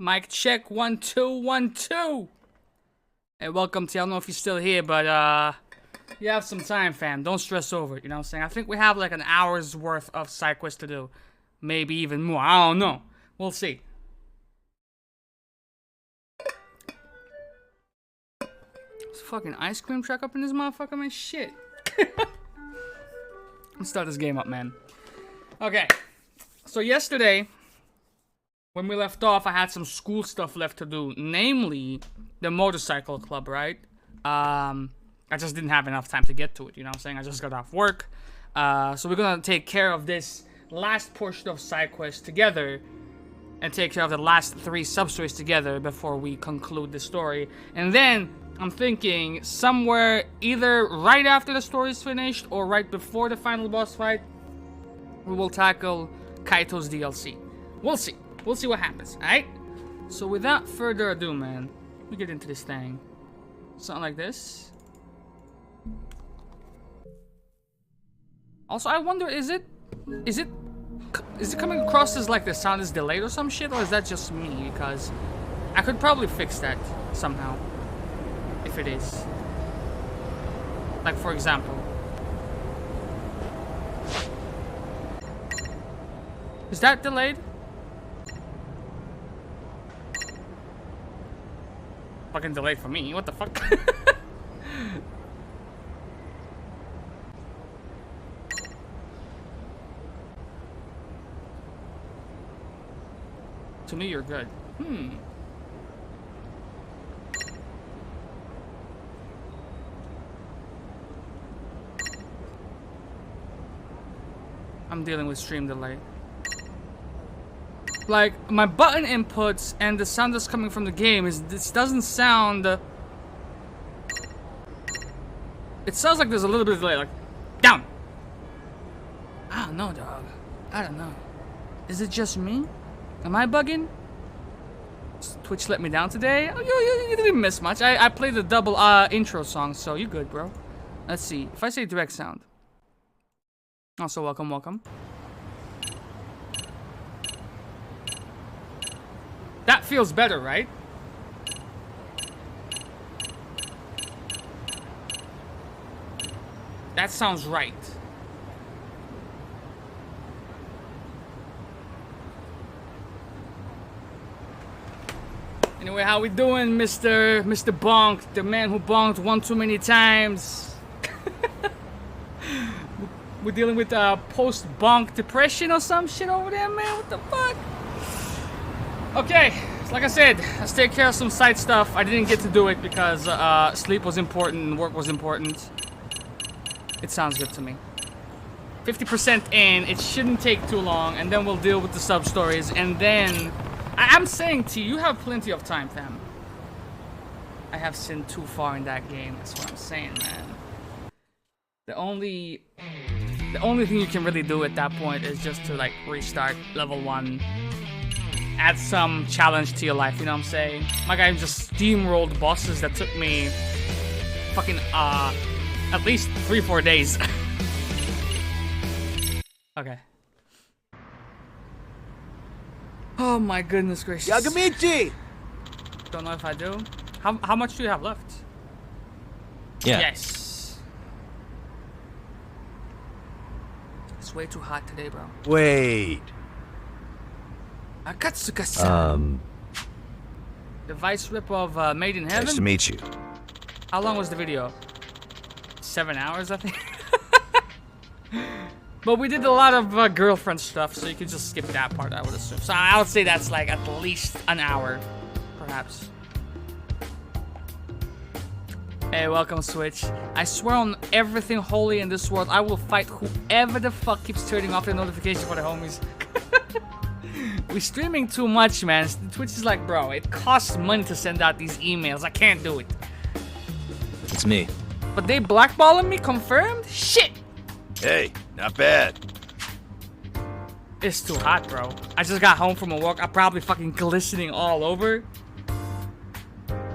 Mic check, 1 2 1 2. Hey, welcome to. I don't know if you're still here, but you have some time, fam. Don't stress over it. You know what I'm saying? I think we have like an hour's worth of side quests to do, maybe even more. I don't know. We'll see. There's a fucking ice cream truck up in this motherfucker, man. Shit. Let's start this game up, man. Okay. So yesterday, when we left off, I had some school stuff left to do, namely the motorcycle club, right? I just didn't have enough time to get to it, you know what I'm saying? I just got off work. So we're gonna take care of this last portion of side quest together and take care of the last 3 sub-stories together before we conclude the story. And then I'm thinking somewhere either right after the story is finished or right before the final boss fight, we will tackle Kaito's DLC. We'll see. We'll see what happens, alright? So without further ado, man, we get into this thing. Something like this. Also, I wonder, is it coming across as like the sound is delayed or some shit, or is that just me? Because I could probably fix that somehow, if it is. Like, for example. Is that delayed? Fucking delayed for me. What the fuck? To me, you're good. I'm dealing with stream delay. Like, my button inputs and the sound that's coming from the game this doesn't sound... It sounds like there's a little bit of delay, like, down! I don't know, dog. I don't know. Is it just me? Am I bugging? Twitch let me down today? Oh, you didn't miss much. I played the double intro song, so you good, bro. Let's see. If I say direct sound. Also, welcome. That feels better, right? That sounds right. Anyway, how we doing, Mr. Bonk, the man who bonked one too many times? We're dealing with post-bonk depression or some shit over there, man. What the fuck? Okay, like I said, let's take care of some side stuff. I didn't get to do it because sleep was important and work was important. It sounds good to me. 50% in, it shouldn't take too long, and then we'll deal with the sub-stories, and then... I'm saying to you, you have plenty of time, fam. I have sinned too far in that game, that's what I'm saying, man. The only thing you can really do at that point is just to, like, restart level 1. Add some challenge to your life, you know what I'm saying? My guy just steamrolled bosses that took me fucking, at least 3-4 days. Okay. Oh my goodness gracious. Yagamichi! Don't know if I do. How much do you have left? Yeah. Yes. It's way too hot today, bro. Wait. Akatsuka-san. The Vice rip of Made in Heaven? Nice to meet you. How long was the video? 7 hours, I think. But we did a lot of girlfriend stuff, so you could just skip that part, I would assume. So I would say that's like at least an hour, perhaps. Hey, welcome, Switch. I swear on everything holy in this world, I will fight whoever the fuck keeps turning off the notification for the homies. We're streaming too much, man. Twitch is like, bro, it costs money to send out these emails. I can't do it. It's me. But they blackballing me? Confirmed? Shit! Hey, not bad. It's too hot, bro. I just got home from a walk. I'm probably fucking glistening all over.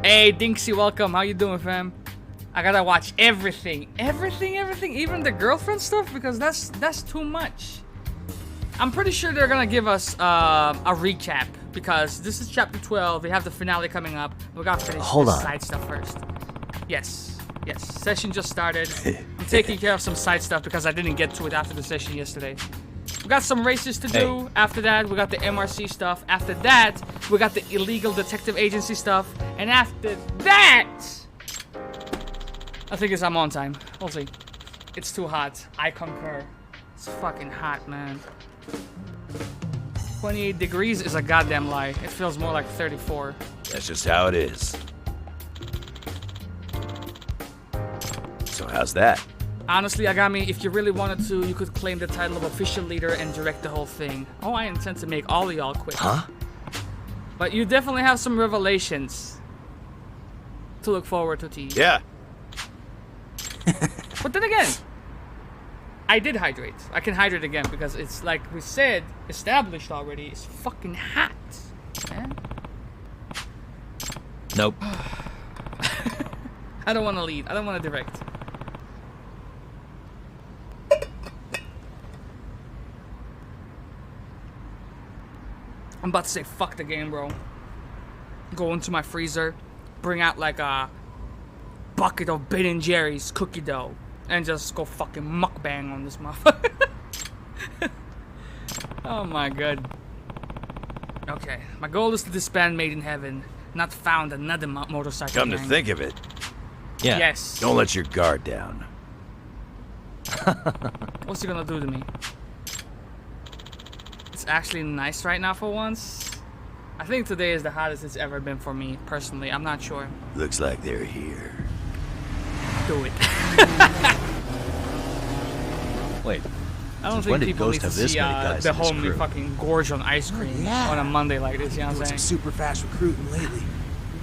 Hey, Dinksy, welcome. How you doing, fam? I gotta watch everything. Everything. Even the girlfriend stuff, because that's too much. I'm pretty sure they're gonna give us a recap because this is chapter 12. We have the finale coming up. We gotta finish Hold this on. side stuff first. Yes. Session just started. I'm taking care of some side stuff because I didn't get to it after the session yesterday. We got some races to do. Hey. After that, we got the MRC stuff. After that, we got the illegal detective agency stuff. And after that, I think I'm on time. We'll see. It's too hot. I concur. It's fucking hot, man. 28 degrees is a goddamn lie. It feels more like 34. That's just how it is. So how's that? Honestly, Agami, if you really wanted to, you could claim the title of official leader and direct the whole thing. Oh, I intend to make all of y'all quit. Huh? But you definitely have some revelations to look forward to, T. Yeah. But then again, I did hydrate. I can hydrate again because it's like we said, established already. It's fucking hot, man. Nope. I don't want to lead. I don't want to direct. I'm about to say fuck the game, bro. Go into my freezer, bring out like a bucket of Ben & Jerry's cookie dough, and just go fucking mukbang on this motherfucker. Oh my god. Okay, my goal is to disband Made in Heaven, not found another motorcycle Come to gang. think of it, Yeah. Yes. don't let your guard down. What's he gonna do to me? It's actually nice right now for once. I think today is the hottest it's ever been for me, personally. I'm not sure. Looks like they're here. Do it. Wait. I don't Since think when did people Ghost need to have this see many guys the in his homely crew? fucking gorge on ice cream yeah. on a Monday like this, you know what I'm Doing saying? some super fast recruiting lately.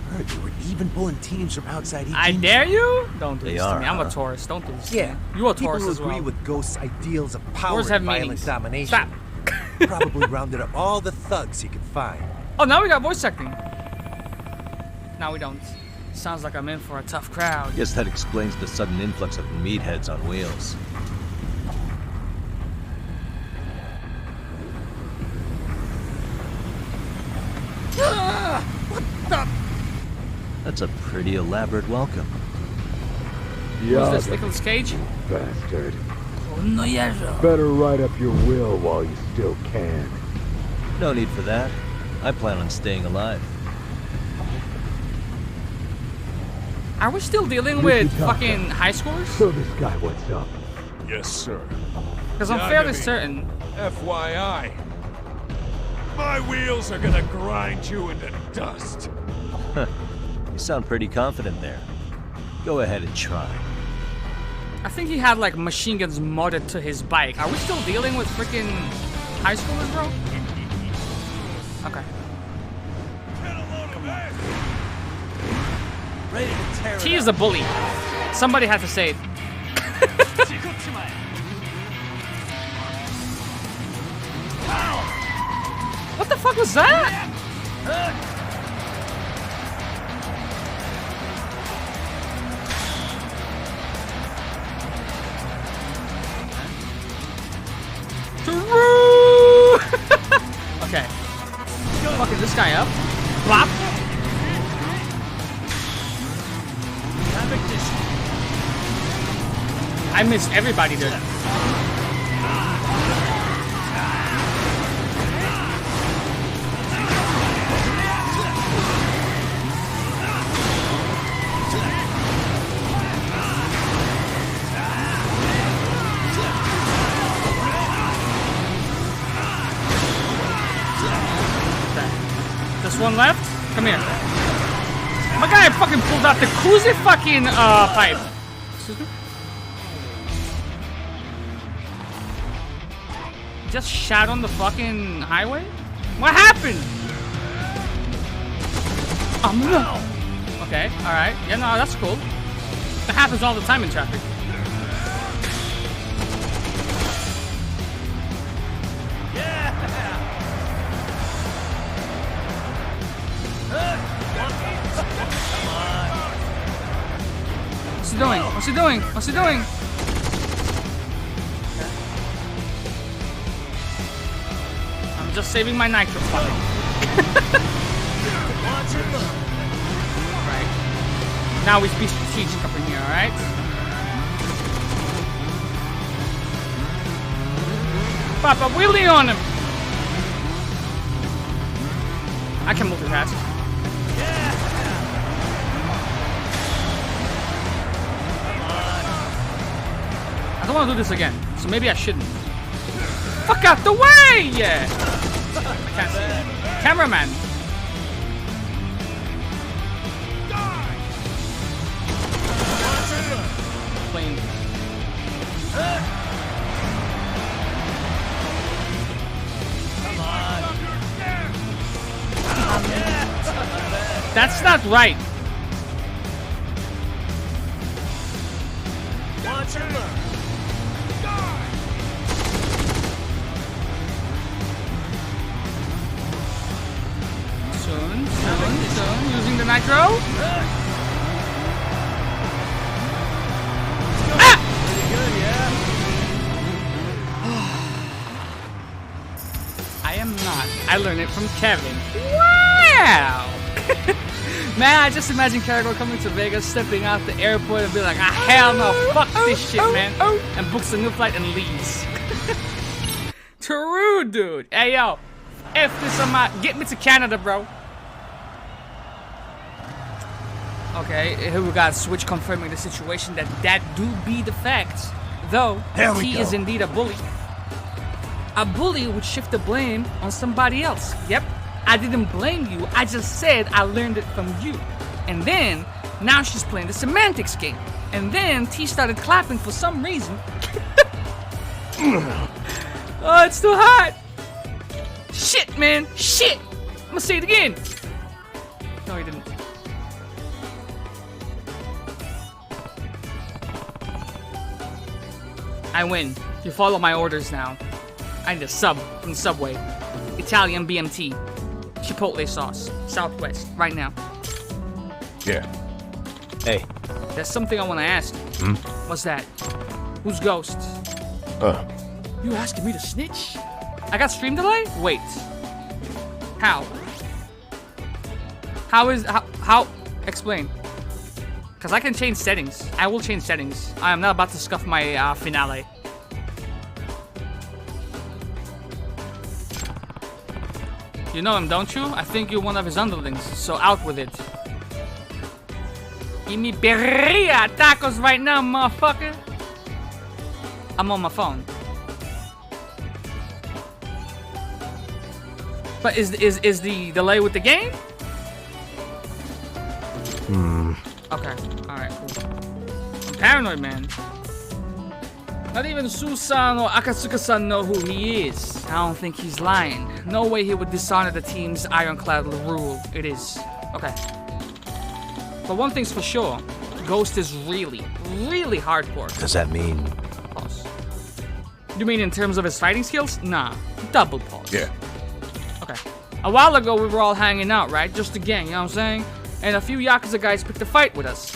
Heard they were even pulling teams from outside each. I dare you? Don't do They this to are, me. I'm a huh? Taurus. Don't do this to Yeah, me. You a people Taurus who as agree well. with Ghost's ideals of power Taurus have and violent meanings. domination. Stop. Probably rounded up all the thugs he could find. Oh, now we got voice acting. No, we don't. Sounds like I'm in for a tough crowd. Guess that explains the sudden influx of meatheads on wheels. That's a pretty elaborate welcome. Who's this, Nicolas Cage? Bastard. Oh, no, yeah. Better write up your will while you still can. No need for that. I plan on staying alive. Are we still dealing Ricky with Tucker. fucking high schoolers? Show this guy what's up. Yes, sir. Because I'm Yeah, fairly I mean- certain. FYI, my wheels are gonna grind you into dust. You sound pretty confident there. Go ahead and try. I think he had like machine guns modded to his bike. Are we still dealing with freaking high schoolers, bro? Okay. Ready to tear T is a bully. Somebody had to say it. What the fuck was that? Okay. Fucking this guy up. Flop. I missed everybody, dude. Just one left? Come here. My guy fucking pulled out the Kuzi fucking pipe. Excuse me? Just shot on the fucking highway? What happened? Okay, alright. Yeah, no, that's cool. That happens all the time in traffic. What's he doing? What's he doing? What's he doing? I'm just saving my nitro. Right. Now we be strategic up in here, alright? Papa wheelie on him! I can multitask. I don't want to do this again, so maybe I shouldn't. Fuck out the way! Yeah! I can't see it. Cameraman! Plane. That's not right. Soon, using the nitro. I am not. I learned it from Kevin. Wow! Man, I just imagine Caragor coming to Vegas, stepping out the airport and be like, ah, hell no, fuck this shit, man. And books a new flight and leaves. True, dude. Hey, yo. F this on my... Get me to Canada, bro. Okay, here we got Switch confirming the situation that do be the facts. Though, he is indeed a bully. A bully would shift the blame on somebody else. Yep. I didn't blame you, I just said I learned it from you. And then, now she's playing the semantics game. And then T started clapping for some reason. Oh, it's too hot. Shit, man, shit. I'm gonna say it again. No, he didn't. I win. You follow my orders now. I need a sub from Subway. Italian BMT. Chipotle sauce. Southwest. Right now. Yeah. Hey, There's something I want to ask. What's that? Who's Ghost? You asking me to snitch? I got stream delay? Wait. How? How? Explain. Because I can change settings. I will change settings. I am not about to scuff my finale. You know him, don't you? I think you're one of his underlings, so out with it. Give me birria tacos right now, motherfucker. I'm on my phone. But is the delay with the game? Okay, alright, cool. I'm paranoid, man. Not even Susan or Akatsuka-san know who he is. I don't think he's lying. No way he would dishonor the team's ironclad rule. It is. Okay. But one thing's for sure. Ghost is really, really hardcore. Does that mean? Pause. You mean in terms of his fighting skills? Nah. Double pause. Yeah. Okay. A while ago, we were all hanging out, right? Just a gang, you know what I'm saying? And a few Yakuza guys picked a fight with us.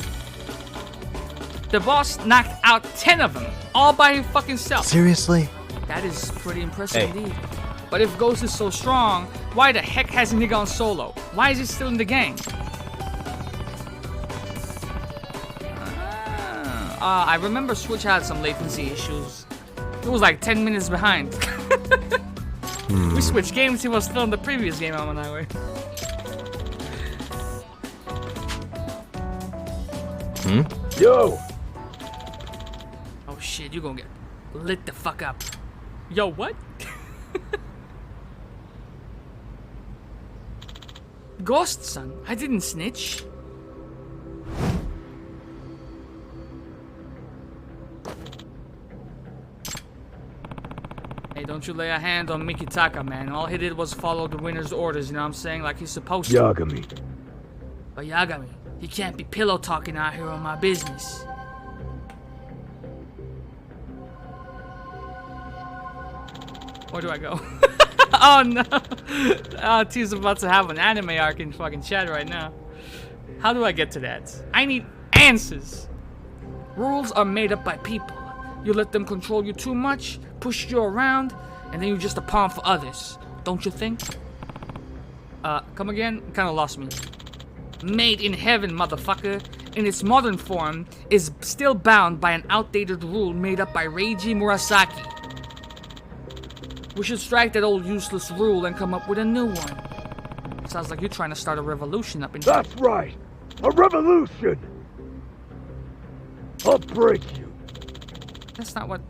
The boss knocked out 10 of them, all by his fucking self. Seriously? That is pretty impressive indeed. But if Ghost is so strong, why the heck hasn't he gone solo? Why is he still in the gang? I remember Switch had some latency issues. It was like 10 minutes behind. We switched games, he was still in the previous game I'm on that way. Yo! Oh shit, you gonna get lit the fuck up. Yo, what? Ghost, son, I didn't snitch. Hey, don't you lay a hand on Mikitaka, man. All he did was follow the winner's orders, you know what I'm saying? Like he's supposed to. Yagami. But Yagami, he can't be pillow talking out here on my business. Where do I go? Oh no! T's about to have an anime arc in fucking chat right now. How do I get to that? I need answers. Rules are made up by people. You let them control you too much, push you around, and then you're just a pawn for others. don't you think? Come again? Kinda lost me. Made in heaven, motherfucker, in its modern form, is still bound by an outdated rule made up by Reiji Murasaki. We should strike that old useless rule and come up with a new one. Sounds like you're trying to start a revolution up in here. That's right. A revolution. I'll break you. That's not what...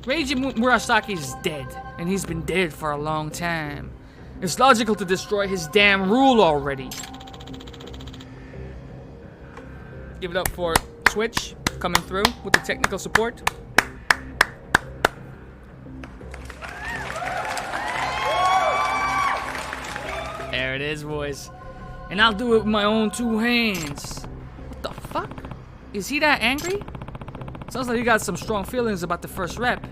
Reiji Murasaki is dead, and he's been dead for a long time. It's logical to destroy his damn rule already. Give it up for Switch, coming through with the technical support. There it is, boys. And I'll do it with my own 2 hands. What the fuck? Is he that angry? Sounds like you got some strong feelings about the first rep.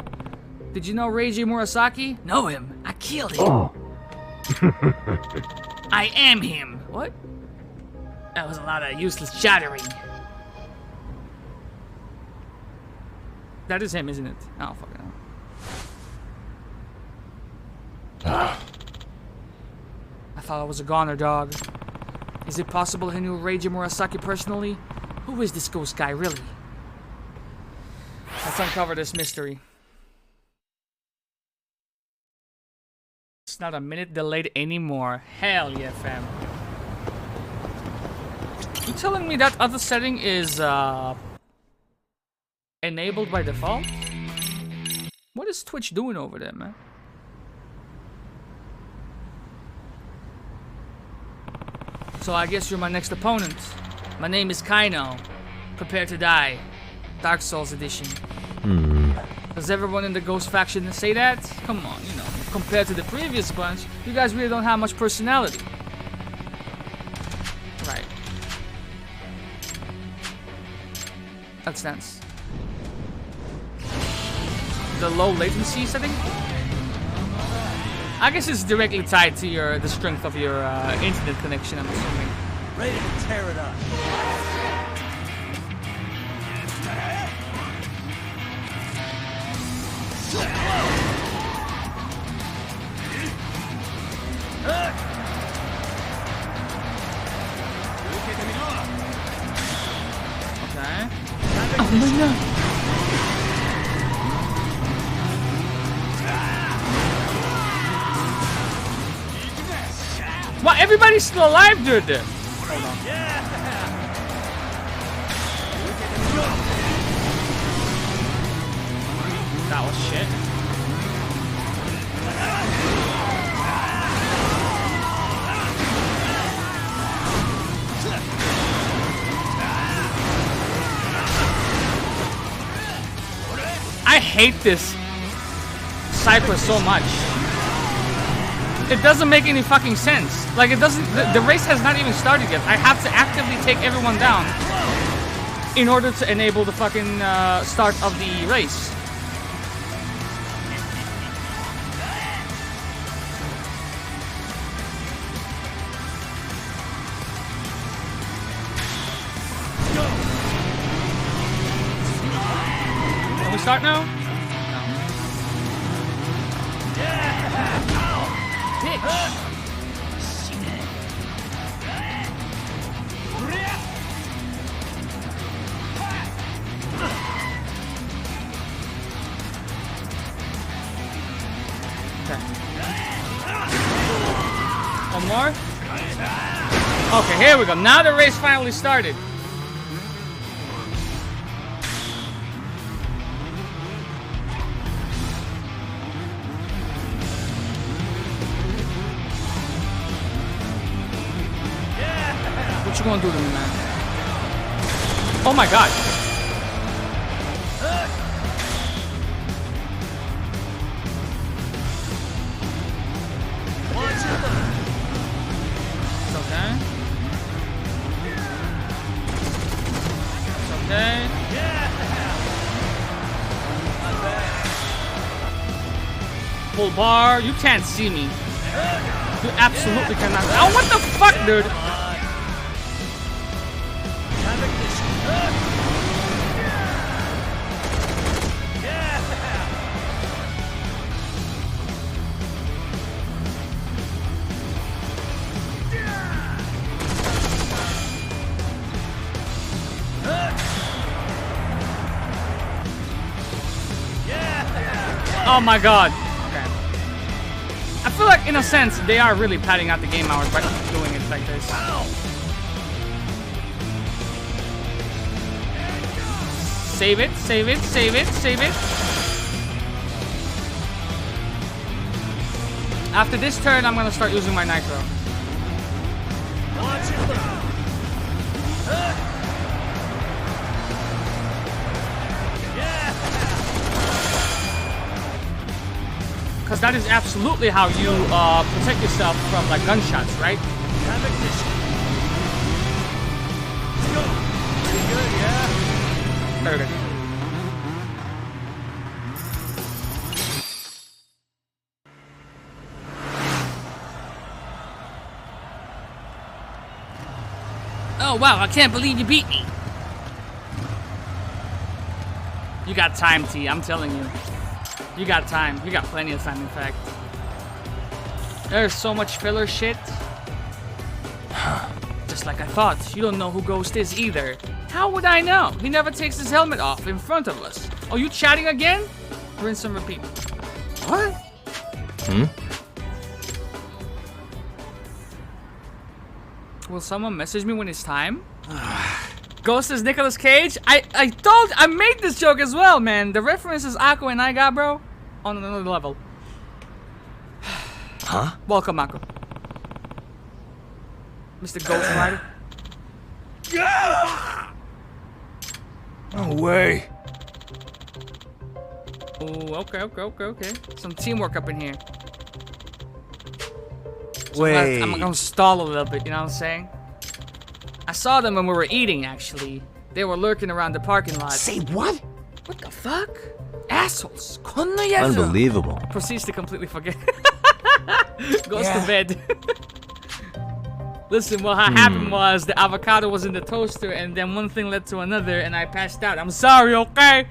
Did you know Reiji Murasaki? Know him. I killed him. Oh. I am him. What? That was a lot of useless chattering. That is him, isn't it? Oh, fucking hell. I thought I was a goner, dog. Is it possible he knew Reiji Murasaki personally? Who is this ghost guy, really? Let's uncover this mystery. It's not a minute delayed anymore. Hell yeah, fam. You telling me that other setting is enabled by default? What is Twitch doing over there, man? So I guess you're my next opponent. My name is Kaino. Prepare to die. Dark Souls edition. Does everyone in the Ghost faction say that? Come on, you know, compared to the previous bunch, you guys really don't have much personality. Right. That's nice. The low latency setting? I guess it's directly tied to the strength of your internet connection, I'm assuming. Ready to tear it up. Okay. Oh my god. Wow, everybody's still alive, dude. Hold on. That was shit. I hate this Cypress so much. It doesn't make any fucking sense. Like, it doesn't... The race has not even started yet. I have to actively take everyone down in order to enable the fucking start of the race. Can we start now? One more? Okay, here we go. Now the race finally started. What you gonna do to me, man? Oh my god. It's okay. It's okay. Full bar. You can't see me. You absolutely cannot. Oh, what the fuck, dude? Oh my god. Okay. I feel like, in a sense, they are really padding out the game hours by doing it like this. Save it, save it, save it, save it. After this turn, I'm gonna start using my nitro. Because that is absolutely how you protect yourself from like gunshots, right? Very good. Oh wow, I can't believe you beat me. You got time, T, I'm telling you. You got time. You got plenty of time, in fact. There's so much filler shit. Just like I thought. You don't know who Ghost is either. How would I know? He never takes his helmet off in front of us. Oh, you chatting again? Rinse and repeat. What? Will someone message me when it's time? Ghost is Nicolas Cage? I made this joke as well, man. The references Akko and I got, bro, on another level. Huh? Welcome, Akko. Mr. Ghost Rider. No way. Oh, okay. Some teamwork up in here. So Wait. I'm gonna stall a little bit, you know what I'm saying? I saw them when we were eating, actually. They were lurking around the parking lot. Say what? What the fuck? Assholes. Konnoyasu. Unbelievable. Proceeds to completely forget. Goes to bed. Listen, what happened was the avocado was in the toaster and then one thing led to another and I passed out. I'm sorry, okay?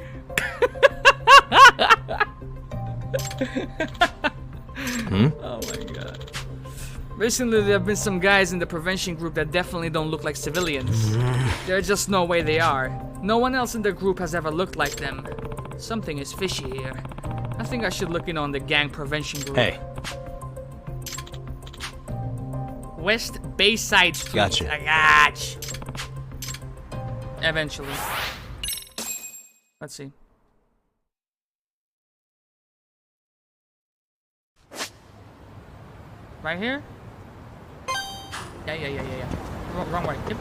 Oh my god. Recently, there have been some guys in the prevention group that definitely don't look like civilians. There's just no way they are. No one else in the group has ever looked like them. Something is fishy here. I think I should look in on the gang prevention group. Hey. West Bayside Street. Gotcha. I gotcha. Eventually. Let's see. Right here? Yeah. Wrong way. Yep.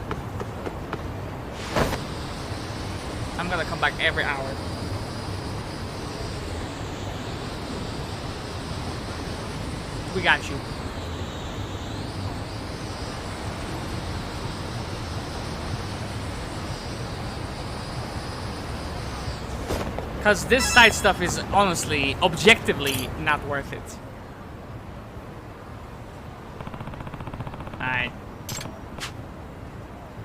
I'm gonna come back every hour. We got you. Because this side stuff is honestly, objectively, not worth it. Alright.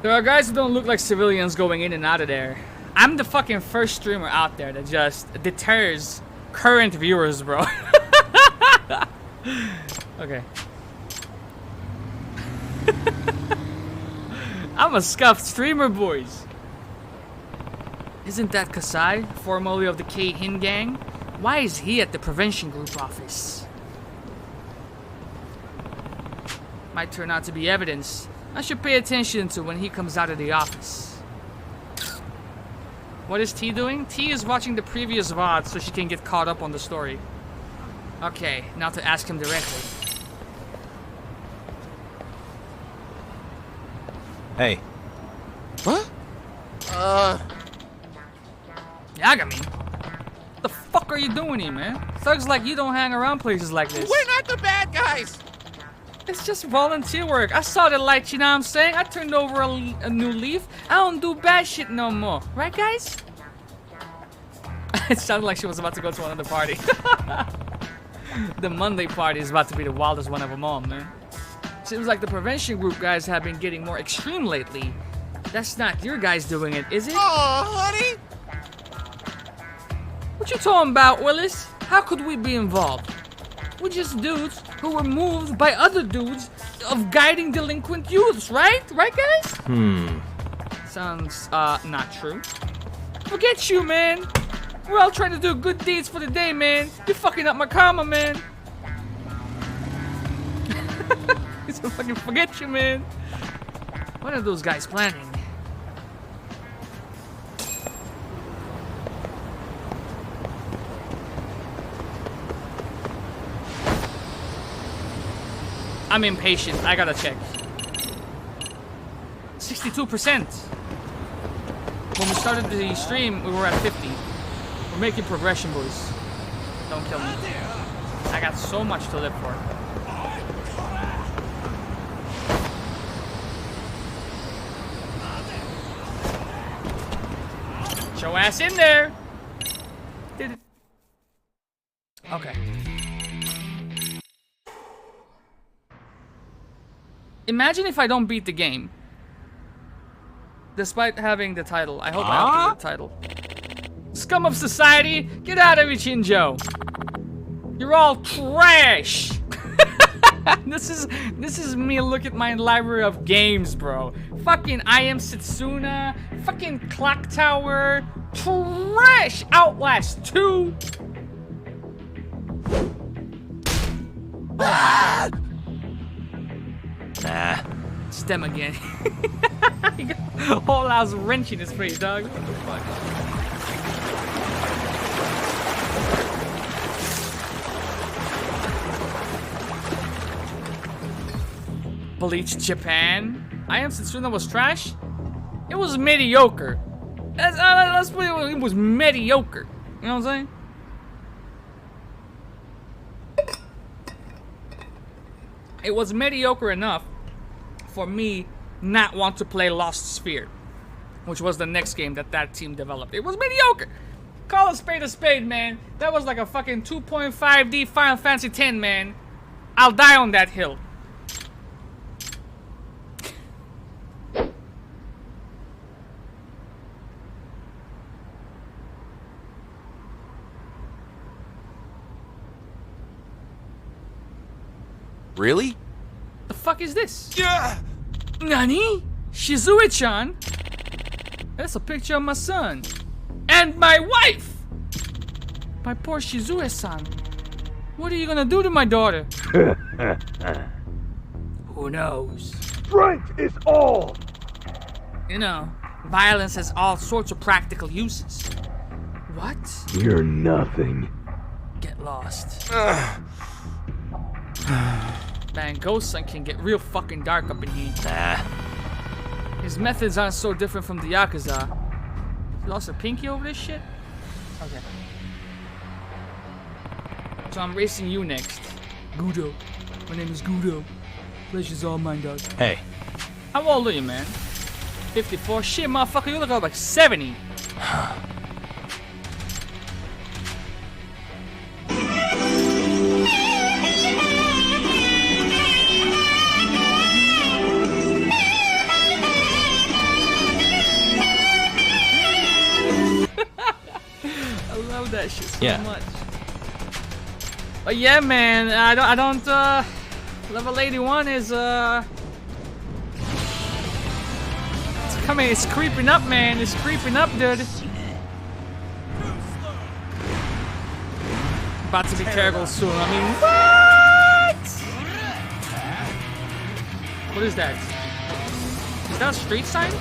There are guys who don't look like civilians going in and out of there. I'm the fucking first streamer out there that just deters current viewers, bro. Okay. I'm a scuffed streamer, boys. Isn't that Kasai, formerly of the K-Hin gang? Why is he at the prevention group office? Might turn out to be evidence I should pay attention to when he comes out of the office. What is T doing? T is watching the previous VOD so she can get caught up on the story. Okay, now to ask him directly. Hey. What? Yagami? What the fuck are you doing here, man? Thugs like you don't hang around places like this. We're not the bad guys! It's just volunteer work. I saw the light, you know what I'm saying? I turned over a new leaf. I don't do bad shit no more. Right, guys? It sounded like she was about to go to another party. The Monday party is about to be the wildest one of them all, man. Seems like the prevention group guys have been getting more extreme lately. That's not your guys doing it, is it? Oh, honey! What you talking about, Willis? How could we be involved? We're just dudes who were moved by other dudes of guiding delinquent youths, right? Right, guys? Sounds, not true. Forget you, man. We're all trying to do good deeds for the day, man. You're fucking up my karma, man. He's gonna fucking forget you, man. What are those guys planning? I'm impatient. I gotta check. 62%. When we started the stream, we were at 50. We're making progression, boys. Don't kill me. I got so much to live for. Show ass in there. Did it. Okay. Imagine if I don't beat the game. Despite having the title. I hope I have the title. Scum of society, get out of here, Shinjo. You're all trash. This is me look at my library of games, bro. Fucking I Am Setsuna, fucking Clock Tower, trash. Outlast 2. Nah. It's them again. He got a whole ass wrench in his face, dog. What the fuck? Bleach Japan. I Am Setsuna was trash. It was mediocre. Let's put it. It was mediocre. You know what I'm saying? It was mediocre enough for me not want to play Lost Sphere, which was the next game that team developed. It was mediocre. Call a spade, man. That was like a fucking 2.5D Final Fantasy X, man. I'll die on that hill. Really? The fuck is this? Nani? Shizue-chan? That's a picture of my son. And my wife! My poor Shizue-san. What are you gonna do to my daughter? Who knows? Strength is all! You know, violence has all sorts of practical uses. What? You're nothing. Get lost. Man, Ghost-san can get real fucking dark up in here. Nah. His methods aren't so different from the Yakuza. You lost a pinky over this shit? Okay. So I'm racing you next. Gudo. My name is Gudo. Pleasure's all mine, dog. Hey. How old are you, man? 54? Shit, motherfucker, you look like 70. That shit so much. But yeah, man, I don't level 81 is it's coming, it's creeping up, man. It's creeping up, dude. About to be careful soon. I mean, what is that? Is that a street sign?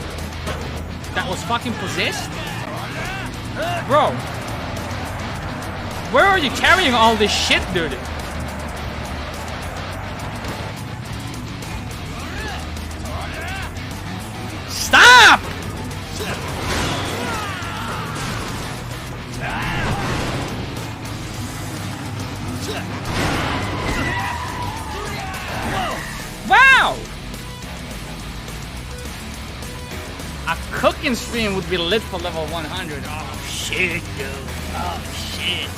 That was fucking possessed? Bro. Where are you carrying all this shit, dude? Stop! Wow! A cooking stream would be lit for level 100. Oh shit, dude. Oh shit.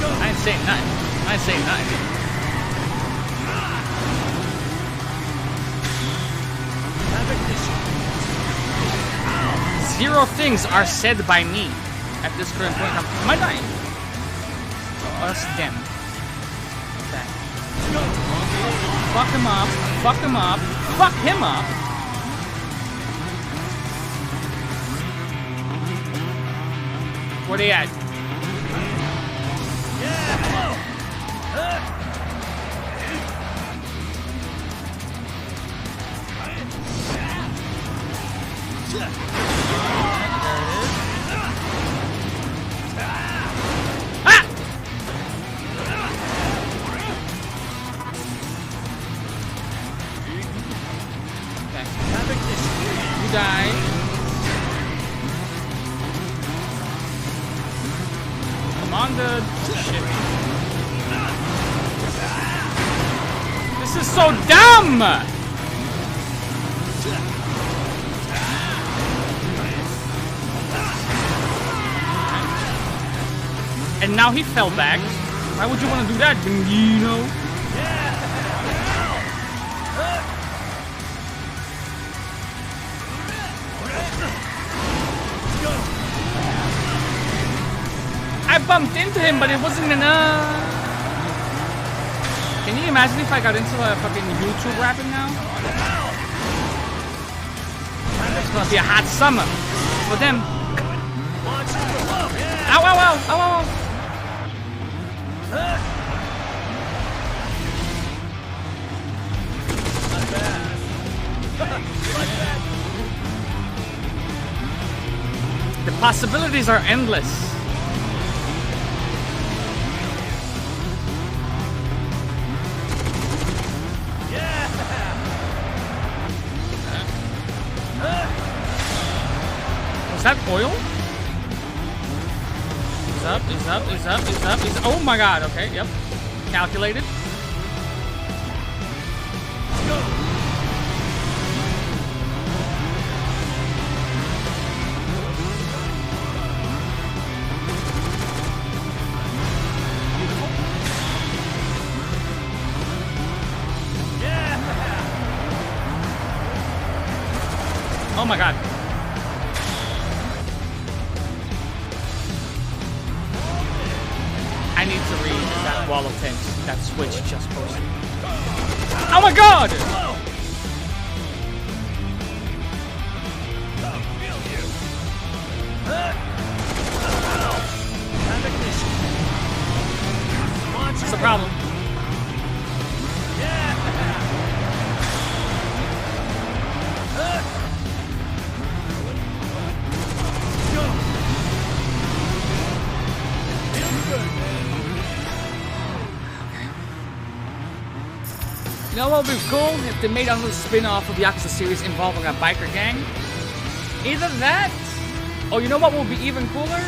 I ain't saying nothing. I ain't saying nothing. Zero things are said by me at this current point. Am I dying? Oh, that's them. Okay. Fuck him up. Fuck him up. Fuck him up. Where they at? You die. Come on, dude. Shit. This is so dumb! And now he fell back. Why would you want to do that, Bingino? I bumped into him, but it wasn't enough. Can you imagine if I got into a fucking YouTube rapping now? It's gonna be a hot summer for them. Ow, ow, ow, ow, ow. The possibilities are endless. Was that oil? He's up, he's up, he's up, he's up, he's up. Oh my god, okay, yep. Calculated. Oh my god. I need to read that wall of tanks that Switch just posted. Oh my god! What's the problem? You know what would be cool? If they made another spin-off of the Yakuza series involving a biker gang? Either that, or you know what would be even cooler?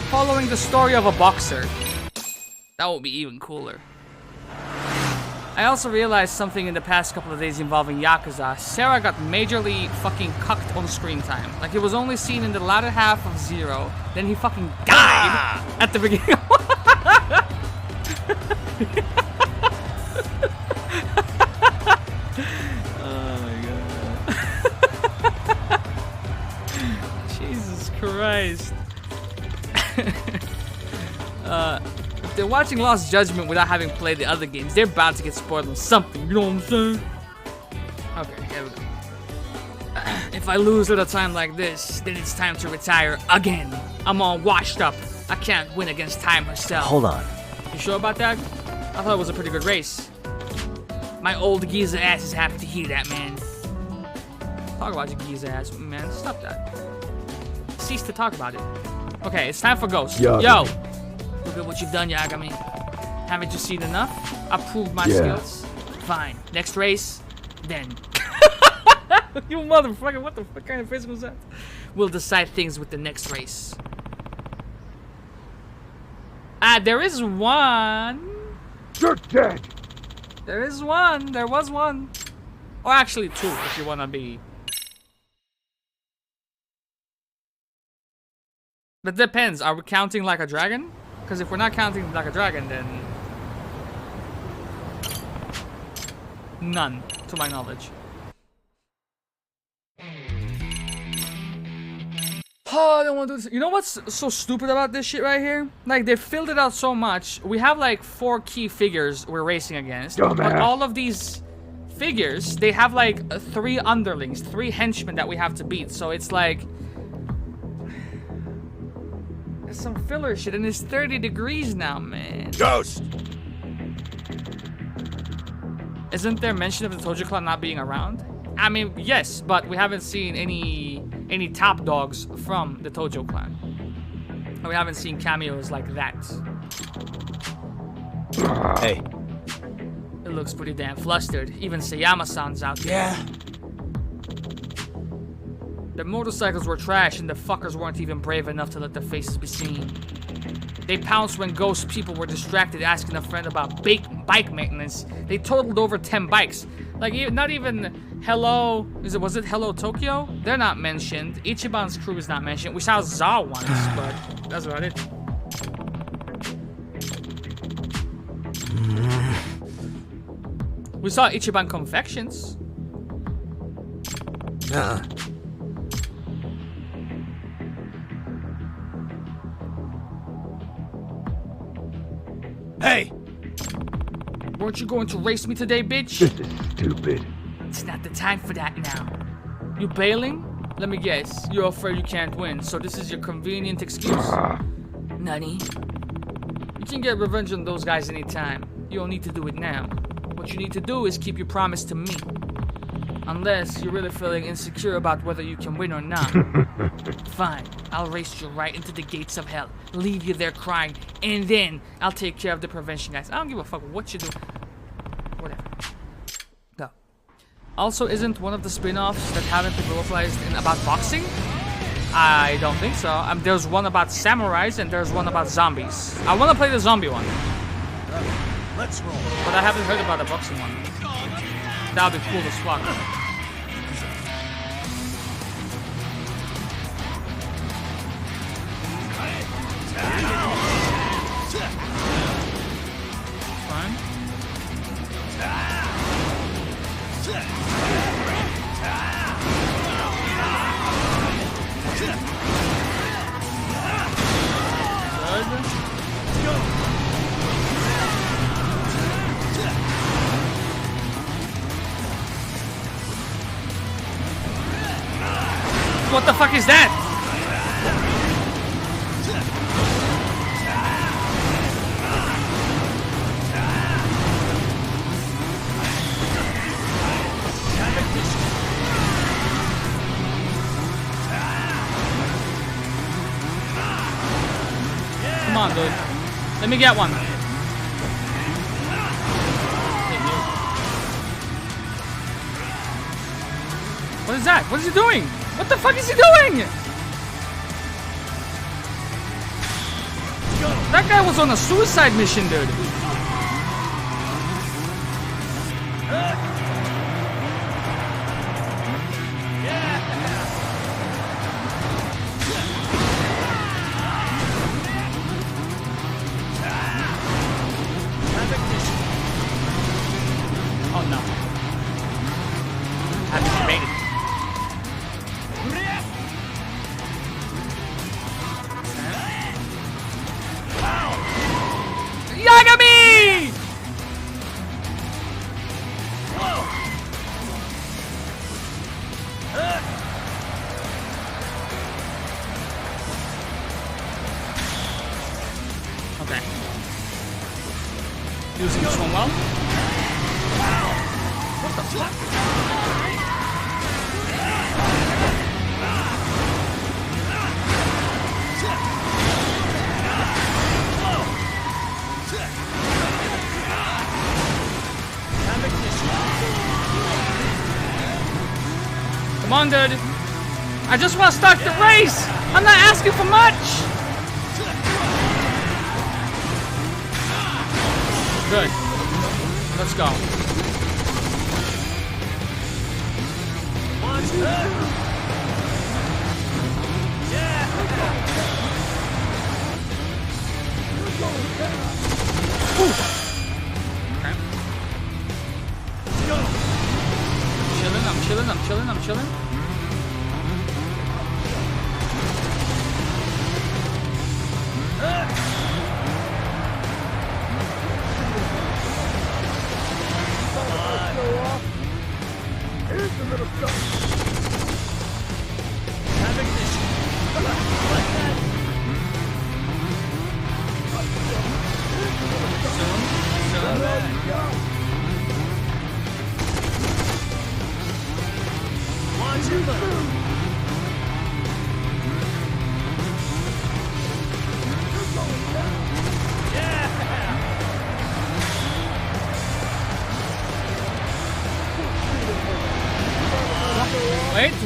Following the story of a boxer. That would be even cooler. I also realized something in the past couple of days involving Yakuza. Sarah got majorly fucking cucked on screen time. Like, it was only seen in the latter half of Zero. Then he fucking died at the beginning. Christ. If they're watching Lost Judgment without having played the other games, they're about to get spoiled on something, you know what I'm saying? Okay, here we go. If I lose at a time like this, then it's time to retire again. I'm all washed up. I can't win against time herself. Hold on. You sure about that? I thought it was a pretty good race. My old geezer ass is happy to hear that, man. Talk about your geezer ass, man. Stop that. Cease to talk about it. Okay, it's time for Ghost. Yagami. Yo! Look at what you've done, Yagami. Haven't you seen enough? I proved my skills. Fine. Next race, then. You motherfucker, what the fuck kind of face was that? We'll decide things with the next race. There is one. You're dead. There is one. There was one. Or actually two, if you wanna be. But depends. Are we counting like a dragon? Because if we're not counting like a dragon, then none, to my knowledge. Oh, I don't want to do this. You know what's so stupid about this shit right here? Like, they filled it out so much. We have like 4 key figures we're racing against. But Dumbass. all of these figures, they have like 3 underlings, 3 henchmen that we have to beat. So it's like... There's some filler shit, and it's 30 degrees now, man. Ghost! Isn't there mention of the Tojo Clan not being around? I mean, yes, but we haven't seen any top dogs from the Tojo Clan. And we haven't seen cameos like that. Hey, It looks pretty damn flustered. Even Sayama-san's out there. Yeah. The motorcycles were trash and the fuckers weren't even brave enough to let their faces be seen. They pounced when ghost people were distracted asking a friend about bike maintenance. They totaled over 10 bikes. Like, not even Hello... Was it Hello Tokyo? They're not mentioned. Ichiban's crew is not mentioned. We saw Za once, but that's about it. We saw Ichiban Confections. Hey! Weren't you going to race me today, bitch? This is stupid. It's not the time for that now. You bailing? Let me guess. You're afraid you can't win, so this is your convenient excuse? Nani? You can get revenge on those guys anytime. You don't need to do it now. What you need to do is keep your promise to me. Unless you're really feeling insecure about whether you can win or not. Fine, I'll race you right into the gates of hell, leave you there crying, and then I'll take care of the prevention guys. I don't give a fuck what you do. Whatever. Go. Also, isn't one of the spin-offs that haven't been localized in about boxing? I don't think so. There's one about samurais and there's one about zombies. I want to play the zombie one. Let's roll. But I haven't heard about the boxing one. That would be cool as fuck. Fine. Good. What the fuck is that? Come on, dude. Let me get one. What is that? What is he doing? What the fuck is he doing? That guy was on a suicide mission, dude. Oh no. I haven't made it. Yagami! Okay. Using this one well. What the fuck? Come on, dude. I just want to start the race. I'm not asking for much. Good. Let's go. Ooh. Okay. I'm chilling.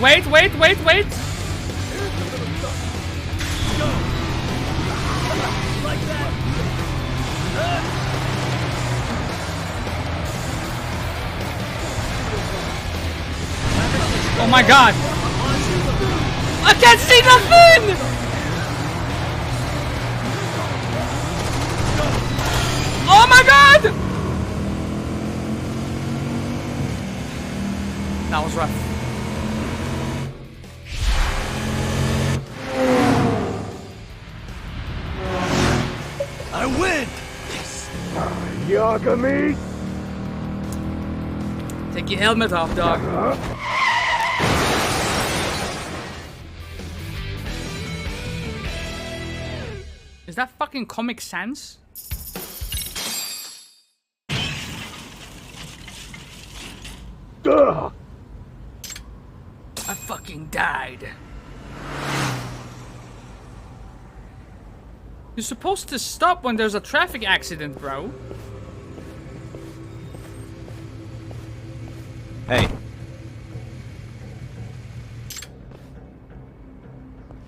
Wait, wait, wait, wait. Oh my god. I can't see nothing! Oh my god! That was rough. I win! Yagami! Take your helmet off, dog. Is that fucking Comic Sans? Ugh. I fucking died. You're supposed to stop when there's a traffic accident, bro. Hey,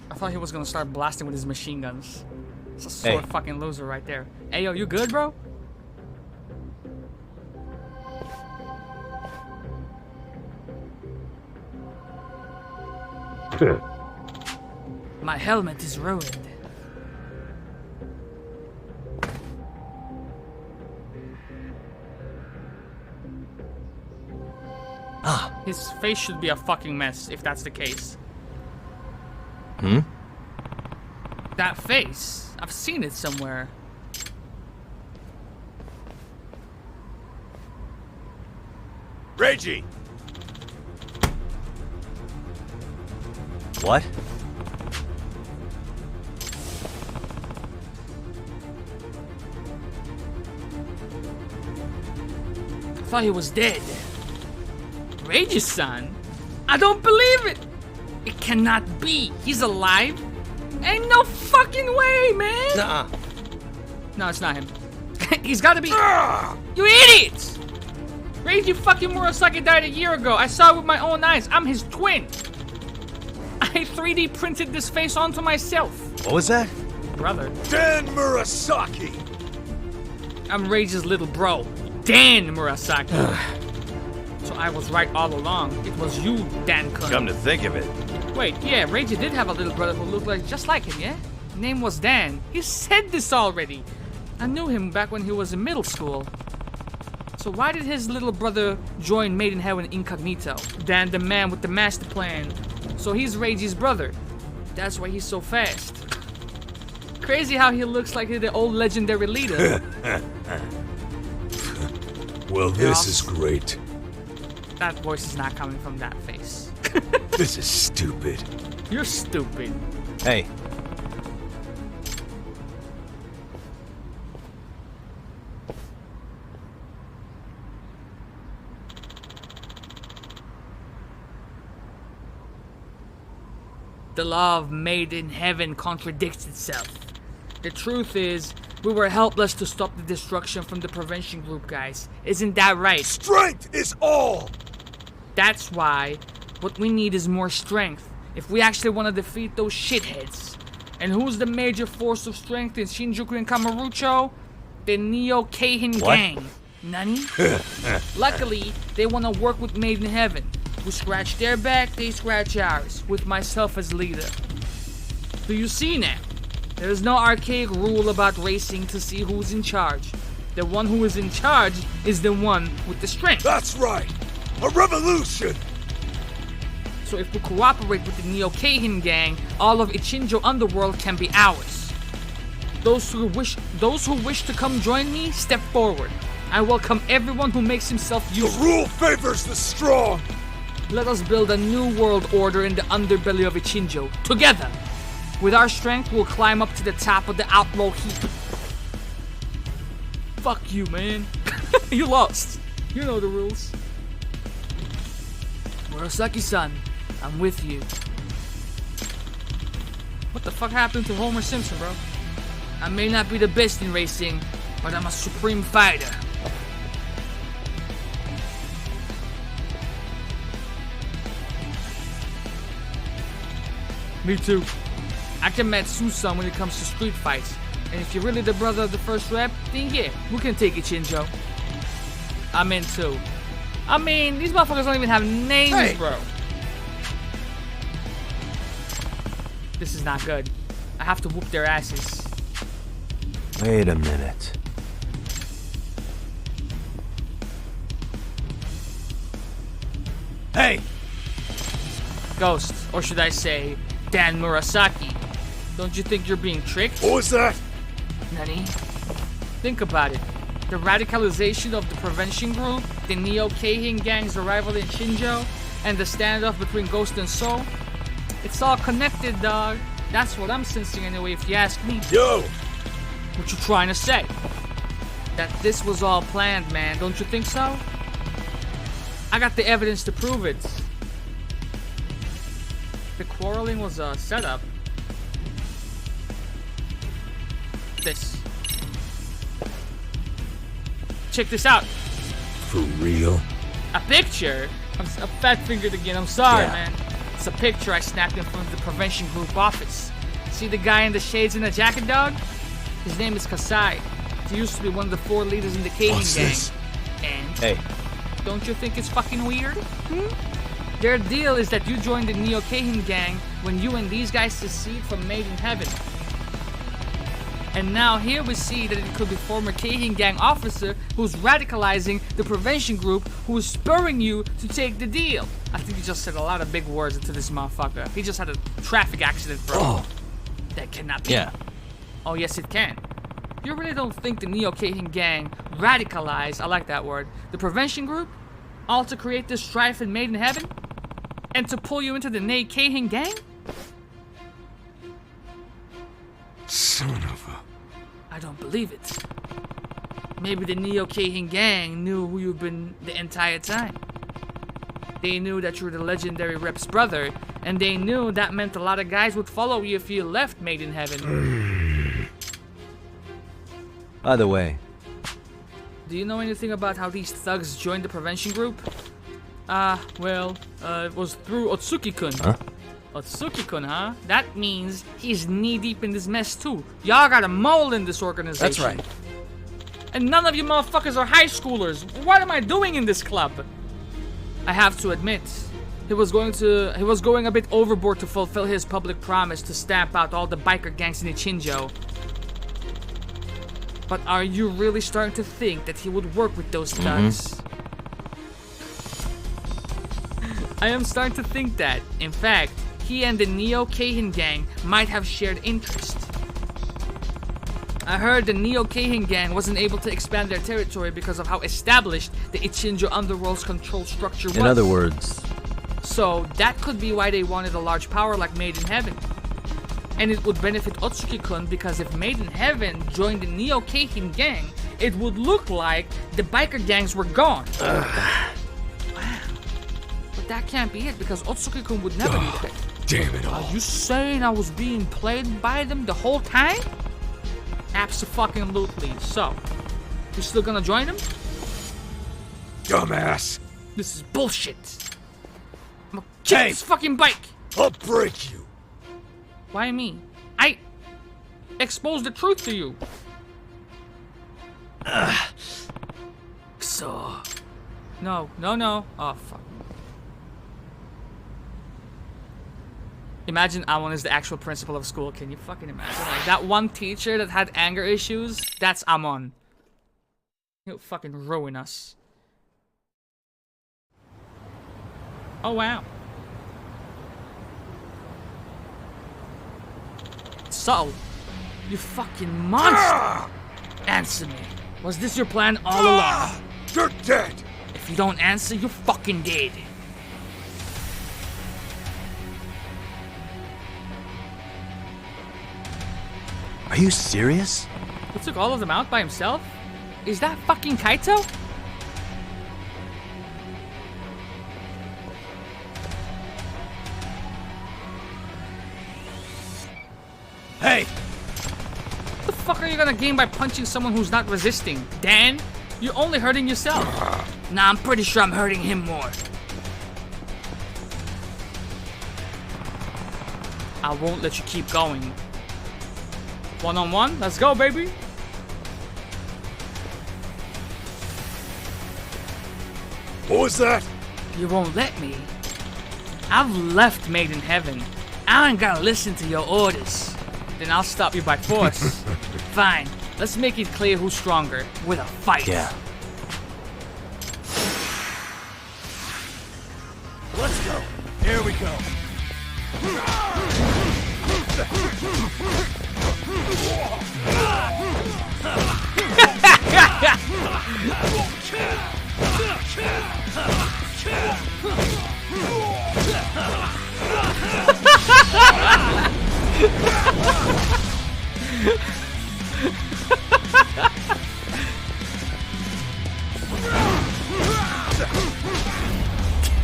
I thought he was gonna start blasting with his machine guns. It's a sore Hey. fucking loser right there. Hey, yo, you good, bro? My helmet is ruined. His face should be a fucking mess if that's the case. That face, I've seen it somewhere. Reggie! what? I thought he was dead. Rage's son? I don't believe it! It cannot be. He's alive? Ain't no fucking way, man! Nuh-uh. No, it's not him. He's gotta be. You idiots! Rage, you fucking Murasaki died a year ago. I saw it with my own eyes. I'm his twin. I 3D printed this face onto myself. What was that? Brother. Dan Murasaki! I'm Rage's little bro, Dan Murasaki. So I was right all along. It was you, Dan Kun. Come to think of it. Wait, yeah, Rage did have a little brother who looked like just like him, yeah? Name was Dan. He said this already. I knew him back when he was in middle school. So why did his little brother join Made in Heaven incognito? Dan, the man with the master plan. So he's Rage's brother. That's why he's so fast. Crazy how he looks like the old legendary leader. Well, this is great. That voice is not coming from that face. This is stupid. You're stupid. Hey, The law of Made in Heaven contradicts itself. The truth is, we were helpless to stop the destruction from the prevention group, guys. Isn't that right? Strength is all! That's why what we need is more strength if we actually want to defeat those shitheads. And who's the major force of strength in Shinjuku and Kamurocho? The Neo Keihin What? gang. Nani? Luckily, they want to work with Made in Heaven. We scratch their back, they scratch ours, with myself as leader. Do you see now? There is no archaic rule about racing to see who's in charge. The one who is in charge is the one with the strength. That's right! A revolution! So if we cooperate with the Neo Keihin gang, all of Ichinjo Underworld can be ours. Those who wish to come join me, step forward. I welcome everyone who makes himself The useful. rule favors the strong! Let us build a new world order in the underbelly of Ichinjo, together. With our strength, we'll climb up to the top of the outlaw heap. Fuck you, man. You lost. You know the rules. Murasaki-san, I'm with you. What the fuck happened to Homer Simpson, bro? I may not be the best in racing, but I'm a supreme fighter. Me too. I can match Susan when it comes to street fights. And if you're really the brother of the first rep, then yeah, we can take it, Shinjo. I'm in too. I mean, these motherfuckers don't even have names, Hey. bro. This is not good. I have to whoop their asses. Wait a minute. Hey! Ghost, or should I say, Dan Murasaki. Don't you think you're being tricked? What was that? Nani? Think about it. The radicalization of the prevention group, the Neo Keihin gang's arrival in Shinjo, and the standoff between Ghost and Soul. It's all connected, dog. That's what I'm sensing anyway, if you ask me. Yo! What you trying to say? That this was all planned, man. Don't you think so? I got the evidence to prove it. The quarreling was a setup. This. Check this out. For real? A picture? I'm fat-fingered again. I'm sorry, Yeah. man. It's a picture I snapped in front of the prevention group office. See the guy in the shades and the jacket, dog? His name is Kasai. He used to be one of the 4 leaders in the Keihin What's gang. this? And Hey, don't you think it's fucking weird? Their deal is that you joined the Neo Keihin gang when you and these guys secede from Made in Heaven. And now here we see that it could be former Keihin gang officer who's radicalizing the prevention group who is spurring you to take the deal. I think he just said a lot of big words into this motherfucker. He just had a traffic accident, bro. Oh. That cannot be. yeah. Oh, yes, it can. You really don't think the Neo Keihin gang radicalized, I like that word, the prevention group? All to create this strife in Made in Heaven? And to pull you into the Neo Keihin gang? Son of a... I don't believe it. Maybe the Neo Keihin gang knew who you've been the entire time. They knew that you were the legendary Rep's brother, and they knew that meant a lot of guys would follow you if you left Made in Heaven. By the way, Do you know anything about how these thugs joined the prevention group? It was through Otsuki-kun. Huh? Otsuki-kun, huh? That means he's knee-deep in this mess, too. Y'all got a mole in this organization. That's right. And none of you motherfuckers are high schoolers. What am I doing in this club? I have to admit, he was going a bit overboard to fulfill his public promise to stamp out all the biker gangs in Ichinjo. But are you really starting to think that he would work with those thugs? I am starting to think that, in fact, he and the Neo Keihin gang might have shared interest. I heard the Neo Keihin gang wasn't able to expand their territory because of how established the Ichinjo Underworld's control structure was. in other words, So that could be why they wanted a large power like Made in Heaven. And it would benefit Otsuki-kun because if Made in Heaven joined the Neo Keihin gang, it would look like the biker gangs were gone. Wow. But that can't be it because Otsuki-kun would never do that. Damn it Are all. you saying I was being played by them the whole time? Abso-fucking-lutely. So, you still gonna join them? Dumbass. This is bullshit. I'm gonna kick Hey! this fucking bike. I'll break you. Why me? I exposed the truth to you. So, no. Oh fuck. Imagine Amon is the actual principal of school. Can you fucking imagine? Like that one teacher that had anger issues. That's Amon. He'll fucking ruin us. Oh wow. So, you fucking monster! Answer me. Was this your plan all along? You're dead. If you don't answer, you're fucking dead. are you serious? He took all of them out by himself? Is that fucking Kaito? Hey! What the fuck are you gonna gain by punching someone who's not resisting? Dan? You're only hurting yourself. Nah, I'm pretty sure I'm hurting him more. I won't let you keep going. One-on-one? Let's go, baby. What was that? You won't let me. I've left Made in Heaven. I ain't gotta listen to your orders. Then I'll stop you by force. Fine. Let's make it clear who's stronger with a fight. Yeah. Let's go. Here we go.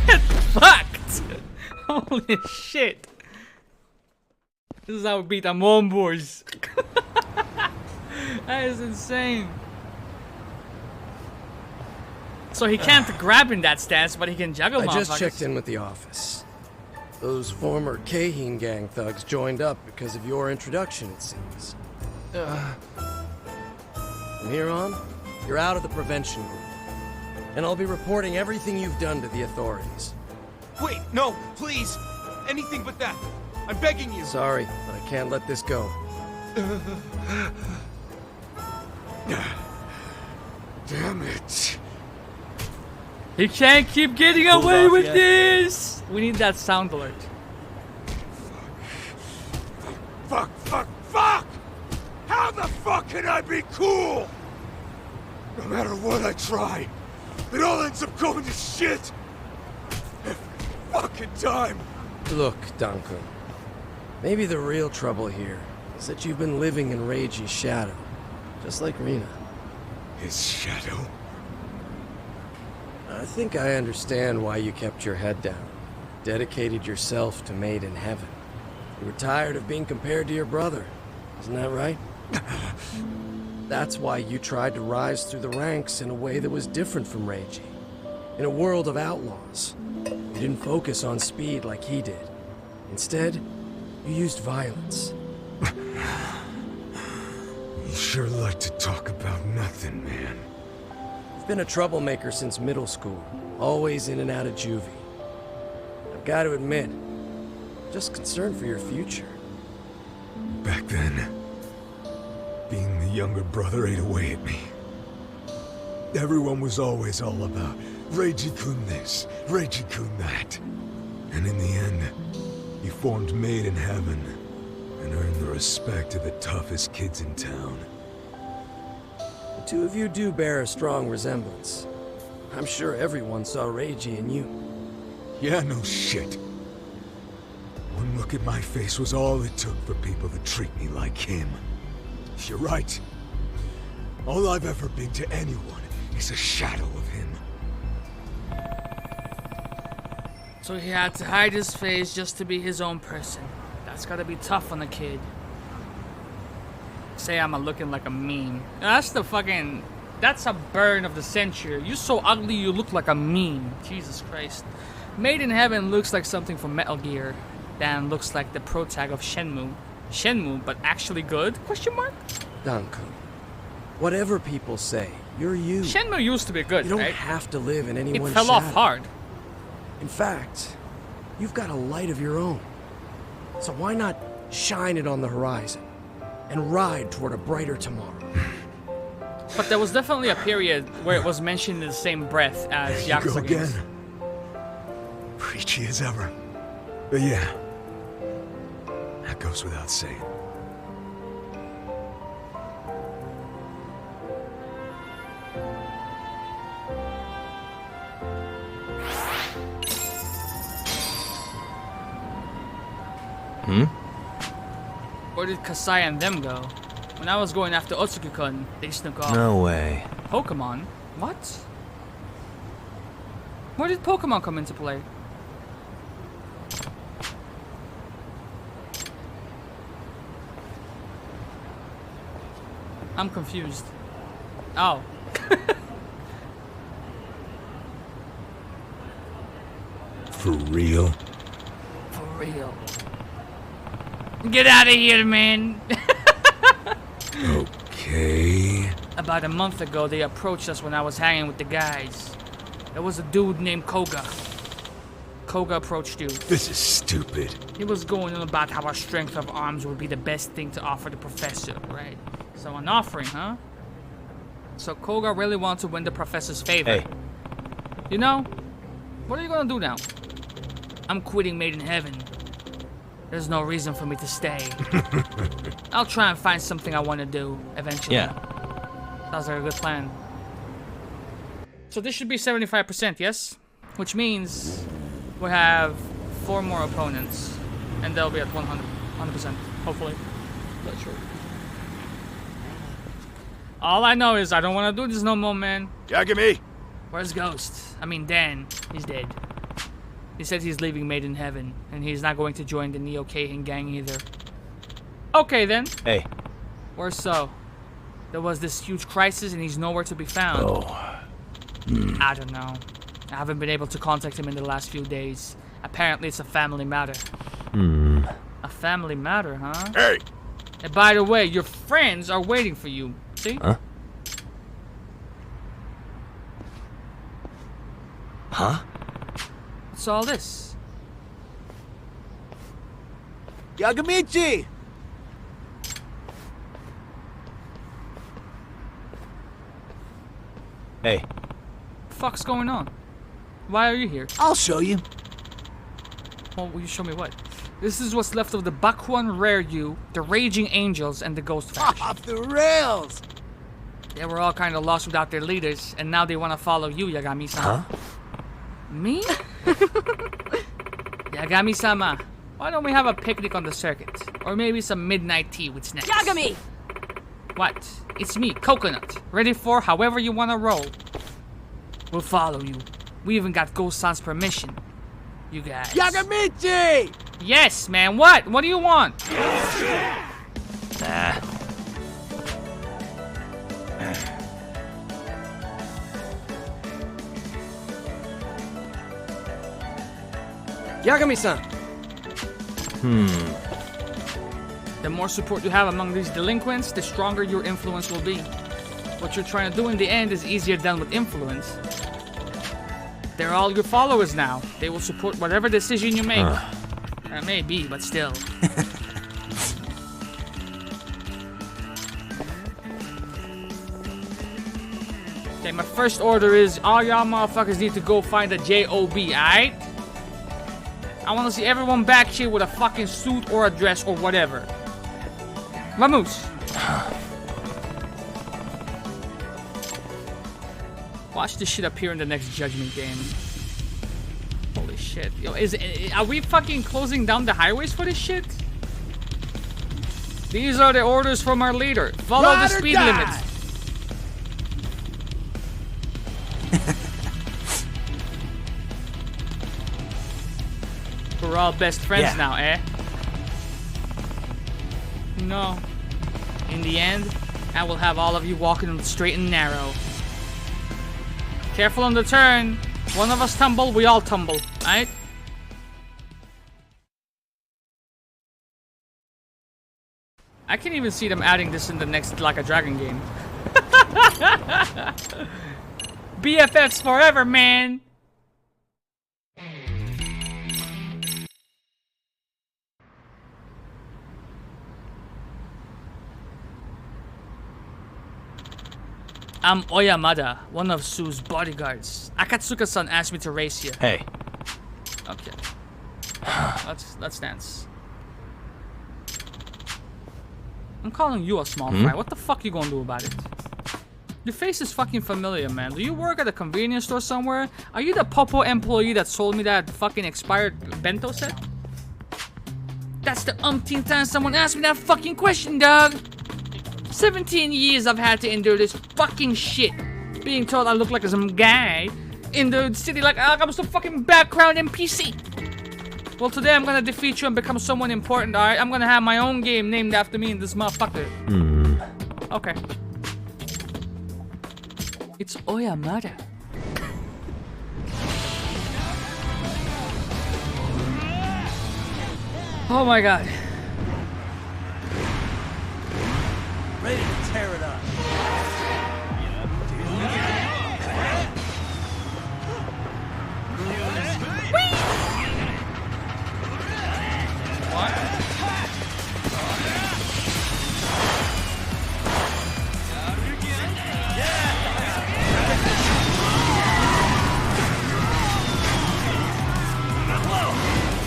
Get fucked! Holy shit. This is how we beat them on, boys. That is insane. So he can't grab in that stance, but he can juggle I just motherfuckers. checked in with the office. Those former Cahin gang thugs joined up because of your introduction, it seems. From here on, you're out of the prevention group. And I'll be reporting everything you've done to the authorities. Wait, no, please. Anything but that. I'm begging you. Sorry, but I can't let this go. Damn it. He can't keep getting away with this! We need that sound alert. Fuck, fuck, fuck! How the fuck can I be cool? No matter what I try, it all ends up going to shit. Every fucking time. Look, Duncan. Maybe the real trouble here is that you've been living in Reiji's shadow, just like Rena. His shadow? I think I understand why you kept your head down, dedicated yourself to Made in Heaven. You were tired of being compared to your brother, isn't that right? That's why you tried to rise through the ranks in a way that was different from Reiji. In a world of outlaws, you didn't focus on speed like he did. Instead, you used violence. You sure like to talk about nothing, man. You've been a troublemaker since middle school, always in and out of juvie. I've got to admit, just concerned for your future. Back then, being the younger brother ate away at me. Everyone was always all about Reiji-kun this, Reiji-kun that. And in the end, he formed Made in Heaven and earned the respect of the toughest kids in town. The two of you do bear a strong resemblance. I'm sure everyone saw Reiji in you. Yeah, no shit. One look at my face was all it took for people to treat me like him. You're right. All I've ever been to anyone is a shadow of him. So he had to hide his face just to be his own person. That's gotta be tough on a kid. Say I'm looking like a meme. That's the fucking... That's a burn of the century. You so ugly you look like a meme. Jesus Christ. Made in Heaven looks like something from Metal Gear. Dan looks like the protag of Shenmue. Shenmue, but actually good? Question mark? Duncan, whatever people say, you're you. Shenmue used to be good, You don't right? have to live in It anyone's fell off shadow. hard. In fact, you've got a light of your own. So why not shine it on the horizon and ride toward a brighter tomorrow? But there was definitely a period where it was mentioned in the same breath as Here you go Yakuza again. games. Preachy as ever. But yeah, that goes without saying. Where did Kasai and them go? When I was going after Otsuki-kun, they snuck off. No way. Pokemon? What? Where did Pokemon come into play? I'm confused. Oh. For real? For real. Get out of here, man. Okay. About a month ago, they approached us when I was hanging with the guys. There was a dude named Koga. Koga approached you. This is stupid. He was going on about how our strength of arms would be the best thing to offer the professor, right? So an offering, huh? So Koga really wants to win the professor's favor. Hey. You know, what are you gonna do now? I'm quitting Made in Heaven. There's no reason for me to stay. I'll try and find something I want to do eventually. Yeah. Sounds like a good plan. So this should be 75%, yes? Which means we have 4 more opponents, and they'll be at 100%, hopefully. Not sure. All I know is I don't want to do this no more, man. Yagami! Where's Ghost? I mean, Dan. He's dead. He said he's leaving Made in Heaven, and he's not going to join the Neo Keihin gang either. Okay, then. Hey. Where's So? There was this huge crisis, and he's nowhere to be found. Oh. I don't know. I haven't been able to contact him in the last few days. Apparently, it's a family matter. A family matter, huh? Hey! And by the way, your friends are waiting for you. See? Huh? Huh? What's all this? Yagamichi! Hey. Fuck's going on? Why are you here? I'll show you. Well, will you show me what? This is what's left of the Bakuan Raryu, the Raging Angels, and the Ghost Faction. Off the rails! They were all kind of lost without their leaders, and now they want to follow you, Yagami-sama. Huh? Me? Yagami-sama, why don't we have a picnic on the circuit? Or maybe some midnight tea with snacks. Yagami! What? It's me, Coconut. Ready for however you want to roll. We'll follow you. We even got Ghost-san's permission. You guys. Yagamichi! Yes, man. What? What do you want? Yagami-san! The more support you have among these delinquents, the stronger your influence will be. What you're trying to do in the end is easier done with influence. They're all your followers now. They will support whatever decision you make. Maybe, but still. Okay, my first order is all y'all motherfuckers need to go find a JOB, alright? I want to see everyone back here with a fucking suit or a dress or whatever. Vamos! Watch this shit appear in the next Judgment game. Holy shit. Yo, are we fucking closing down the highways for this shit? These are the orders from our leader. Follow the speed limit. We're all best friends now, eh? No. In the end, I will have all of you walking on the straight and narrow. Careful on the turn. One of us tumble, we all tumble, right? I can't even see them adding this in the next Like a Dragon game. BFFs forever, man! I'm Oyamada, one of Sue's bodyguards. Akatsuka-san asked me to race here. Hey. Okay. Let's dance. I'm calling you a small fry. What the fuck you gonna do about it? Your face is fucking familiar, man. Do you work at a convenience store somewhere? Are you the Popo employee that sold me that fucking expired bento set? That's the umpteenth time someone asked me that fucking question, dog. 17 years I've had to endure this fucking shit. Being told I look like some guy in the city like I'm some fucking background NPC. Well, today I'm gonna defeat you and become someone important, alright? I'm gonna have my own game named after me and this motherfucker. Okay. It's Oyamada. Oh my god. Ready to tear it up.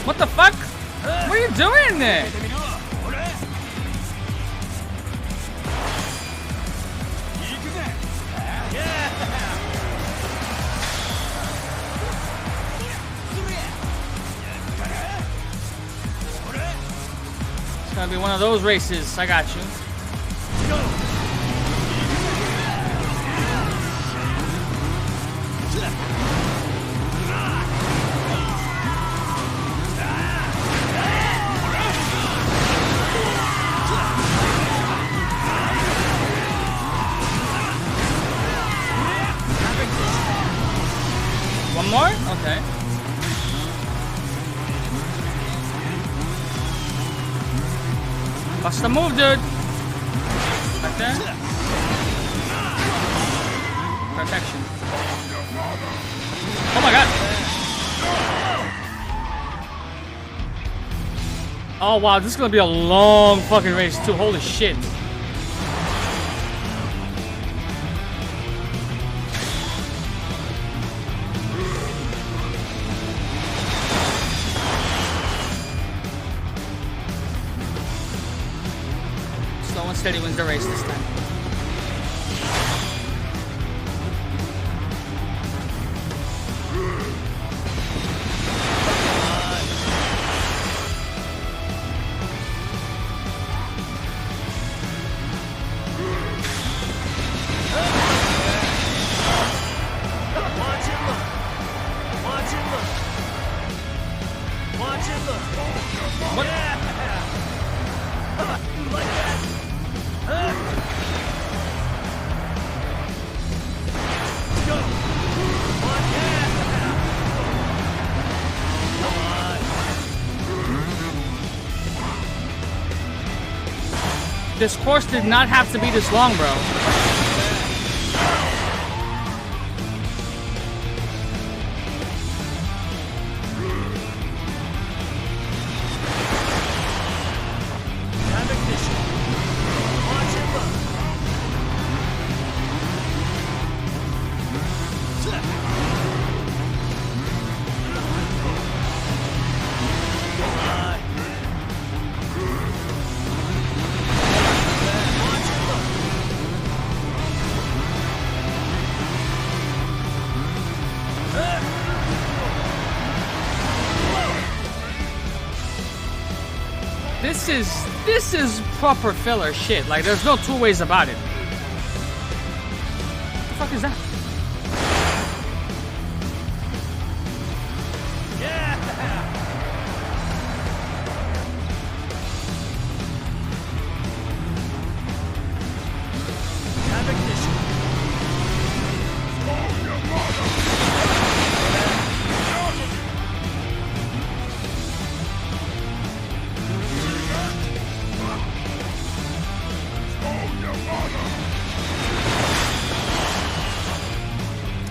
What the fuck? What are you doing there? It's gonna be one of those races. I got you. One more? Okay. Bust the move, dude. Right there. Protection. Oh my god. Oh wow, this is gonna be a long fucking race too. Holy shit. Slow and steady wins the race this time. This course did not have to be this long, bro. This is proper filler shit. Like, there's no two ways about it. What the fuck is that?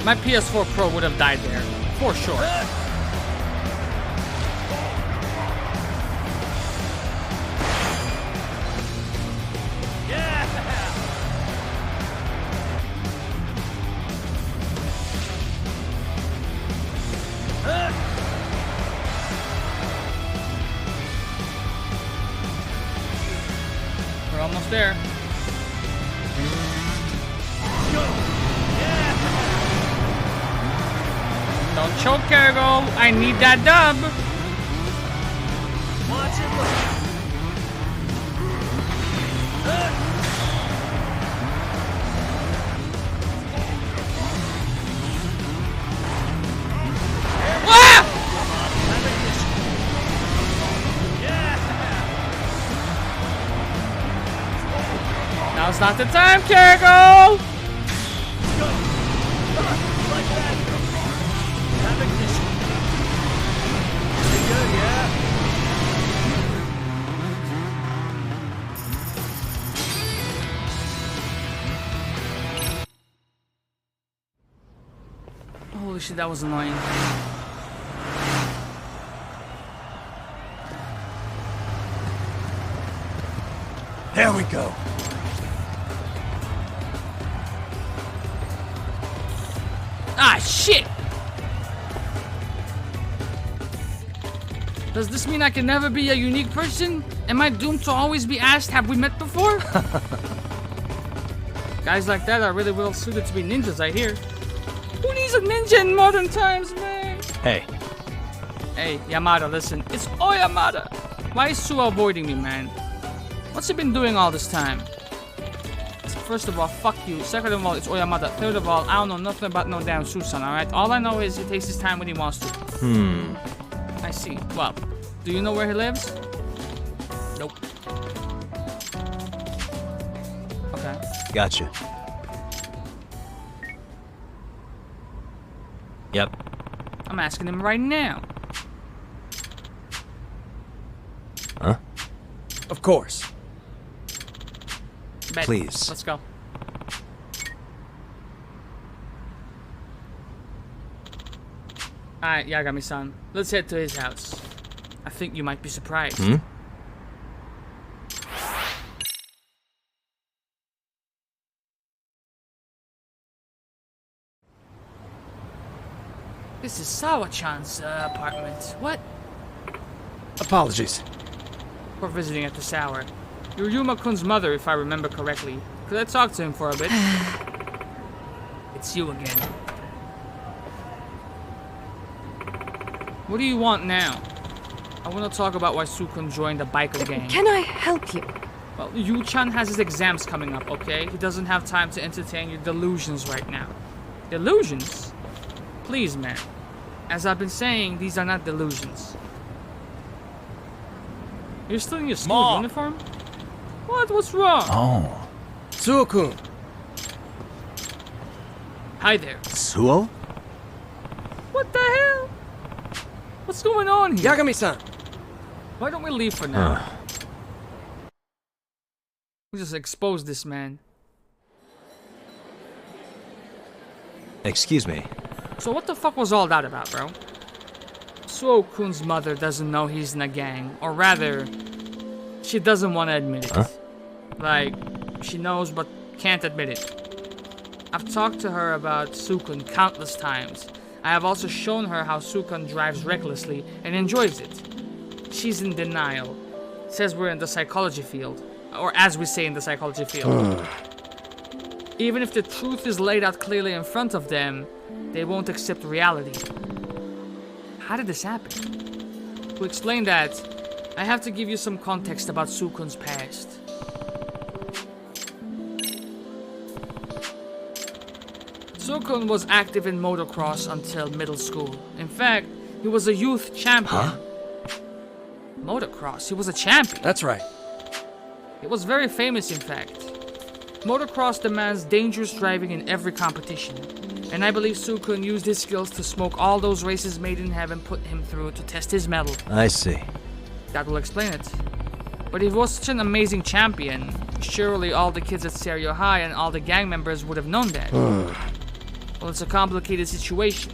My PS4 Pro would have died there, for sure. We're almost there. Don't choke, Cargo. I need that dub. Watch it look. Ah! Now's not the time, Cargo. Holy shit, that was annoying. There we go. Ah, shit! Does this mean I can never be a unique person? Am I doomed to always be asked, have we met before? Guys like that are really well suited to be ninjas, I hear. Who needs a ninja in modern times, man? Hey, Hey, Yamada, listen. It's Oyamada. Why is Suo avoiding me, man? What's he been doing all this time? First of all, fuck you. Second of all, it's Oyamada. Third of all, I don't know nothing about no damn Susan, alright? All I know is he takes his time when he wants to. I see. Well, do you know where he lives? Nope. Okay. gotcha. Yep. I'm asking him right now. Huh? Of course. Bet. Please. Let's go. Alright, Yagami-san. Let's head to his house. I think you might be surprised. This is Sawa-chan's apartment. What? Apologies. We're visiting at this hour. You're Yuma-kun's mother, if I remember correctly. Could I talk to him for a bit? It's you again. What do you want now? I want to talk about why Sukun joined the biker gang. Can I help you? Well, Yu-chan has his exams coming up, okay? He doesn't have time to entertain your delusions right now. Delusions? Please, man. As I've been saying, these are not delusions. You're still in your school uniform? What? What's wrong? Oh. Suo-kun. Hi there. Suo? What the hell? What's going on here? Yagami-san. Why don't we leave for now? We just expose this man. Excuse me. So what the fuck was all that about, bro? Suo-kun's mother doesn't know he's in a gang. Or rather, she doesn't want to admit it. Huh? Like, she knows but can't admit it. I've talked to her about Sukun countless times. I have also shown her how Sukun drives recklessly and enjoys it. She's in denial. Says we're in the psychology field. Or as we say in the psychology field. Even if the truth is laid out clearly in front of them, they won't accept reality. How did this happen? To explain that, I have to give you some context about Sukun's past. Sukun was active in motocross until middle school. In fact, he was a youth champion. Huh? Motocross, he was a champion. That's right. It was very famous, in fact. Motocross demands dangerous driving in every competition, and I believe Sukun used his skills to smoke all those races Made in Heaven put him through to test his mettle. I see. That will explain it. But if he was such an amazing champion, surely all the kids at Serio High and all the gang members would have known that. Well, it's a complicated situation.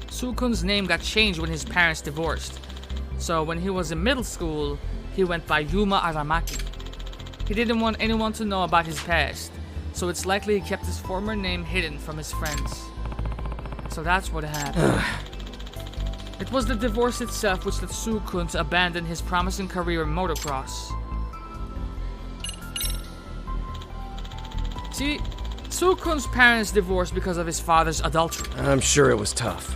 Sukun's name got changed when his parents divorced. So when he was in middle school, he went by Yuma Aramaki. He didn't want anyone to know about his past, so it's likely he kept his former name hidden from his friends. So that's what happened. It was the divorce itself which led Sukun to abandon his promising career in motocross. See, Sukun's parents divorced because of his father's adultery. I'm sure it was tough.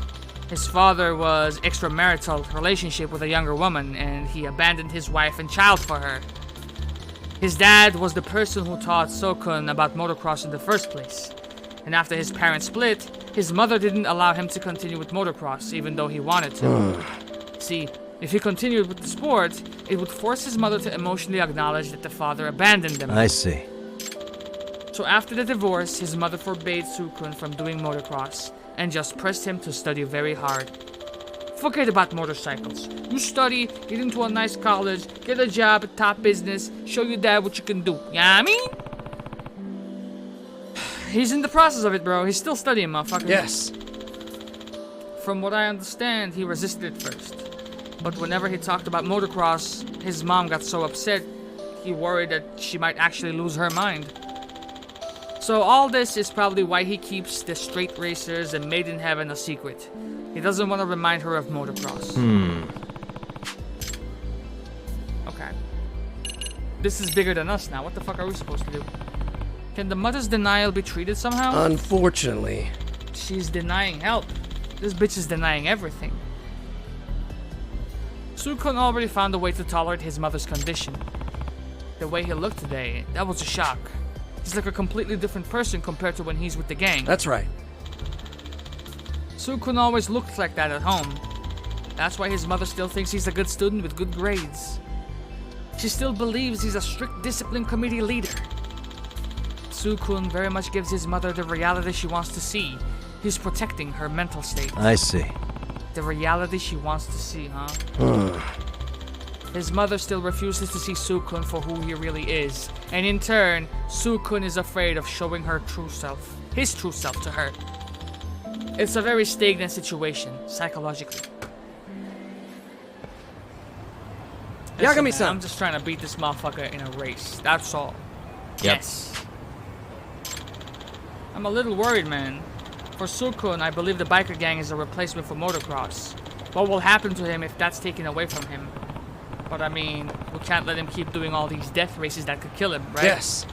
His father was extramarital relationship with a younger woman, and he abandoned his wife and child for her. His dad was the person who taught Sukun about motocross in the first place. And after his parents split, his mother didn't allow him to continue with motocross, even though he wanted to. See, if he continued with the sport, it would force his mother to emotionally acknowledge that the father abandoned them. I see. So after the divorce, his mother forbade Sukun from doing motocross, and just pressed him to study very hard. Forget about motorcycles. You study, get into a nice college, get a job at top business, show your dad what you can do. You know what I mean? He's in the process of it, bro. He's still studying, motherfucker. Yes. From what I understand, he resisted at first. But whenever he talked about motocross, his mom got so upset, he worried that she might actually lose her mind. So all this is probably why he keeps the straight racers and Made in Heaven a secret. He doesn't want to remind her of motocross. Okay. This is bigger than us now. What the fuck are we supposed to do? Can the mother's denial be treated somehow? Unfortunately. She's denying help. This bitch is denying everything. Sukun already found a way to tolerate his mother's condition. The way he looked today, that was a shock. He's like a completely different person compared to when he's with the gang. That's right. Sukun always looked like that at home. That's why his mother still thinks he's a good student with good grades. She still believes he's a strict discipline committee leader. Sukun very much gives his mother the reality she wants to see. He's protecting her mental state. I see. The reality she wants to see, huh? His mother still refuses to see Sukun for who he really is. And in turn, Sukun is afraid of showing her true self. His true self to her. It's a very stagnant situation, psychologically. Listen, Yagami-san. I'm just trying to beat this motherfucker in a race. That's all. Yep. Yes. I'm a little worried, man. For Sukun, I believe the biker gang is a replacement for motocross. What will happen to him if that's taken away from him? But I mean, we can't let him keep doing all these death races that could kill him, right? Yes.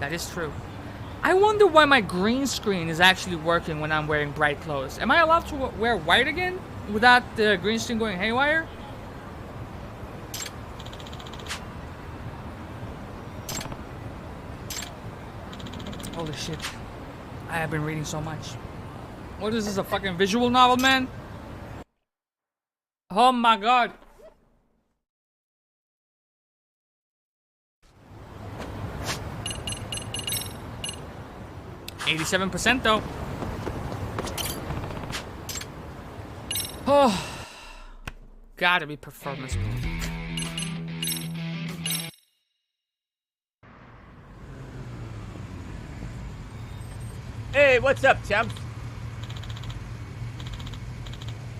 That is true. I wonder why my green screen is actually working when I'm wearing bright clothes. Am I allowed to wear white again without the green screen going haywire? Holy shit. I have been reading so much. What is this, a fucking visual novel, man? Oh my god. $87% though. Oh, gotta be performance. Hey, what's up, champ?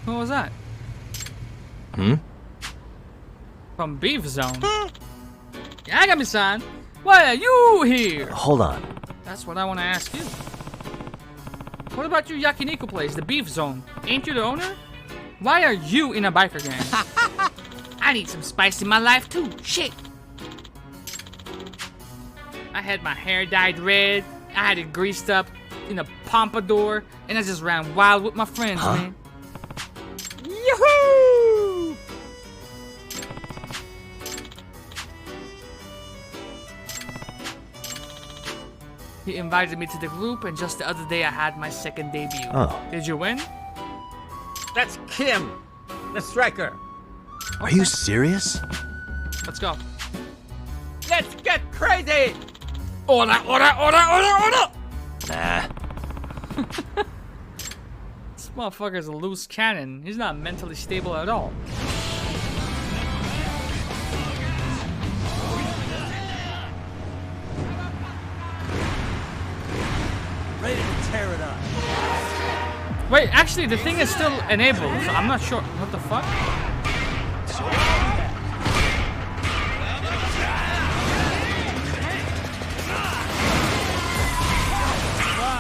What was that? From Beef Zone. Yagami-san, why are you here? Hold on. That's what I want to ask you. What about your yakiniku place, the Beef Zone? Ain't you the owner? Why are you in a biker gang? I need some spice in my life too. Shit. I had my hair dyed red. I had it greased up in a pompadour, and I just ran wild with my friends, man. Yahoo! He invited me to the group, and just the other day I had my second debut. Oh. Did you win? That's Kim, the striker. Are you serious? Let's go. Let's get crazy! Order, order, order, order, order! Nah. This motherfucker's a loose cannon. He's not mentally stable at all. Ready to tear it up. Wait, actually, the thing is still enabled, so I'm not sure. What the fuck?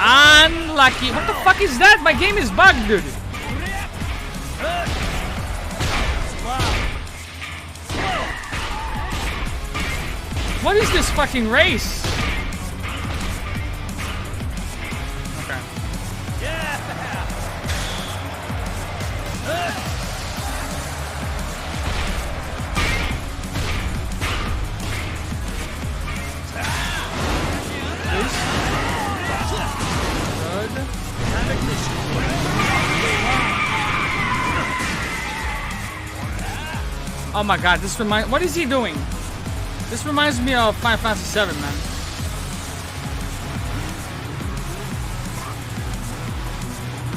Unlucky. What the fuck is that? My game is bugged, dude. What is this fucking race? Okay. Oh my god, this reminds... What is he doing? This reminds me of Final Fantasy VII, man.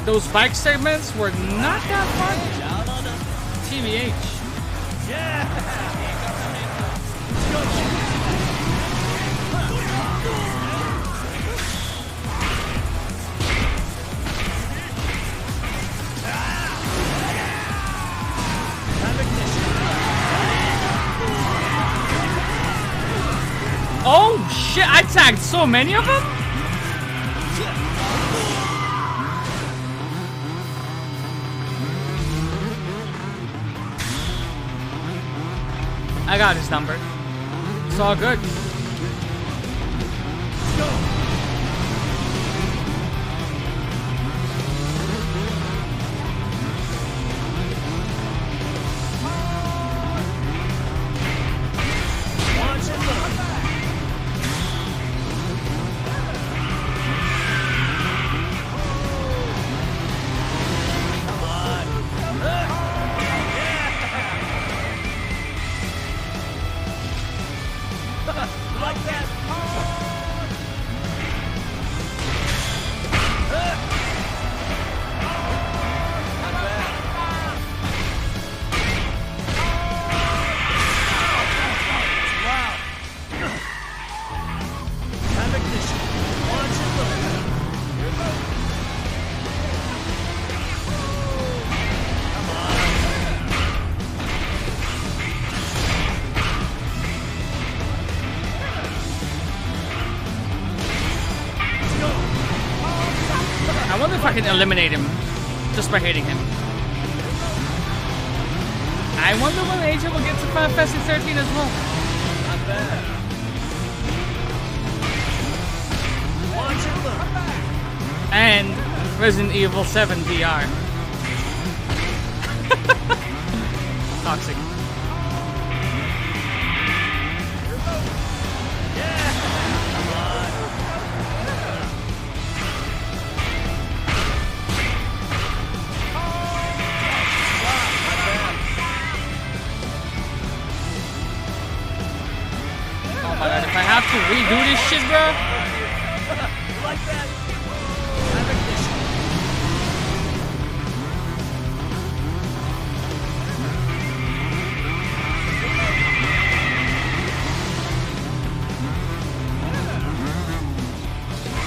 Those bike segments were not that fun. TVH. tagged so many of them? I got his number. It's all good. I wonder if I can eliminate him just by hitting him. I wonder when AJ will get to Final Fantasy 13 as well. Not bad. Watch it look. And Resident Evil 7 VR. Toxic. Oh my god, if I have to redo this shit, bro. Like that. Have ignition.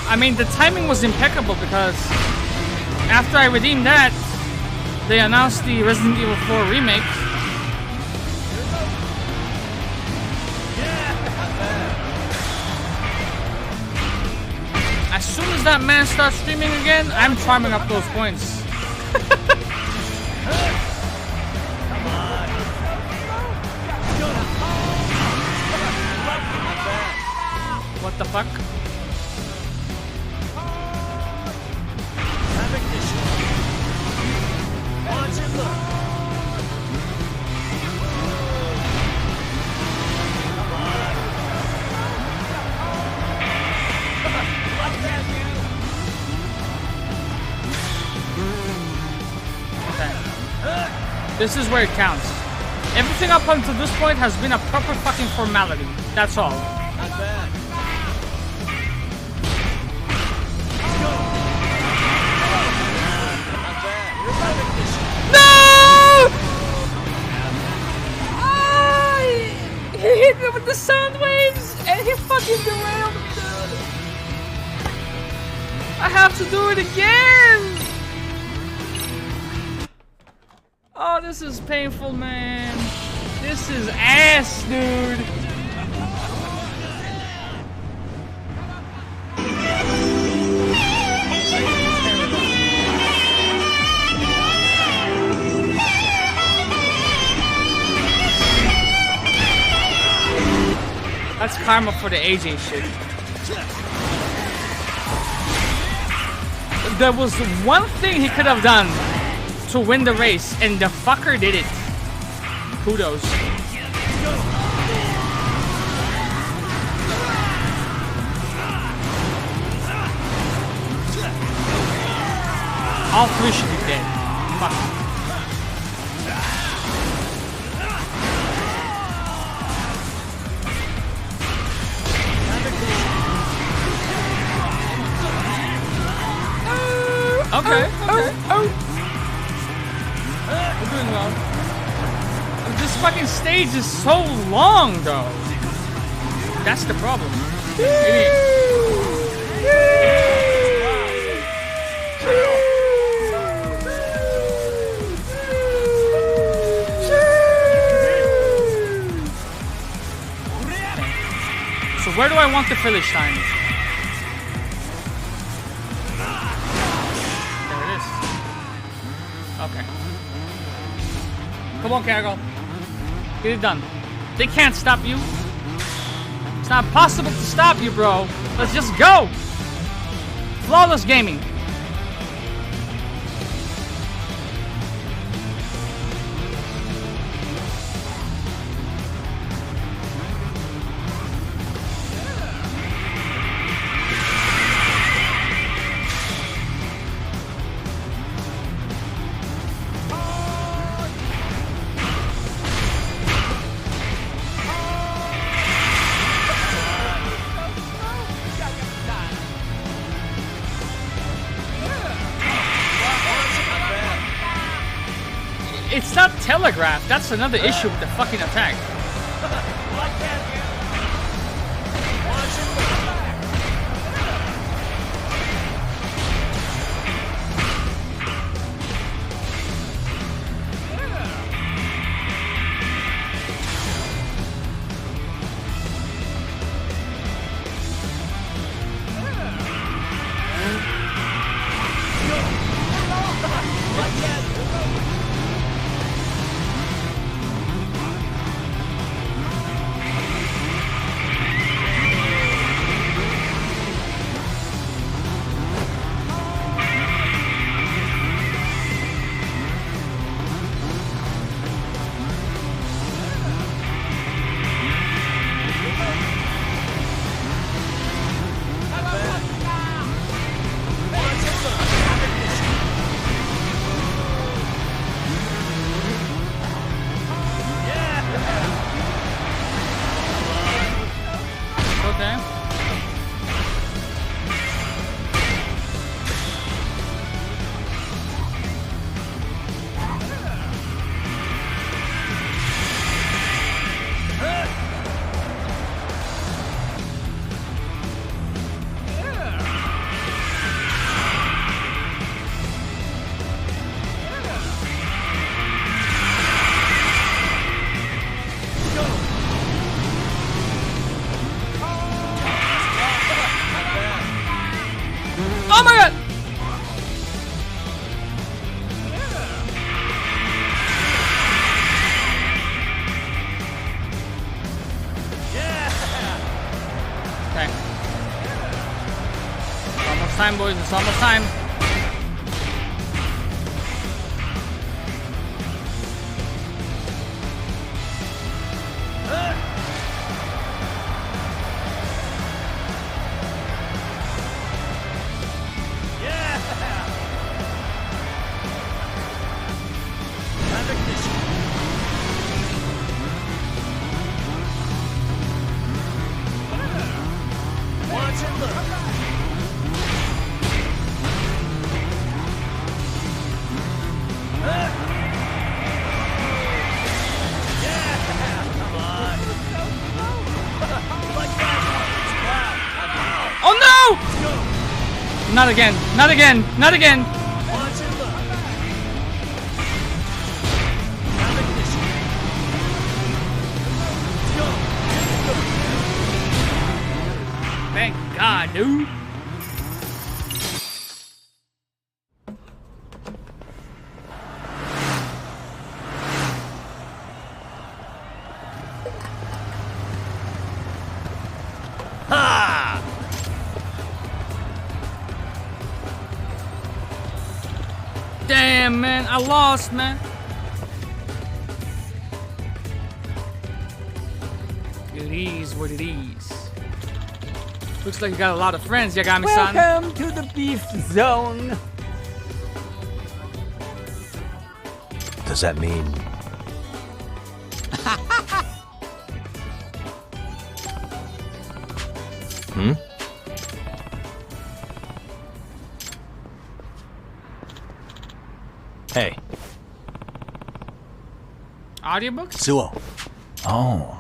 I mean, the timing was impeccable because after I redeemed that, they announced the Resident Evil 4 remake. As soon as that man starts streaming again, I'm farming up those points. What the fuck? Have ignition. Watch it look. This is where it counts. Everything up until this point has been a proper fucking formality. That's all. Not bad. Not bad. Have ignition. No! He hit me with the sound waves and he fucking derailed me, dude. I have to do it again. Oh, this is painful, man. This is ass, dude. That's karma for the AJ shit. There was one thing he could have done to win the race, and the fucker did it. Kudos. All three should be dead. Fuck. Okay, okay. We're doing well. This fucking stage is so long, though. That's the problem. So where do I want the Philistine. There it is. Okay. Come on, Carol. Get it done. They can't stop you. It's not possible to stop you, bro. Let's just go. Flawless gaming. It's not telegraphed. That's another issue with the fucking attack. Okay. Oh my god! Okay. It's almost time, boys. It's almost time. Oh no! Not again. Not again. Not again. Thank God, dude. Ha! Damn, man. I lost, man. It is what it is. Looks like you got a lot of friends, Yagami-san. Welcome to the beef zone. Does that mean... Hmm? Hey. Audiobooks? Suo. Oh.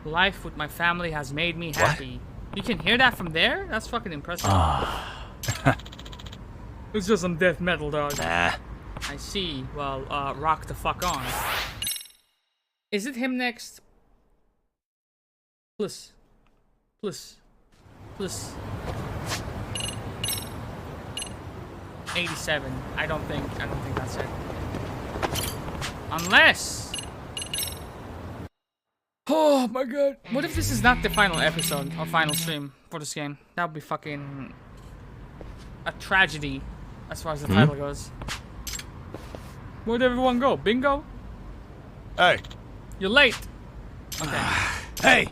Life with my family has made me happy. You can hear that from there? That's fucking impressive. It's just some death metal, dog. Nah. I see. Well, rock the fuck on. Is it him next? Please. Please. Please. 87. I don't think that's it. Unless. Oh my god. What if this is not the final episode or final stream for this game? That would be fucking a tragedy as far as the title goes. Where'd everyone go? Bingo? Hey. You're late. Okay. Hey.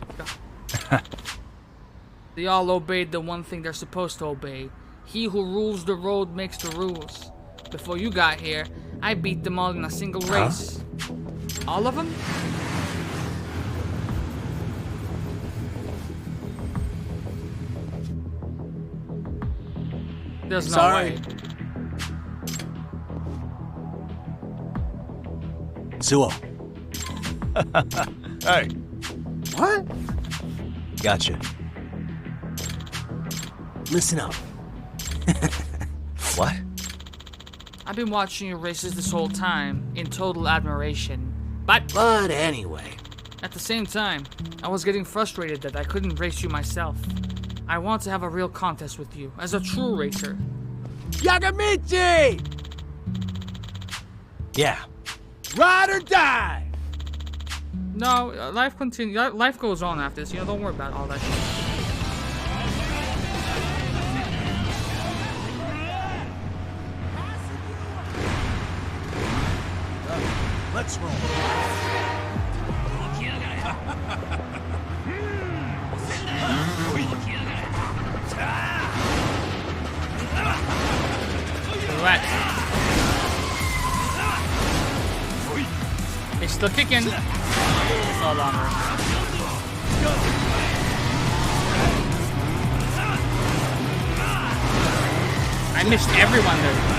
They all obeyed the one thing they're supposed to obey. He who rules the road makes the rules. Before you got here, I beat them all in a single race. All of them? There's no way. Suo. Hey. What? Gotcha. Listen up. What? I've been watching your races this whole time in total admiration. But Anyway. at the same time, I was getting frustrated that I couldn't race you myself. I want to have a real contest with you, as a true racer. Yagamichi! Yeah. Ride or die! No, life continues. Life goes on after this. You know, don't worry about all that shit. Let's roll. Relax. It's still kicking. It's no longer. I missed everyone there.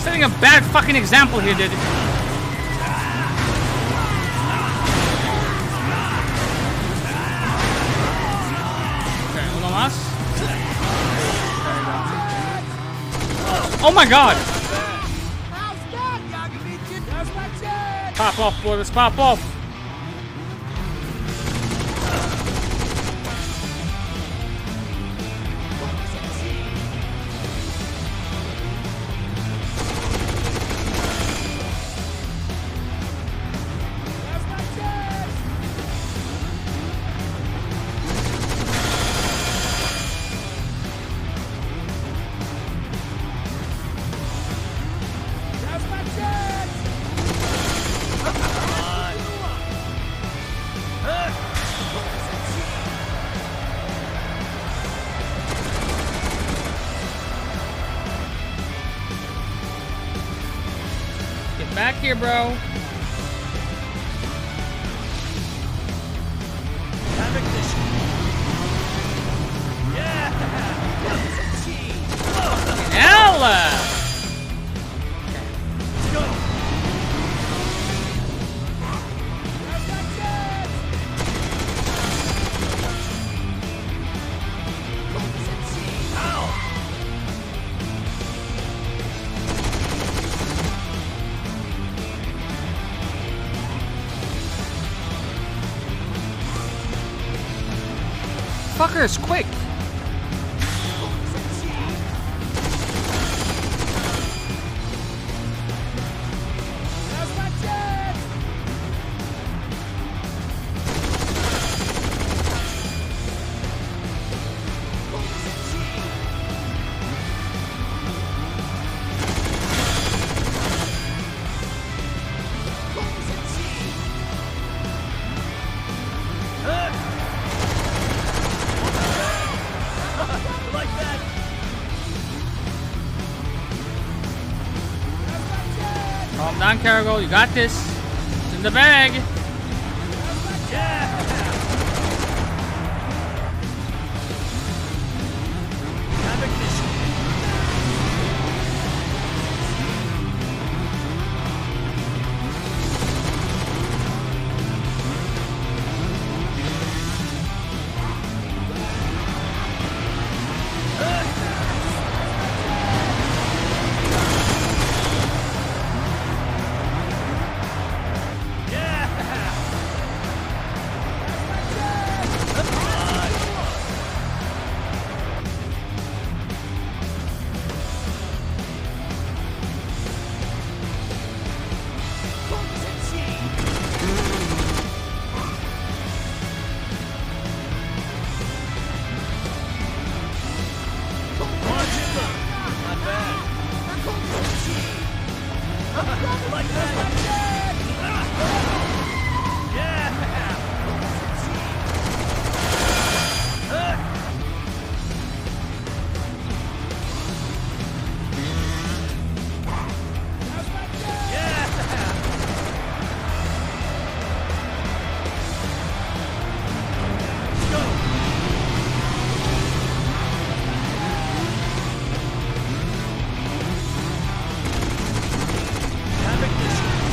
Setting a bad fucking example here, dude. Okay, uno más. Oh my god! Pop off, boy, let's pop off. Back here, bro. Ella! Fucker is quick. Calm down, Caragol. You got this. It's in the bag.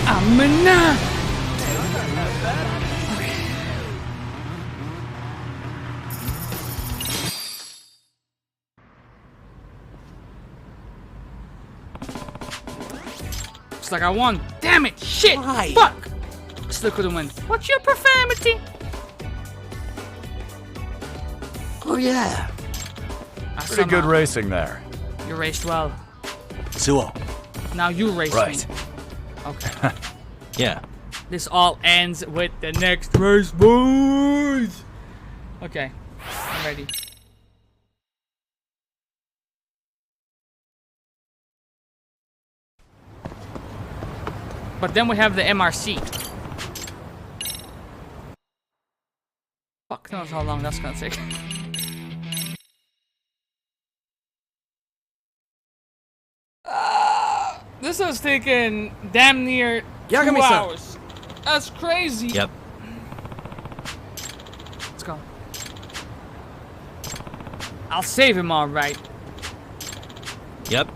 Amena! Looks like I won. Damn it! Shit! Why? Fuck! Still couldn't win. What's your profanity? Oh, yeah. Pretty good racing there. You raced well. Suo. Now you race Right. me. Okay. Yeah. This all ends with the next race, boys. Okay. I'm ready. But then we have the MRC. Fuck knows how long that's gonna take. This was taking damn near 2 Yagami-san. hours. That's crazy. Yep. Let's go. I'll save him all right. Yep.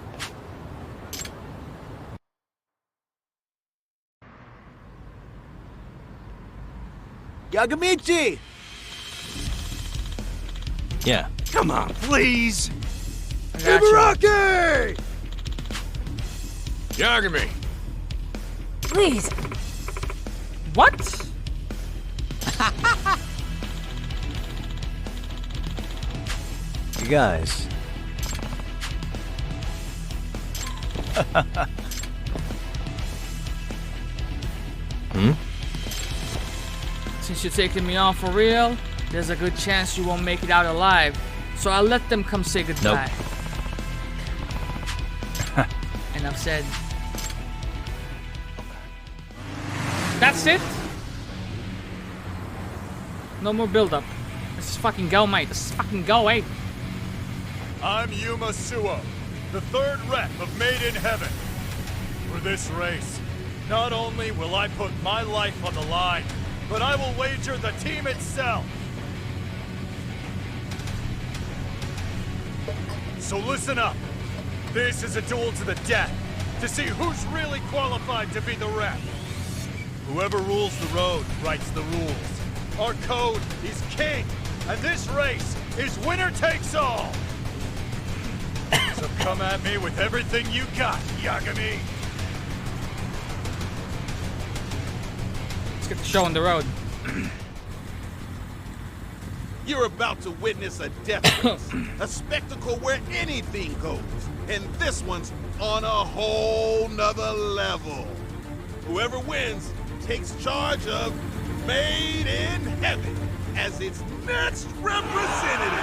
Yagamichi! Yeah. Come on, please! I got you. Ibaraki! Yagami! Please. What? You guys. Since you're taking me on for real, there's a good chance you won't make it out alive. So I'll let them come say goodbye. And I've said, that's it? No more build-up. This is fucking go, mate. This is fucking go, eh? I'm Yuma Suo, the third rep of Made in Heaven. For this race, not only will I put my life on the line, but I will wager the team itself. So listen up. This is a duel to the death, to see who's really qualified to be the rep. Whoever rules the road writes the rules. Our code is king, and this race is winner takes all. So come at me with everything you got, Yagami. Let's get the show on the road. You're about to witness a death race, a spectacle where anything goes. And this one's on a whole nother level. Whoever wins takes charge of Made in Heaven as its next representative.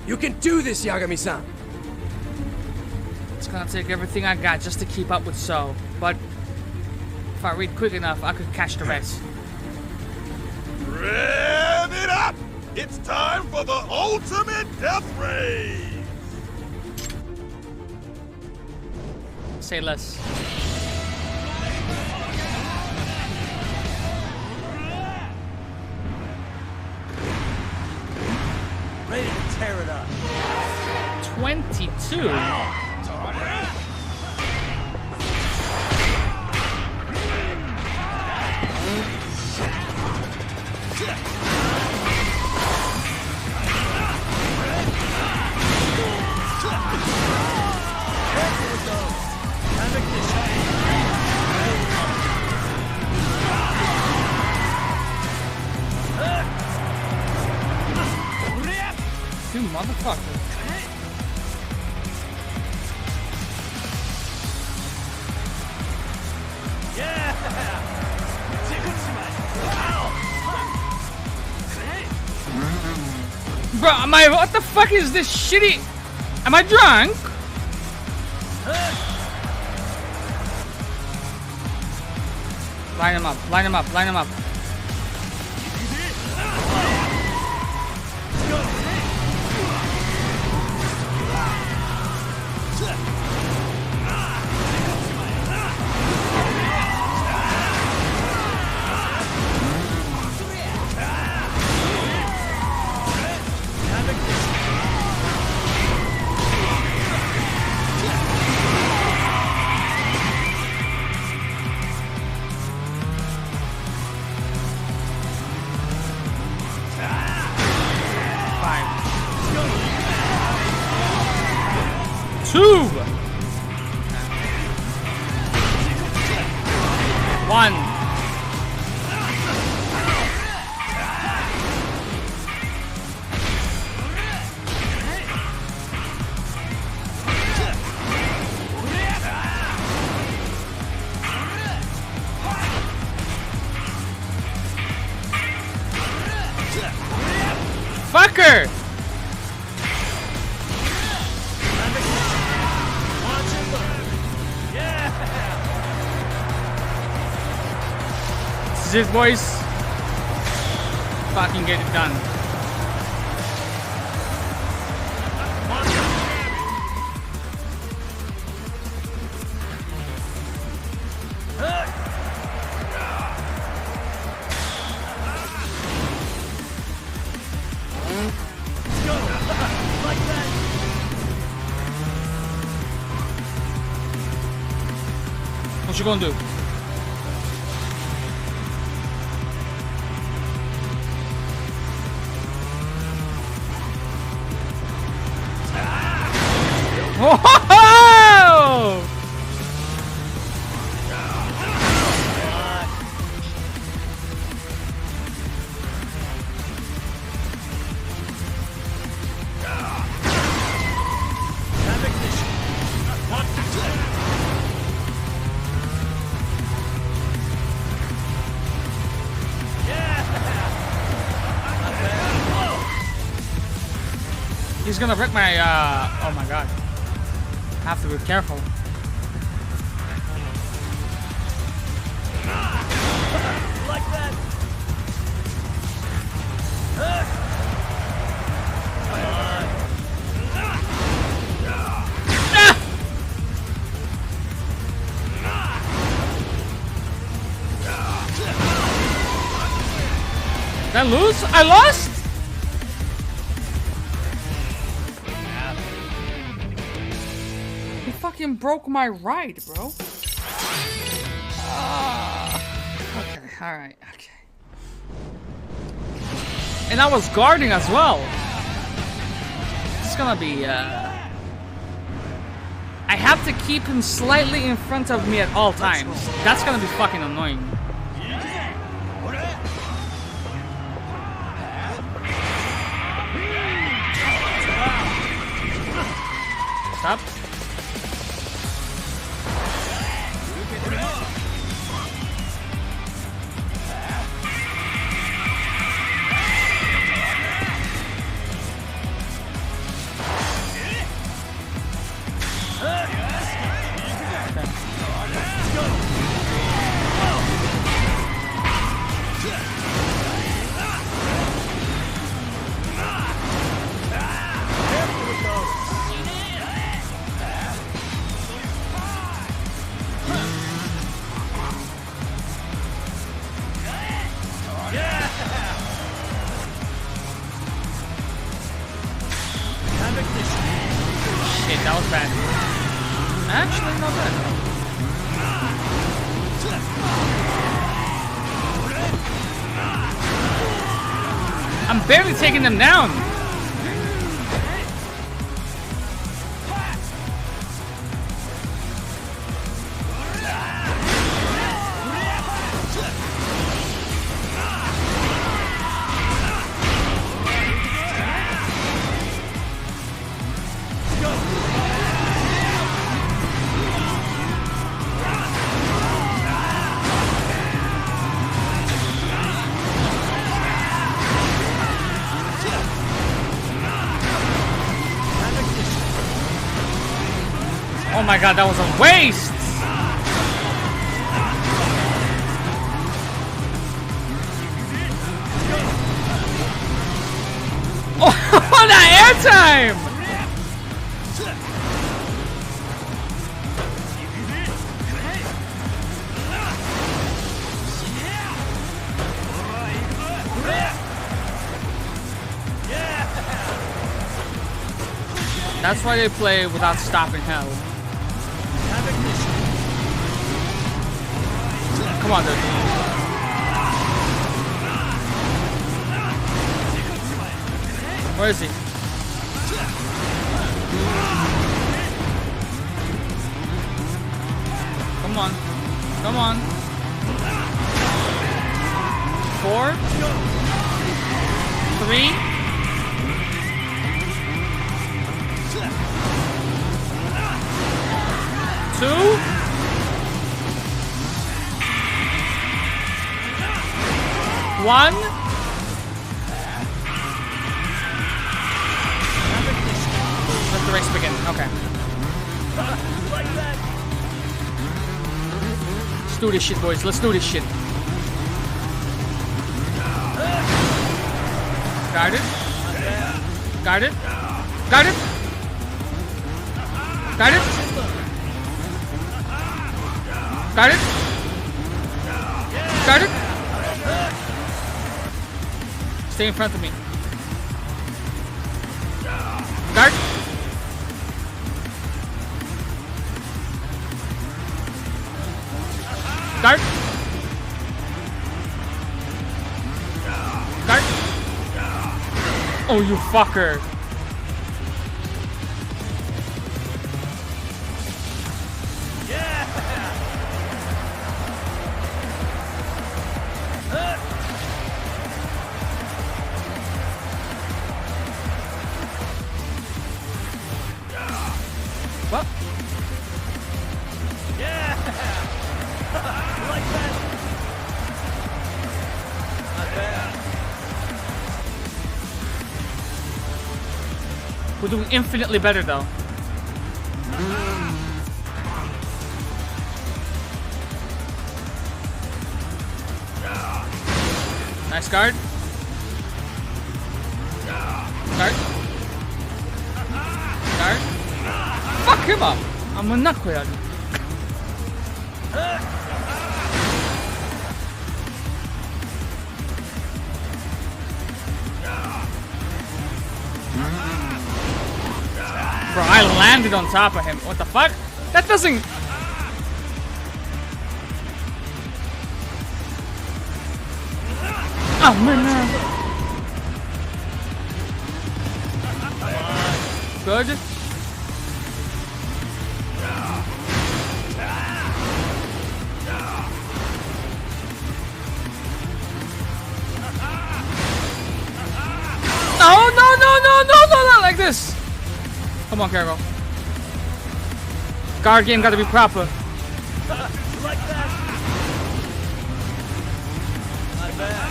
You can do this, Yagami-san. It's gonna take everything I got just to keep up with So, but if I read quick enough, I could catch the rest. Rev it up! It's time for the ultimate death race! say less. Ready to tear it up. 22. You motherfucker. Bro, what the fuck is this shitty? Am I drunk? Line him up, line him up, line him up. Two. One. Fucker! This is it, boys. Fucking get it done. What you gonna do? Oh! He's gonna wreck my, oh my god. I have to be careful. Like that. Did I lose? I lost? He fucking broke my ride, bro. Okay, alright, okay. And I was guarding as well. It's gonna be, I have to keep him slightly in front of me at all times. That's gonna be fucking annoying. Stop. actually not bad. I'm barely taking them down. Oh my god, that was a waste! Oh, that airtime! That's why they play without stopping hell. Come on, dude. Where is he? Come on. Come on. 4 3 2 1. Let the race begin. Okay. Let's do this shit, boys. Let's do this shit. Guard it. Guard it. Guard it. Guard it. Guard it. Guard it. Stay in front of me. Guard. Guard. Guard. Oh, you fucker. What? Yeah! Like that! Not bad. We're doing infinitely better though. Nice guard. Guard. Guard. Fuck him up! I'm a nutquid. Bro, I landed on top of him. What the fuck? That doesn't... Oh, man. Good. No, not like this. Come on, Cargo. Guard game gotta be proper. Like that. Not bad.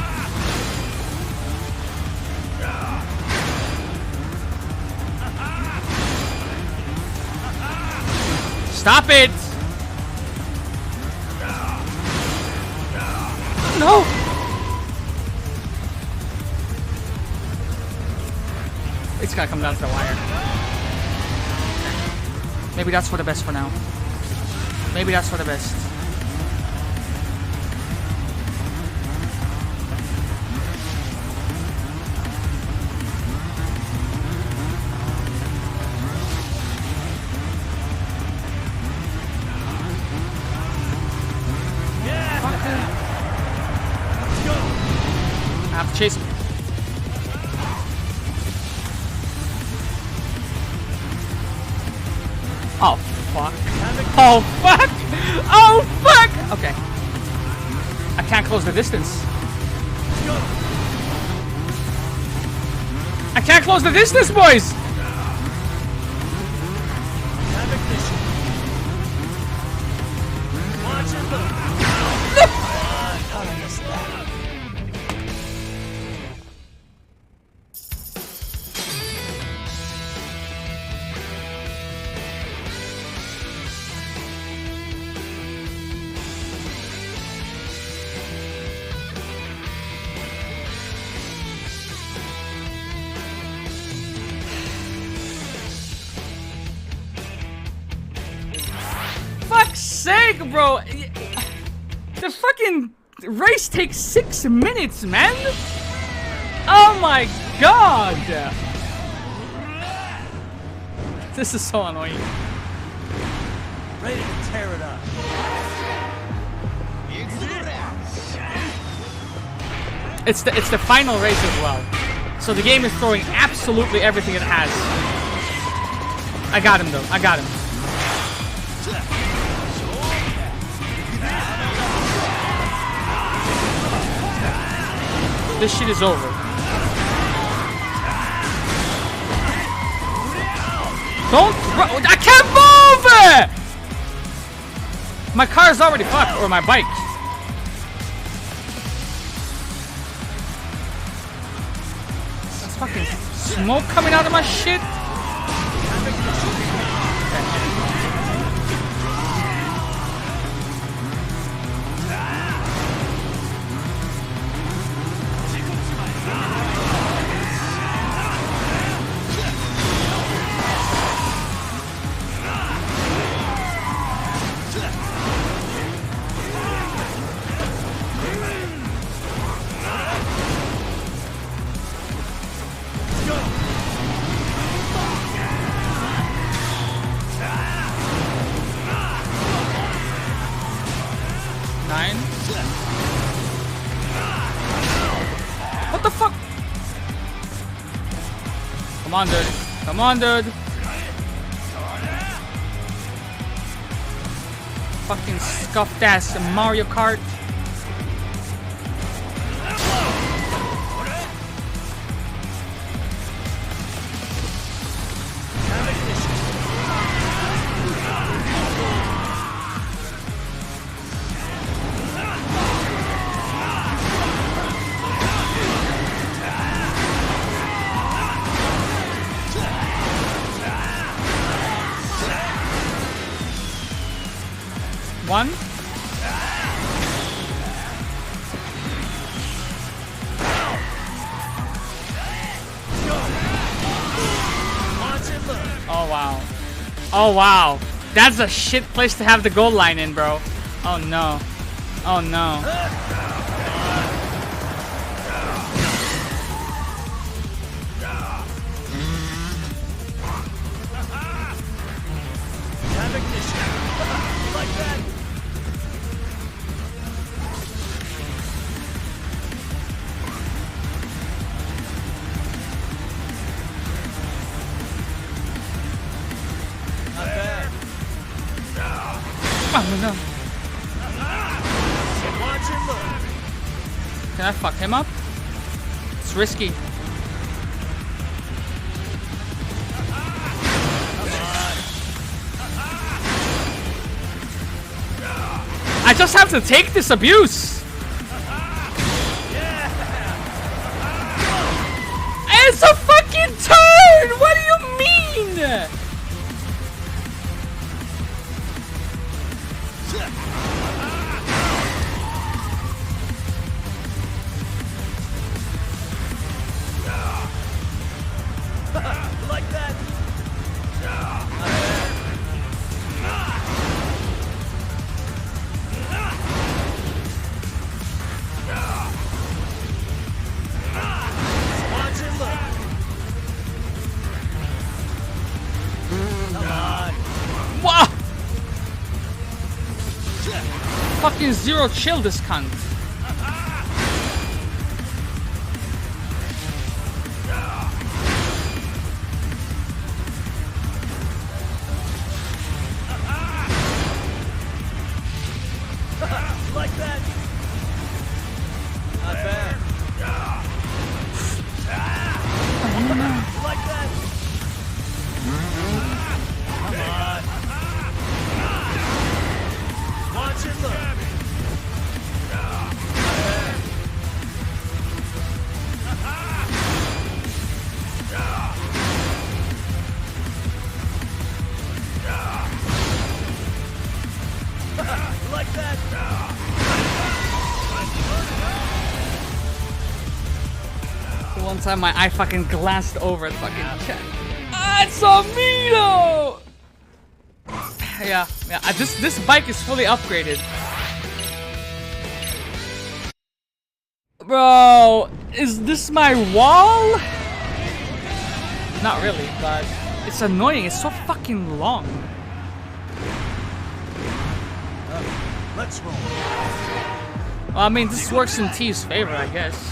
Stop it! No! It's gotta come down to the wire. Maybe that's for the best for now. Maybe that's for the best. chase me. Oh, fuck. Oh, fuck! Oh, fuck! Okay. I can't close the distance. I can't close the distance, boys! Fuck's sake, bro! The fucking race takes 6 minutes, man! Oh my god! This is so annoying. Ready to tear it up. It's the final race as well. So the game is throwing absolutely everything it has. I got him though. I got him. This shit is over. Don't. I can't move! My car's already fucked, or my bike. That's fucking smoke coming out of my shit. What the fuck? Come on, dude. Come on, dude. Fucking scuffed ass Mario Kart. One. Oh wow. Oh wow. That's a shit place to have the goal line in, bro. Oh no. Oh no. Oh no. Can I fuck him up? It's risky. I just have to take this abuse. It's a fucking turn! What do you mean? Like that. Watch it look. Come on. Wow! Fucking zero chill this cunt. Like that. One time my eye fucking glanced over at fucking chat. Ah, it's Amino! Yeah. This bike is fully upgraded. Bro, is this my wall? Not really, but it's annoying. It's so fucking long. Let's roll. Well, I mean, this works in T's favor, I guess.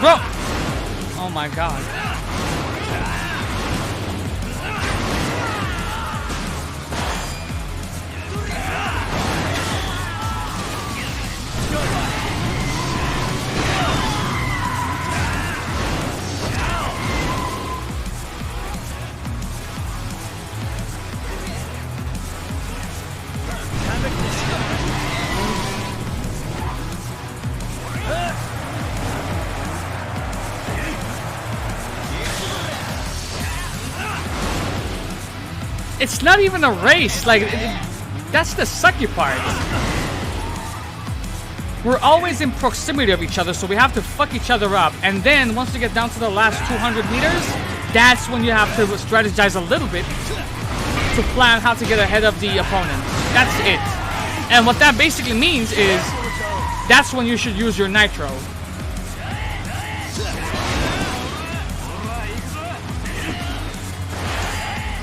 Bro! Oh my god. It's not even a race, like, that's the sucky part. We're always in proximity of each other, so we have to fuck each other up. And then, once you get down to the last 200 meters, that's when you have to strategize a little bit to plan how to get ahead of the opponent. That's it. And what that basically means is, that's when you should use your nitro.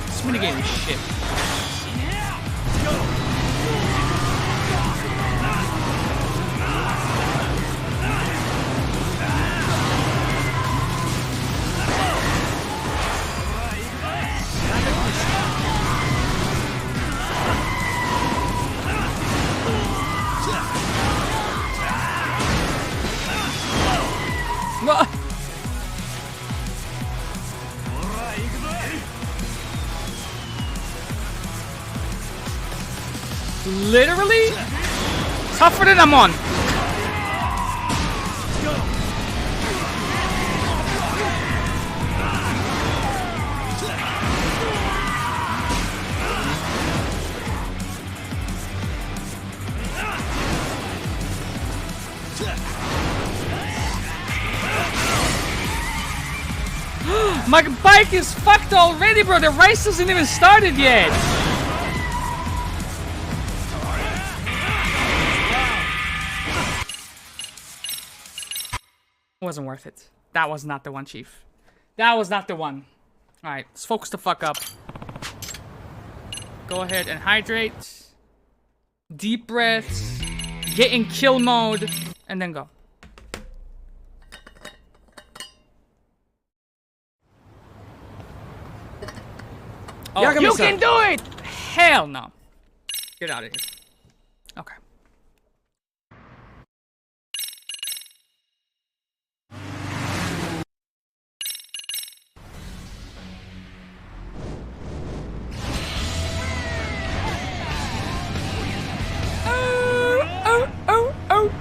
This minigame is shit. What? Literally? Tougher than I'm on. My bike is fucked already, bro. The race hasn't even started yet. It wasn't worth it. That was not the one, Chief. That was not the one. Alright, let's focus the fuck up. Go ahead and hydrate. Deep breaths. Get in kill mode. And then go. Oh, you can do it! Hell no. Get out of here. Okay. Oh.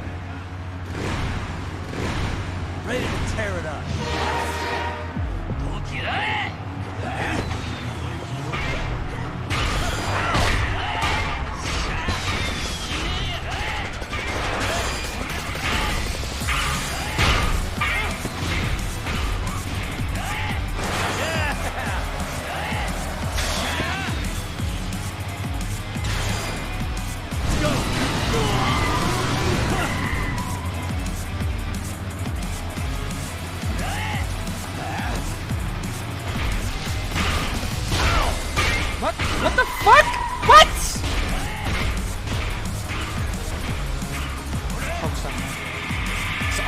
Ready to tear it up.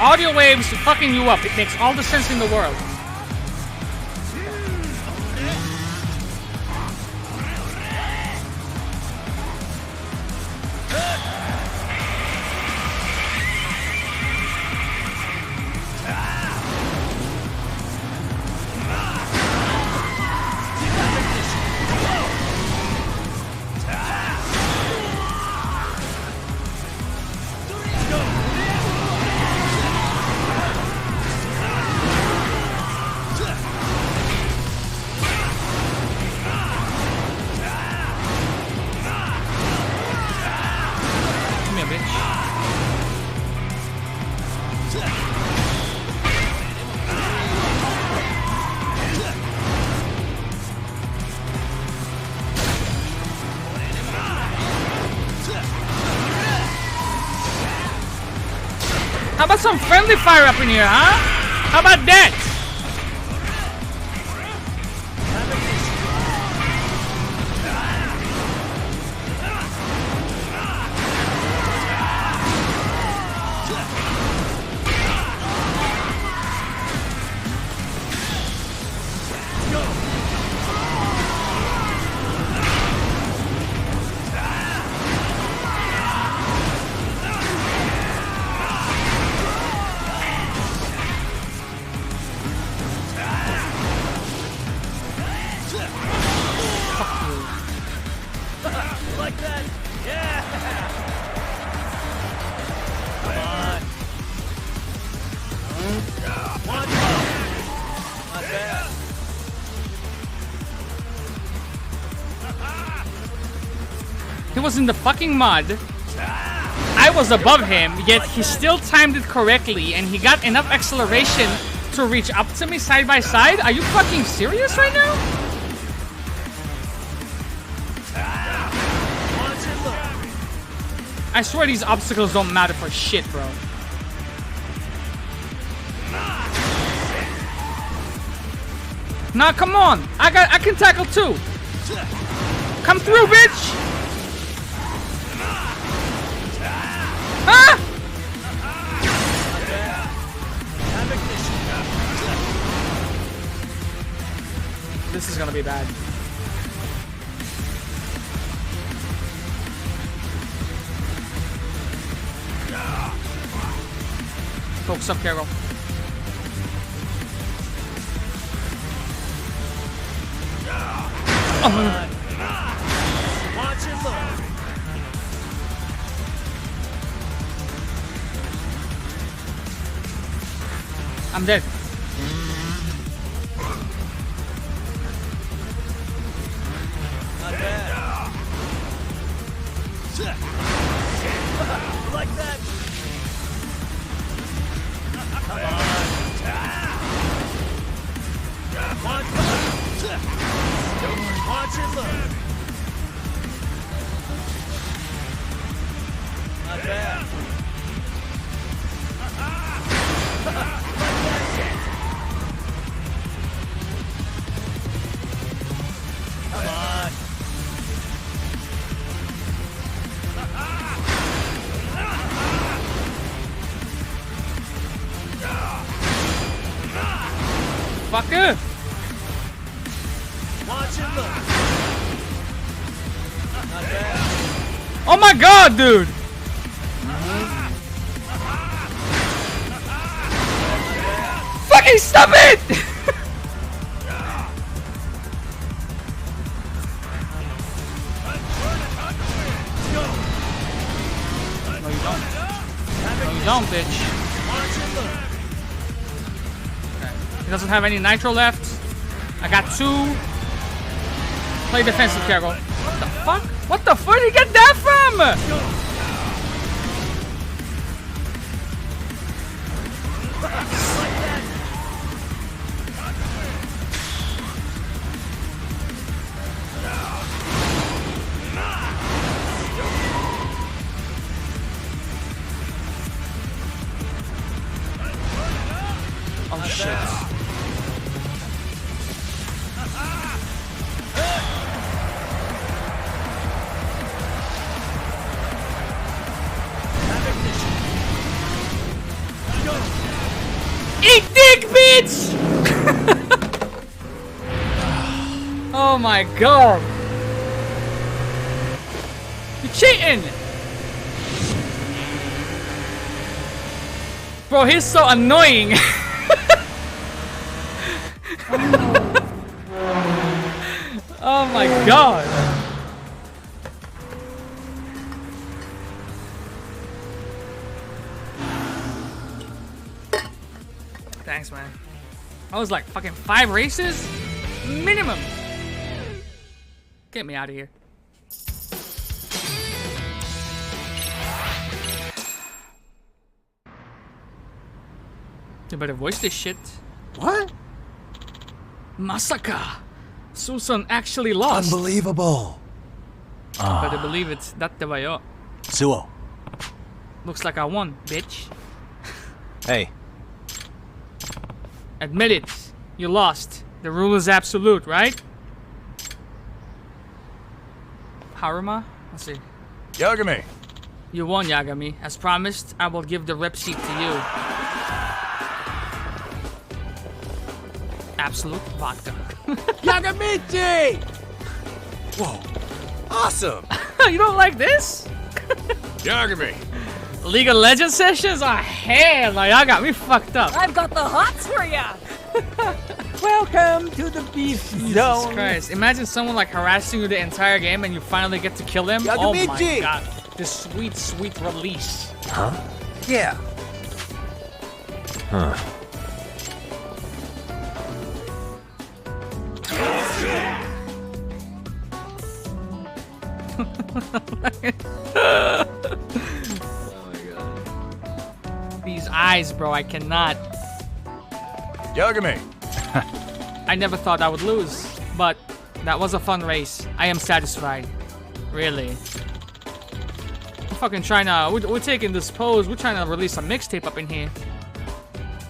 audio waves fucking you up. It makes all the sense in the world. How about some friendly fire up in here, huh? How about that? Like that? Yeah! Come on. One more. Not bad. He was in the fucking mud. I was above him, yet he still timed it correctly and he got enough acceleration to reach up to me side by side? Are you fucking serious right now? I swear these obstacles don't matter for shit, bro. Nah, come on. I can tackle too. Come through, bitch. Huh? This is gonna be bad. Focus up, Carol. Oh. Watch it look. I'm dead. Not bad. Like that. Come on. Watch it look. Not bad. Come on. Fucker. Watch it look. Not bad. Oh my god, dude. Fucking stop it! No, you don't. No, you don't, bitch. Okay. He doesn't have any nitro left. I got 2. Play defensive, Carol. What the fuck? What the fuck did he get that from? Oh shit. Eat dick, bitch! Oh my god. You're cheating! Bro, he's so annoying. Oh my god. Thanks, man. I was like fucking 5 races? Minimum. Get me out of here. You better voice this shit. What? Masaka! Susan actually lost. Unbelievable. Better believe it. Datte var jag. Suo. Looks like I won, bitch. Hey. Admit it. You lost. The rule is absolute, right? Haruma? Let's see. Yagami. You won, Yagami. As promised, I will give the rep sheet to you. Absolute vodka. Yagamichi! Whoa. Awesome! You don't like this? Yagami. League of Legends sessions? Oh, hell no. Y'all got me fucked up. I've got the hots for ya. Welcome to the beef Jesus zone. Christ. Imagine someone like harassing you the entire game and you finally get to kill them. Oh my Yagamichi! god. This sweet, sweet release. Huh? Yeah. Huh. These eyes, bro, I cannot. Yagami. I never thought I would lose, but that was a fun race. I am satisfied. Really. We're fucking trying to, we're taking this pose, we're trying to release a mixtape up in here.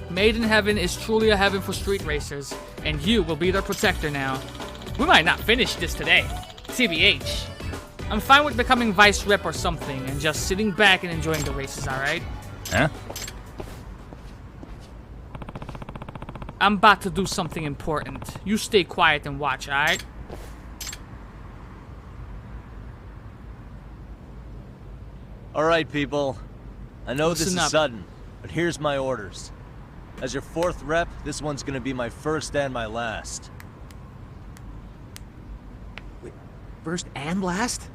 Made in Heaven is truly a heaven for street racers, and you will be their protector now. We might not finish this today. TBH. I'm fine with becoming vice rep or something and just sitting back and enjoying the races, alright? Huh? I'm about to do something important. You stay quiet and watch, alright? Alright, people. I know this Listen is up. sudden, but here's my orders. As your 4th rep, this one's gonna be my first and my last. Wait, first and last?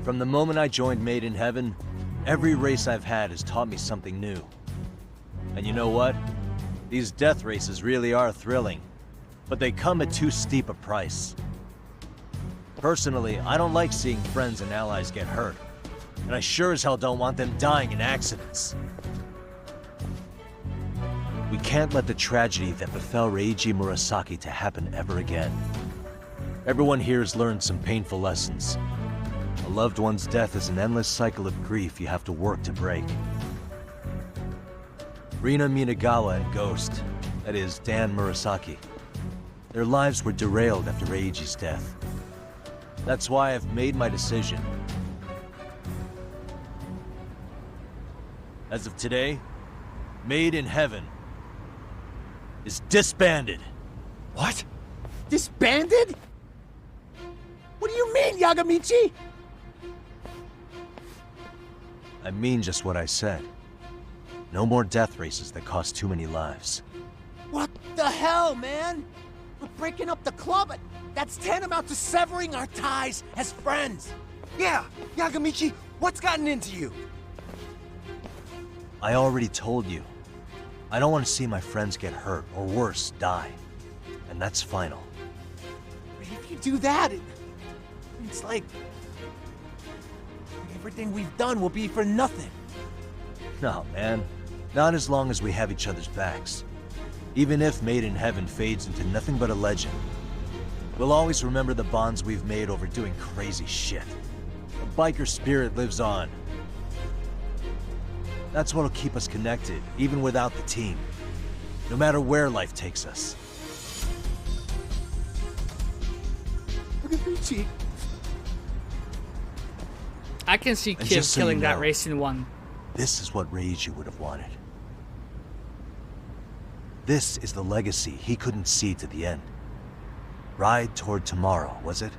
From the moment I joined Made in Heaven, every race I've had has taught me something new. And you know what? These death races really are thrilling, but they come at too steep a price. Personally, I don't like seeing friends and allies get hurt, and I sure as hell don't want them dying in accidents. We can't let the tragedy that befell Reiji Murasaki to happen ever again. Everyone here has learned some painful lessons. A loved one's death is an endless cycle of grief you have to work to break. Rina Minagawa and Ghost, that is, Dan Murasaki, their lives were derailed after Reiji's death. That's why I've made my decision. As of today, Made in Heaven is disbanded. What? Disbanded? What do you mean, Yagamichi? I mean just what I said. No more death races that cost too many lives. What the hell, man? We're breaking up the club. That's tantamount to severing our ties as friends. Yeah, Yagamichi, what's gotten into you? I already told you. I don't want to see my friends get hurt, or worse, die. And that's final. If you do that, it's like... everything we've done will be for nothing. No, man. Not as long as we have each other's backs. Even if Made in Heaven fades into nothing but a legend, we'll always remember the bonds we've made over doing crazy shit. The biker spirit lives on. That's what'll keep us connected, even without the team. No matter where life takes us. Yagamichi. I can see And Kid just so killing you that know, race in one. This is what Reiji would have wanted. This is the legacy he couldn't see to the end. Ride toward tomorrow, was it?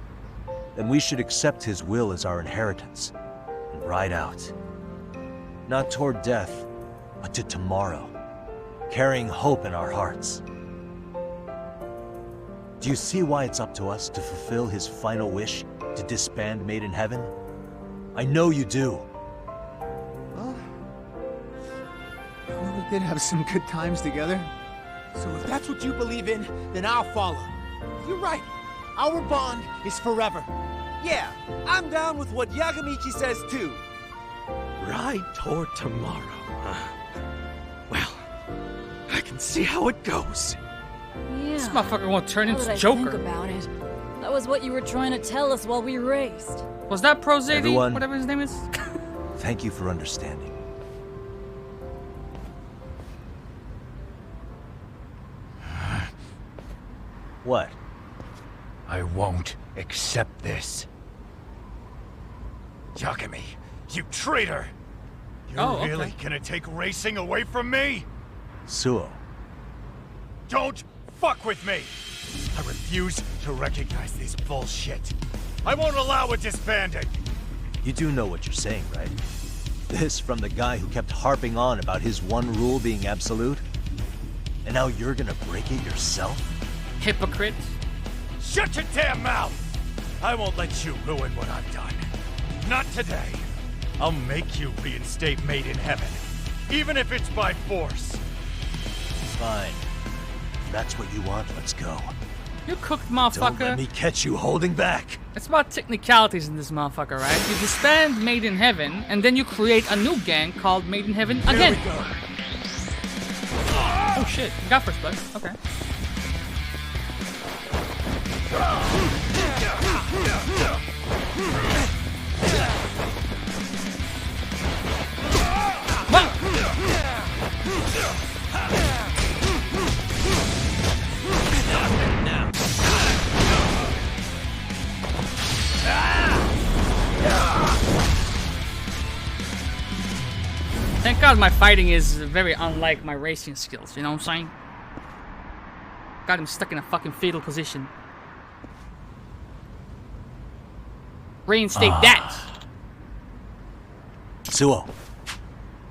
Then we should accept his will as our inheritance and ride out. Not toward death, but to tomorrow, carrying hope in our hearts. Do you see why it's up to us to fulfill his final wish to disband Made in Heaven? I know you do. Well, we did have some good times together. So if that's what you believe in, then I'll follow. You're right. Our bond is forever. Yeah, I'm down with what Yagamichi says too. Ride toward tomorrow. Well, I can see how it goes. Yeah. This motherfucker won't turn Now into that I Joker. think about it, that was what you were trying to tell us while we raced. Was that Pro Zadie? Everyone- Whatever his name is? Thank you for understanding. What? I won't accept this. Yagami, you traitor! You're Oh, okay. really gonna take racing away from me? Suo. Don't fuck with me! I refuse to recognize this bullshit. I won't allow a disbanding! You do know what you're saying, right? This from the guy who kept harping on about his one rule being absolute? And now you're gonna break it yourself? Hypocrite. Shut your damn mouth! I won't let you ruin what I've done. Not today. I'll make you reinstate Made in Heaven, even if it's by force. Fine. If that's what you want, let's go. You cooked, Don't let motherfucker. me catch you holding back. It's about technicalities in this motherfucker, right? You disband Made in Heaven, and then you create a new gang called Made in Heaven again. Here we go. Oh shit, you got first blood. Okay. Thank God my fighting is very unlike my racing skills, you know what I'm saying? Got him stuck in a fucking fetal position. Reinstate that! Suo.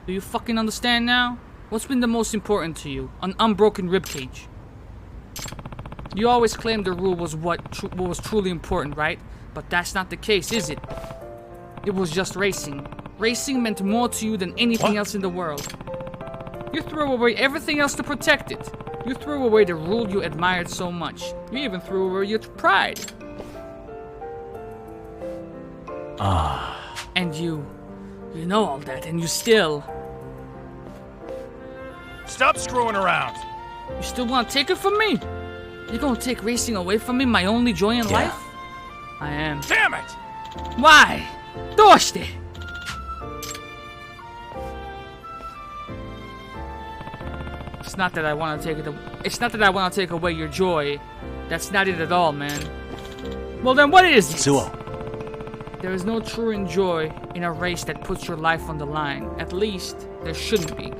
Do you fucking understand now? What's been the most important to you? An unbroken ribcage. You always claimed the rule was what was truly important, right? But that's not the case, is it? It was just racing. Racing meant more to you than anything else in the world. You threw away everything else to protect it. You threw away the rule you admired so much. You even threw away your pride. And you know all that, and you still... Stop screwing around! You still want to take it from me? You're gonna take racing away from me, my only joy in life? I am. Damn it! Why? Doshte! It's not that I want to take it. It's not that I want to take away your joy. That's not it at all, man. Well then, what is it? Suo. There is no true joy in a race that puts your life on the line. At least, there shouldn't be.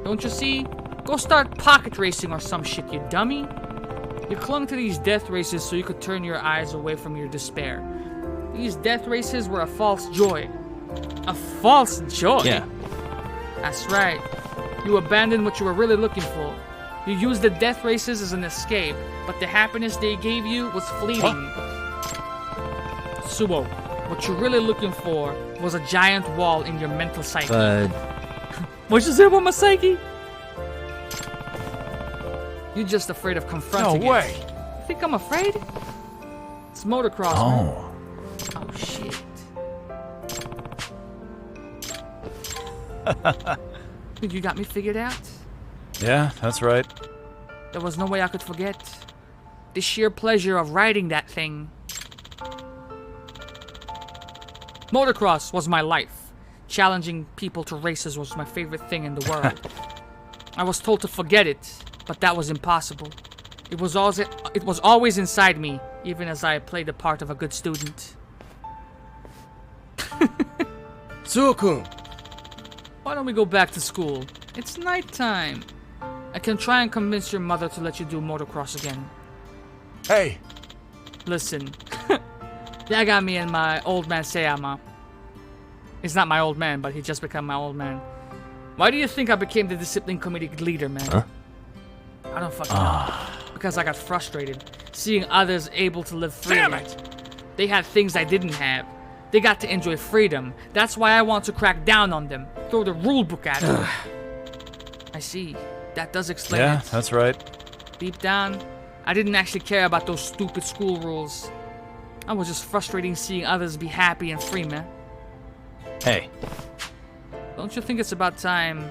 Don't you see? Go start pocket racing or some shit, you dummy. You clung to these death races so you could turn your eyes away from your despair. These death races were a false joy. A false joy? Yeah. That's right. You abandoned what you were really looking for. You used the death races as an escape, but the happiness they gave you was fleeting. Suo, what you're really looking for was a giant wall in your mental psyche. What you say about my psyche? You're just afraid of confronting No way. it. You think I'm afraid? It's motocross, man. Oh, shit. Think you got me figured out? Yeah, that's right. There was no way I could forget. The sheer pleasure of riding that thing. Motocross was my life. Challenging people to races was my favorite thing in the world. I was told to forget it, but that was impossible. It was always inside me, even as I played the part of a good student. Suo-kun! Why don't we go back to school? It's nighttime. I can try and convince your mother to let you do motocross again. Hey! Listen. Yagami and my old man Seiyama. He's not my old man, but he just become my old man. Why do you think I became the discipline committee leader, man? Huh? I don't fucking know. Because I got frustrated seeing others able to live freely. Damn it! They had things I didn't have. They got to enjoy freedom. That's why I want to crack down on them. Throw the rule book at them. I see. That does explain it. Yeah, that's right. Deep down, I didn't actually care about those stupid school rules. I was just frustrating seeing others be happy and free, man. Hey. Don't you think it's about time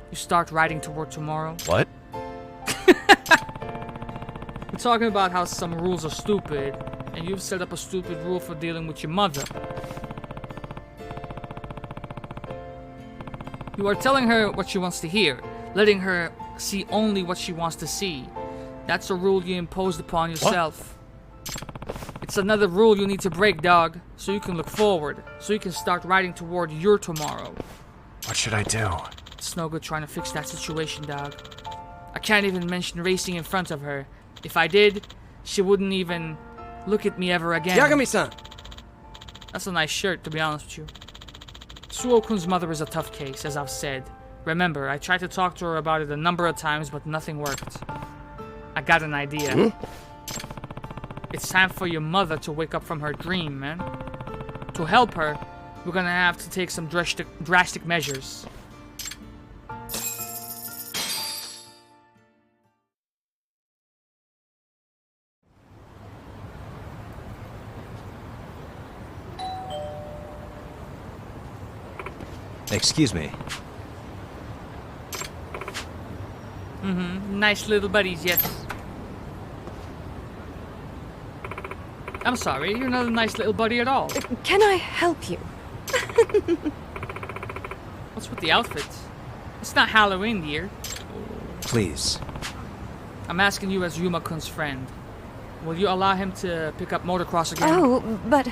you start riding toward tomorrow? What? We're talking about how some rules are stupid, and you've set up a stupid rule for dealing with your mother. You are telling her what she wants to hear, letting her see only what she wants to see. That's a rule you imposed upon yourself. It's another rule you need to break, dog, so you can look forward, so you can start riding toward your tomorrow. What should I do? It's no good trying to fix that situation, dog. I can't even mention racing in front of her. If I did, she wouldn't even look at me ever again. Yagami-san! That's a nice shirt, to be honest with you. Suo-kun's mother is a tough case, as I've said. Remember, I tried to talk to her about it a number of times, but nothing worked. I got an idea. It's time for your mother to wake up from her dream, man. To help her, we're gonna have to take some drastic measures. Excuse me. Nice little buddies, yes. I'm sorry, you're not a nice little buddy at all. Can I help you? What's with the outfit? It's not Halloween, dear. Please. I'm asking you as Yuma-kun's friend. Will you allow him to pick up motocross again? Oh, but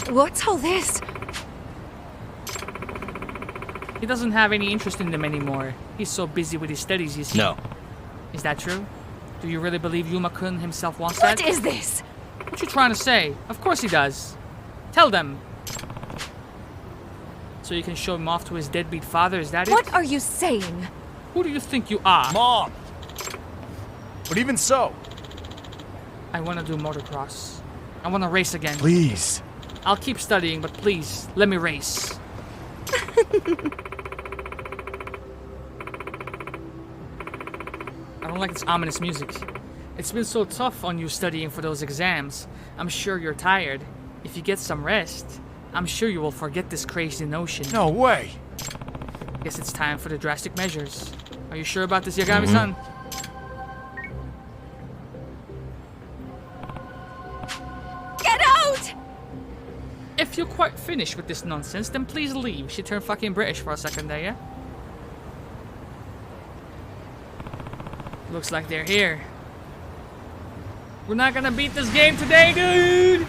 what's all this? He doesn't have any interest in them anymore. He's so busy with his studies, you see. No. Is that true? Do you really believe Yuma-kun himself wants that? What is this? What you trying to say? Of course he does. Tell them. So you can show him off to his deadbeat father, is that it? What are you saying? Who do you think you are? Mom! But even so... I want to do motocross. I want to race again. Please. I'll keep studying, but please, let me race. I don't like this ominous music. It's been so tough on you studying for those exams. I'm sure you're tired. If you get some rest, I'm sure you will forget this crazy notion. No way! Guess it's time for the drastic measures. Are you sure about this, Yagami-san? Get out! If you're quite finished with this nonsense, then please leave. She turned fucking British for a second there, yeah? Looks like they're here. We're not gonna beat this game today, dude!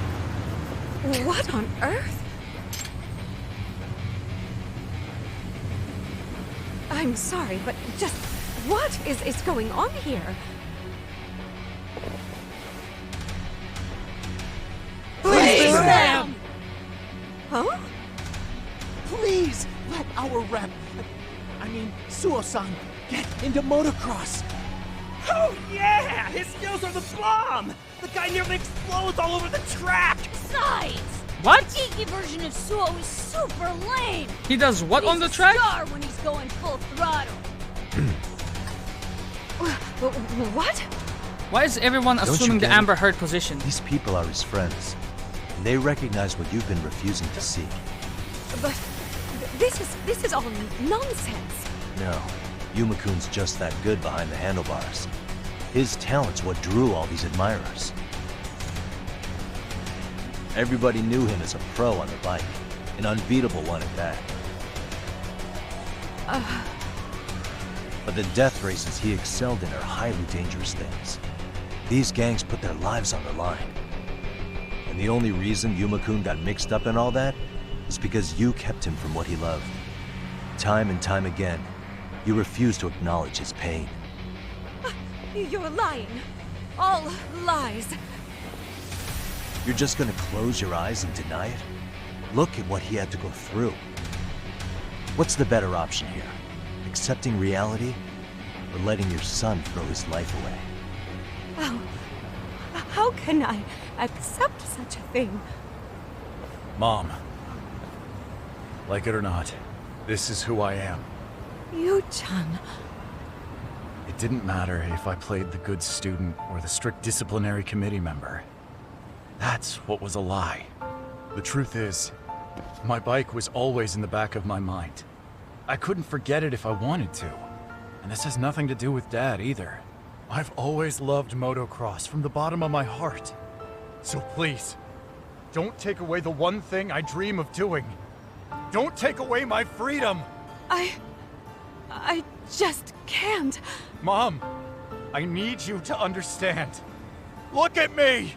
What on earth? I'm sorry, but just what is going on here? Please, Sam! Huh? Please, let our rep, I mean, Suo-san, get into motocross. Oh yeah! His skills are the bomb! The guy nearly explodes all over the track! Besides, What? the geeky version of Suo is super lame. He does what He's on the a track? star when he's going full throttle. What? Why is everyone Don't you assuming the get it? Amber Heard position? These people are his friends. And they recognize what you've been refusing to see. But this is all nonsense. No. Yuma-kun's just that good behind the handlebars. His talent's what drew all these admirers. Everybody knew him as a pro on the bike. An unbeatable one at that. But the death races he excelled in are highly dangerous things. These gangs put their lives on the line. And the only reason Yuma-kun got mixed up in all that is because you kept him from what he loved. Time and time again, you refused to acknowledge his pain. You're lying. All lies. You're just gonna close your eyes and deny it? Look at what he had to go through. What's the better option here? Accepting reality, or letting your son throw his life away? How can I accept such a thing? Mom. Like it or not, this is who I am. Yu-chan. It didn't matter if I played the good student or the strict disciplinary committee member. That's what was a lie. The truth is, my bike was always in the back of my mind. I couldn't forget it if I wanted to. And this has nothing to do with Dad either. I've always loved motocross from the bottom of my heart. So please, don't take away the one thing I dream of doing. Don't take away my freedom! I just can't. Mom, I need you to understand. Look at me!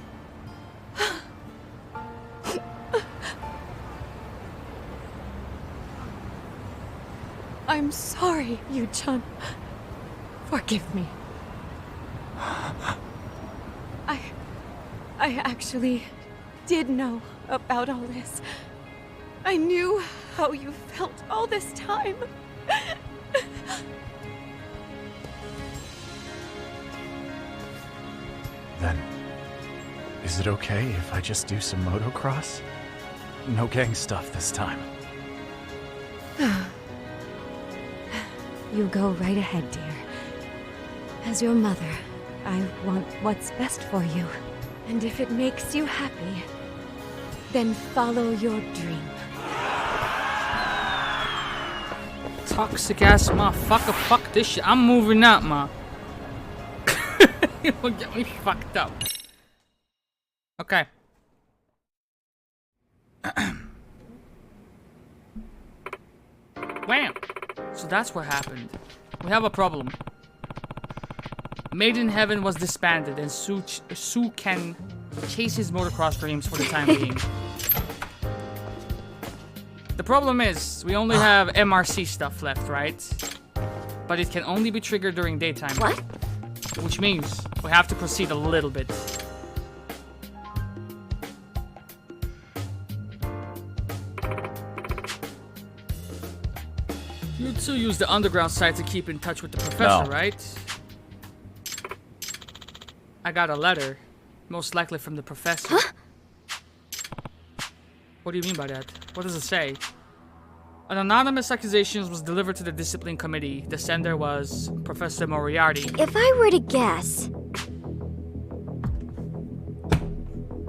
I'm sorry, Yu-chan. Forgive me. I actually did know about all this. I knew how you felt all this time. Then, is it okay if I just do some motocross? No gang stuff this time. You go right ahead, dear. As your mother, I want what's best for you. And if it makes you happy, then follow your dream. Toxic ass motherfucker, fuck this shit. I'm moving out, ma. You will get me fucked up. Okay. Wham! So that's what happened. We have a problem. Made in Heaven was disbanded and Su can chase his motocross dreams for the time being. The problem is, we only have MRC stuff left, right? But it can only be triggered during daytime. What? Which means we have to proceed a little bit. You two use the underground site to keep in touch with the professor, No. right? I got a letter. Most likely from the professor. Huh? What do you mean by that? What does it say? An anonymous accusation was delivered to the discipline committee. The sender was Professor Moriarty. If I were to guess...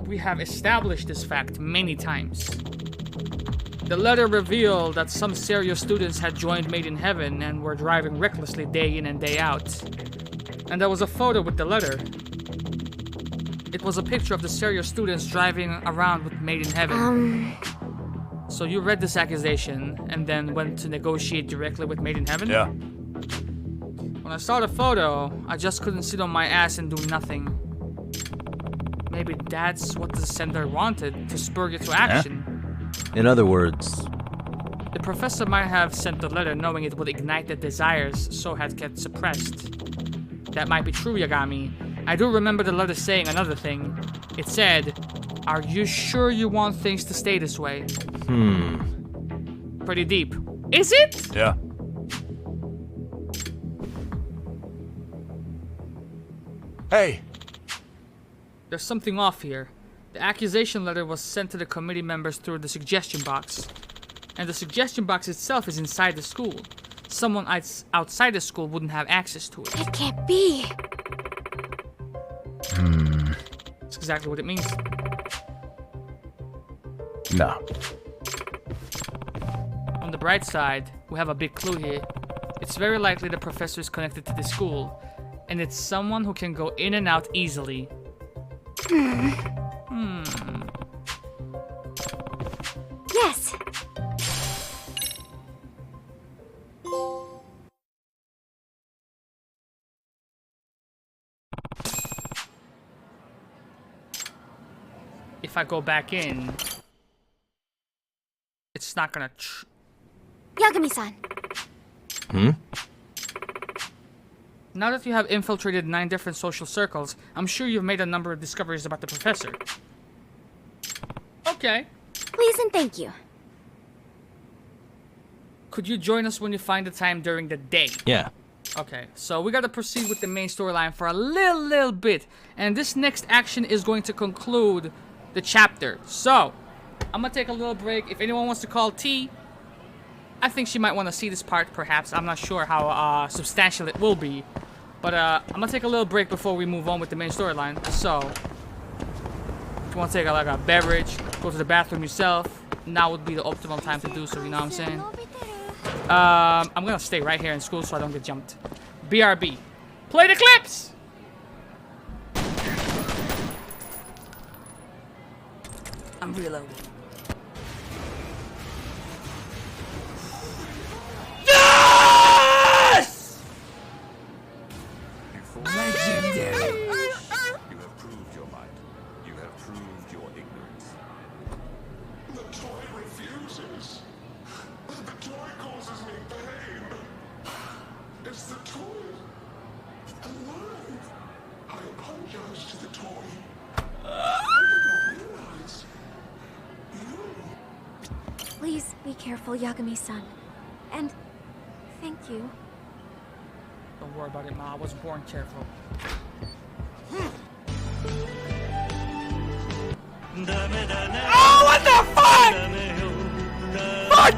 We have established this fact many times. The letter revealed that some serious students had joined Made in Heaven and were driving recklessly day in and day out. And there was a photo with the letter. It was a picture of the serious students driving around with Made in Heaven. So you read this accusation and then went to negotiate directly with Made in Heaven? Yeah. When I saw the photo, I just couldn't sit on my ass and do nothing. Maybe that's what the sender wanted, to spur you to action. In other words... The professor might have sent the letter knowing it would ignite the desires So had kept suppressed. That might be true, Yagami. I do remember the letter saying another thing. It said, "Are you sure you want things to stay this way?" Pretty deep. Is it? Yeah. Hey! There's something off here. The accusation letter was sent to the committee members through the suggestion box. And the suggestion box itself is inside the school. Someone outside the school wouldn't have access to it. It can't be. That's exactly what it means. No. On the bright side, we have a big clue here. It's very likely the professor is connected to the school, and it's someone who can go in and out easily. Yes. If I go back in, it's not gonna Yagami-san. Now that you have infiltrated 9 different social circles, I'm sure you've made a number of discoveries about the professor. Okay. Please and thank you. Could you join us when you find the time during the day? Yeah. Okay, so we gotta proceed with the main storyline for a little bit. And this next action is going to conclude the chapter. So, I'm gonna take a little break. If anyone wants to call T, I think she might want to see this part, perhaps. I'm not sure how substantial it will be. But I'm gonna take a little break before we move on with the main storyline. So, if you want to take like a beverage, go to the bathroom yourself, now would be the optimal time to do so, you know what I'm saying? I'm gonna stay right here in school so I don't get jumped. BRB. Play the clips! I'm reloading. Yes! Legendary! You have proved your might. You have proved your ignorance. The toy refuses. The toy causes me pain. Is the toy alive? I apologize to the toy. I did not realize. Please be careful, Yagami-san. And thank you. Don't worry about it, Ma. I was born careful. Oh, what the fuck!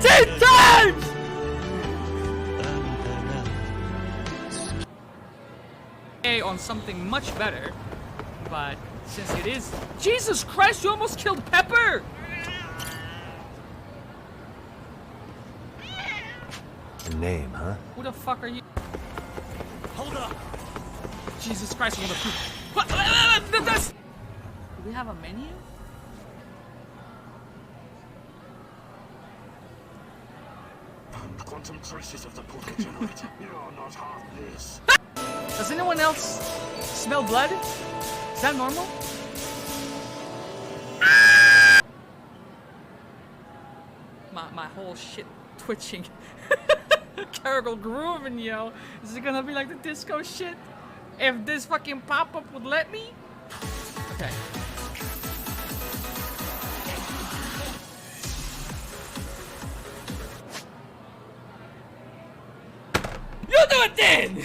14 times! On something much better, but since it is... Jesus Christ, you almost killed Pepper! A name, huh? Who the fuck are you? Hold up! Jesus Christ, what the fuck? Do we have a menu? Quantum traces of the portal generator. You're not half this. Does anyone else smell blood? Is that normal? My whole shit twitching. Caragol grooving, yo. Is it gonna be like the disco shit? If this fucking pop-up would let me? Okay. You do it then!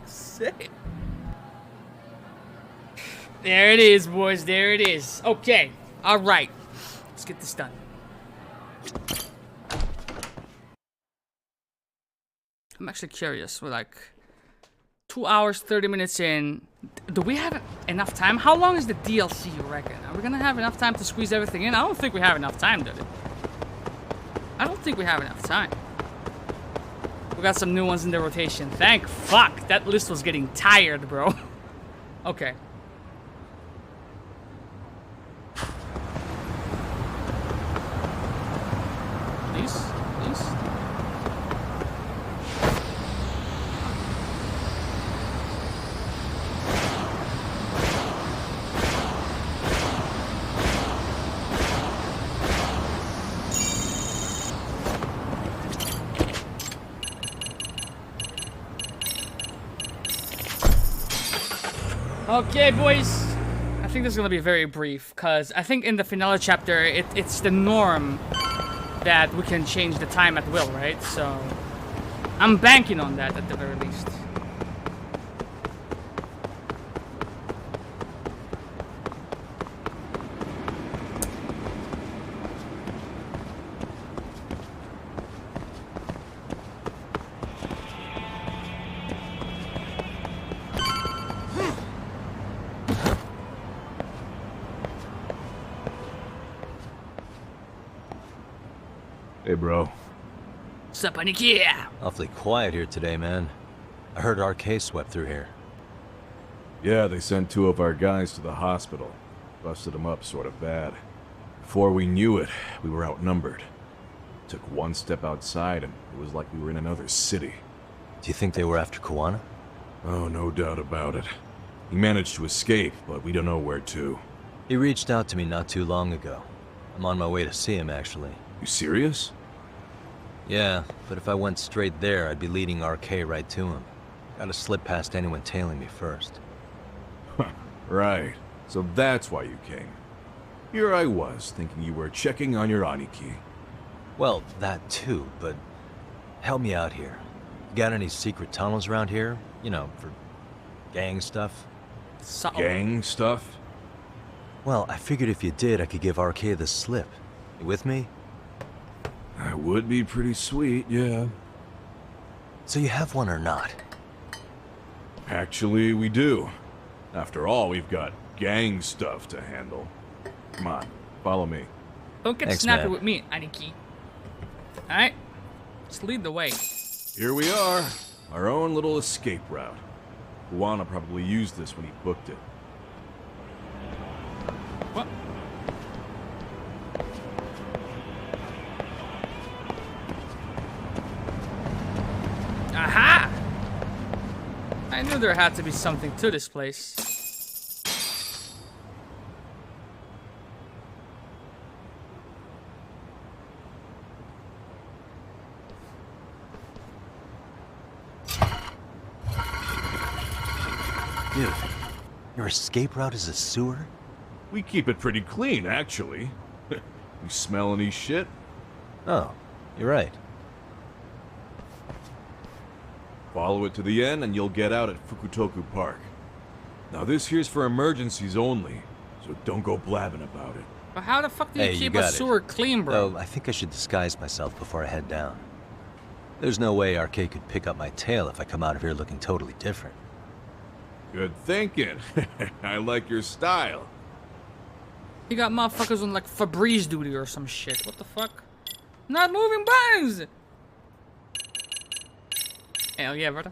Sick. There it is, boys. There it is. Okay. Alright. Let's get this done. I'm actually curious. We're like 2 hours, 30 minutes in. Do we have enough time? How long is the DLC, you reckon? Are we gonna have enough time to squeeze everything in? I don't think we have enough time, dude. I don't think we have enough time. We got some new ones in the rotation. Thank fuck. That list was getting tired, bro. Okay. Please? Please? Okay, boys. I think this is gonna be very brief, because I think in the finale chapter, it's the norm that we can change the time at will, right? So, I'm banking on that at the very least. Hey, bro. Sup, Anikia? Awfully quiet here today, man. I heard RK swept through here. Yeah, they sent 2 of our guys to the hospital. Busted them up sort of bad. Before we knew it, we were outnumbered. Took one step outside and it was like we were in another city. Do you think they were after Kuwana? Oh, no doubt about it. He managed to escape, but we don't know where to. He reached out to me not too long ago. I'm on my way to see him, actually. You serious? Yeah, but if I went straight there, I'd be leading RK right to him. Gotta slip past anyone tailing me first. Right. So that's why you came. Here I was, thinking you were checking on your Aniki. Well, that too, but help me out here. Got any secret tunnels around here? You know, for gang stuff? Gang stuff? Well, I figured if you did, I could give RK the slip. You with me? That would be pretty sweet, yeah. So you have one or not? Actually, we do. After all, we've got gang stuff to handle. Come on, follow me. Don't get snappy with me, Aniki. Alright? Let's lead the way. Here we are. Our own little escape route. Kuwana probably used this when he booked it. What? Aha! I knew there had to be something to this place. Dude, your escape route is a sewer? We keep it pretty clean, actually. You smell any shit? Oh, you're right. Follow it to the end and you'll get out at Fukutoku Park. Now this here's for emergencies only, so don't go blabbing about it. But how the fuck do you keep a sewer clean, bro? Though I think I should disguise myself before I head down. There's no way RK could pick up my tail if I come out of here looking totally different. Good thinking. I like your style. You got motherfuckers on like Febreze duty or some shit. What the fuck? Not moving buttons! Hell yeah, brother.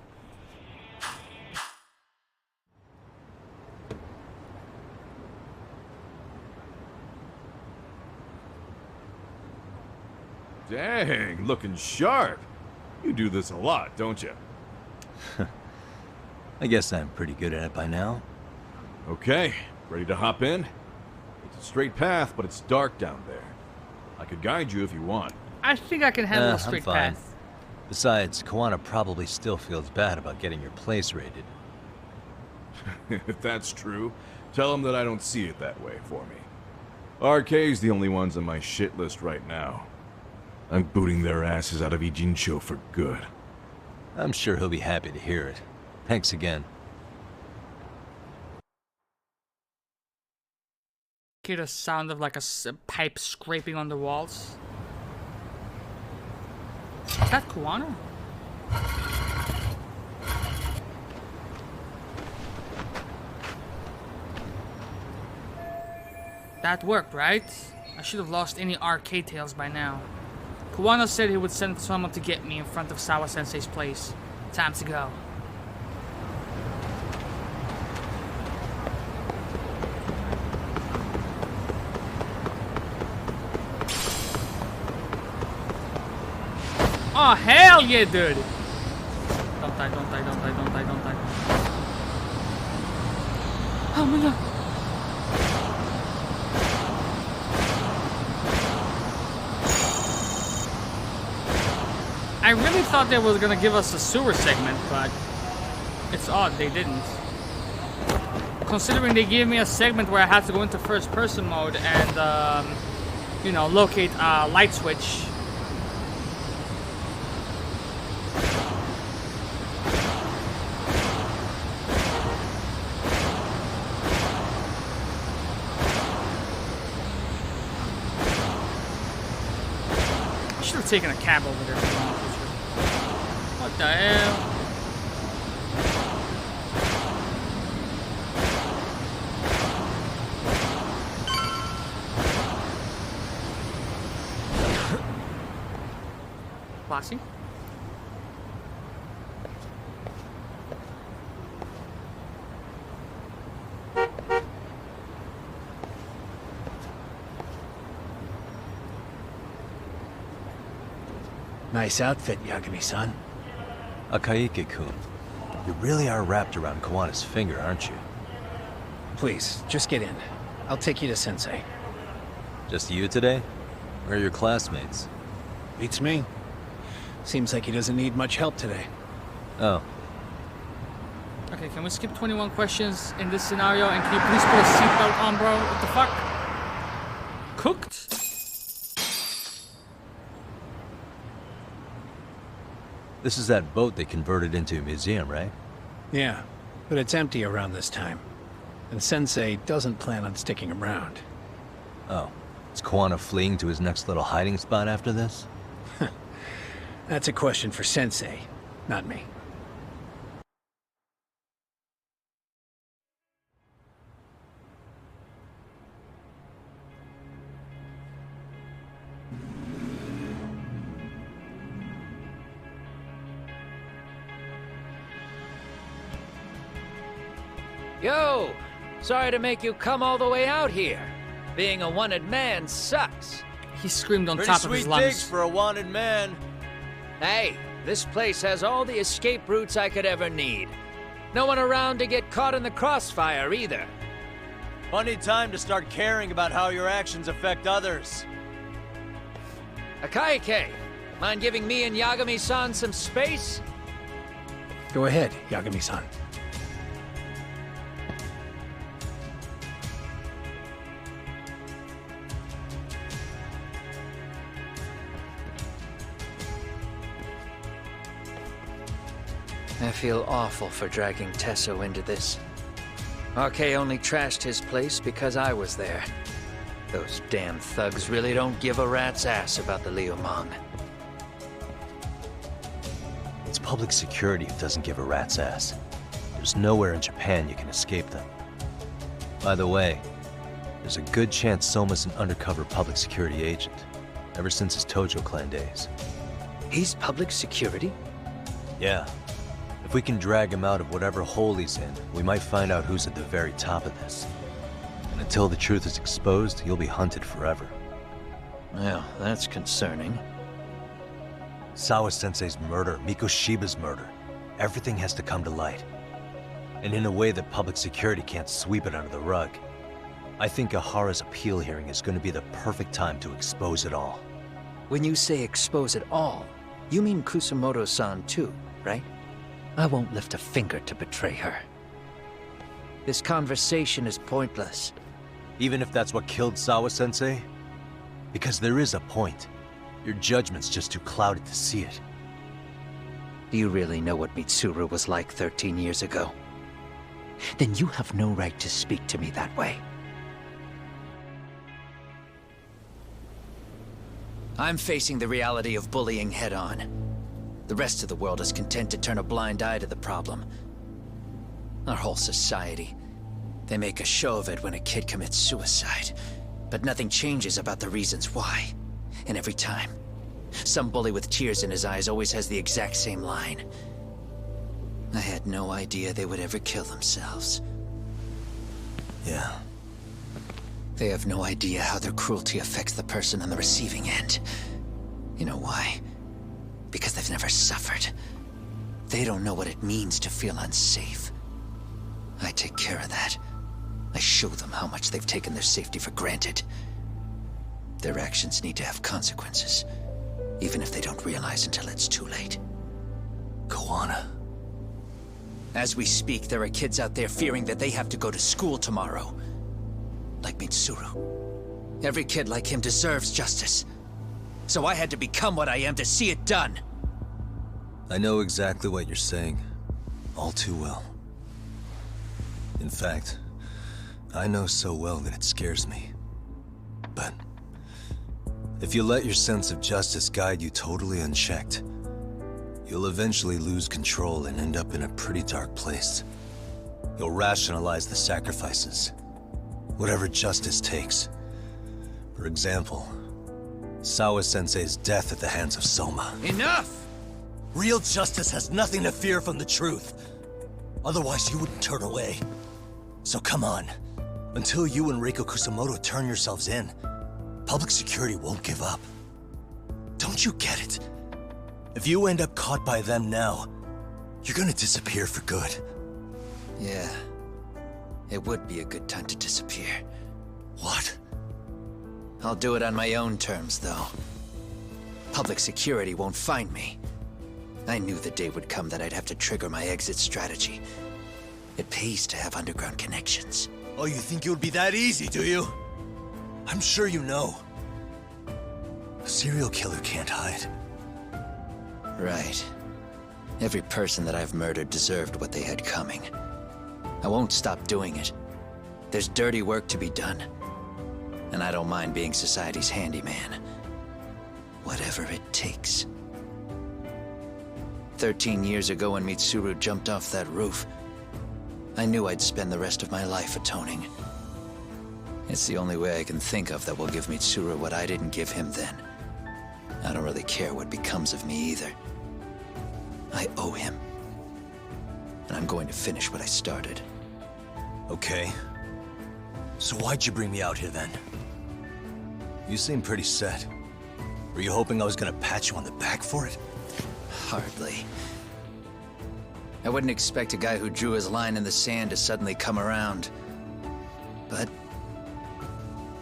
Dang, looking sharp. You do this a lot, don't you? I guess I'm pretty good at it by now. Okay, ready to hop in? It's a straight path, but it's dark down there. I could guide you if you want. I think I can handle a straight I'm fine. path. Besides, Kuwana probably still feels bad about getting your place raided. If that's true, tell him that I don't see it that way for me. RK's the only ones on my shit list right now. I'm booting their asses out of Ijincho for good. I'm sure he'll be happy to hear it. Thanks again. Hear the sound of like a pipe scraping on the walls. Is that Kuwana? That worked, right? I should have lost any RK tails by now. Kuwana said he would send someone to get me in front of Sawa Sensei's place. Time to go. Oh, hell yeah, dude! Don't die, don't die, don't die, don't die, don't die. Oh my god. I really thought they were gonna give us a sewer segment, but it's odd they didn't. Considering they gave me a segment where I had to go into first person mode and, you know, locate a light switch. Taking a cab over there. What the hell? Classy. Nice outfit, Yagami-san. Akaike-kun, you really are wrapped around Kawana's finger, aren't you? Please, just get in. I'll take you to Sensei. Just you today? Where are your classmates? Beats me. Seems like he doesn't need much help today. Oh. Okay, can we skip 21 questions in this scenario? And can you please put a seatbelt on, bro? What the fuck? Cooked? This is that boat they converted into a museum, right? Yeah, but it's empty around this time. And Sensei doesn't plan on sticking around. Oh, is Kuwana fleeing to his next little hiding spot after this? That's a question for Sensei, not me. Yo! Sorry to make you come all the way out here. Being a wanted man sucks. He screamed on Pretty top of his sweet lungs. digs for a wanted man. Hey, this place has all the escape routes I could ever need. No one around to get caught in the crossfire either. Funny time to start caring about how your actions affect others. Akaike, mind giving me and Yagami-san some space? Go ahead, Yagami-san. I feel awful for dragging Tesso into this. RK only trashed his place because I was there. Those damn thugs really don't give a rat's ass about the Liumang. It's public security who doesn't give a rat's ass. There's nowhere in Japan you can escape them. By the way, there's a good chance Soma's an undercover public security agent, ever since his Tojo clan days. He's public security? Yeah. If we can drag him out of whatever hole he's in, we might find out who's at the very top of this. And until the truth is exposed, he'll be hunted forever. Well, that's concerning. Sawa-sensei's murder, Mikoshiba's murder. Everything has to come to light. And in a way that public security can't sweep it under the rug. I think Ahara's appeal hearing is going to be the perfect time to expose it all. When you say expose it all, you mean Kusamoto-san too, right? I won't lift a finger to betray her. This conversation is pointless. Even if that's what killed Sawa-sensei? Because there is a point. Your judgment's just too clouded to see it. Do you really know what Mitsuru was like 13 years ago? Then you have no right to speak to me that way. I'm facing the reality of bullying head-on. The rest of the world is content to turn a blind eye to the problem. Our whole society. They make a show of it when a kid commits suicide. But nothing changes about the reasons why. And every time, some bully with tears in his eyes always has the exact same line. I had no idea they would ever kill themselves. Yeah. They have no idea how their cruelty affects the person on the receiving end. You know why? Because they've never suffered. They don't know what it means to feel unsafe. I take care of that. I show them how much they've taken their safety for granted. Their actions need to have consequences, even if they don't realize until it's too late. Kuwana. As we speak, there are kids out there fearing that they have to go to school tomorrow. Like Mitsuru. Every kid like him deserves justice. So I had to become what I am to see it done. I know exactly what you're saying. All too well. In fact, I know so well that it scares me. But if you let your sense of justice guide you totally unchecked, you'll eventually lose control and end up in a pretty dark place. You'll rationalize the sacrifices, whatever justice takes. For example, Sawa-sensei's death at the hands of Soma. Enough! Real justice has nothing to fear from the truth. Otherwise, you wouldn't turn away. So come on. Until you and Reiko Kusamoto turn yourselves in, public security won't give up. Don't you get it? If you end up caught by them now, you're gonna disappear for good. Yeah. It would be a good time to disappear. What? I'll do it on my own terms, though. Public security won't find me. I knew the day would come that I'd have to trigger my exit strategy. It pays to have underground connections. Oh, you think it would be that easy, do you? I'm sure you know. A serial killer can't hide. Right. Every person that I've murdered deserved what they had coming. I won't stop doing it. There's dirty work to be done. And I don't mind being society's handyman. Whatever it takes. 13 years ago when Mitsuru jumped off that roof, I knew I'd spend the rest of my life atoning. It's the only way I can think of that will give Mitsuru what I didn't give him then. I don't really care what becomes of me either. I owe him. And I'm going to finish what I started. Okay. So why'd you bring me out here then? You seem pretty set. Were you hoping I was gonna pat you on the back for it? Hardly. I wouldn't expect a guy who drew his line in the sand to suddenly come around. But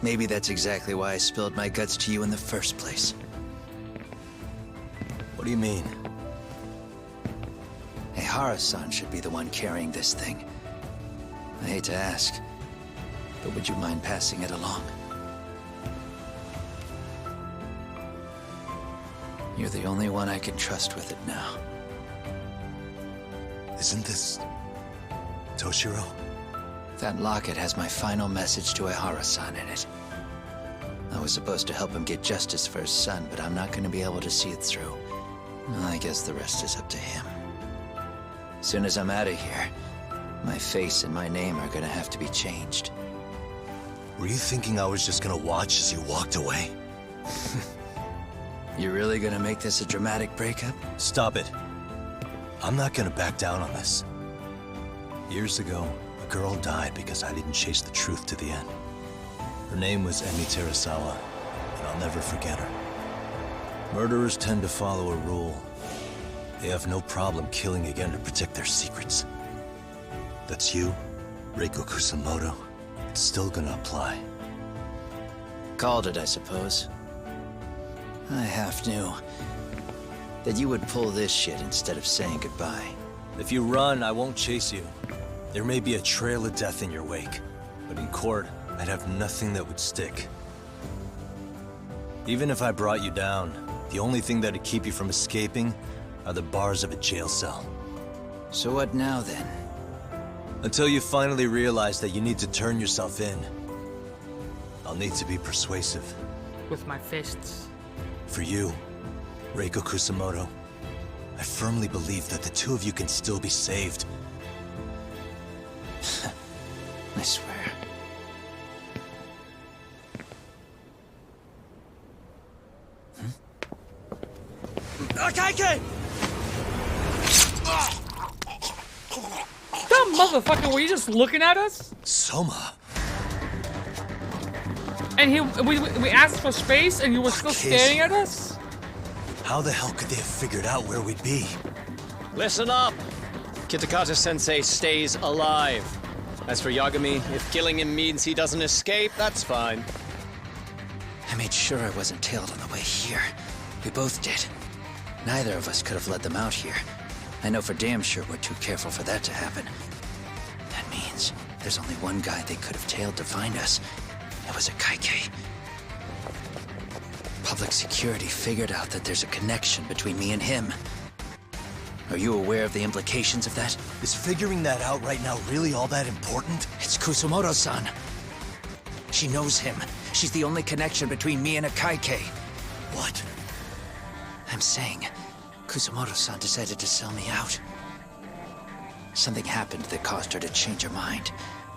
maybe that's exactly why I spilled my guts to you in the first place. What do you mean? Ehara-san should be the one carrying this thing. I hate to ask, but would you mind passing it along? You're the only one I can trust with it now. Isn't this Toshiro? That locket has my final message to Ehara-san in it. I was supposed to help him get justice for his son, but I'm not going to be able to see it through. I guess the rest is up to him. Soon as I'm out of here, my face and my name are going to have to be changed. Were you thinking I was just gonna watch as you walked away? You really going to make this a dramatic breakup? Stop it. I'm not gonna back down on this. Years ago, a girl died because I didn't chase the truth to the end. Her name was Emi Terasawa, and I'll never forget her. Murderers tend to follow a rule. They have no problem killing again to protect their secrets. That's you, Reiko Kusamoto. It's still gonna apply. Called it, I suppose. I half knew that you would pull this shit instead of saying goodbye. If you run, I won't chase you. There may be a trail of death in your wake, but in court, I'd have nothing that would stick. Even if I brought you down, the only thing that'd keep you from escaping are the bars of a jail cell. So what now, then? Until you finally realize that you need to turn yourself in, I'll need to be persuasive. With my fists. For you, Reiko Kusamoto, I firmly believe that the two of you can still be saved. I swear. Akaike! That motherfucker, were you just looking at us? Soma. And we asked for space and you were still staring at us? How the hell could they have figured out where we'd be? Listen up! Kitakata-sensei stays alive. As for Yagami, if killing him means he doesn't escape, that's fine. I made sure I wasn't tailed on the way here. We both did. Neither of us could have led them out here. I know for damn sure we're too careful for that to happen. That means there's only one guy they could have tailed to find us. It was a Kaike. Public security figured out that there's a connection between me and him. Are you aware of the implications of that? Is figuring that out right now really all that important? It's Kusamoto-san. She knows him. She's the only connection between me and a Kaike. What? I'm saying, Kusamoto-san decided to sell me out. Something happened that caused her to change her mind.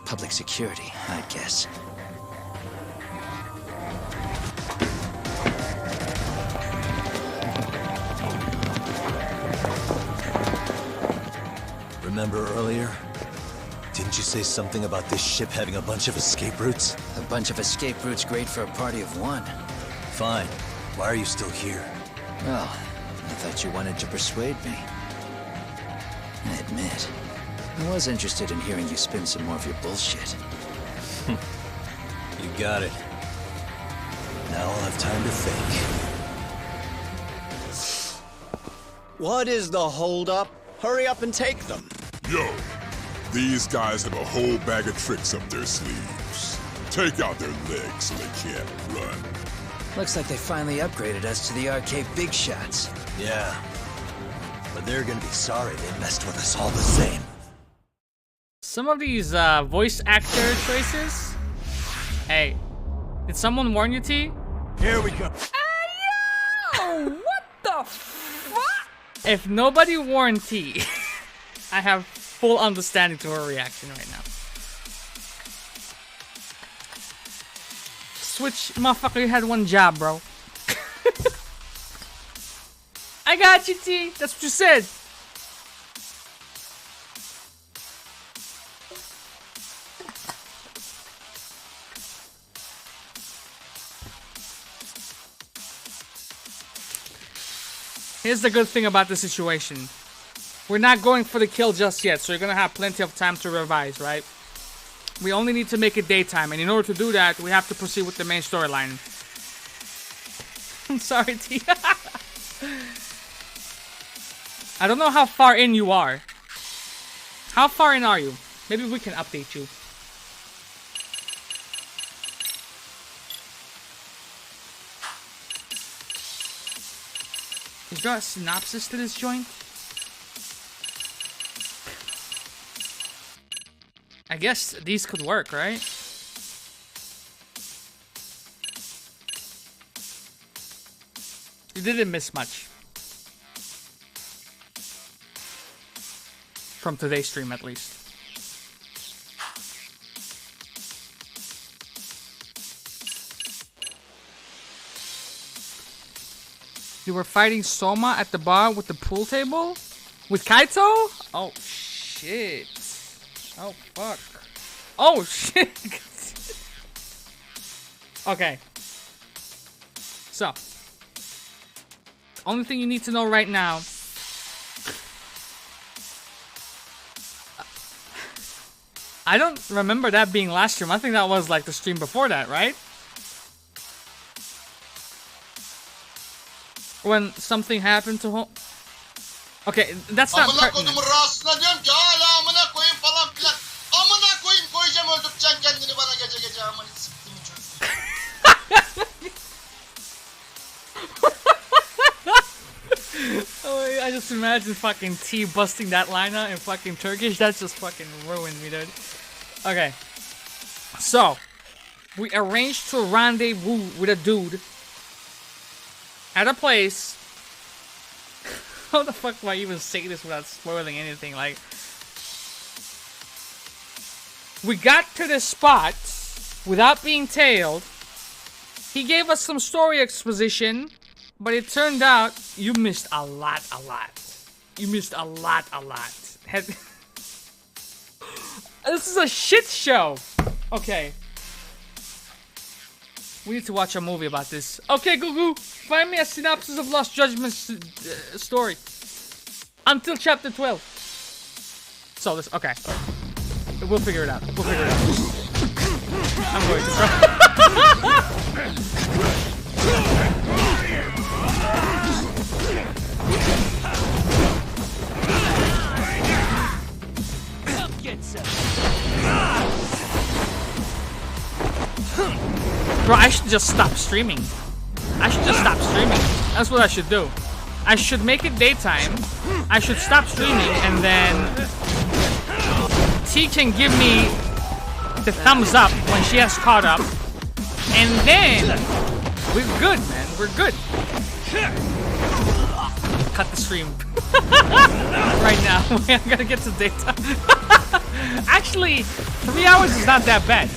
Public security, I'd guess. Remember earlier? Didn't you say something about this ship having a bunch of escape routes? A bunch of escape routes great for a party of one. Fine. Why are you still here? Well, I thought you wanted to persuade me. I admit, I was interested in hearing you spin some more of your bullshit. You got it. Now I'll have time to think. What is the holdup? Hurry up and take them. Yo, These guys have a whole bag of tricks up their sleeves. Take out their legs so they can't run. Looks like they finally upgraded us to the arcade big shots. Yeah. But they're gonna be sorry they messed with us all the same. Some of these voice actor choices. Hey, did someone warn you, T? Here we go. Ayo! What the fuck? If nobody warned T, I have full understanding to her reaction right now. Switch, motherfucker, you had one job, bro. I got you, T. That's what you said. Here's the good thing about the situation. We're not going for the kill just yet, so you're gonna have plenty of time to revise, right? We only need to make it daytime, and in order to do that, we have to proceed with the main storyline. I'm sorry, T. I don't know how far in you are. How far in are you? Maybe we can update you. Is there a synopsis to this joint? I guess these could work, right? You didn't miss much. From today's stream, at least. You were fighting Soma at the bar with the pool table? With Kaito? Oh, shit. Oh, fuck. Oh, shit. Okay. So. Only thing you need to know right now. I don't remember that being last stream. I think that was like the stream before that, right? When something happened to home. Okay, that's not pertinent. Oh, I just imagine fucking T busting that line out in fucking Turkish. That just fucking ruined me, dude. Okay. So, we arranged to rendezvous with a dude at a place. How the fuck do I even say this without spoiling anything? Like, we got to this spot without being tailed. He gave us some story exposition, but it turned out you missed a lot. You missed a lot. This is a shit show. Okay. We need to watch a movie about this. Okay, Gugu, find me a synopsis of Lost Judgment's story. Until chapter 12. So this, okay. We'll figure it out. I'm going to Bro, I should just stop streaming. That's what I should do. I should make it daytime. I should stop streaming, and then T can give me the thumbs up when she has caught up. And then we're good, man. We're good. Cut the stream. Right now. I gotta get to daytime. Actually, 3 hours is not that bad.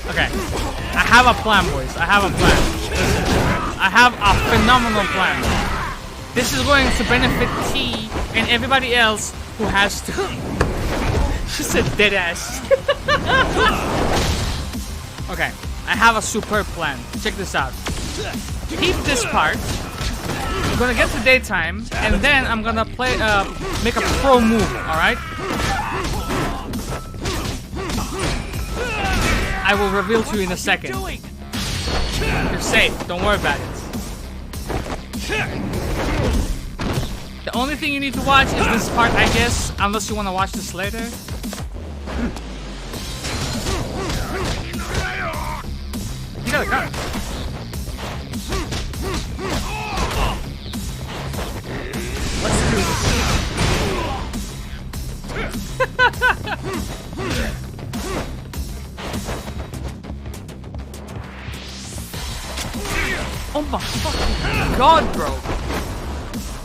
Okay. I have a plan, boys. I have a phenomenal plan. This is going to benefit T and everybody else who has to. She said dead ass. Okay. I have a superb plan. Check this out. Keep this part. I'm gonna get to daytime, and then I'm gonna play, make a pro move, alright? I will reveal to you in a second. You're safe, don't worry about it. The only thing you need to watch is this part, I guess, unless you want to watch this later. You got a gun. Let's do this. Oh my fucking god, bro.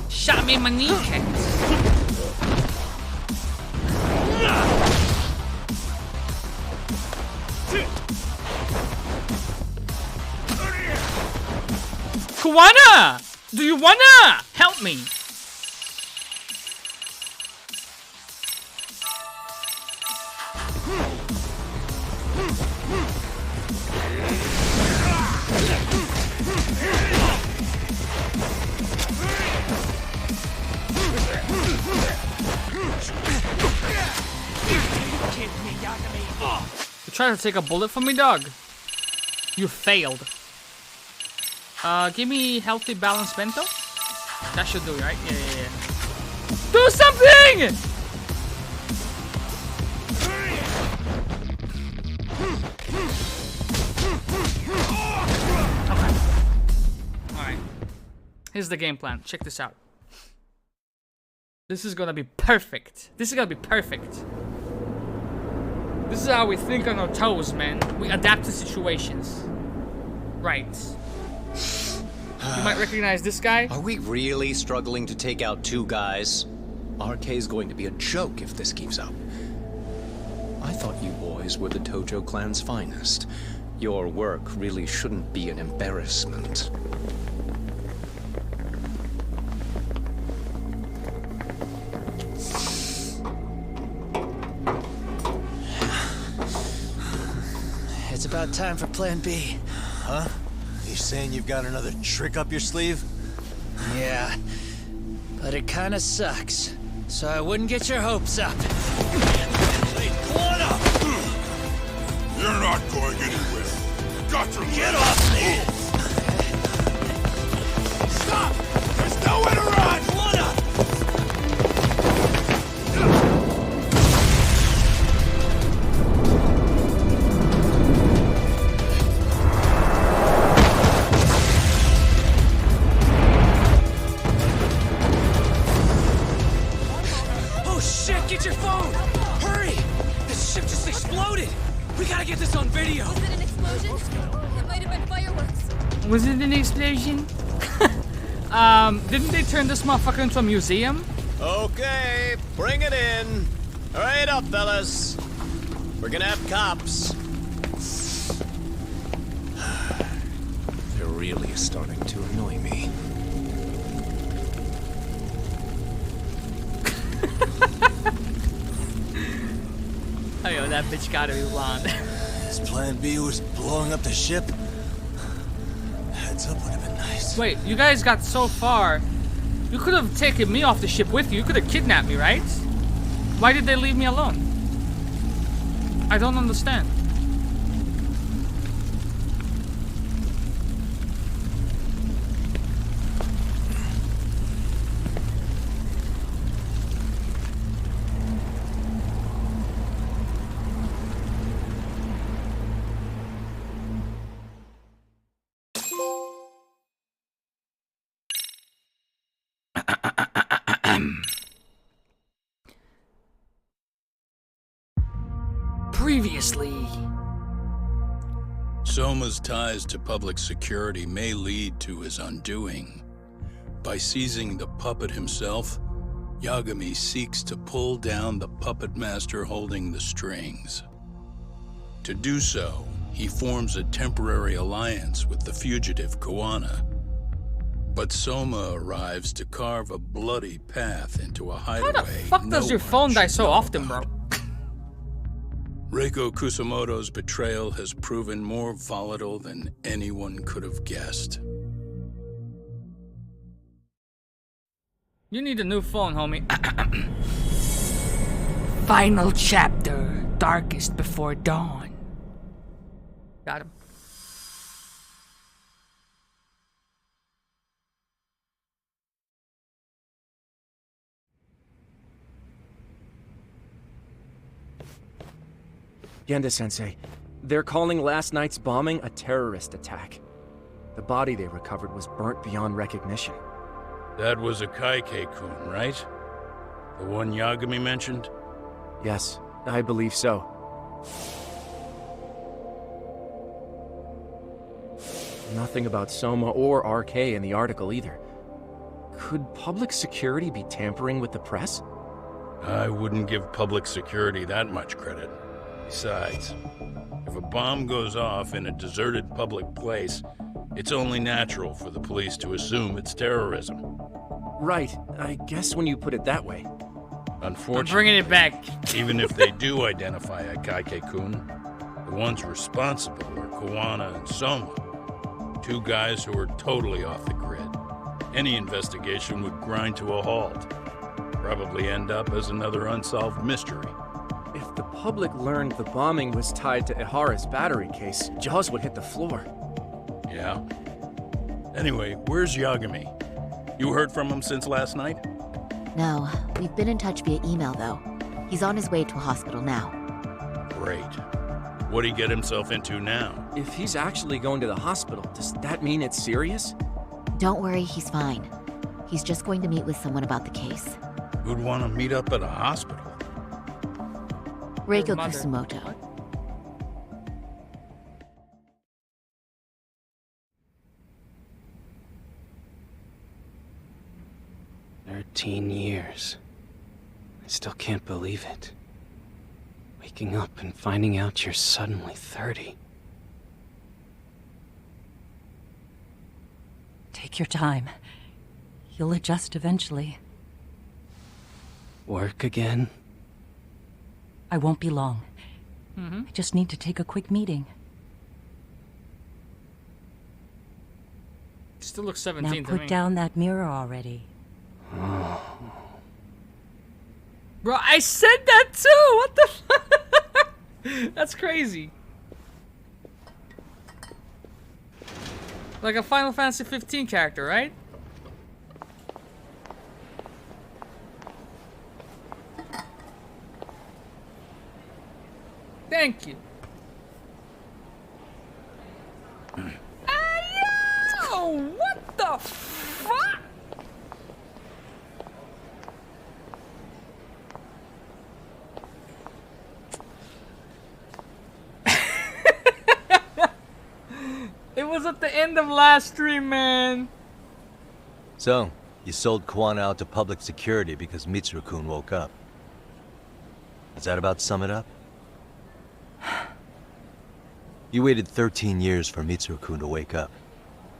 Shot me in my kneecaps. Kuwana! Do you wanna help me? You trying to take a bullet from me, dog? You failed. Give me healthy balanced bento. That should do it, right? Yeah. Do something! Okay. Alright. Here's the game plan. Check this out. This is gonna be perfect. This is gonna be perfect. This is how we think on our toes, man. We adapt to situations. Right. You might recognize this guy. Are we really struggling to take out two guys? RK is going to be a joke if this keeps up. I thought you boys were the Tojo clan's finest. Your work really shouldn't be an embarrassment. It's about time for Plan B. Huh? You saying you've got another trick up your sleeve? Yeah, but it kinda sucks. So I wouldn't get your hopes up. You're not going anywhere. Got to Get off me! Stop! There's nowhere to run! Oh shit, get your phone! Hurry! This ship just exploded! We gotta get this on video! Was it an explosion? It might have been fireworks. Was it an explosion? Didn't they turn this motherfucker into a museum? Okay, bring it in. Hurry it up, fellas. We're gonna have cops. They're really starting to annoy me. Oh, yo, that bitch gotta be blonde. This Plan B was blowing up the ship. Heads up would have been nice. Wait, you guys got so far. You could have taken me off the ship with you. You could have kidnapped me, right? Why did they leave me alone? I don't understand. Previously. Soma's ties to public security may lead to his undoing. By seizing the puppet himself, Yagami seeks to pull down the puppet master holding the strings. To do so, he forms a temporary alliance with the fugitive Kuwana. But Soma arrives to carve a bloody path into a hideaway. How the fuck does your phone die so often, bro? Reiko Kusamoto's betrayal has proven more volatile than anyone could have guessed. You need a new phone, homie. Final chapter, darkest before dawn. Got him. Genda-sensei, they're calling last night's bombing a terrorist attack. The body they recovered was burnt beyond recognition. That was a Kaike-kun, right? The one Yagami mentioned? Yes, I believe so. Nothing about Soma or RK in the article either. Could public security be tampering with the press? I wouldn't give public security that much credit. Besides, if a bomb goes off in a deserted public place, it's only natural for the police to assume it's terrorism. Right, I guess when you put it that way. Unfortunately, I'm bringing it back. Even if they do identify a Kaike-kun, the ones responsible are Kuwana and Soma. Two guys who are totally off the grid. Any investigation would grind to a halt. Probably end up as another unsolved mystery. If the public learned the bombing was tied to Ihara's battery case, jaws would hit the floor. Yeah? Anyway, where's Yagami? You heard from him since last night? No, we've been in touch via email, though. He's on his way to a hospital now. Great. What'd he get himself into now? If he's actually going to the hospital, does that mean it's serious? Don't worry, he's fine. He's just going to meet with someone about the case. Who'd want to meet up at a hospital? Reiko Kusumoto. Years. I still can't believe it. Waking up and finding out you're suddenly 30. Take your time. You'll adjust eventually. Work again? I won't be long. Mm-hmm. I just need to take a quick meeting. Still looks 17 now to put me. down that mirror already. Bro, I said that too! What the fuck? That's crazy. Like a Final Fantasy 15 character, right? Thank you. Yo, what the fuck? It was at the end of last stream, man. So, you sold Kuwana out to public security because Mitsuru-kun woke up. Does that about sum it up? You waited 13 years for Mitsuru-kun to wake up.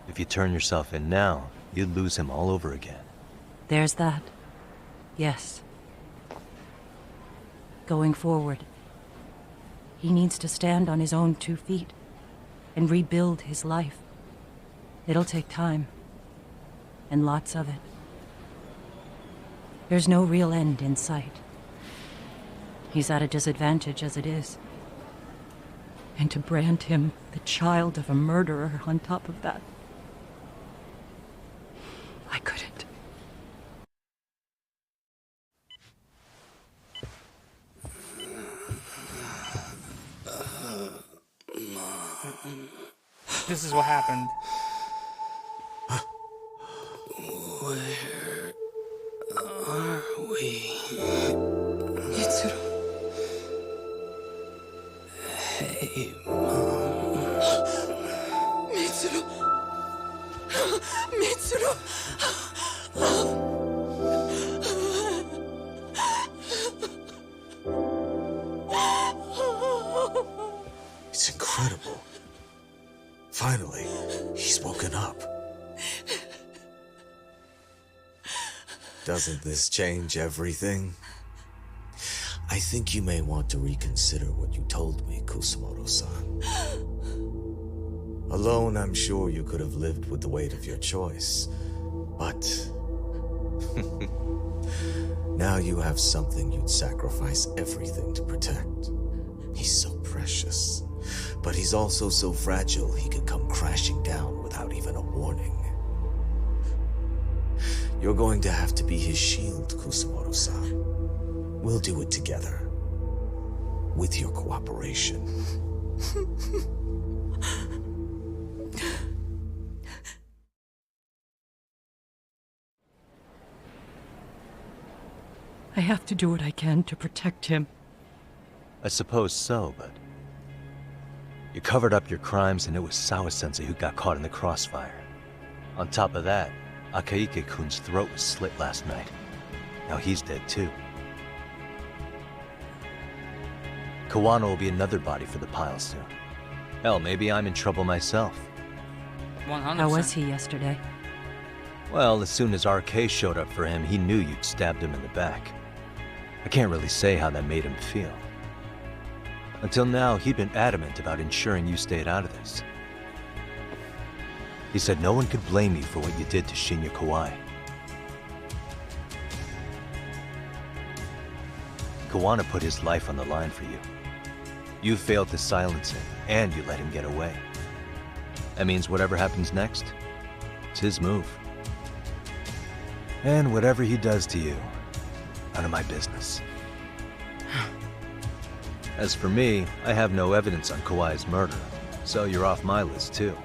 If you turn yourself in now, you'd lose him all over again. There's that. Yes. Going forward, he needs to stand on his own 2 feet and rebuild his life. It'll take time, and lots of it. There's no real end in sight. He's at a disadvantage as it is. And to brand him the child of a murderer on top of that, I couldn't. This is what happened. Where are we? Mitsuru. Hey, Mom. Mitsuru. Mitsuru. It's incredible. Finally, he's woken up. Doesn't this change everything? I think you may want to reconsider what you told me, Kusumoto-san. Alone, I'm sure you could have lived with the weight of your choice. But... now you have something you'd sacrifice everything to protect. He's so precious. But he's also so fragile he could come crashing down without even a warning. You're going to have to be his shield, Kusumoto-san. We'll do it together. with your cooperation. I have to do what I can to protect him. I suppose so, but... You covered up your crimes and it was Sawa-sensei who got caught in the crossfire. On top of that, Akaike-kun's throat was slit last night. Now he's dead too. Kawano will be another body for the pile soon. Hell, maybe I'm in trouble myself. 100%. How was he yesterday? Well, as soon as RK showed up for him, he knew you'd stabbed him in the back. I can't really say how that made him feel. Until now, he'd been adamant about ensuring you stayed out of this. He said no one could blame you for what you did to Shinya Kawai. Kawano put his life on the line for you. You failed to silence him, and you let him get away. That means whatever happens next, it's his move. And whatever he does to you, none of my business. As for me, I have no evidence on Kawai's murder, so you're off my list too.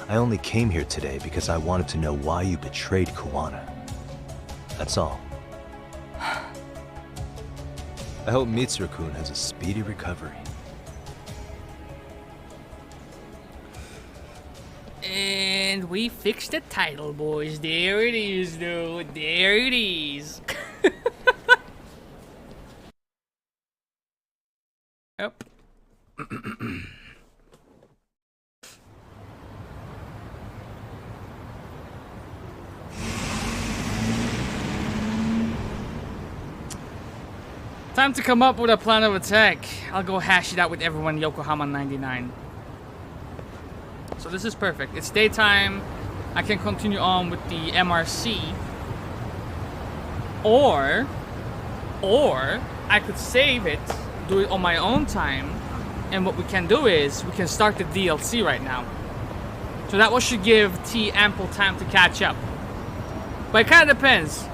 I only came here today because I wanted to know why you betrayed Kawano. That's all. I hope Mitsuru-kun has a speedy recovery. And we fixed the title, boys. There it is, though. There it is. Yep. Time to come up with a plan of attack. I'll go hash it out with everyone in Yokohama 99. So this is perfect. It's daytime. I can continue on with the MRC. Or I could save it, do it on my own time, and what we can do is we can start the DLC right now. So that one should give T ample time to catch up. But it kind of depends.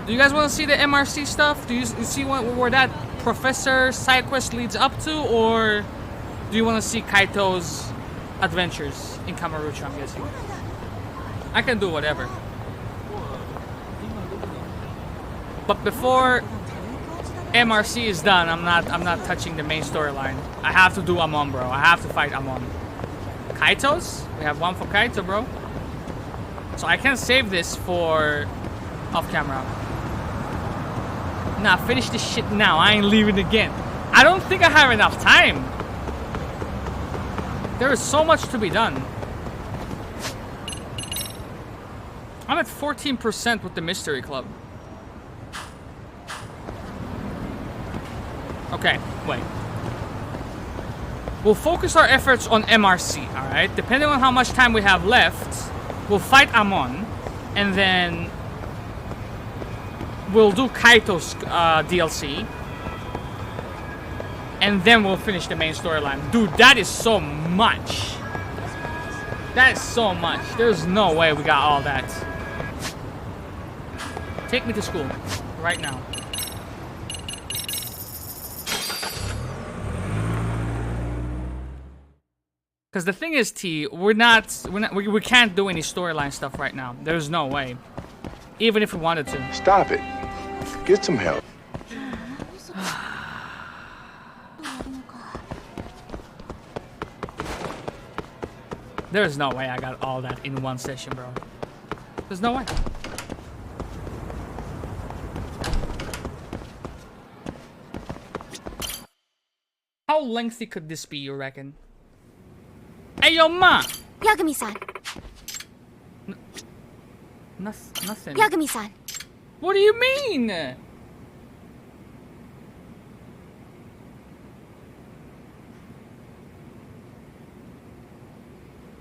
Do you guys want to see the MRC stuff? Do you see where that Professor side quest leads up to, or do you want to see Kaito's adventures in Kamurocho? I'm guessing. I can do whatever. But before MRC is done, I'm not touching the main storyline. I have to do Amon, bro. I have to fight Amon. Kaito's? We have one for Kaito, bro. So I can save this for off camera. Nah, finish this shit now. I ain't leaving again. I don't think I have enough time. There is so much to be done. I'm at 14% with the Mystery Club. Okay, wait. We'll focus our efforts on MRC, alright? Depending on how much time we have left, we'll fight Amon, and then we'll do Kaito's DLC, and then we'll finish the main storyline. Dude, that is so much. That is so much. There's no way we got all that. Take me to school right now. Because the thing is, T, we can't do any storyline stuff right now. There's no way. Even if we wanted to. Stop it. Get some help. There's no way I got all that in one session, bro. There's no way. How lengthy could this be, you reckon? Hey, yo, ma! Yagami-san. Nothing. Yagami-san. What do you mean?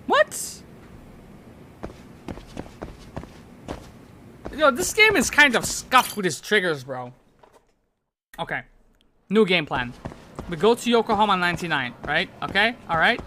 What? Yo, this game is kind of scuffed with its triggers, bro. Okay. New game plan. We go to Yokohama 99, right? Okay? Alright?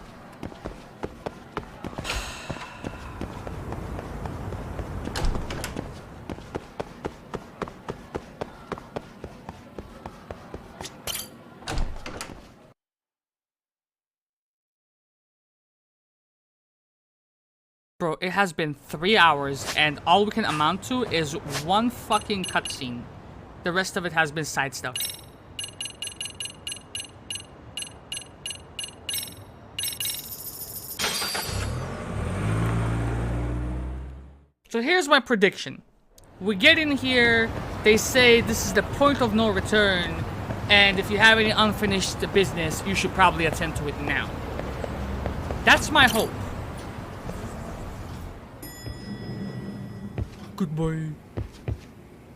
Bro, it has been 3 hours, and all we can amount to is one fucking cutscene. The rest of it has been side stuff. So here's my prediction. We get in here, they say this is the point of no return, and if you have any unfinished business, you should probably attend to it now. That's my hope. Goodbye.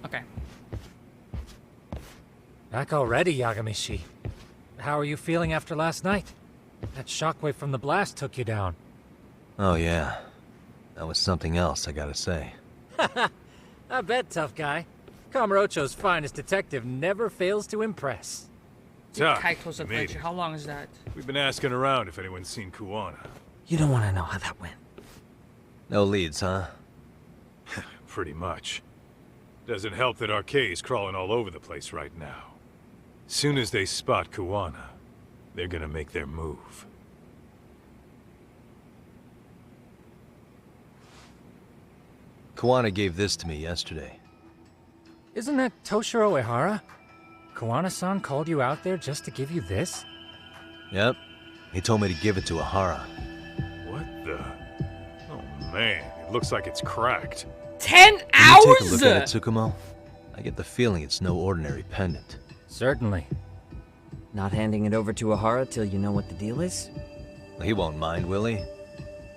Okay. Back already, Yagamishi. How are you feeling after last night? That shockwave from the blast took you down. Oh yeah. That was something else, I gotta say. I bet, tough guy. Kamurocho's finest detective never fails to impress. Tough. Kaito's adventure. How long is that? We've been asking around if anyone's seen Kuwana. You don't want to know how that went. No leads, huh? Pretty much. Doesn't help that Arcay's crawling all over the place right now. Soon as they spot Kuwana, they're gonna make their move. Kuwana gave this to me yesterday. Isn't that Toshiro Ehara? Kuwana-san called you out there just to give you this? Yep. He told me to give it to Ehara. What the? Oh man, it looks like it's cracked. 10 hours? Can you take a look at it, Tsukumo? I get the feeling it's no ordinary pendant. Certainly. Not handing it over to Ehara till you know what the deal is? He won't mind, will he?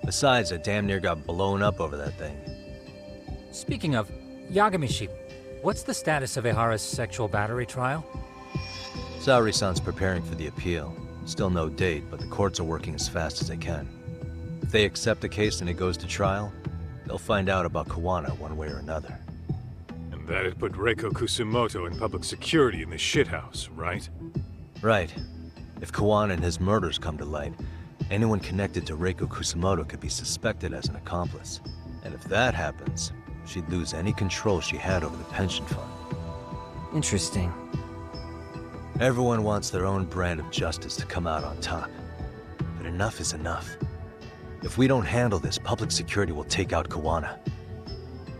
Besides, I damn near got blown up over that thing. Speaking of, Yagamishi, what's the status of Ehara's sexual battery trial? Saori-san's preparing for the appeal. Still no date, but the courts are working as fast as they can. If they accept the case and it goes to trial, they'll find out about Kuwana one way or another. And that'd put Reiko Kusumoto in public security in this shithouse, right? Right. If Kuwana and his murders come to light, anyone connected to Reiko Kusumoto could be suspected as an accomplice. And if that happens, she'd lose any control she had over the pension fund. Interesting. Everyone wants their own brand of justice to come out on top. But enough is enough. If we don't handle this, public security will take out Kuwana.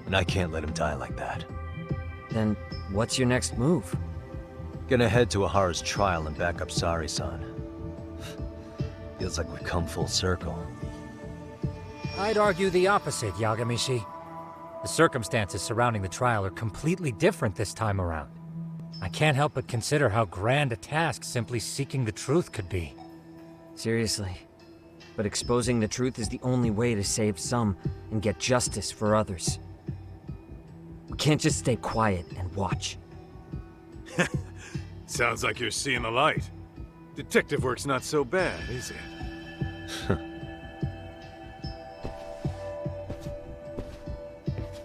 And I can't let him die like that. Then what's your next move? Gonna head to Ehara's trial and back up Saori-san. Feels like we've come full circle. I'd argue the opposite, Yagamishi. The circumstances surrounding the trial are completely different this time around. I can't help but consider how grand a task simply seeking the truth could be. Seriously. But exposing the truth is the only way to save some and get justice for others. We can't just stay quiet and watch. Sounds like you're seeing the light. Detective work's not so bad, is it?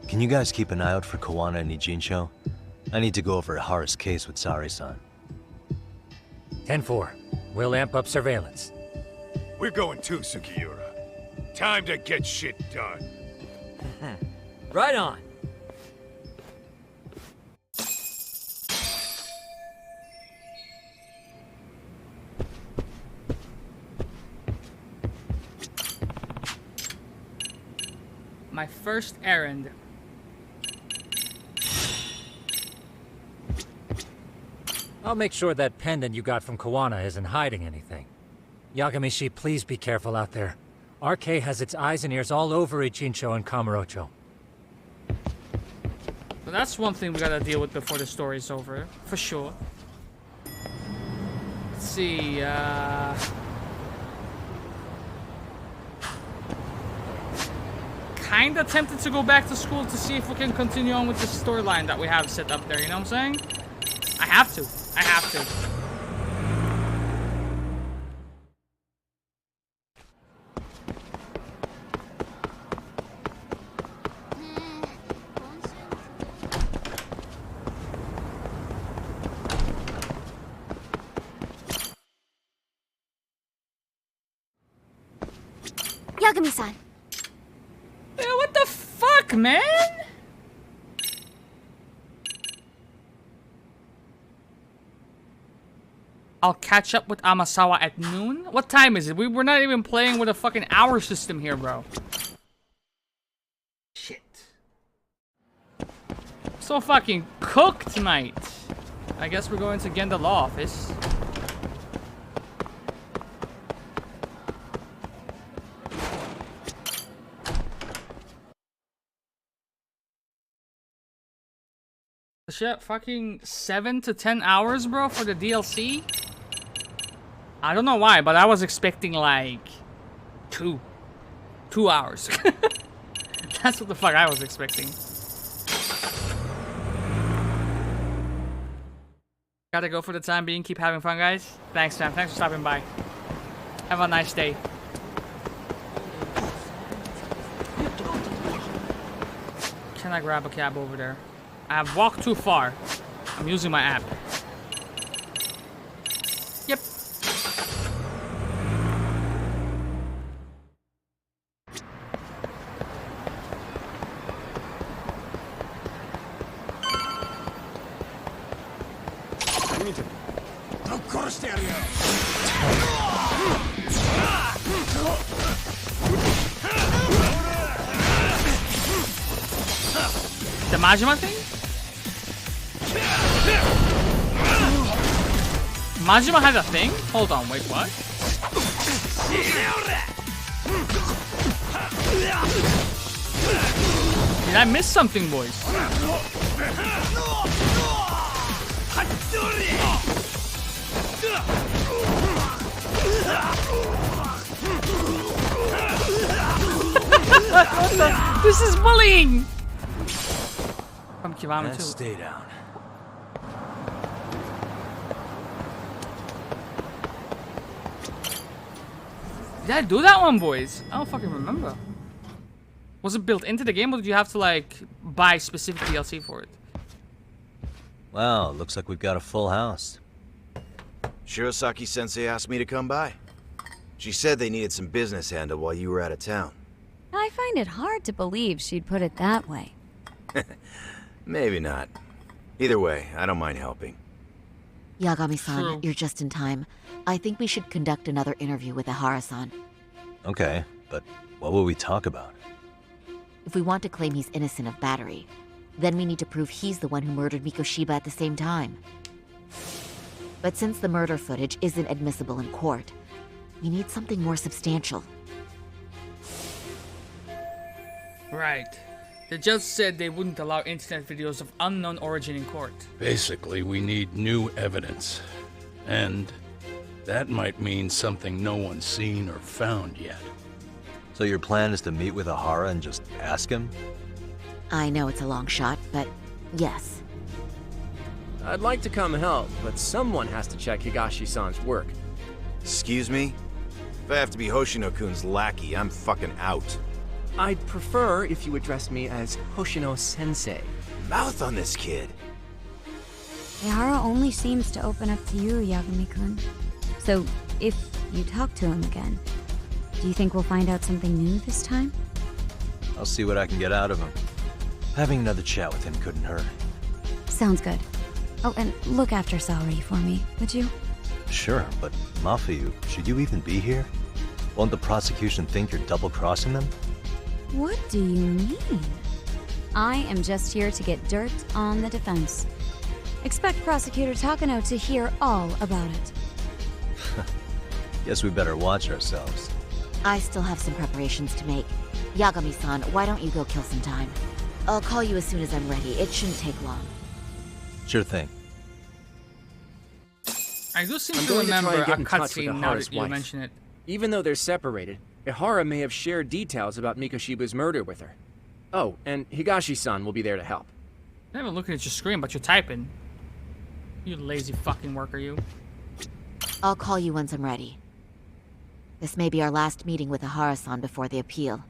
Can you guys keep an eye out for Kuwana and Ijincho? I need to go over Ehara's case with Saori-san. 10-4. We'll amp up surveillance. We're going too, Sukiura. Time to get shit done. Right on. My first errand. I'll make sure that pendant you got from Kuwana isn't hiding anything. Yagamishi, please be careful out there. Arcay has its eyes and ears all over Ichincho and Kamurocho. So that's one thing we gotta deal with before the story's over, for sure. Let's see, kinda tempted to go back to school to see if we can continue on with the storyline that we have set up there, you know what I'm saying? I have to. I have to. Yagami-san. What the fuck, man? I'll catch up with Amasawa at noon? What time is it? We're not even playing with a fucking hour system here, bro. So fucking cooked, mate. I guess we're going to get the law office. Shit, fucking 7 to 10 hours, bro, for the DLC? I don't know why, but I was expecting like 2 hours. That's what the fuck I was expecting. Gotta go for the time being. Keep having fun, guys. Thanks, Sam. Thanks for stopping by. Have a nice day. Can I grab a cab over there? I have walked too far. I'm using my app. Yep. The Majima thing? Majima has a thing? Hold on, wait, what? Did I miss something, boys? This is bullying! From Kiwami too. Stay down. Did I do that one, boys? I don't fucking remember. Was it built into the game, or did you have to, like, buy specific DLC for it? Wow, looks like we've got a full house. Shirosaki-sensei asked me to come by. She said they needed some business handled while you were out of town. I find it hard to believe she'd put it that way. Maybe not. Either way, I don't mind helping. Yagami-san, you're just in time. I think we should conduct another interview with Ihara-san. Okay, but what will we talk about? If we want to claim he's innocent of battery, then we need to prove he's the one who murdered Mikoshiba at the same time. But since the murder footage isn't admissible in court, we need something more substantial. Right. The judge said they wouldn't allow internet videos of unknown origin in court. Basically, we need new evidence. And that might mean something no one's seen or found yet. So your plan is to meet with Ihara and just ask him? I know it's a long shot, but yes. I'd like to come help, but someone has to check Higashi-san's work. Excuse me? If I have to be Hoshino-kun's lackey, I'm fucking out. I'd prefer if you addressed me as Hoshino-sensei. Mouth on this kid. Ihara only seems to open up to you, Yagami-kun. So, if you talk to him again, do you think we'll find out something new this time? I'll see what I can get out of him. Having another chat with him couldn't hurt. Sounds good. Oh, and look after Saori for me, would you? Sure, but Mafuyu, should you even be here? Won't the prosecution think you're double-crossing them? What do you mean? I am just here to get dirt on the defense. Expect Prosecutor Takano to hear all about it. Guess we better watch ourselves. I still have some preparations to make. Yagami-san, why don't you go kill some time? I'll call you as soon as I'm ready. It shouldn't take long. Sure thing. I do seem I'm to going to try remember and a get in touch with cutscene now Ihara's that you wife. mention it. Even though they're separated, Ihara may have shared details about Mikoshiba's murder with her. Oh, and Higashi-san will be there to help. You're not even looking at your screen, but you're typing. You lazy fucking worker, you. I'll call you once I'm ready. This may be our last meeting with Ihara-san before the appeal.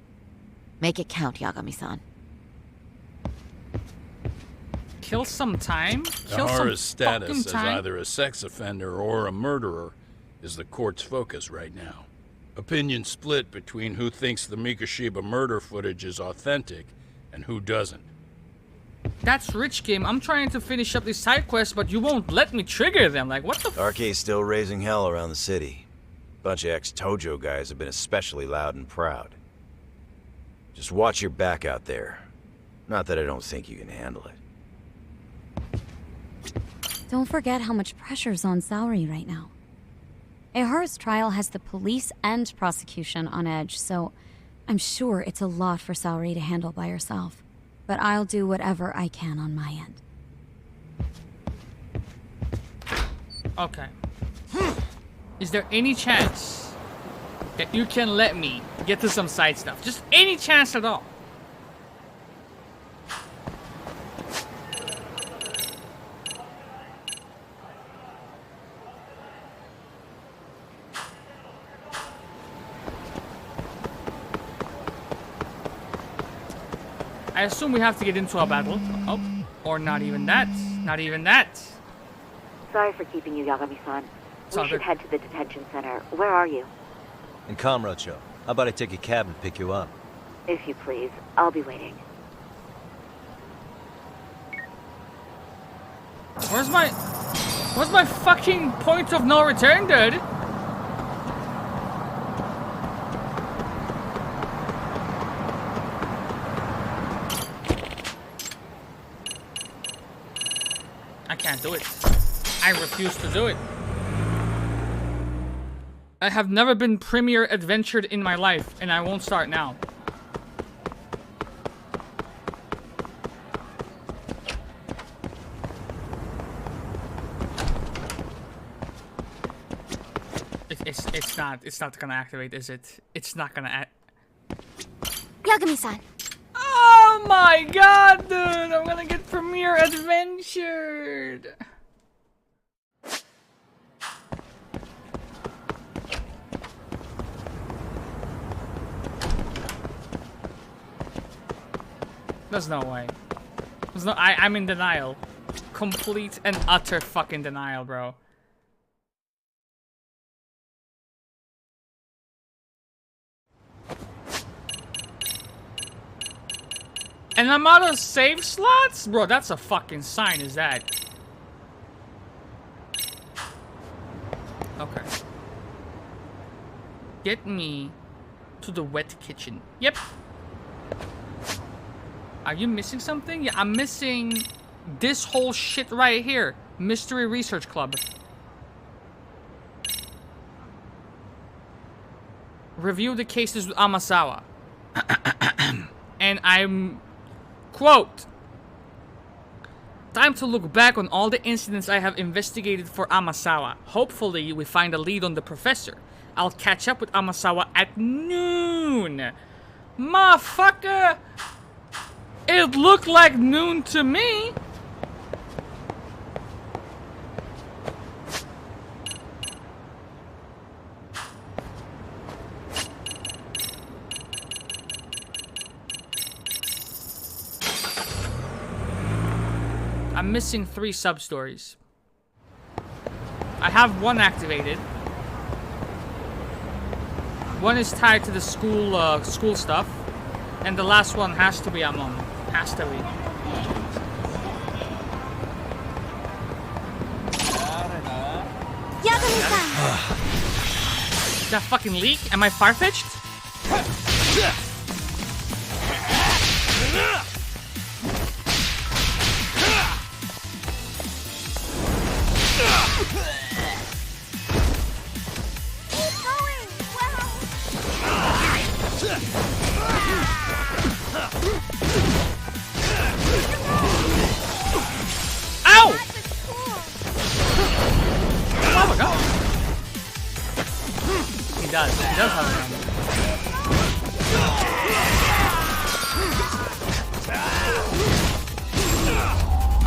Make it count, Yagami-san. Kill some time? Kill some Ihara's status fucking as time? either a sex offender or a murderer is the court's focus right now. Opinion split between who thinks the Mikoshiba murder footage is authentic and who doesn't. That's Rich Game. I'm trying to finish up these side quests, but you won't let me trigger them. Like, what the f- RK's still raising hell around the city. Bunch of ex-Tojo guys have been especially loud and proud. Just watch your back out there. Not that I don't think you can handle it. Don't forget how much pressure's on Saori right now. Ehara's trial has the police and prosecution on edge, so I'm sure it's a lot for Saori to handle by herself. But I'll do whatever I can on my end. Okay. Is there any chance that you can let me get to some side stuff? Just any chance at all? I assume we have to get into a battle. Oh, or not even that. Not even that. Sorry for keeping you, Yagami-san. all We should good. head to the detention center. Where are you? In Kamurocho. How about I take a cab and pick you up? If you please. I'll be waiting. Where's my fucking point of no return, dude? I can't do it. I refuse to do it. I have never been premier adventured in my life, and I won't start now. It's not gonna activate, is it? It's not gonna Yagami-san. Oh my god, dude! I'm gonna get premier adventured. There's no way. There's no. I'm in denial. Complete and utter fucking denial, bro. And I'm out of save slots? Bro, that's a fucking sign, is that? Okay. Get me to the wet kitchen. Yep. Are you missing something? Yeah, I'm missing this whole shit right here. Mystery Research Club. Review the cases with Amasawa. And I'm... Quote, time to look back on all the incidents I have investigated for Amasawa. Hopefully, we find a lead on the professor. I'll catch up with Amasawa at noon. Motherfucker! It looked like noon to me. I'm missing 3 sub-stories. I have 1 activated. 1 is tied to the school stuff. And the last one has to be Amon. Has to be. Yagami-san! Is that fucking leak? Am I far-fetched? Ow! Oh my god! He does. He does have a gun.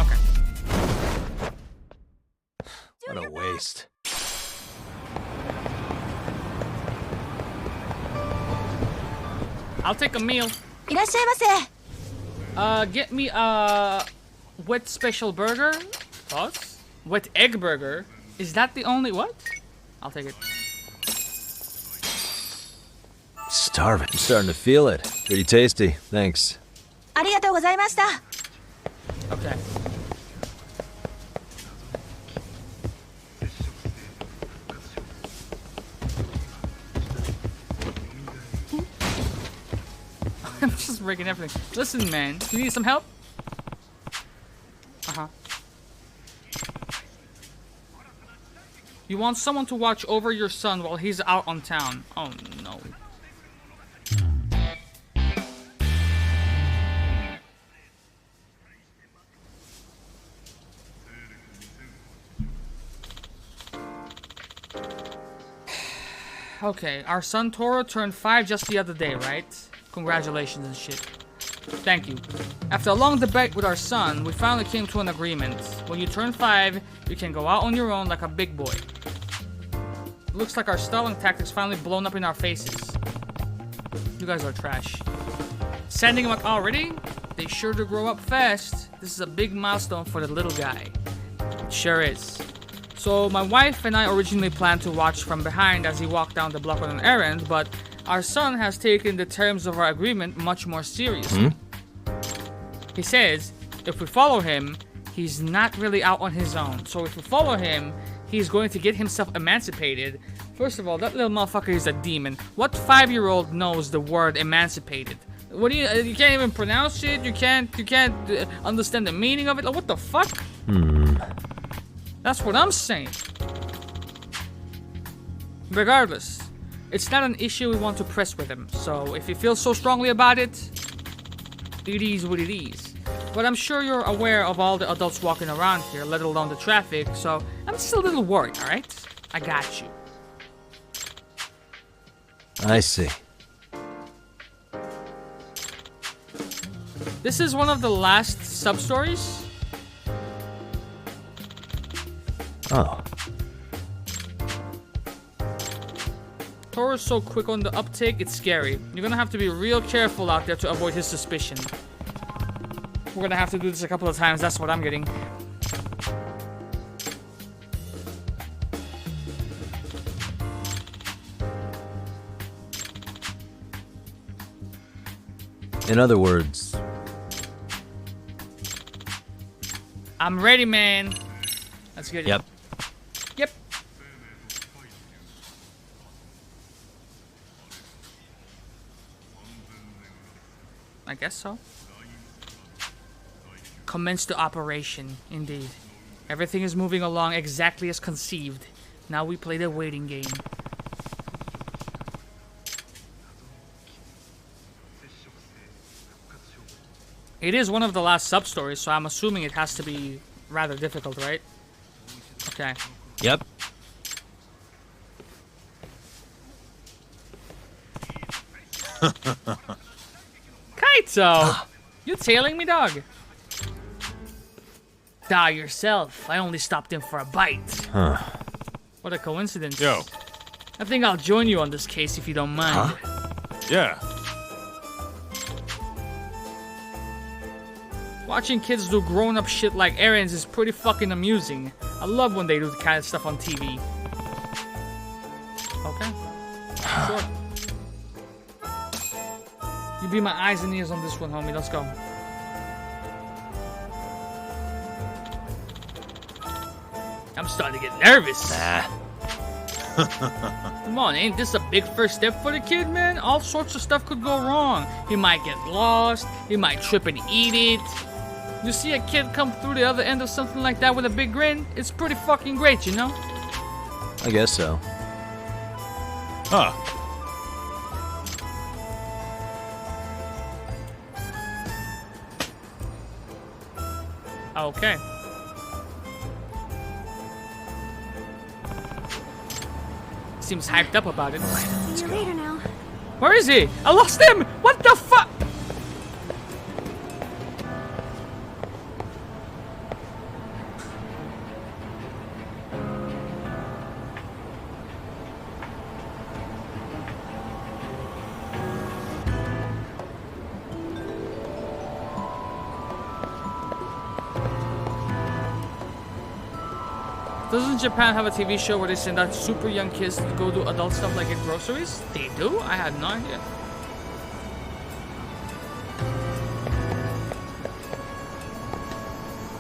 Okay. What a waste. I'll take a meal. いらっしゃいませ。 Get me a wet special burger. Thoughts? Wet egg burger. Is that the only what? I'll take it. Starving. I'm starting to feel it. Pretty tasty. Thanks. ありがとうございました。 Okay. I'm just breaking everything. Listen, man. You need some help? Uh-huh. You want someone to watch over your son while he's out on town. Oh no. Okay, our son Toro turned 5 just the other day, right? Congratulations and shit. Thank you. After a long debate with our son, we finally came to an agreement. When you turn 5, you can go out on your own like a big boy. It looks like our stalling tactics finally blown up in our faces. You guys are trash. Sending him out already? They sure do grow up fast. This is a big milestone for the little guy. It sure is. So my wife and I originally planned to watch from behind as he walked down the block on an errand, but our son has taken the terms of our agreement much more seriously. He says if we follow him, he's not really out on his own. So if we follow him, he's going to get himself emancipated. First of all, that little motherfucker is a demon. What 5-year-old knows the word emancipated? What do you can't even pronounce it? You can't understand the meaning of it? Like, what the fuck? That's what I'm saying. Regardless, it's not an issue we want to press with him, so if you feel so strongly about it, it is what it is. But I'm sure you're aware of all the adults walking around here, let alone the traffic, so I'm just a little worried, alright? I got you. I see. This is one of the last sub-stories. Oh. Toro's so quick on the uptake, it's scary. You're gonna have to be real careful out there to avoid his suspicion. We're gonna have to do this a couple of times, that's what I'm getting. In other words... I'm ready, man. Let's get it. Yep. Yep. I guess so. Commence the operation, indeed. Everything is moving along exactly as conceived. Now we play the waiting game. It is one of the last sub-stories, so I'm assuming it has to be rather difficult, right? Okay. Yep. Kaito! You tailing me, dog? Die yourself. I only stopped in for a bite. Huh. What a coincidence. Yo. I think I'll join you on this case if you don't mind. Yeah. Watching kids do grown-up shit like errands is pretty fucking amusing. I love when they do the kind of stuff on TV. Okay. Sure. You be my eyes and ears on this one, homie. Let's go. I'm starting to get nervous. Come on, ain't this a big first step for the kid, man? All sorts of stuff could go wrong. He might get lost. He might trip and eat it. You see a kid come through the other end of something like that with a big grin? It's pretty fucking great, you know? I guess so. Huh. Okay. Seems hyped up about it. See you later now. Where is he? I lost him! What the fuck? Doesn't Japan have a TV show where they send out super young kids to go do adult stuff like get groceries? They do? I had no idea.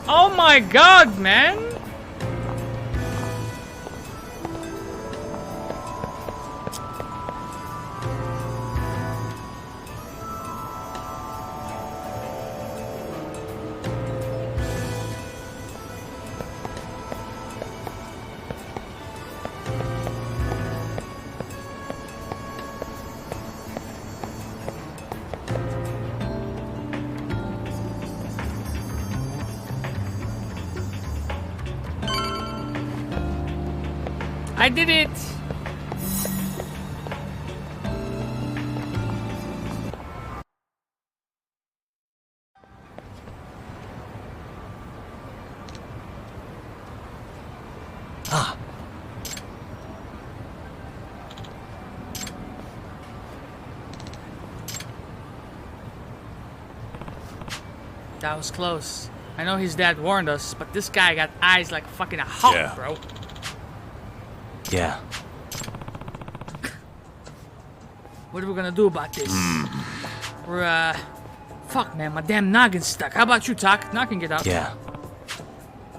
Oh my god, man! I did it! That was close. I know his dad warned us, but this guy got eyes like fucking a hawk, Yeah. bro. Yeah. What are we gonna do about this? We're, fuck, man, my damn noggin's stuck. How about you, Talk? Knock and get out. Yeah.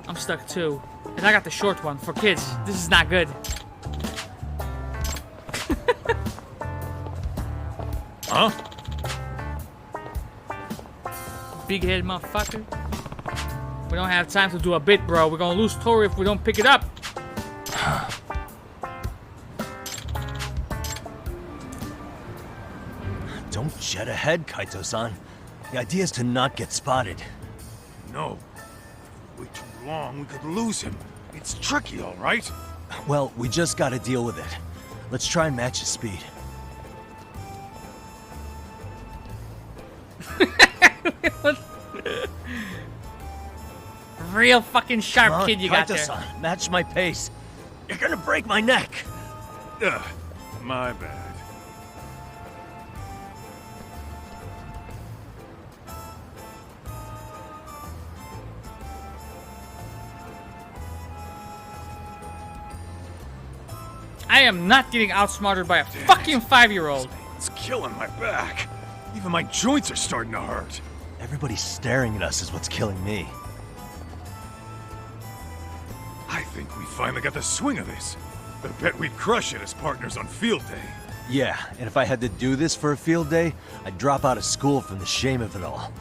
I'm stuck too. And I got the short one. For kids, this is not good. Huh? Big head motherfucker. We don't have time to do a bit, bro. We're gonna lose Tori if we don't pick it up. Don't jet ahead, Kaito-san. The idea is to not get spotted. No. If we wait too long, we could lose him. It's tricky, all right? Well, we just gotta deal with it. Let's try and match his speed. Real fucking sharp Come on, kid you got there. Kaito-san, match my pace. You're gonna break my neck. Ugh, my bad. I am not getting outsmarted by a fucking 5-year-old. It's killing my back. Even my joints are starting to hurt. Everybody staring at us is what's killing me. I think we finally got the swing of this. I bet we'd crush it as partners on field day. Yeah, and if I had to do this for a field day, I'd drop out of school from the shame of it all.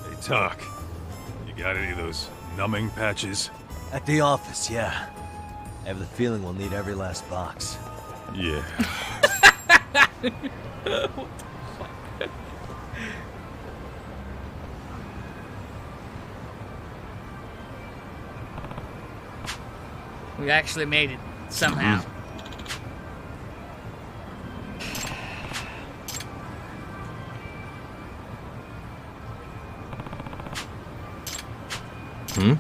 Hey, Talk. You got any of those numbing patches? At the office, yeah. I have the feeling we'll need every last box. Yeah. What the fuck? We actually made it somehow. Hmm?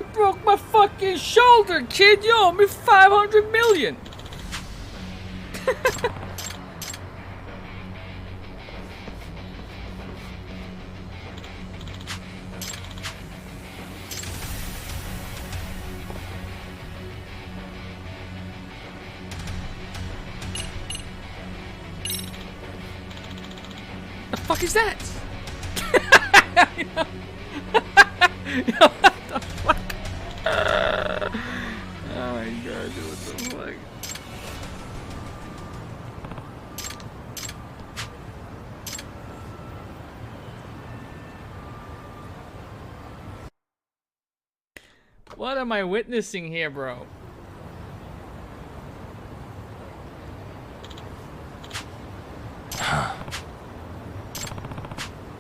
You broke my fucking shoulder, kid. You owe me 500 million. The fuck is that? Yo, what the fuck? Oh my god, dude, what the fuck? What am I witnessing here, bro?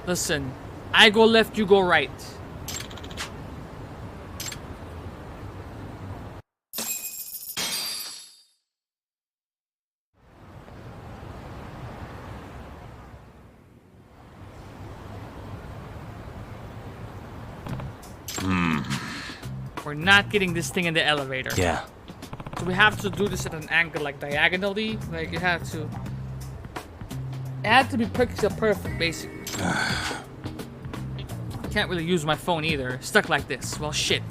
Listen, I go left, you go right. We're not getting this thing in the elevator. Yeah. So we have to do this at an angle, like diagonally. Like you have to. It had to be pixel perfect, basically. Can't really use my phone either. Stuck like this. Well, shit.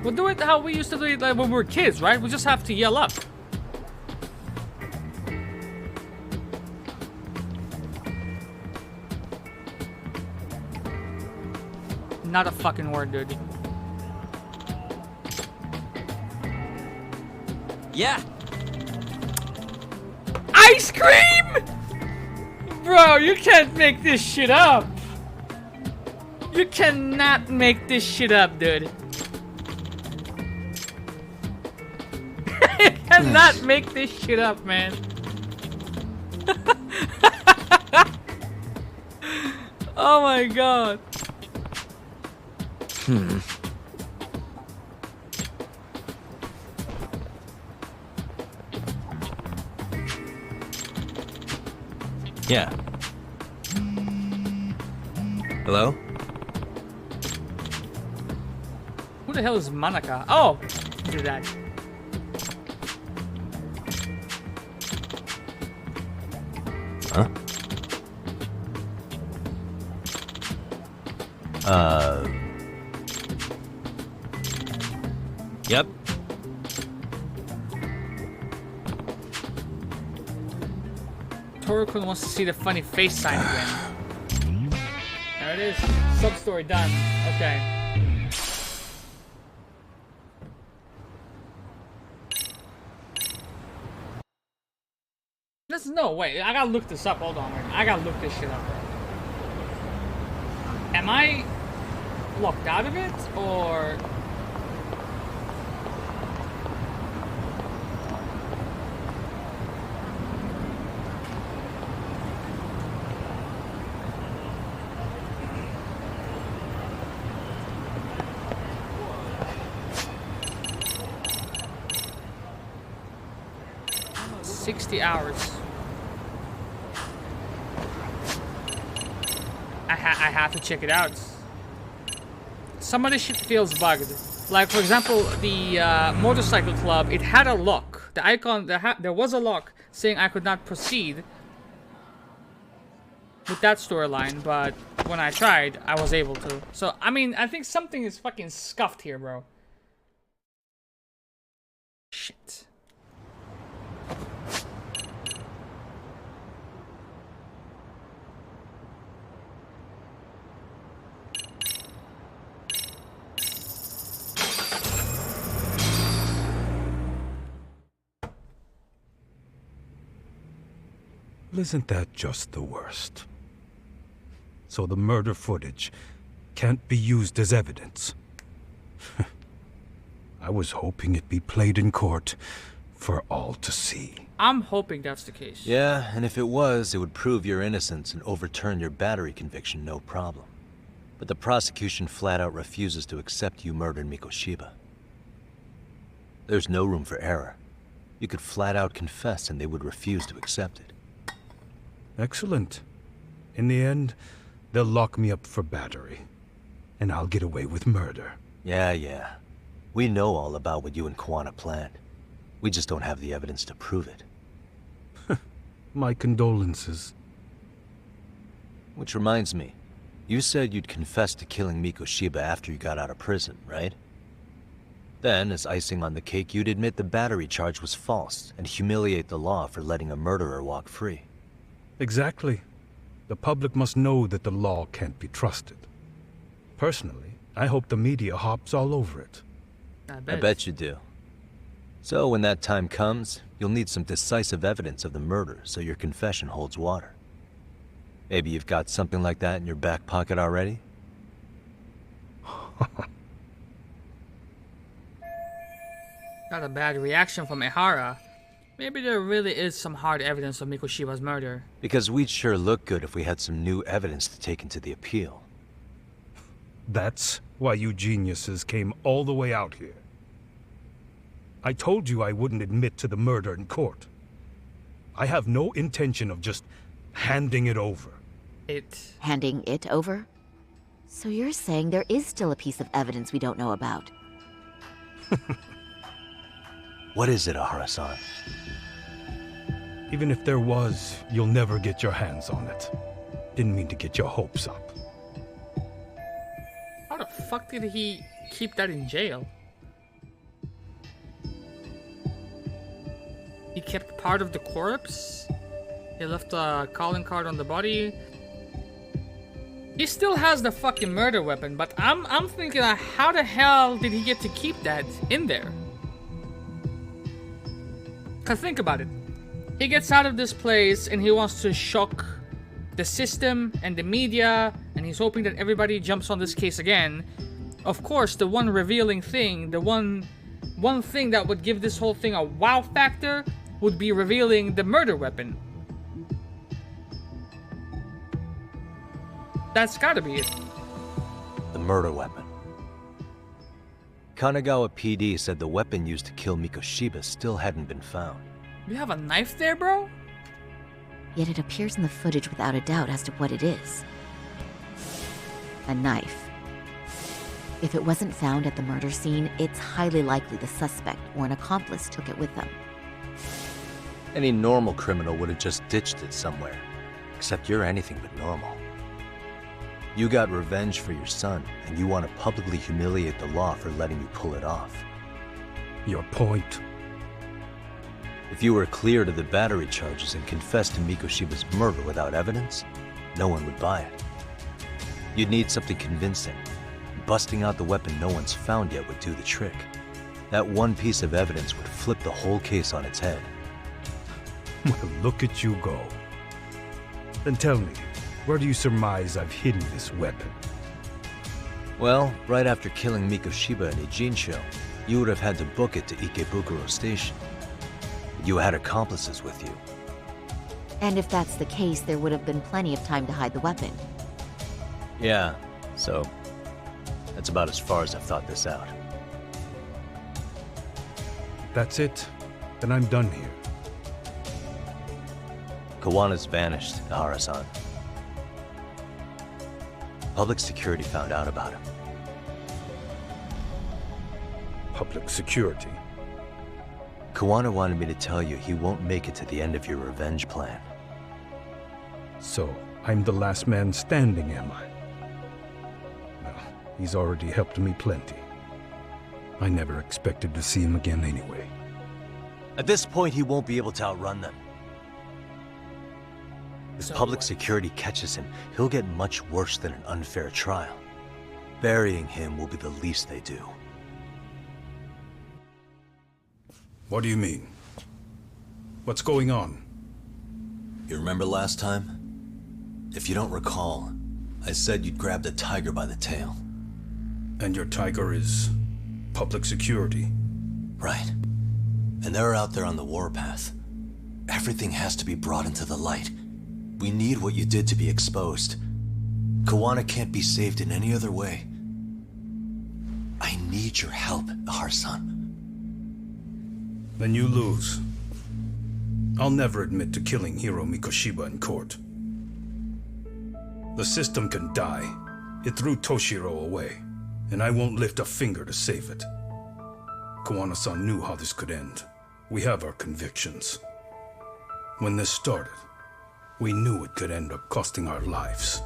We'll do it how we used to do it like when we were kids, right? We just have to yell up. Not a fucking word, dude. Yeah. Ice cream! Bro, you can't make this shit up. You cannot make this shit up, dude. You cannot make this shit up, man. Oh my god. Yeah. Hello? Who the hell is Manaka? Oh, do that. Huh? Yep. Torokun wants to see the funny face sign again. There it is. Sub-story done. Okay. No, wait. I gotta look this up. Hold on, man. I gotta look this shit up. Am I locked out of it, or... $60 hours. I have to check it out. Some of this shit feels bugged. Like, for example, the motorcycle club, it had a lock. The icon, there was a lock saying I could not proceed with that storyline, but when I tried, I was able to. So, I mean, I think something is fucking scuffed here, bro. Shit. Isn't that just the worst? So the murder footage can't be used as evidence. I was hoping it'd be played in court for all to see. I'm hoping that's the case. Yeah, and if it was, it would prove your innocence and overturn your battery conviction, no problem. But the prosecution flat out refuses to accept you murdered Mikoshiba. There's no room for error. You could flat out confess and they would refuse to accept it. Excellent. In the end, they'll lock me up for battery, and I'll get away with murder. Yeah. We know all about what you and Kwana planned. We just don't have the evidence to prove it. My condolences. Which reminds me, you said you'd confess to killing Mikoshiba after you got out of prison, right? Then, as icing on the cake, you'd admit the battery charge was false and humiliate the law for letting a murderer walk free. Exactly. The public must know that the law can't be trusted. Personally, I hope the media hops all over it. I bet you do. So when that time comes, you'll need some decisive evidence of the murder so your confession holds water. Maybe you've got something like that in your back pocket already? Got a bad reaction from Ehara. Maybe there really is some hard evidence of Mikoshiba's murder. Because we'd sure look good if we had some new evidence to take into the appeal. That's why you geniuses came all the way out here. I told you I wouldn't admit to the murder in court. I have no intention of just handing it over. Handing it over? So you're saying there is still a piece of evidence we don't know about? What is it, Ahara-san? Even if there was, you'll never get your hands on it. Didn't mean to get your hopes up. How the fuck did he keep that in jail? He kept part of the corpse? He left a calling card on the body? He still has the fucking murder weapon, but I'm thinking, how the hell did he get to keep that in there? Cause think about it. He gets out of this place and he wants to shock the system and the media, and he's hoping that everybody jumps on this case again. Of course, the one revealing thing, the one thing that would give this whole thing a wow factor would be revealing the murder weapon. That's gotta be it. The murder weapon. Kanagawa PD said the weapon used to kill Mikoshiba still hadn't been found. You have a knife there, bro? Yet it appears in the footage without a doubt as to what it is. A knife. If it wasn't found at the murder scene, it's highly likely the suspect or an accomplice took it with them. Any normal criminal would have just ditched it somewhere. Except you're anything but normal. You got revenge for your son, and you want to publicly humiliate the law for letting you pull it off. Your point? If you were cleared of the battery charges and confessed to Mikoshiba's murder without evidence, no one would buy it. You'd need something convincing. Busting out the weapon no one's found yet would do the trick. That one piece of evidence would flip the whole case on its head. Well, look at you go. Then tell me, where do you surmise I've hidden this weapon? Well, right after killing Mikoshiba in Ijincho, you would have had to book it to Ikebukuro Station. You had accomplices with you. And if that's the case, there would have been plenty of time to hide the weapon. Yeah, so that's about as far as I've thought this out. That's it? Then I'm done here. Kawana's vanished, Nahara-san. Public security found out about him. Public security? Kawana wanted me to tell you he won't make it to the end of your revenge plan. So, I'm the last man standing, am I? Well, he's already helped me plenty. I never expected to see him again anyway. At this point, he won't be able to outrun them. If public security catches him, he'll get much worse than an unfair trial. Burying him will be the least they do. What do you mean? What's going on? You remember last time? If you don't recall, I said you'd grab the tiger by the tail. And your tiger is public security? Right. And they're out there on the warpath. Everything has to be brought into the light. We need what you did to be exposed. Kawana can't be saved in any other way. I need your help, Nahara-san. Then you lose. I'll never admit to killing Hiro Mikoshiba in court. The system can die. It threw Toshiro away, and I won't lift a finger to save it. Kawana-san knew how this could end. We have our convictions. When this started, we knew it could end up costing our lives.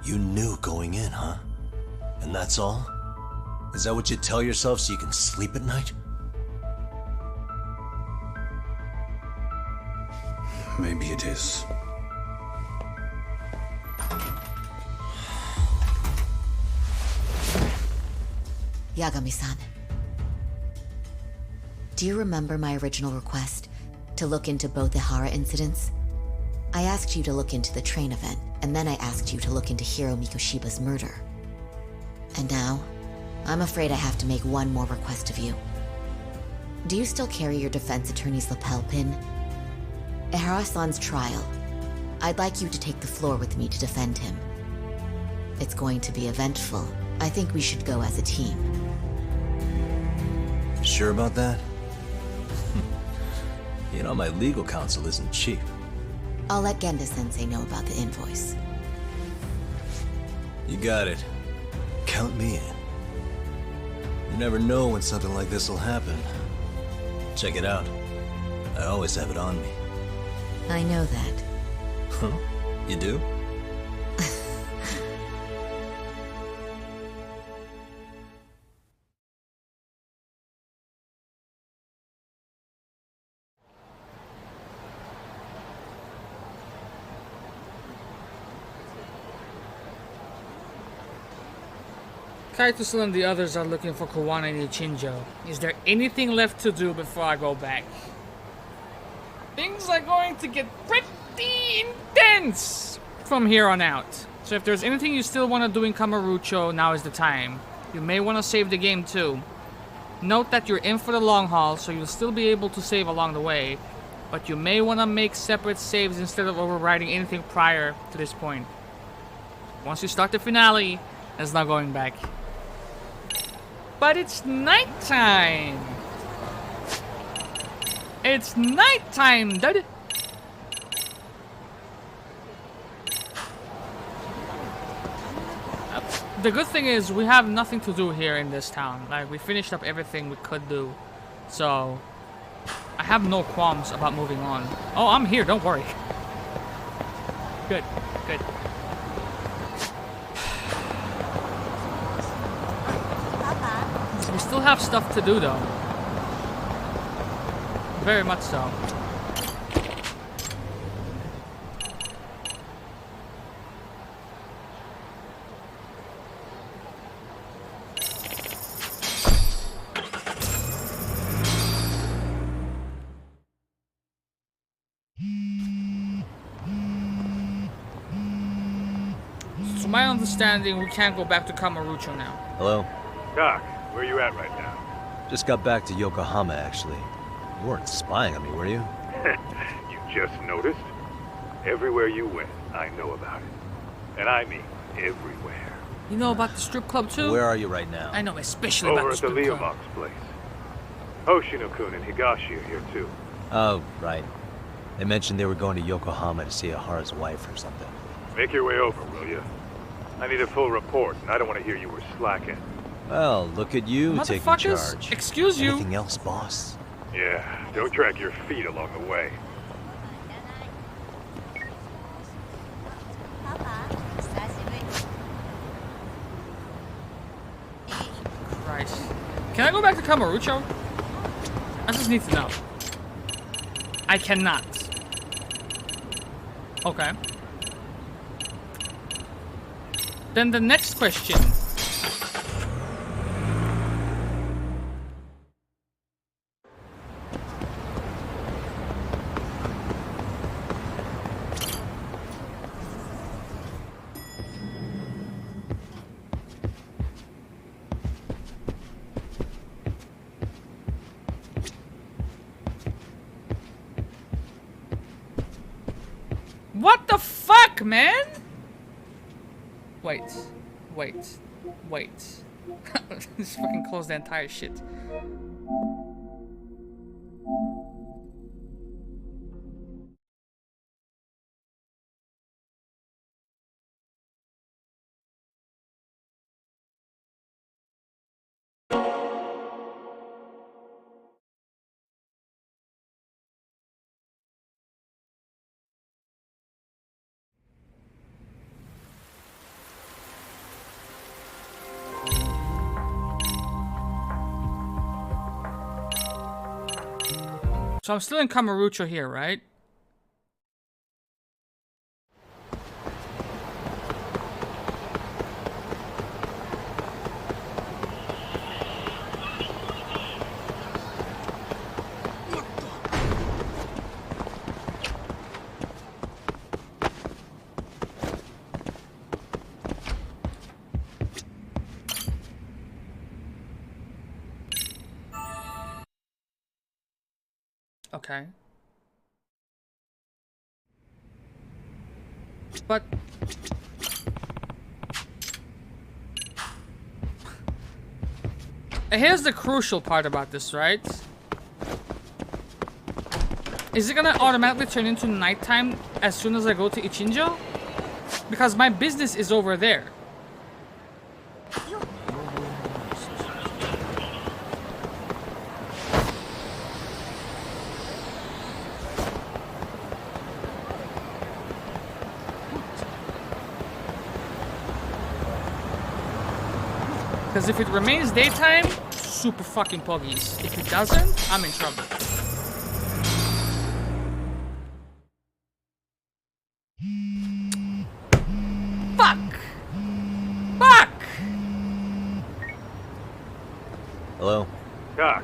You knew going in, huh? And that's all? Is that what you tell yourself so you can sleep at night? Maybe it is. Yagami-san. Do you remember my original request? To look into both Ihara incidents? I asked you to look into the train event, and then I asked you to look into Hiro Mikoshiba's murder. And now, I'm afraid I have to make one more request of you. Do you still carry your defense attorney's lapel pin? Ihara-san's trial. I'd like you to take the floor with me to defend him. It's going to be eventful. I think we should go as a team. Sure about that? You know, my legal counsel isn't cheap. I'll let Genda-sensei know about the invoice. You got it. Count me in. You never know when something like this will happen. Check it out. I always have it on me. I know that. Huh? You do? Kaito and the others are looking for Kawana and Ichinjo. Is there anything left to do before I go back? Things are going to get pretty intense from here on out. So if there's anything you still want to do in Kamurocho, now is the time. You may want to save the game too. Note that you're in for the long haul, so you'll still be able to save along the way. but you may want to make separate saves instead of overwriting anything prior to this point. Once you start the finale, there's no going back. But it's nighttime! It's nighttime, dude! The good thing is we have nothing to do here in this town. Like, we finished up everything we could do. So, I have no qualms about moving on. Oh, I'm here, don't worry. Good, good. We still have stuff to do though. Very much so. To my understanding, we can't go back to Kamurocho now. Hello? Doc, where you at right now? Just got back to Yokohama, actually. You weren't spying on me, were you? You just noticed? Everywhere you went, I know about it. And I mean everywhere. You know about the strip club too? Where are you right now? I know especially Over about the at the strip club. Leomox place. Hoshino-kun and Higashi are here too. Oh, right. They mentioned they were going to Yokohama to see Ahara's wife or something. Make your way over, will you? I need a full report, and I don't want to hear you were slacking. Well, look at you taking charge. Excuse you. Anything else, boss? Yeah, don't drag your feet along the way. Christ. Can I go back to Kamurocho? I just need to know. I cannot. Okay. Then the next question. What the fuck, man? Wait. Just fucking close the entire shit. So I'm still in Kamurocho here, right? Okay. But here's the crucial part about this, right? Is it gonna automatically turn into nighttime as soon as I go to Ichinjo? Because my business is over there. Because if it remains daytime, super fucking poggies. If it doesn't, I'm in trouble. Fuck! Fuck! Hello? Doc.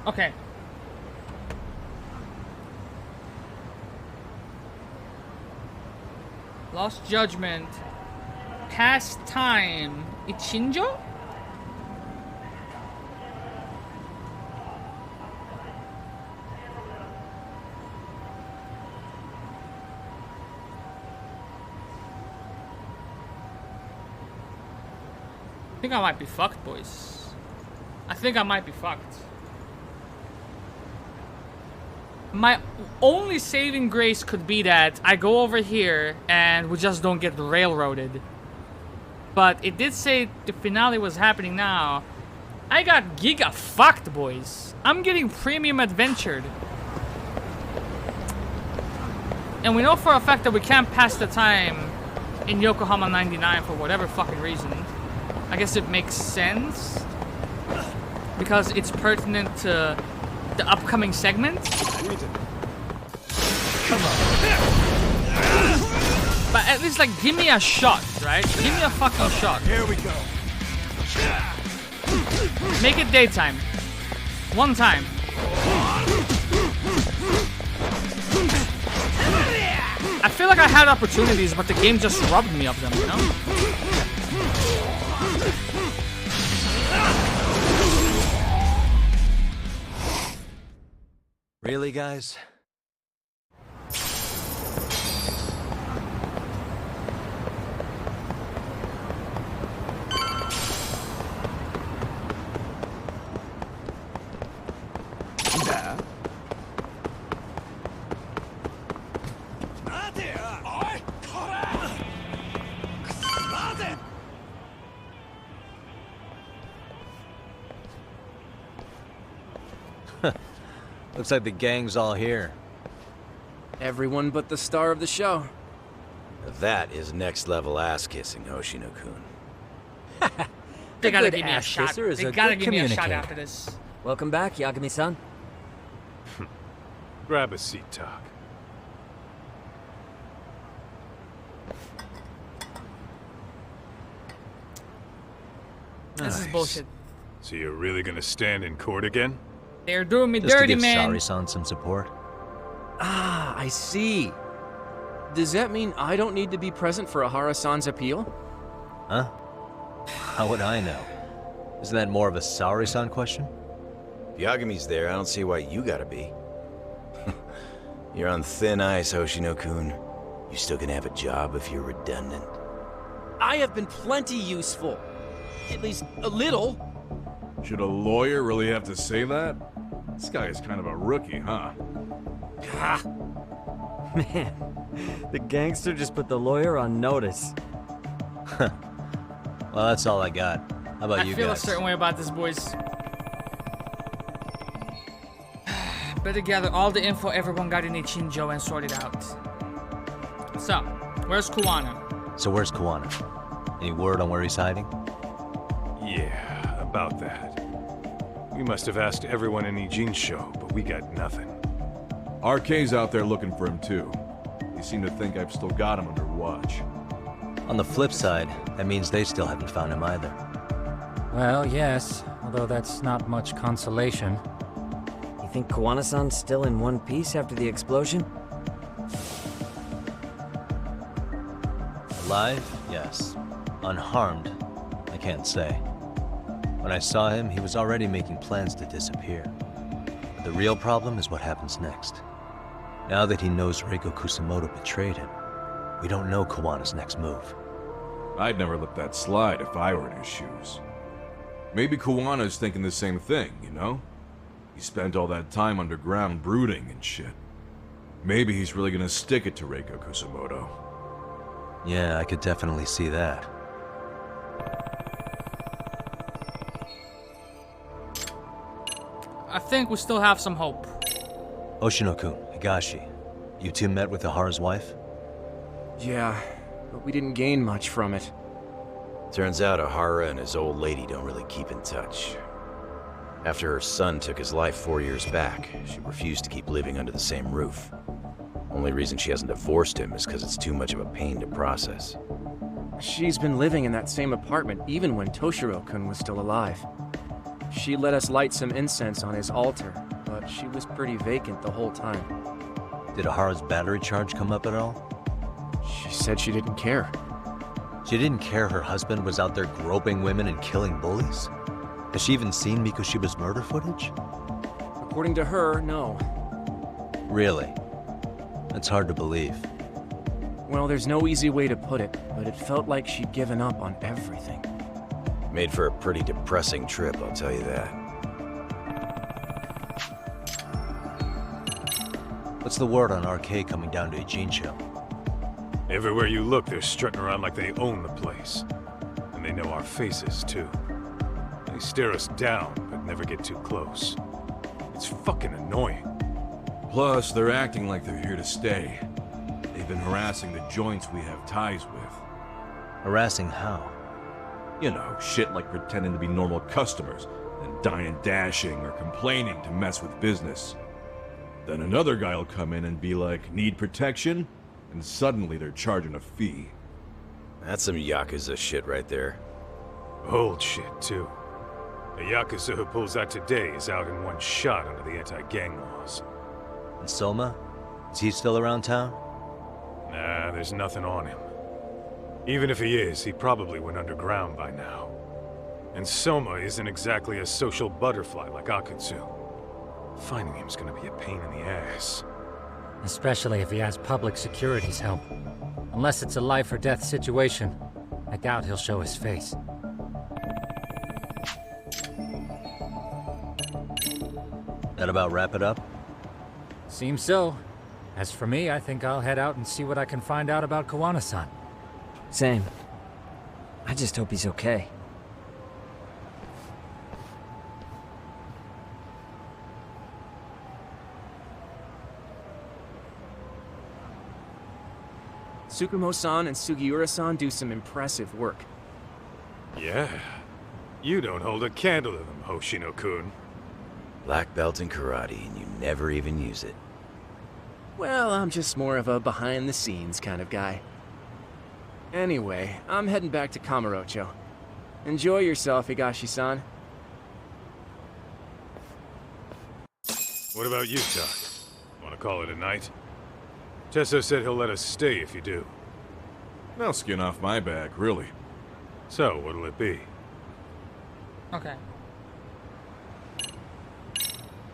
Okay. Lost Judgment. Past Time. Ichinjo? I think I might be fucked, boys. I think I might be fucked. My only saving grace could be that I go over here and we just don't get railroaded. But it did say the finale was happening now. I got giga fucked, boys. I'm getting premium adventured. And we know for a fact that we can't pass the time in Yokohama 99 for whatever fucking reason. I guess it makes sense because it's pertinent to the upcoming segment. Come on. But at least, like, give me a shot, right? Give me a fucking shot. Here we go. Make it daytime. One time. I feel like I had opportunities, but the game just robbed me of them, you know? Really, guys? Looks like the gang's all here. Everyone but the star of the show. That is next level ass kissing, Hoshino-kun. They gotta good give me a ass shot. kisser is They a gotta good give me a shot communicator. after this. Welcome back, Yagami-san. Grab a seat, Talk. This is bullshit. So you're really gonna stand in court again? They're doing me Just to dirty, give man. Saori-san some support. Ah, I see. Does that mean I don't need to be present for Ahara-san's appeal? Huh? How would I know? Isn't that more of a Saori-san question? If Yagami's there, I don't see why you gotta be. You're on thin ice, Hoshino-kun. You still gonna have a job if you're redundant. I have been plenty useful. At least a little. Should a lawyer really have to say that? This guy is kind of a rookie, huh? Ha! Man, the gangster just put the lawyer on notice. Well, that's all I got. How about I you feel guys? a certain way about this, boys. Better gather all the info everyone got in Ichinjo and sort it out. So, where's Kuwana? So where's Kuwana? Any word on where he's hiding? Yeah, about that. We must have asked everyone in Ijincho, but we got nothing. RK's out there looking for him too. They seem to think I've still got him under watch. On the flip side, that means they still haven't found him either. Well, yes, although that's not much consolation. You think Kuwana-san's still in one piece after the explosion? Alive? Yes. Unharmed? I can't say. When I saw him, he was already making plans to disappear. But the real problem is what happens next. Now that he knows Reiko Kusamoto betrayed him, we don't know Kawana's next move. I'd never let that slide if I were in his shoes. Maybe Kawana's thinking the same thing, you know? He spent all that time underground brooding and shit. Maybe he's really gonna stick it to Reiko Kusamoto. Yeah, I could definitely see that. I think we still have some hope. Hoshino-kun, Higashi, you two met with Ahara's wife? Yeah, but we didn't gain much from it. Turns out Ahara and his old lady don't really keep in touch. After her son took his life 4 years back, she refused to keep living under the same roof. Only reason she hasn't divorced him is because it's too much of a pain to process. She's been living in that same apartment even when Toshiro-kun was still alive. She let us light some incense on his altar, but she was pretty vacant the whole time. Did Ahara's battery charge come up at all? She said she didn't care. She didn't care her husband was out there groping women and killing bullies? Has she even seen Mikoshiba's murder footage? According to her, no. Really? That's hard to believe. Well, there's no easy way to put it, but it felt like she'd given up on everything. Made for a pretty depressing trip, I'll tell you that. What's the word on RK coming down to Ijincho? Everywhere you look, they're strutting around like they own the place. And they know our faces, too. They stare us down, but never get too close. It's fucking annoying. Plus, they're acting like they're here to stay. They've been harassing the joints we have ties with. Harassing how? You know, shit like pretending to be normal customers, and dying dashing or complaining to mess with business. Then another guy will come in and be like, need protection? And suddenly they're charging a fee. That's some Yakuza shit right there. Old shit, too. The Yakuza who pulls out today is out in one shot under the anti-gang laws. And Soma? Is he still around town? Nah, there's nothing on him. Even if he is, he probably went underground by now. And Soma isn't exactly a social butterfly like Akutsu. Finding him's gonna be a pain in the ass. Especially if he has public security's help. Unless it's a life or death situation, I doubt he'll show his face. That about wrap it up? Seems so. As for me, I think I'll head out and see what I can find out about Kawana-san. Same. I just hope he's okay. Tsukumo-san and Sugiura-san do some impressive work. Yeah. You don't hold a candle to them, Hoshino-kun. Black belt in karate, and you never even use it. Well, I'm just more of a behind-the-scenes kind of guy. Anyway, I'm heading back to Kamurocho. Enjoy yourself, Higashi-san. What about you, Doc? Wanna call it a night? Tesso said he'll let us stay if you do. No skin off my back, really. So, what'll it be? Okay.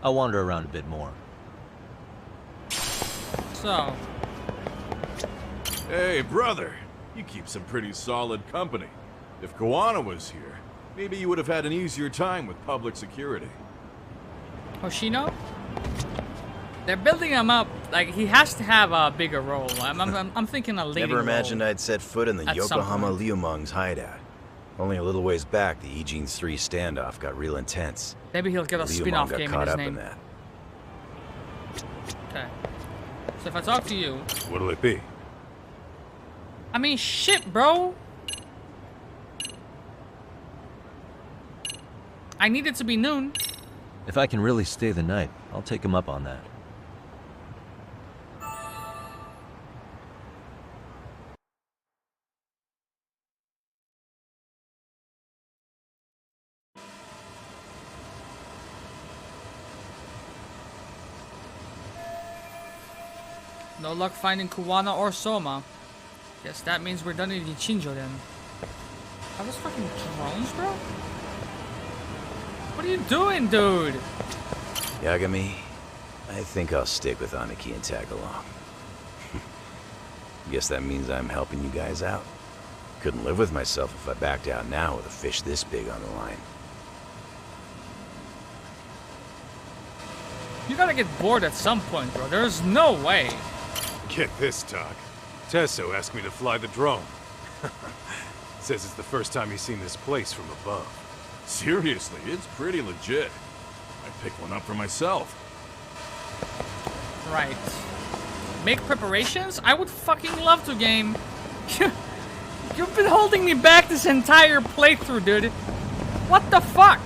I'll wander around a bit more. So. Hey, brother. You keep some pretty solid company. If Kawana was here, maybe you would have had an easier time with public security. Hoshino? They're building him up. Like, he has to have a bigger role. I'm thinking a leading Never imagined role I'd set foot in the at some Yokohama point. Liumeng's hideout. Only a little ways back, the Ijin 3 standoff got real intense. Maybe he'll get a Liumeng spin-off got game in caught his up name. in that. Okay. So if I talk to you... What'll it be? I mean, shit, bro! I need it to be noon. If I can really stay the night, I'll take him up on that. No luck finding Kawana or Soma. Guess that means we're done in Ichinjo then. Are those fucking drones, bro? What are you doing, dude? Yagami, I think I'll stick with Aniki and tag along. Guess that means I'm helping you guys out. Couldn't live with myself if I backed out now with a fish this big on the line. You gotta get bored at some point, bro. There's no way. Get this, Doc. Tesso asked me to fly the drone. Says it's the first time he's seen this place from above. Seriously, it's pretty legit. I picked one up for myself. Right. Make preparations? I would fucking love to, game. You've been holding me back this entire playthrough, dude. What the fuck?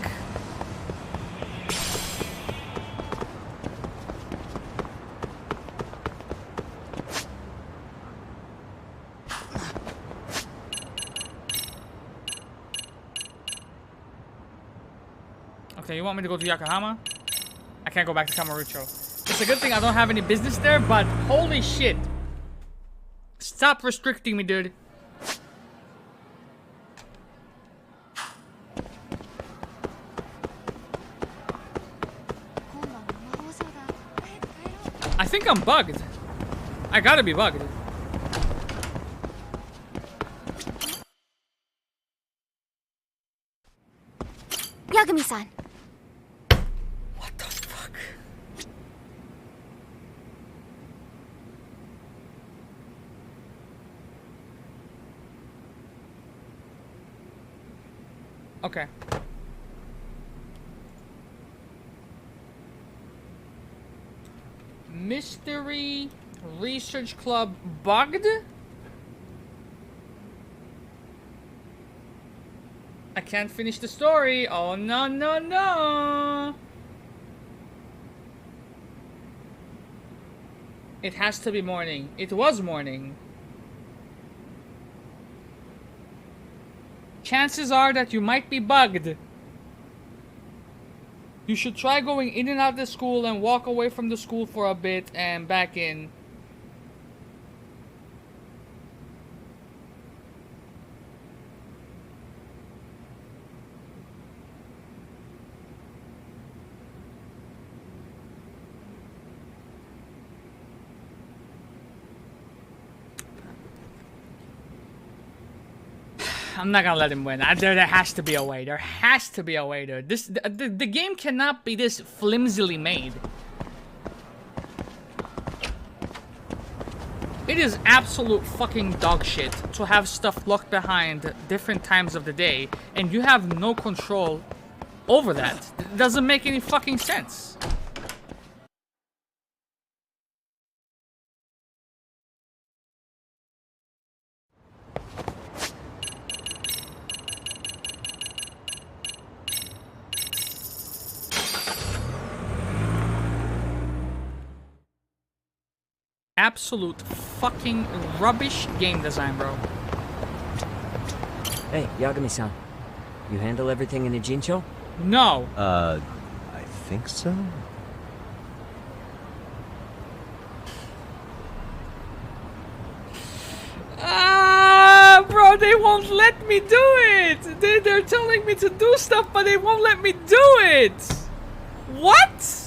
Okay, you want me to go to Yokohama? I can't go back to Kamurocho. It's a good thing I don't have any business there, but holy shit. Stop restricting me, dude. I think I'm bugged. I gotta be bugged. Yagami-san. What the fuck? Okay. Mystery Research Club bugged? I can't finish the story. Oh no, no, no. It has to be morning. It was morning. Chances are that you might be bugged. You should try going in and out of the school and walk away from the school for a bit and back in. I'm not gonna let him win. There has to be a way. There has to be a way, dude. The game cannot be this flimsily made. It is absolute fucking dog shit to have stuff locked behind different times of the day, and you have no control over that. It doesn't make any fucking sense. Absolute fucking rubbish game design, bro. Hey, Yagami-san. You handle everything in Ijincho? No. I think so? Bro, they won't let me do it! They're telling me to do stuff, but they won't let me do it! What?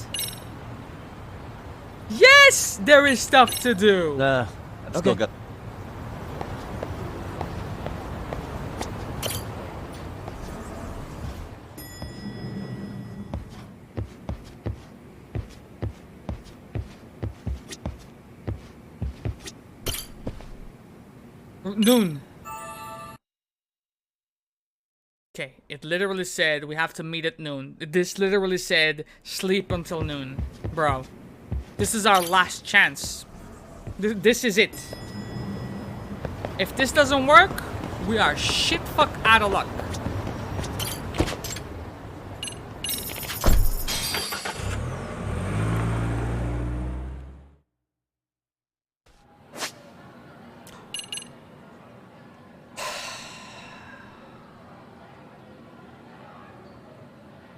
Yes, there is stuff to do. I've still got. Noon. Okay, it literally said we have to meet at noon. This literally said sleep until noon. Bro. This is our last chance. This is it. If this doesn't work, we are shit fuck out of luck.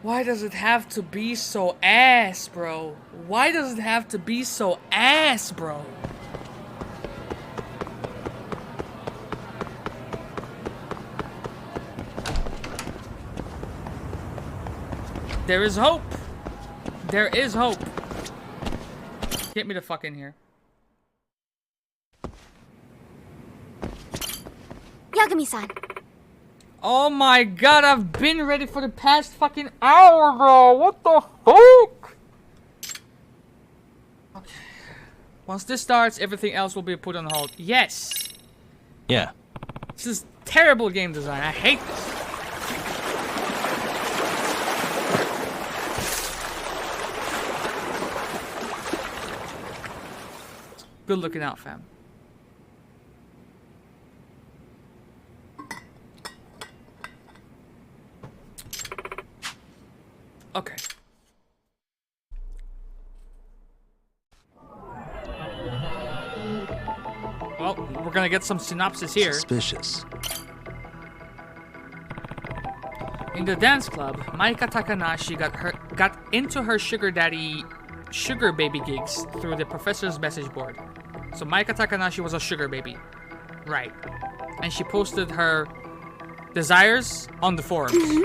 Why does it have to be so ass, bro? Why does it have to be so ass, bro? There is hope. There is hope. Get me the fuck in here. Yagami-san. Oh my god, I've been ready for the past fucking hour, bro. What the fuck? Okay. Once this starts, everything else will be put on hold. Yes. Yeah. This is terrible game design. I hate this. Good looking out, fam. Okay. Well, we're gonna get some synopsis here. Suspicious. In the dance club, Maika Takanashi got into her sugar baby gigs through the professor's message board. So Maika Takanashi was a sugar baby. Right. And she posted her desires on the forums.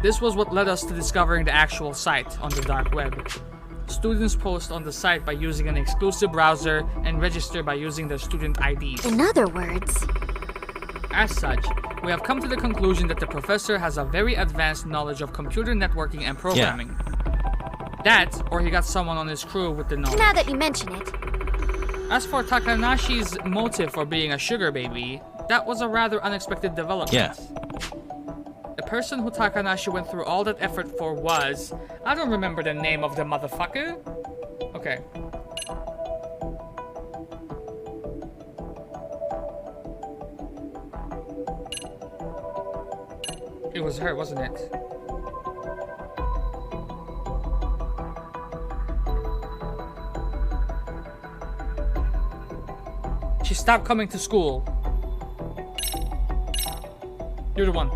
This was what led us to discovering the actual site on the dark web. Students post on the site by using an exclusive browser and register by using their student IDs. In other words... As such, we have come to the conclusion that the professor has a very advanced knowledge of computer networking and programming. That, or he got someone on his crew with the knowledge. Now that you mention it. As for Takanashi's motive for being a sugar baby, that was a rather unexpected development. Yeah. The person who Takanashi went through all that effort for was... I don't remember the name of the motherfucker. Okay. It was her, wasn't it? She stopped coming to school. You're the one.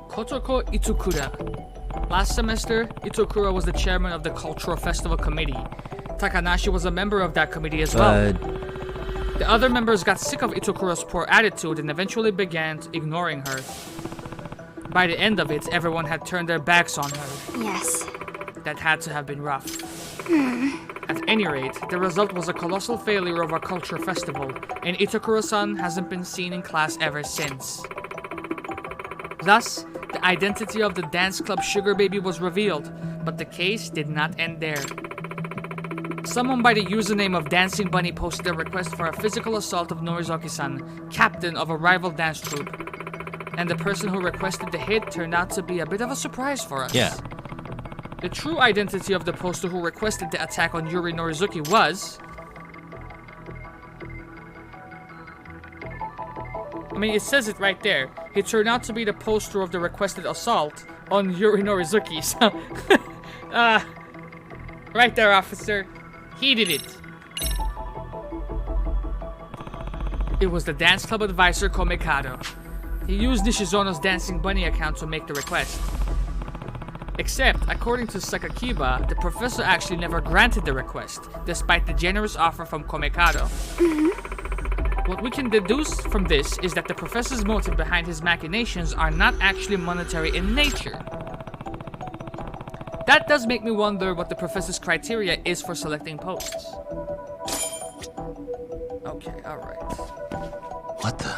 Kotoko Itukura. Last semester, Itukura was the chairman of the Cultural Festival Committee. Takanashi was a member of that committee as well. The other members got sick of Itukura's poor attitude and eventually began ignoring her. By the end of it, everyone had turned their backs on her. Yes. That had to have been rough. At any rate, the result was a colossal failure of our culture festival, and Itakura-san hasn't been seen in class ever since. Thus, the identity of the dance club Sugar Baby was revealed, but the case did not end there. Someone by the username of Dancing Bunny posted a request for a physical assault of Norizuki-san, captain of a rival dance troupe. And the person who requested the hit turned out to be a bit of a surprise for us. Yeah. The true identity of the poster who requested the attack on Yuri Norizuki was... I mean, it says it right there. He turned out to be the poster of the requested assault on Yuri Norizuki, so... right there, officer. He did it. It was the dance club advisor Komikado. He used Nishizono's Dancing Bunny account to make the request. Except, according to Sakakiba, the professor actually never granted the request, despite the generous offer from Komikado. What we can deduce from this is that the professor's motive behind his machinations are not actually monetary in nature. That does make me wonder what the professor's criteria is for selecting posts. Okay, alright. What the?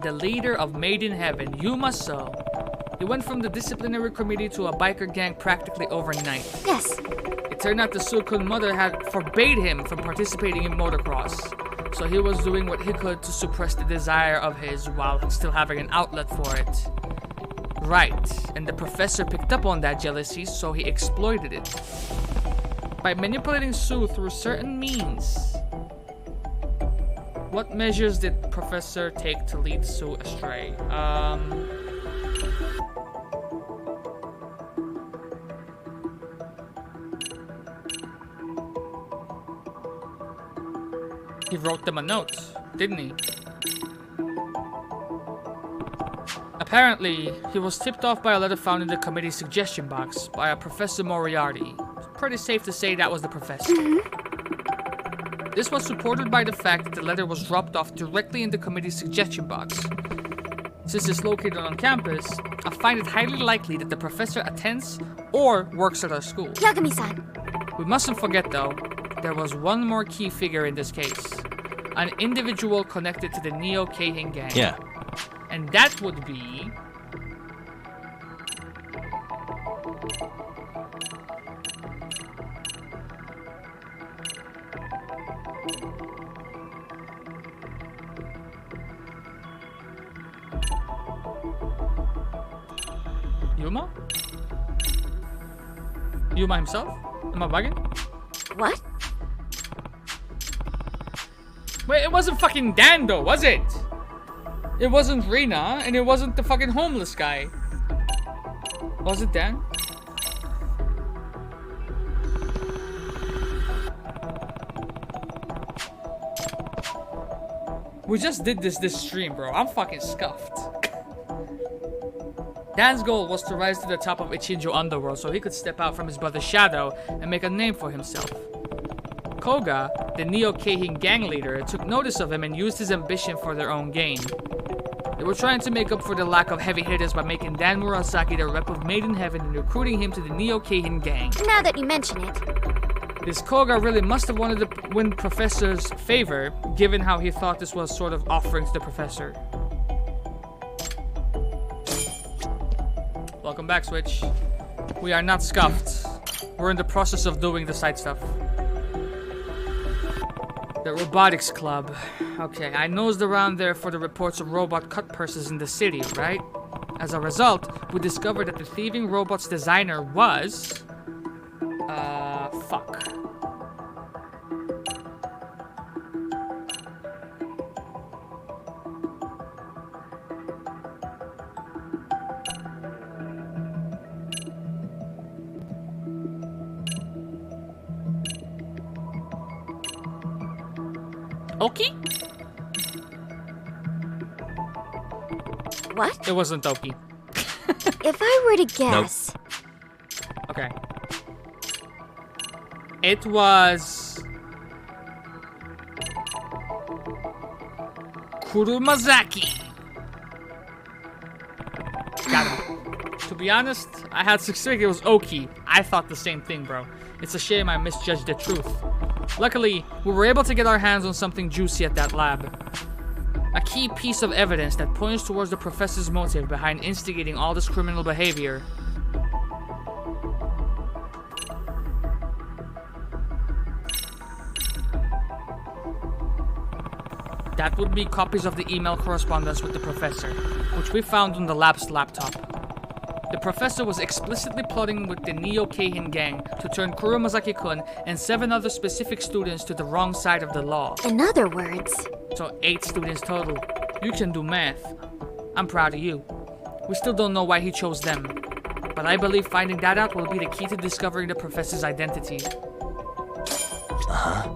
The leader of Made in Heaven, Yuma So. He went from the disciplinary committee to a biker gang practically overnight. Yes. It turned out the Sukun mother had forbade him from participating in motocross. So he was doing what he could to suppress the desire of his while still having an outlet for it. Right, and the professor picked up on that jealousy, so he exploited it. By manipulating Sue through certain means. What measures did Professor take to lead Sue astray? He wrote them a note, didn't he? Apparently, he was tipped off by a letter found in the committee's suggestion box by a Professor Moriarty. Pretty safe to say that was the professor. This was supported by the fact that the letter was dropped off directly in the committee's suggestion box. Since it's located on campus, I find it highly likely that the professor attends or works at our school. Yagami-san. We mustn't forget, though, there was one more key figure in this case. An individual connected to the Neo Keihin gang. Yeah. And that would be... Yuma? Yuma himself? Am I bugging? What? Wait, it wasn't fucking Dan though, was it? It wasn't Rina, and it wasn't the fucking homeless guy. Was it Dan? We just did this stream, bro. I'm fucking scuffed. Dan's goal was to rise to the top of Ichinjo Underworld so he could step out from his brother's shadow and make a name for himself. Koga, the Neo-Keihin gang leader, took notice of him and used his ambition for their own gain. They were trying to make up for the lack of heavy hitters by making Dan Murasaki the rep of Made in Heaven and recruiting him to the Neo-Keihin gang. Now that you mention it. This Koga really must have wanted to win Professor's favor, given how he thought this was sort of offering to the Professor. Welcome back, Switch. We are not scuffed. We're in the process of doing the side stuff. The Robotics Club. Okay, I nosed around there for the reports of robot cut purses in the city, right? As a result, we discovered that the thieving robot's designer was... fuck. Oki? What? It wasn't Oki. If I were to guess... Okay. It was... Kurumazaki. Got him. To be honest, I had suspected it was Oki. I thought the same thing, bro. It's a shame I misjudged the truth. Luckily, we were able to get our hands on something juicy at that lab. A key piece of evidence that points towards the Professor's motive behind instigating all this criminal behavior. That would be copies of the email correspondence with the Professor, which we found on the lab's laptop. The Professor was explicitly plotting with the Neo-Keihin gang to turn Kurumazaki-kun and 7 other specific students to the wrong side of the law. In other words... So 8 students total. You can do math. I'm proud of you. We still don't know why he chose them, but I believe finding that out will be the key to discovering the Professor's identity. Uh-huh.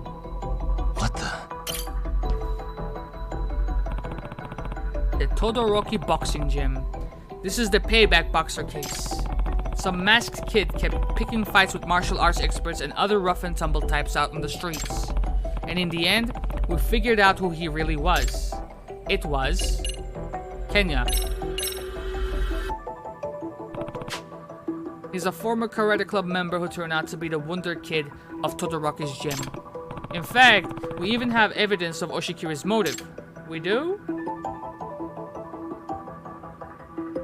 What the... The Todoroki Boxing Gym. This is the payback boxer case. Some masked kid kept picking fights with martial arts experts and other rough and tumble types out on the streets. And in the end, we figured out who he really was. It was... Kenya. He's a former karate club member who turned out to be the wonder kid of Todoroki's gym. In fact, we even have evidence of Oshikiri's motive. We do?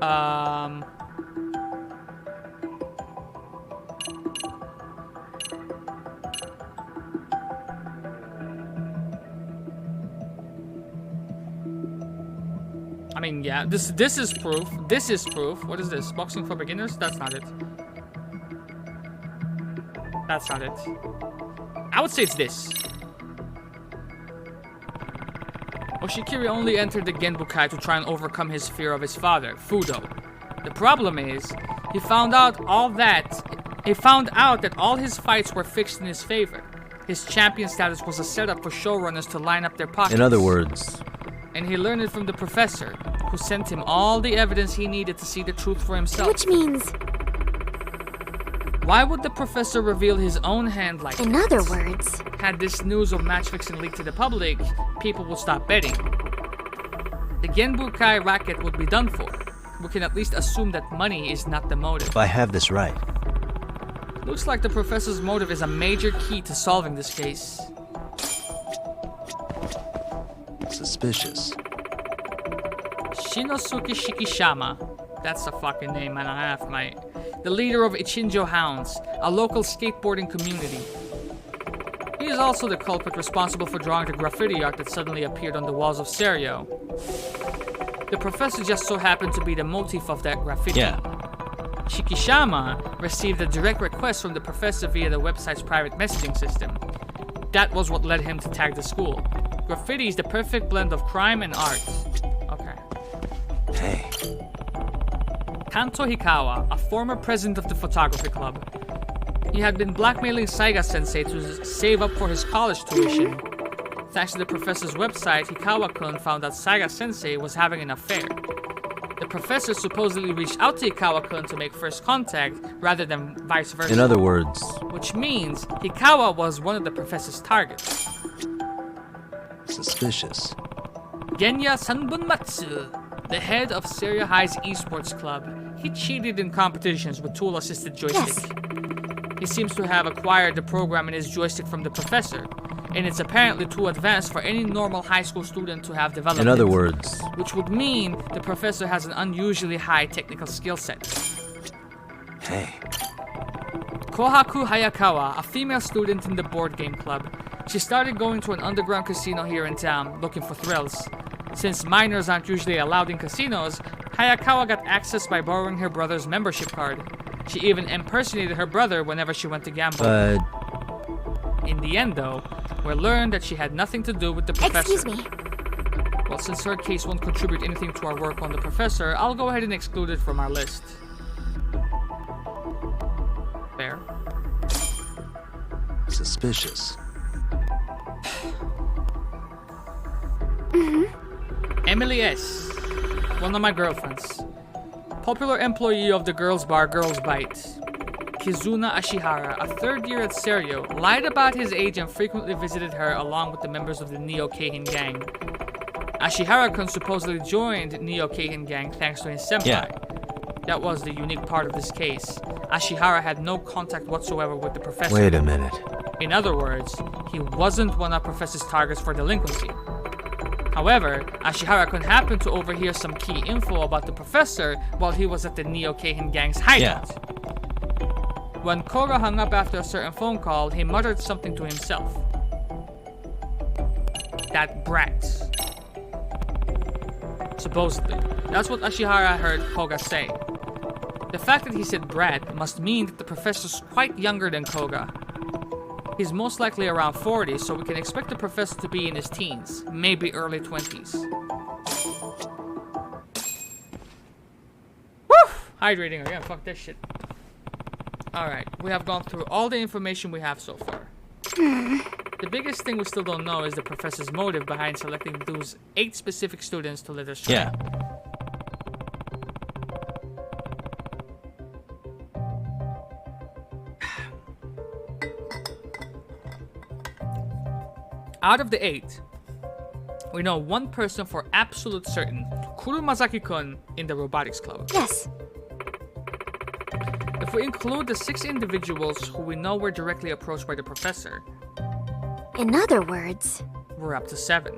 I mean, yeah, this is proof. This is proof. What is this? Boxing for beginners? That's not it. That's not it. I would say it's this. Oshikiri only entered the Genbukai to try and overcome his fear of his father, Fudo. The problem is, he found out that all his fights were fixed in his favor. His champion status was a setup for showrunners to line up their pockets. In other words... And he learned it from the Professor, who sent him all the evidence he needed to see the truth for himself. Which means... Why would the Professor reveal his own hand like that? In other words... Had this news of match fixing leaked to the public, people would stop betting. The Genbukai racket would be done for. We can at least assume that money is not the motive. If I have this right... Looks like the Professor's motive is a major key to solving this case. Suspicious. Shinosuke Shikishama. That's a fucking name and a half, mate. The leader of Ichinjo Hounds, a local skateboarding community. He is also the culprit responsible for drawing the graffiti art that suddenly appeared on the walls of Serio. The Professor just so happened to be the motif of that graffiti. Yeah. Shikishama received a direct request from the Professor via the website's private messaging system. That was what led him to tag the school. Graffiti is the perfect blend of crime and art. Okay. Hey. Kanto Hikawa, a former president of the photography club. He had been blackmailing Saiga-sensei to save up for his college tuition. Thanks to the Professor's website, Hikawa-kun found out Saiga-sensei was having an affair. The professor supposedly reached out to Hikawa-kun to make first contact rather than vice versa. In other words, Which means Hikawa was one of the professor's targets. suspicious. Genya Sanbunmatsu, the head of Seria High's esports club, he cheated in competitions with tool-assisted joystick. He seems to have acquired the program in his joystick from the professor, and it's apparently too advanced for any normal high school student to have developed. In other it, words, which would mean the professor has an unusually high technical skill set. hey, Kohaku Hayakawa, a female student in the board game club, she started going to an underground casino here in town, looking for thrills. Since minors aren't usually allowed in casinos, Hayakawa got access by borrowing her brother's membership card. She even impersonated her brother whenever she went to gamble. but In the end, though, we learned that she had nothing to do with the professor. Excuse me. Well, since her case won't contribute anything to our work on the professor, I'll go ahead and exclude it from our list. Fair. suspicious. Emily S., one of my girlfriends. Popular employee of the girls' bar Girls Bite. Kizuna Ashihara, a third year at Serio, lied about his age and frequently visited her along with the members of the Neo Keihin gang. Ashihara-kun supposedly joined Neo Keihin gang thanks to his senpai. Yeah. That was the unique part of this case. Ashihara had no contact whatsoever with the professor. Wait a minute. In other words, he wasn't one of Professor's targets for delinquency. However, Ashihara-kun happened to overhear some key info about the professor while he was at the Neo Keihin gang's hideout. When Koga hung up after a certain phone call, he muttered something to himself. That brat. Supposedly. That's what Ashihara heard Koga say. The fact that he said brat must mean that the professor's quite younger than Koga. He's most likely around 40, so we can expect the professor to be in his teens, maybe early 20s. Woo! Hydrating again, fuck this shit. Alright, we have gone through all the information we have so far. The biggest thing we still don't know is the professor's motive behind selecting those 8 specific students to let us try. Yeah. Out of the 8, we know one person for absolute certain, Kurumazaki-kun in the robotics club. Yes. If we include the 6 individuals who we know were directly approached by the professor, In other words, we're up to 7.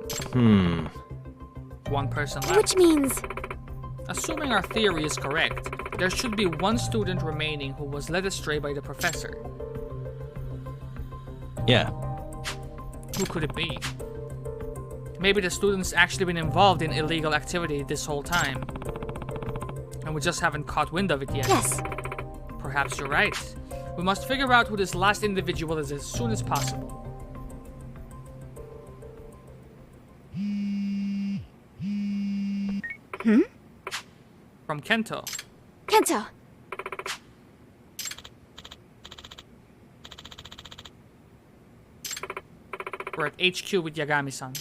One person left. which means Assuming our theory is correct, there should be 1 student remaining who was led astray by the professor. Yeah. Who could it be? Maybe the student's actually been involved in illegal activity this whole time, and we just haven't caught wind of it yet. Yes. Perhaps you're right. We must figure out who this last individual is as soon as possible. From Kento. Kento. We're at HQ with Yagami-san.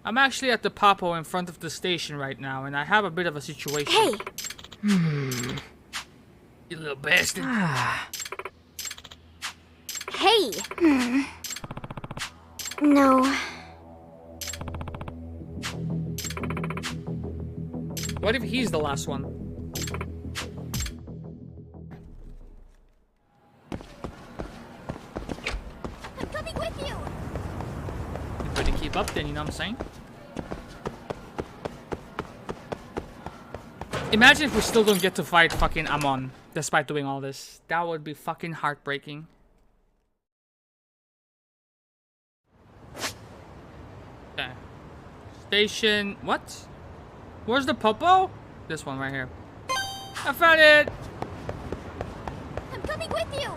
I'm actually at the Papo in front of the station right now, and I have a bit of a situation. Hey. You little bastard. Hey. No. What if he's the last one? I'm coming with you. You better keep up then, you know what I'm saying? Imagine if we still don't get to fight fucking Amon, despite doing all this. That would be fucking heartbreaking. Okay. Station... What? Where's the popo? This one right here. I found it! I'm coming with you.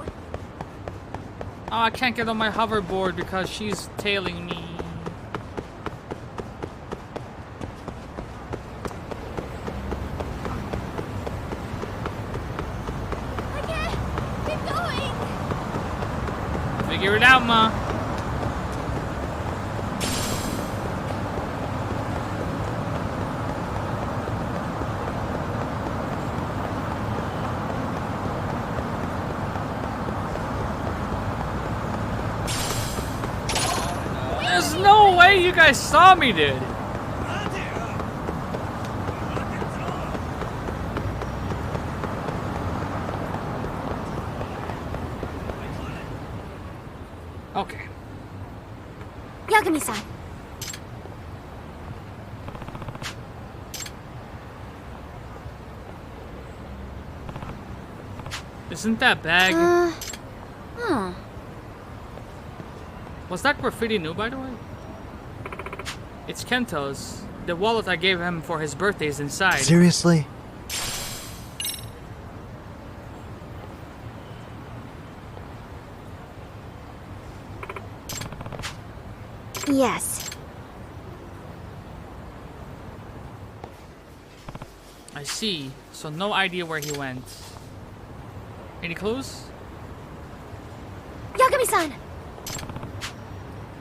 Oh, I can't get on my hoverboard because she's tailing me. Keep going. Figure it out, ma. There's no way you guys saw me, dude. Okay. Yagami-san. Isn't that bag? Huh. Was that graffiti new, by the way? It's Kento's. The wallet I gave him for his birthday is inside. Seriously? Yes. I see. So no idea where he went. Any clues? Yagami-san!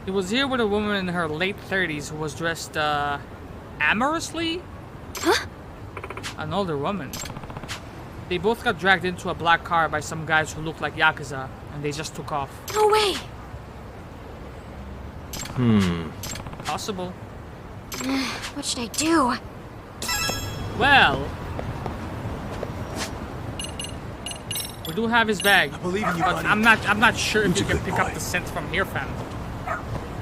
He was here with a woman in her late 30s who was dressed, amorously? Huh? An older woman. They both got dragged into a black car by some guys who looked like Yakuza, and they just took off. No way! Possible. What should I do? Well... we do have his bag. I believe in you, but buddy. I'm not sure if you can pick up the scent from here, fam.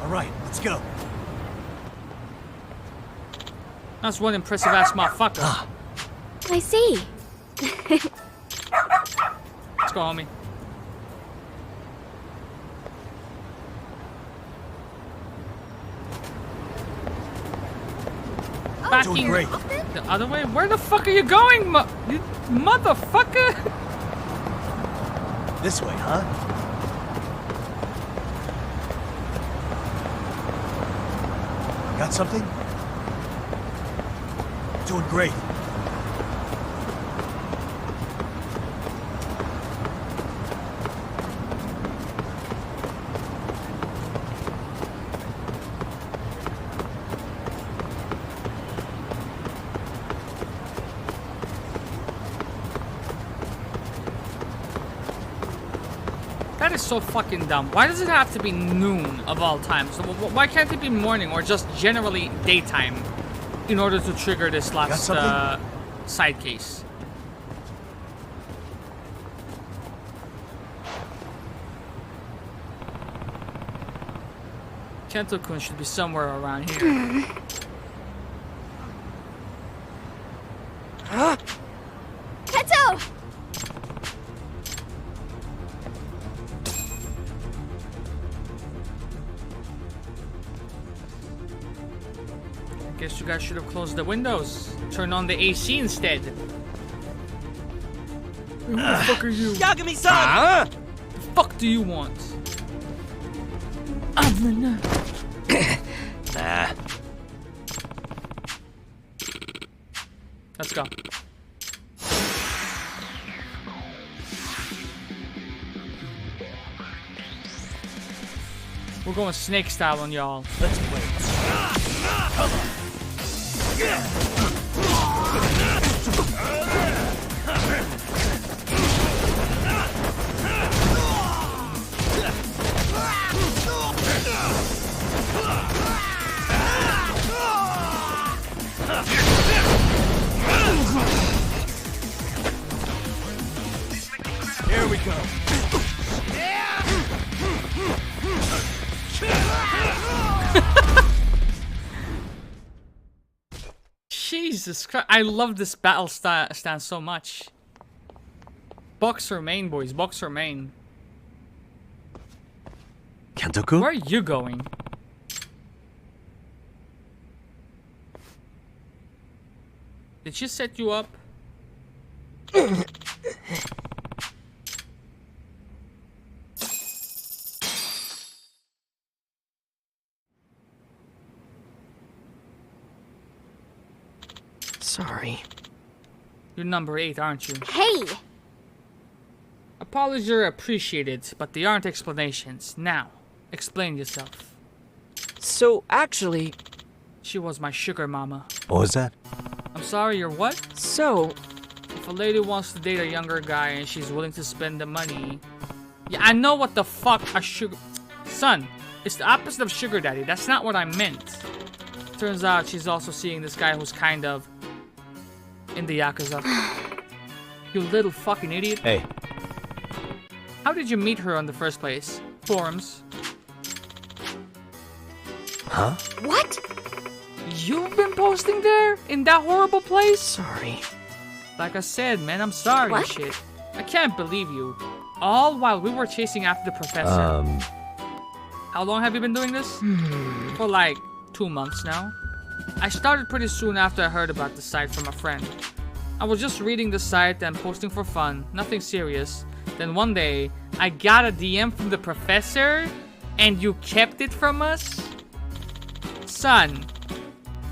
Alright, let's go. That's one impressive ass motherfucker. I see. Let's go, homie. Doing great. The other way? Where the fuck are you going, you motherfucker? This way, huh? Got something? Doing great. That is so fucking dumb. Why does it have to be noon of all times? So why can't it be morning or just generally daytime in order to trigger this last side case? Kento-kun should be somewhere around here. Keto! Guess you guys should have closed the windows. Turn on the AC instead. Who the fuck are you? Yagami-san! Huh? The fuck do you want? Nah. Let's go. We're going snake style on y'all. Let's play. Here we go. Jesus Christ, I love this battle stance so much. Boxer main, boys, boxer main. Kento-kun? Where are you going? Did she set you up? Sorry. You're number 8, aren't you? Hey! Apologies are appreciated, but they aren't explanations. Now, explain yourself. So, actually... She was my sugar mama. What was that? I'm sorry, you're what? So... If a lady wants to date a younger guy and she's willing to spend the money... Yeah, I know what the fuck a sugar... Son, It's the opposite of sugar daddy. That's not what I meant. Turns out she's also seeing this guy who's kind of in the Yakuza. You little fucking idiot. Hey. How did you meet her in the first place? Forums. Huh? What? You've been posting there? In that horrible place? Sorry. Like I said, man, I'm sorry and What? shit. I can't believe you. All while we were chasing after the professor. How long have you been doing this? For like 2 months now. I started pretty soon after I heard about the site from a friend. I was just reading the site and posting for fun, nothing serious. Then one day, I got a DM from the professor, and you kept it from us? Son,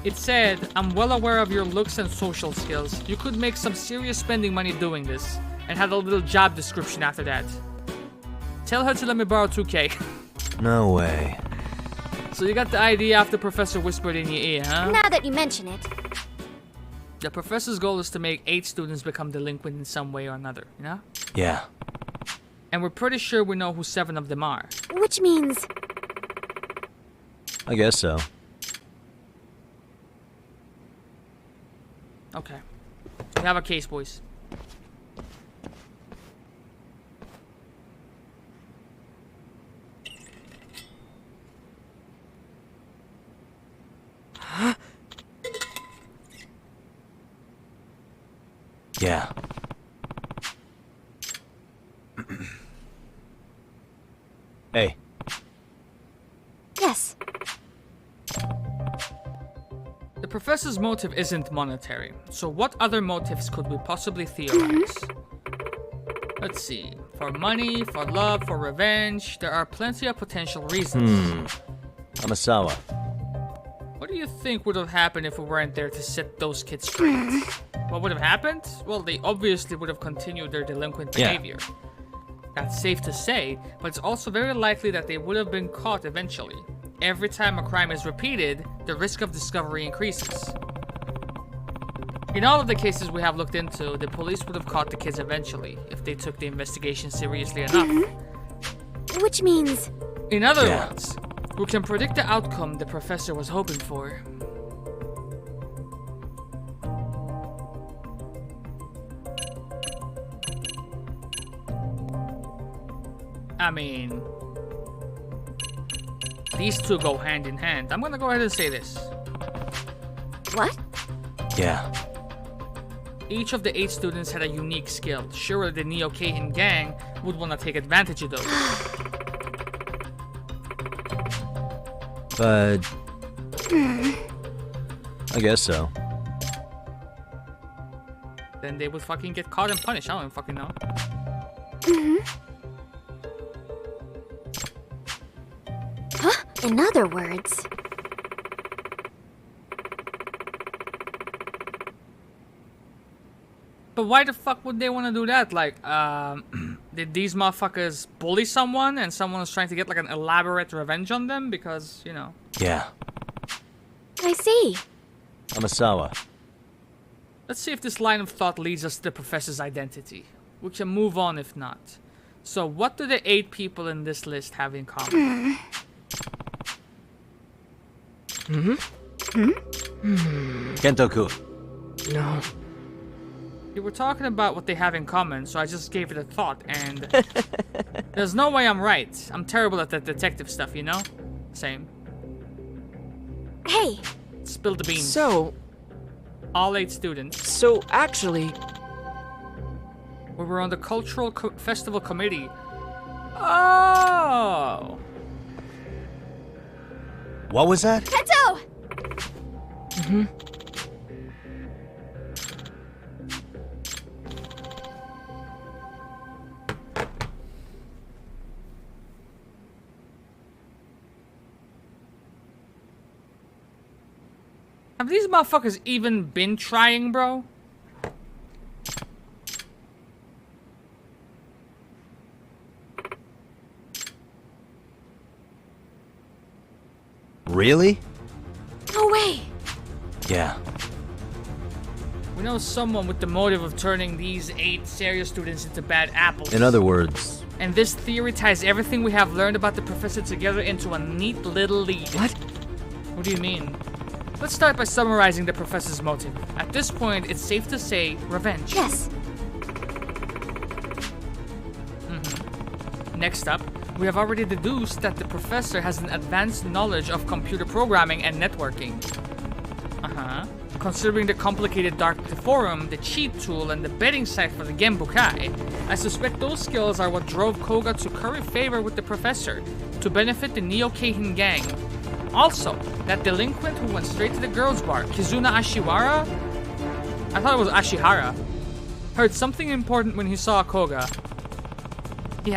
it said, I'm well aware of your looks and social skills. You could make some serious spending money doing this. And had a little job description after that. Tell her to let me borrow 2K. No way. So you got the idea after Professor whispered in your ear, huh? Now that you mention it. The professor's goal is to make 8 students become delinquent in some way or another, you know? Yeah. And we're pretty sure we know who 7 of them are. Which means... I guess so. Okay. We have a case, boys. Yeah. Hey. Yes. The professor's motive isn't monetary, so what other motives could we possibly theorize? Let's see. For money, for love, for revenge, there are plenty of potential reasons. Amasawa. What do you think would have happened if we weren't there to set those kids straight? What would have happened? Well, they obviously would have continued their delinquent behavior. That's safe to say, but it's also very likely that they would have been caught eventually. Every time a crime is repeated, the risk of discovery increases. In all of the cases we have looked into, the police would have caught the kids eventually, if they took the investigation seriously enough. Which means... In other words, we can predict the outcome the professor was hoping for. I mean, these two go hand in hand. I'm gonna go ahead and say this. What? Yeah. Each of the 8 students had a unique skill. Surely the Neo Keihin gang would want to take advantage of those. But... I guess so. Then they would fucking get caught and punished. I don't even fucking know. Huh? In other words... But why the fuck would they want to do that? Like, did these motherfuckers bully someone and someone was trying to get like an elaborate revenge on them? Because, you know. Yeah. I see. Amasawa. Let's see if this line of thought leads us to the professor's identity. We can move on if not. So what do the 8 people in this list have in common? Kentoku. No. You were talking about what they have in common, so I just gave it a thought, and there's no way I'm right. I'm terrible at that detective stuff, you know? Same. Hey! Spill the beans. So... All 8 students. So, actually... We were on the Cultural Festival Committee. Oh! What was that? Keto! Have these motherfuckers even been trying, bro? Really? No way! Yeah. We know someone with the motive of turning these 8 serious students into bad apples. In other words, And this theory ties everything we have learned about the professor together into a neat little lead. What? What do you mean? Let's start by summarizing the professor's motive. At this point, it's safe to say revenge. Yes. Next up, we have already deduced that the professor has an advanced knowledge of computer programming and networking. Considering the complicated Dark Forum, the cheat tool, and the betting site for the Genbukai, I suspect those skills are what drove Koga to curry favor with the professor, to benefit the Neo-Keihin gang. Also, that delinquent who went straight to the girls' bar, Kizuna Ashiwara? I thought it was Ashihara. Heard something important when he saw Koga. He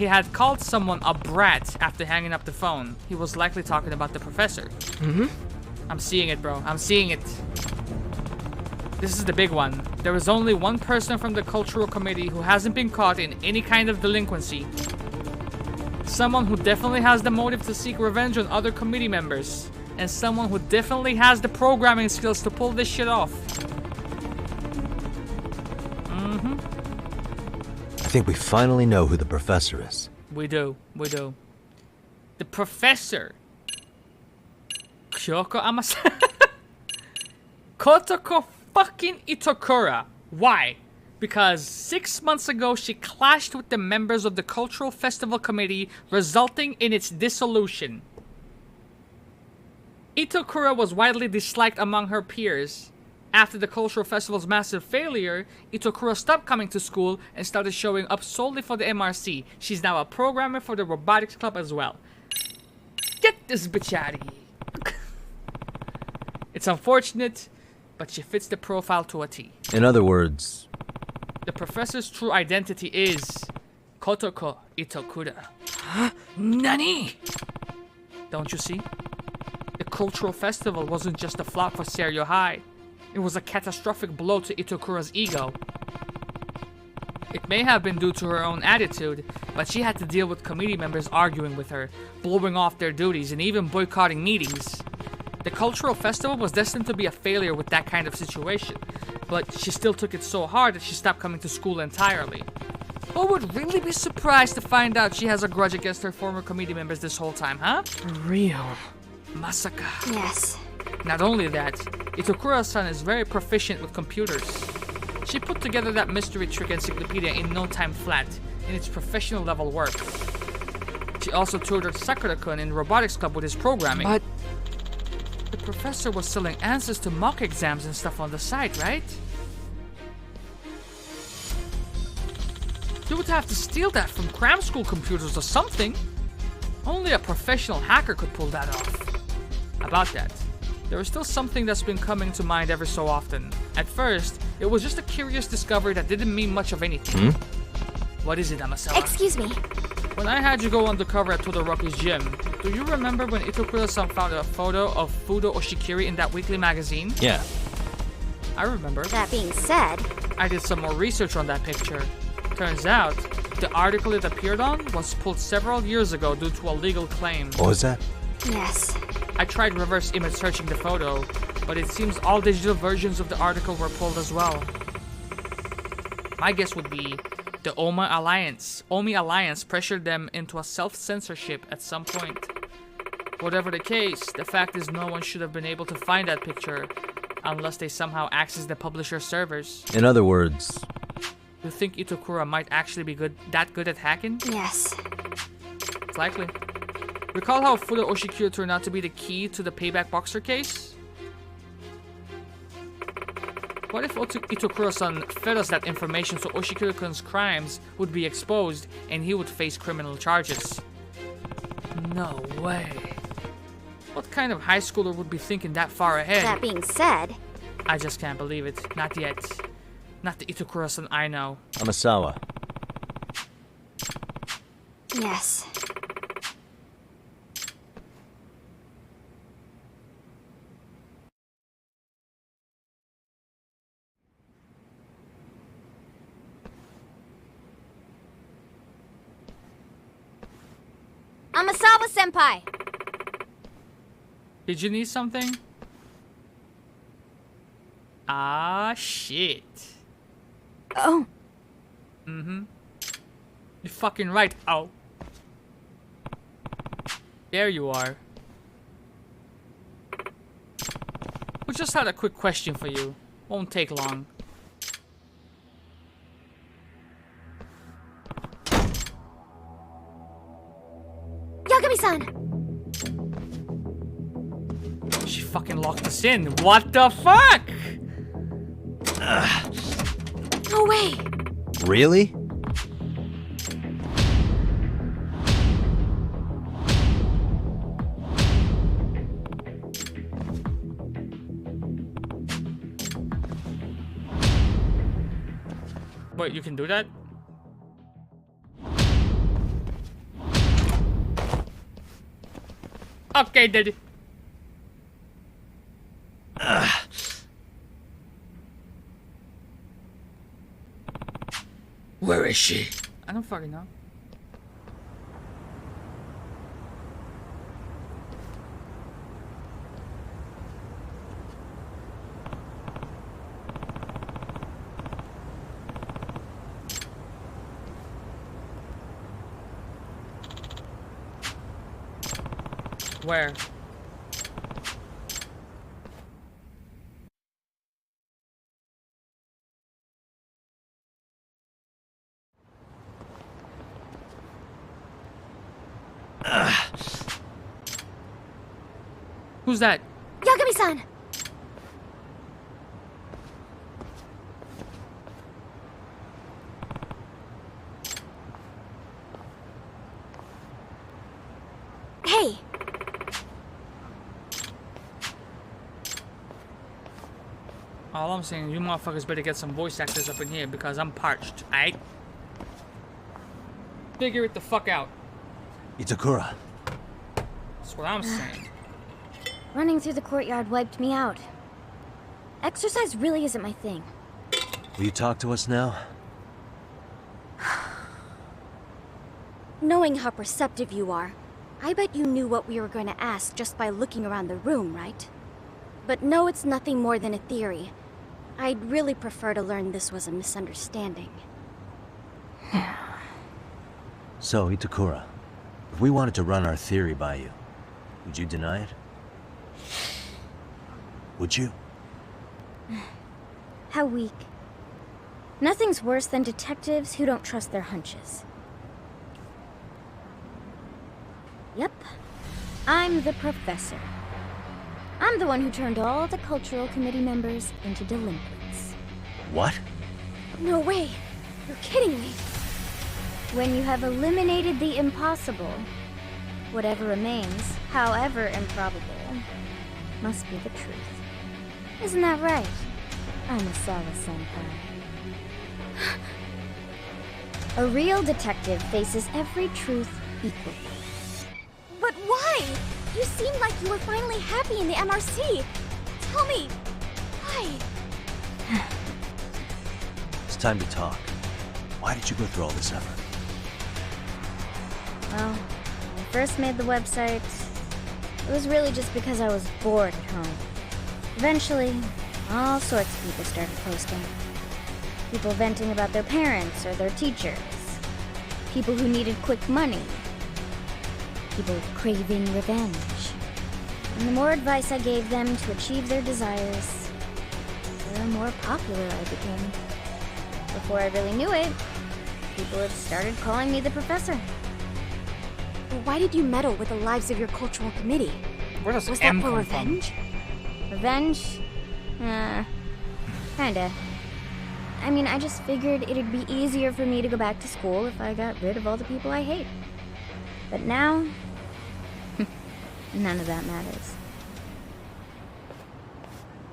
had called someone a brat after hanging up the phone. He was likely talking about the professor. I'm seeing it, bro. I'm seeing it. This is the big one. There is only one person from the cultural committee who hasn't been caught in any kind of delinquency. Someone who definitely has the motive to seek revenge on other committee members. And someone who definitely has the programming skills to pull this shit off. I think we finally know who the professor is. We do. The professor. Kyoko Amasa. Kotoko fucking Itokura. Why? Because 6 months ago she clashed with the members of the Cultural Festival Committee, resulting in its dissolution. Itokura was widely disliked among her peers. After the Cultural Festival's massive failure, Itokura stopped coming to school and started showing up solely for the MRC. She's now a programmer for the Robotics Club as well. Get this bitch out of here. It's unfortunate, but she fits the profile to a T. In other words, the professor's true identity is Kotoko Itokura. Huh? Nani? Don't you see? The Cultural Festival wasn't just a flop for Seiryo High. It was a catastrophic blow to Itokura's ego. It may have been due to her own attitude, but she had to deal with committee members arguing with her, blowing off their duties, and even boycotting meetings. The Cultural Festival was destined to be a failure with that kind of situation, but she still took it so hard that she stopped coming to school entirely. Who would really be surprised to find out she has a grudge against her former committee members this whole time, huh? Real. Masaka. Yes. Not only that, Itokura-san is very proficient with computers. She put together that mystery trick encyclopedia in no time flat, in its professional level work. She also tutored Sakura-kun in Robotics Club with his programming. But the professor was selling answers to mock exams and stuff on the side, right? You would have to steal that from cram school computers or something. Only a professional hacker could pull that off. About that, there is still something that's been coming to mind every so often. At first, it was just a curious discovery that didn't mean much of anything. What is it, Amasawa? Excuse me. When I had you go undercover at Todoroki's gym, do you remember when Itokura-san found a photo of Fudo Oshikiri in that weekly magazine? Yeah. I remember. That being said, I did some more research on that picture. Turns out, the article it appeared on was pulled several years ago due to a legal claim. What was that? yes. I tried reverse image searching the photo, but it seems all digital versions of the article were pulled as well. My guess would be the Omi Alliance pressured them into a self-censorship at some point. Whatever the case, the fact is no one should have been able to find that picture unless they somehow access the publisher's servers. In other words, You think Itokura might actually be that good at hacking? Yes. It's likely. Recall how Fudo Oshikiri turned out to be the key to the Payback Boxer case? What if Itokura-san fed us that information so Oshikiri-kun's crimes would be exposed and he would face criminal charges? No way. What kind of high schooler would be thinking that far ahead? That being said, I just can't believe it. Not yet. Not the Itokura-san I know. Amasawa. yes. Amasawa-senpai! Did you need something? Ah, shit. Oh. Mm-hmm. You're fucking right. Ow. There you are. We just had a quick question for you. Won't take long. Yagami-san! She fucking locked us in. What the fuck? No way! Really? Wait, you can do that? Okay, daddy. Where is she? I don't fucking know. Where? Who's that? Yagami-san! Hey! All I'm saying, you motherfuckers better get some voice actors up in here because I'm parched, aight? Figure it the fuck out. Itakura. That's what I'm saying. Running through the courtyard wiped me out. Exercise really isn't my thing. Will you talk to us now? Knowing how perceptive you are, I bet you knew what we were going to ask just by looking around the room, right? But no, it's nothing more than a theory. I'd really prefer to learn this was a misunderstanding. So, Itakura, if we wanted to run our theory by you, would you deny it? Would you? How weak. Nothing's worse than detectives who don't trust their hunches. Yep. I'm the professor. I'm the one who turned all the cultural committee members into delinquents. What? No way! You're kidding me! When you have eliminated the impossible, whatever remains, however improbable, must be the truth. Isn't that right, Anasawa-senpai? A real detective faces every truth equally. But why? You seem like you were finally happy in the MRC. Tell me, why? It's time to talk. Why did you go through all this effort? Well, when I first made the website, it was really just because I was bored at home. Eventually, all sorts of people started posting. People venting about their parents or their teachers. People who needed quick money. People craving revenge. And the more advice I gave them to achieve their desires, the more popular I became. Before I really knew it, people had started calling me the professor. Why did you meddle with the lives of your cultural committee? Where does Was M that for come revenge? Revenge? Kinda. I mean, I just figured it'd be easier for me to go back to school if I got rid of all the people I hate. But now, none of that matters.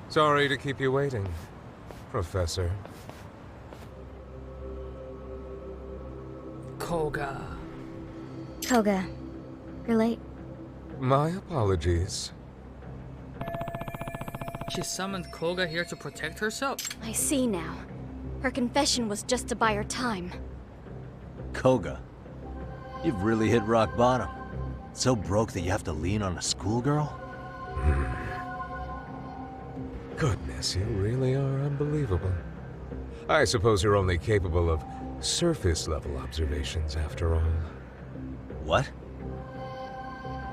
Sorry to keep you waiting, Professor. Koga. Koga, you're late. My apologies. She summoned Koga here to protect herself? I see now. Her confession was just to buy her time. Koga, you've really hit rock bottom. So broke that you have to lean on a schoolgirl? Goodness, you really are unbelievable. I suppose you're only capable of surface-level observations, after all. What?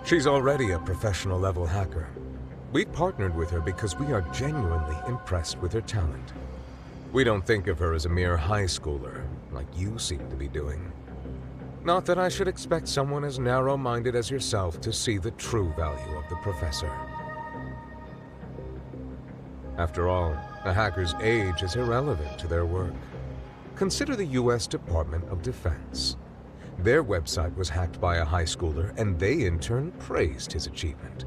She's already a professional-level hacker. We partnered with her because we are genuinely impressed with her talent. We don't think of her as a mere high schooler, like you seem to be doing. Not that I should expect someone as narrow-minded as yourself to see the true value of the professor. After all, a hacker's age is irrelevant to their work. Consider the U.S. Department of Defense. Their website was hacked by a high schooler, and they in turn praised his achievement.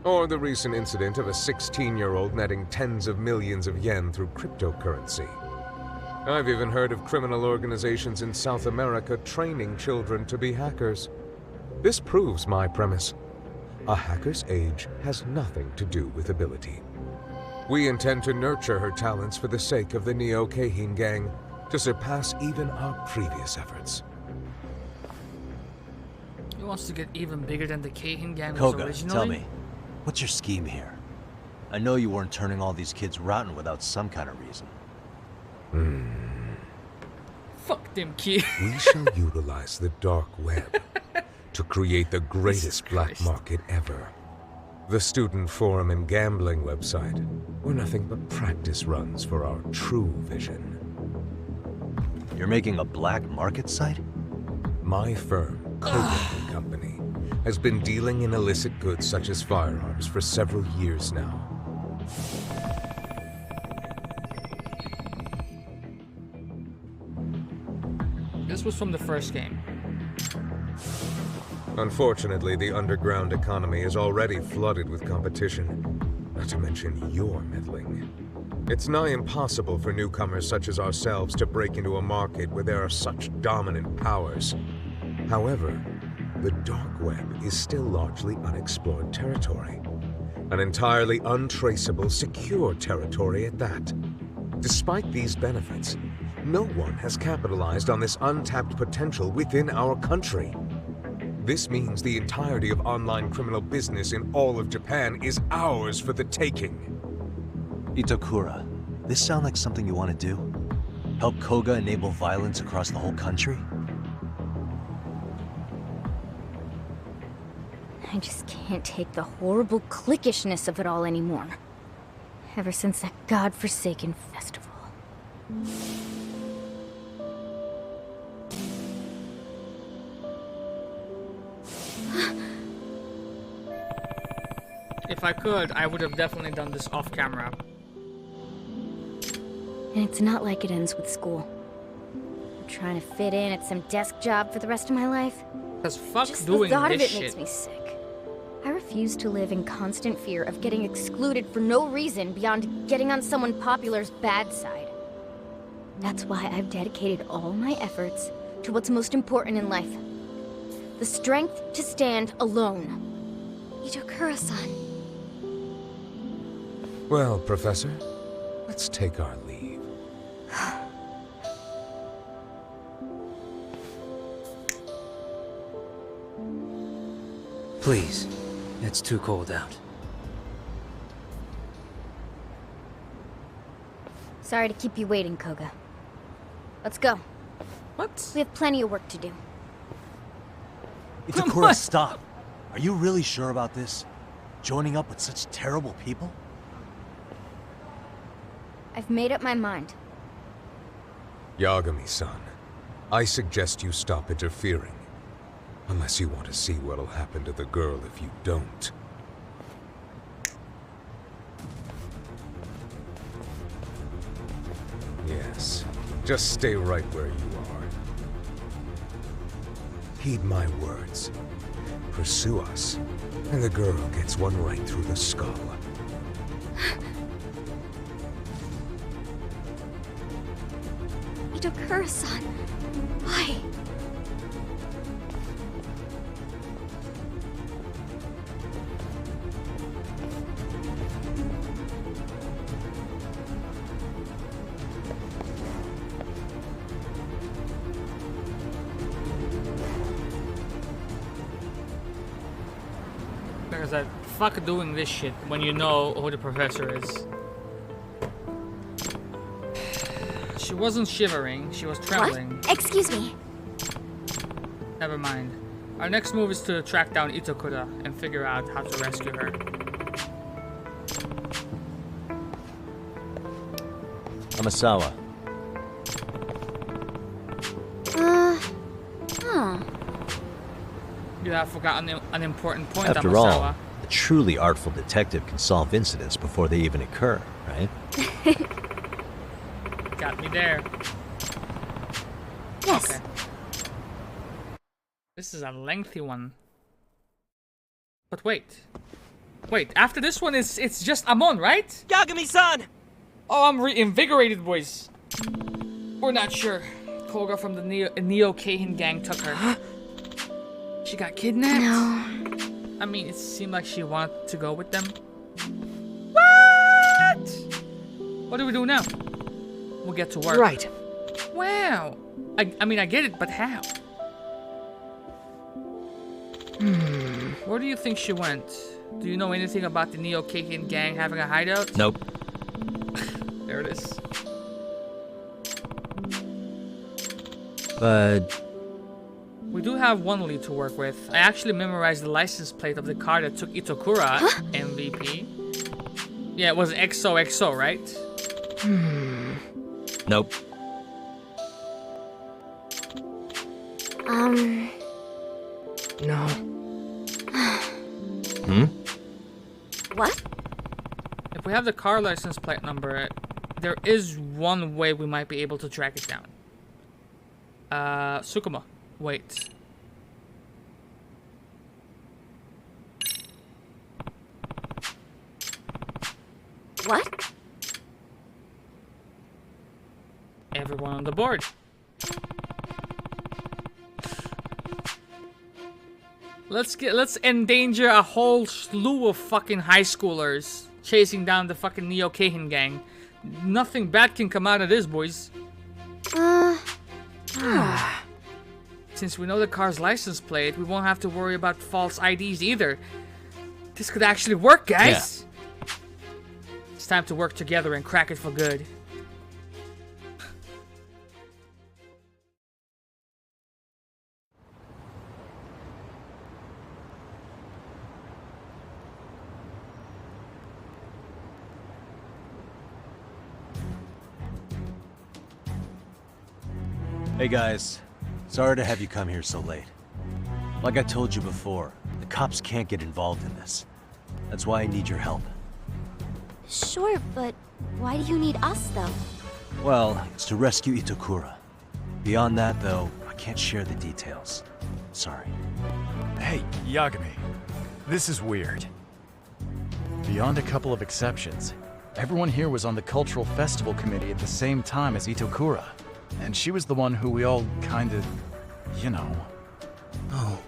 Or the recent incident of a 16-year-old netting tens of millions of yen through cryptocurrency. I've even heard of criminal organizations in South America training children to be hackers. This proves my premise. A hacker's age has nothing to do with ability. We intend to nurture her talents for the sake of the Neo Keihin gang, to surpass even our previous efforts. He wants to get even bigger than the Keihin gang was Koga, originally? tell me, what's your scheme here? I know you weren't turning all these kids rotten without some kind of reason. Fuck them kids. We shall utilize the dark web to create the greatest black market ever. The student forum and gambling website were nothing but practice runs for our true vision. You're making a black market site? My firm, Koga & Company, has been dealing in illicit goods such as firearms for several years now. This was from the first game. Unfortunately, the underground economy is already flooded with competition, not to mention your meddling. It's nigh impossible for newcomers such as ourselves to break into a market where there are such dominant powers. However, the dark web is still largely unexplored territory. An entirely untraceable, secure territory at that. Despite these benefits, no one has capitalized on this untapped potential within our country. This means the entirety of online criminal business in all of Japan is ours for the taking. Itakura, this sound like something you want to do? Help Koga enable violence across the whole country? I just can't take the horrible cliquishness of it all anymore. Ever since that godforsaken festival. If I could, I would have definitely done this off camera. And it's not like it ends with school. I'm trying to fit in at some desk job for the rest of my life. Because fuck Just doing the thought this of it shit. makes me sick. I refuse to live in constant fear of getting excluded for no reason beyond getting on someone popular's bad side. That's why I've dedicated all my efforts to what's most important in life. The strength to stand alone. Itakura-san. Well, Professor, let's take our leave. Please, it's too cold out. Sorry to keep you waiting, Koga. Let's go. What? We have plenty of work to do. Itakura, stop! Are you really sure about this? Joining up with such terrible people? I've made up my mind. Yagami-san, I suggest you stop interfering. Unless you want to see what'll happen to the girl if you don't. Yes, just stay right where you are. Heed my words. Pursue us, and the girl gets one right through the skull. Itakura-san, why? Because I fuck doing this shit when you know who the professor is. She wasn't shivering, she was trembling. What? Excuse me. Never mind. Our next move is to track down Itokura and figure out how to rescue her. Amasawa. You have forgotten an important point, After Amasawa. all, a truly artful detective can solve incidents before they even occur, right? Got me there. Yes. Okay. This is a lengthy one. But wait. Wait, after this one it's just Amon, right? Yagami-san! Oh, I'm reinvigorated, boys. We're not sure. Koga from the Neo Keihin gang took her. She got kidnapped? No. I mean, it seemed like she wanted to go with them. What? What do we do now? We'll get to work. Right. Wow. I mean, I get it, but how? Where do you think she went? Do you know anything about the Neo Keihin gang having a hideout? Nope. There it is. But We do have one lead to work with. I actually memorized the license plate of the car that took Itokura, MVP. Yeah, it was XOXO, right? nope. No. What? If we have the car license plate number, there is one way we might be able to track it down. Sukuma. Wait. What? Everyone on the board. Let's endanger a whole slew of fucking high schoolers chasing down the fucking Neo Keihin gang. Nothing bad can come out of this, boys. Since we know the car's license plate, we won't have to worry about false IDs either. This could actually work, guys. Yeah. It's time to work together and crack it for good. Hey guys, sorry to have you come here so late. Like I told you before, the cops can't get involved in this. That's why I need your help. Sure, but why do you need us, though? Well, it's to rescue Itokura. Beyond that, though, I can't share the details. Sorry. Hey, Yagami. This is weird. Beyond a couple of exceptions, everyone here was on the Cultural Festival Committee at the same time as Itokura. And she was the one who we all kinda, you know. Oh,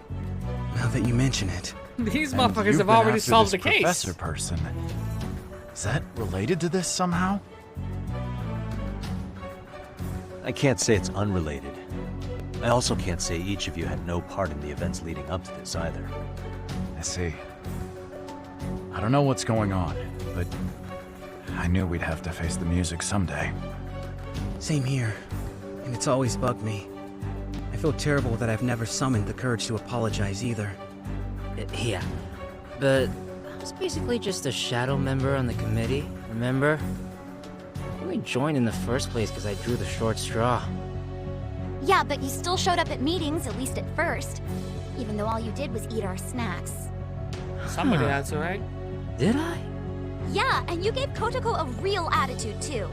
now that you mention it. These And motherfuckers you've have been already after solved this the case. Professor person. Is that related to this somehow? I can't say it's unrelated. I also can't say each of you had no part in the events leading up to this either. I see. I don't know what's going on, but I knew we'd have to face the music someday. Same here. And it's always bugged me. I feel terrible that I've never summoned the courage to apologize either. Yeah, but I was basically just a shadow member on the committee, remember? I only joined in the first place because I drew the short straw. Yeah, but you still showed up at meetings, at least at first. Even though all you did was eat our snacks. Somebody had to, right? Did I? Yeah, and you gave Kotoko a real attitude, too.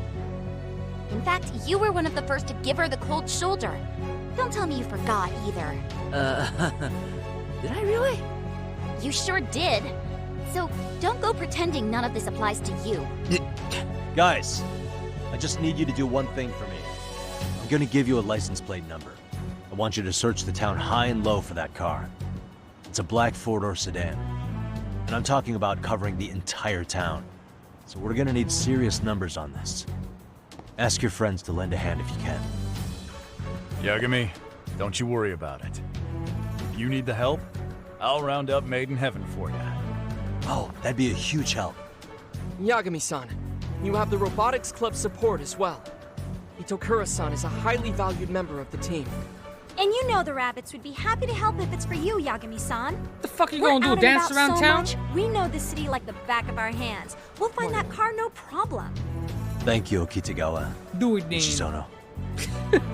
In fact, you were one of the first to give her the cold shoulder. Don't tell me you forgot, either. Did I really? You sure did. So, don't go pretending none of this applies to you. Guys, I just need you to do one thing for me. I'm gonna give you a license plate number. I want you to search the town high and low for that car. It's a black four-door sedan. And I'm talking about covering the entire town. So we're gonna need serious numbers on this. Ask your friends to lend a hand if you can. Yagami, don't you worry about it. If you need the help, I'll round up Made in Heaven for you. Oh, that'd be a huge help. Yagami-san, you have the Robotics Club support as well. Itokura-san is a highly valued member of the team. And you know the rabbits would be happy to help if it's for you, Yagami-san. The fuck you We're gonna do? out and Dance about around so town? much, we know the city like the back of our hands. We'll find that car no problem. Thank you, Kitagawa. Do it, then. Shizono.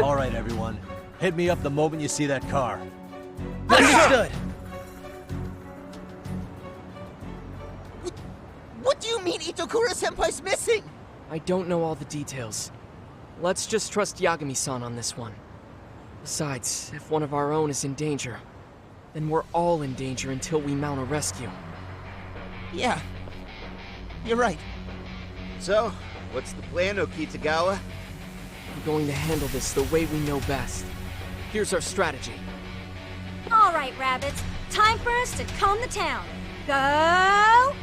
All right, everyone. Hit me up the moment you see that car. Understood. What do you mean Itokura-senpai's missing? I don't know all the details. Let's just trust Yagami-san on this one. Besides, if one of our own is in danger, then we're all in danger until we mount a rescue. Yeah. You're right. So, what's the plan, Okitagawa? We're going to handle this the way we know best. Here's our strategy. All right, rabbits. Time for us to comb the town. Go!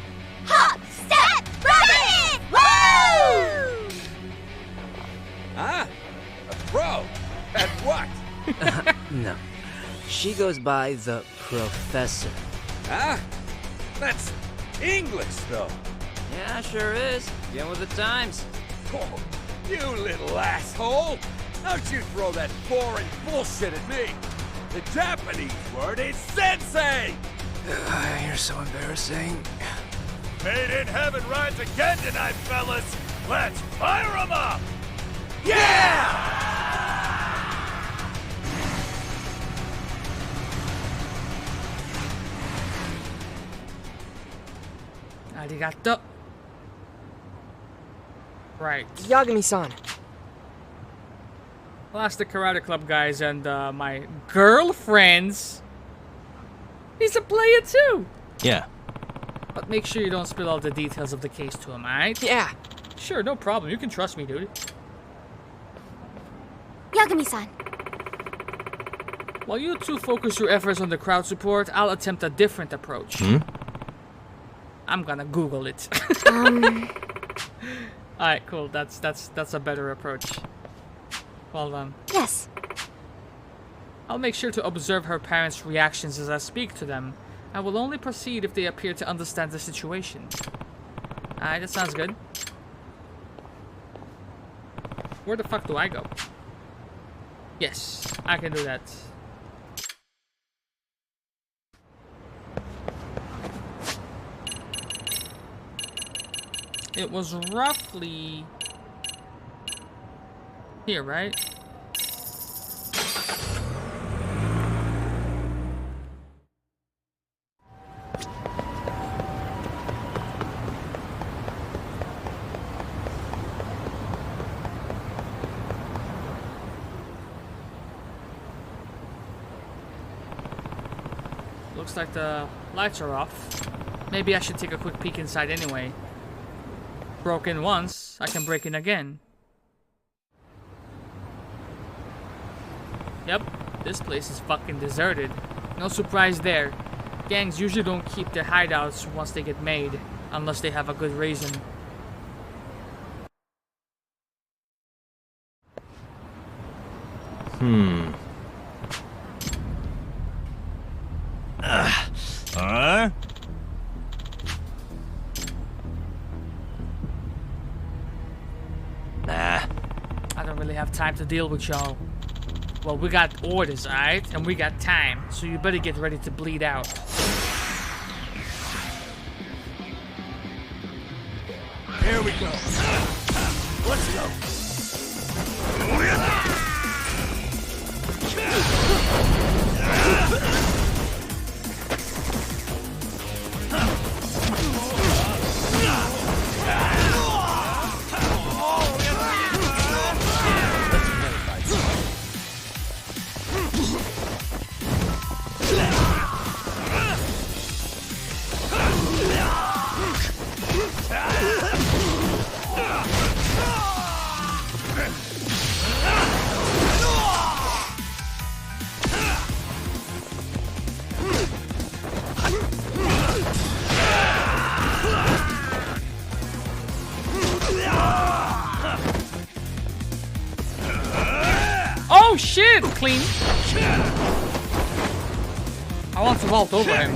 Hop, step, rabbit! Woo! Huh? A pro? At what? No. She goes by the Professor. Huh? That's English, though. Yeah, sure is. Get with the times. Oh, you little asshole! Don't you throw that boring bullshit at me! The Japanese word is sensei! You're so embarrassing. Made in Heaven rides again tonight, fellas! Let's fire 'em up! Yeah! Arigato. Right. Yagami-san. Well, that's the Karate Club guys and my girlfriends. He's a player too. Yeah. But make sure you don't spill all the details of the case to him, alright? Yeah. Sure, no problem. You can trust me, dude. Yagami-san. While you two focus your efforts on the crowd support, I'll attempt a different approach. I'm gonna Google it. Alright, cool. That's a better approach. Well done. Yes. I'll make sure to observe her parents' reactions as I speak to them. I will only proceed if they appear to understand the situation. Alright, that sounds good. Where the fuck do I go? Yes, I can do that. It was roughly here, right? Looks like the lights are off. Maybe I should take a quick peek inside anyway. Broken once, I can break in again. Yep, this place is fucking deserted. No surprise there. Gangs usually don't keep their hideouts once they get made, unless they have a good reason. Huh? Nah. I don't really have time to deal with y'all. Well, we got orders, alright? And we got time, so you better get ready to bleed out. Here we go. Let's go. Oh shit! Clean. I want to vault over him.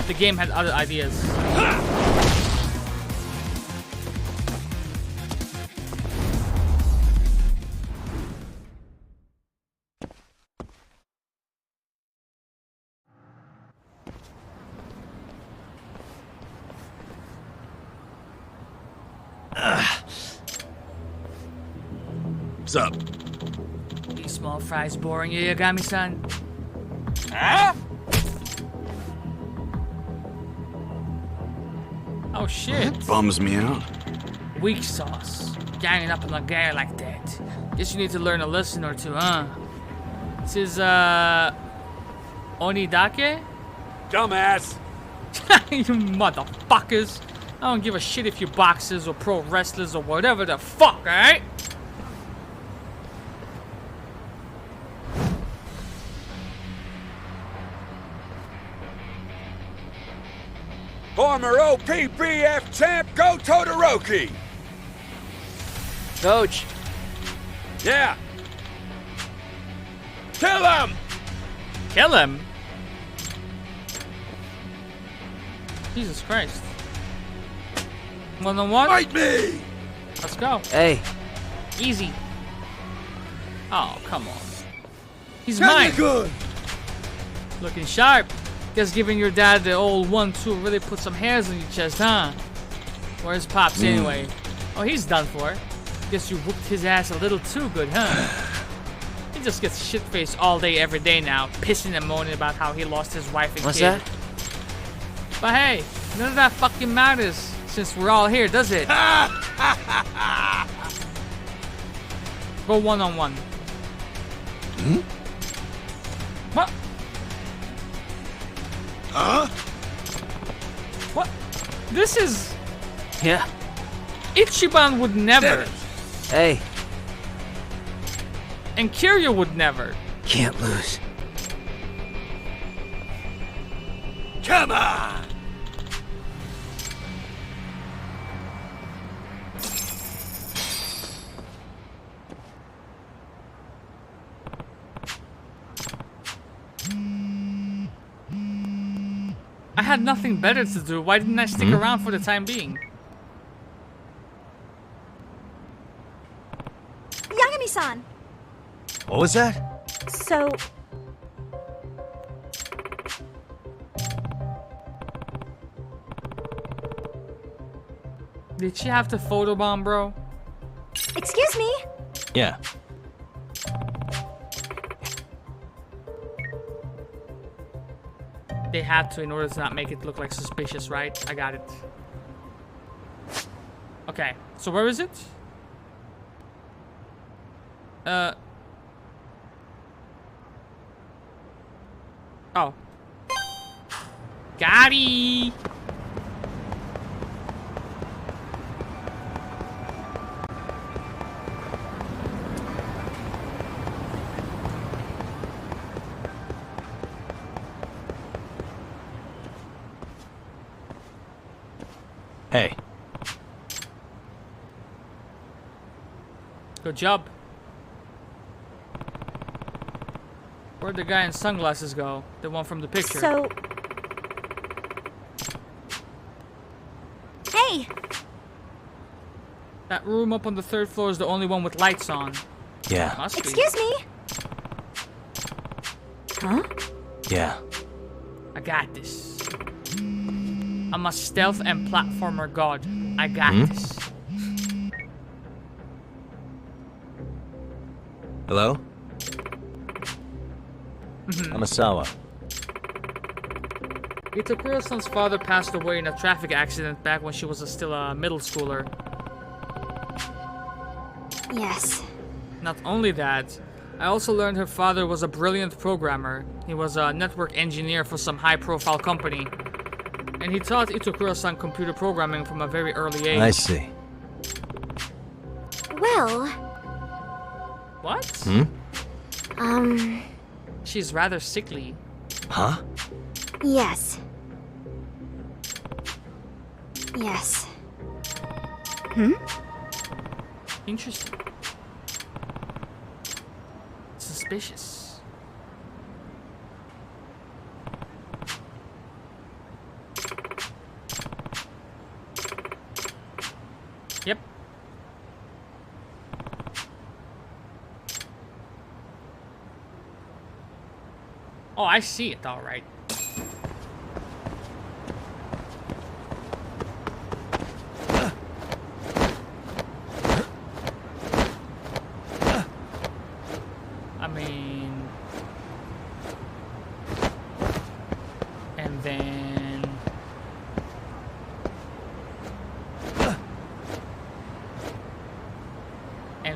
The game had other ideas. What's up? These small fries boring you, Yagami-san? Huh? Oh shit. Bums me out. Weak sauce. Ganging up on a guy like that. Guess you need to learn a lesson or two, huh? This is, Onidake? Dumbass! You motherfuckers! I don't give a shit if you're boxers or pro wrestlers or whatever the fuck, alright? Former OPBF champ Go Todoroki! Coach! Yeah! Kill him! Kill him? Jesus Christ. 1-on-1? Fight me! Let's go. Hey. Easy. Oh, come on. He's Kinda mine. good. Looking sharp. Guess giving your dad the old 1-2 really put some hairs on your chest, huh? Where's Pops anyway? Oh, he's done for. Guess you whooped his ass a little too good, huh? He just gets shit-faced all day, every day now, pissing and moaning about how he lost his wife and What's kid. that? But hey, none of that fucking matters since we're all here, does it? Go 1-on-1. What? Huh? What? This is... Yeah. Ichiban would never. Hey. And Kiryu would never. Can't lose. Come on! I had nothing better to do. Why didn't I stick around for the time being? Yagami-san. What was that? So, Did she have to photobomb, bro? excuse me. Yeah. They had to in order to not make it look like suspicious, right? I got it. Okay, so where is it? Oh. Got-y! Hey. Good job. Where'd the guy in sunglasses go? The one from the picture. So, hey, That room up on the 3rd floor is the only one with lights on. Yeah. Must be. excuse me. Huh? Yeah. I got this. I'm a stealth and platformer god. I got this. Hello? Amasawa. Itakura-san's father passed away in a traffic accident back when she was still a middle schooler. Yes. Not only that, I also learned her father was a brilliant programmer. He was a network engineer for some high-profile company. And he taught Itakura-san computer programming from a very early age. I see. Well, What? She's rather sickly. Huh? yes. Yes. Interesting. Suspicious. Yep. Oh, I see it, all right.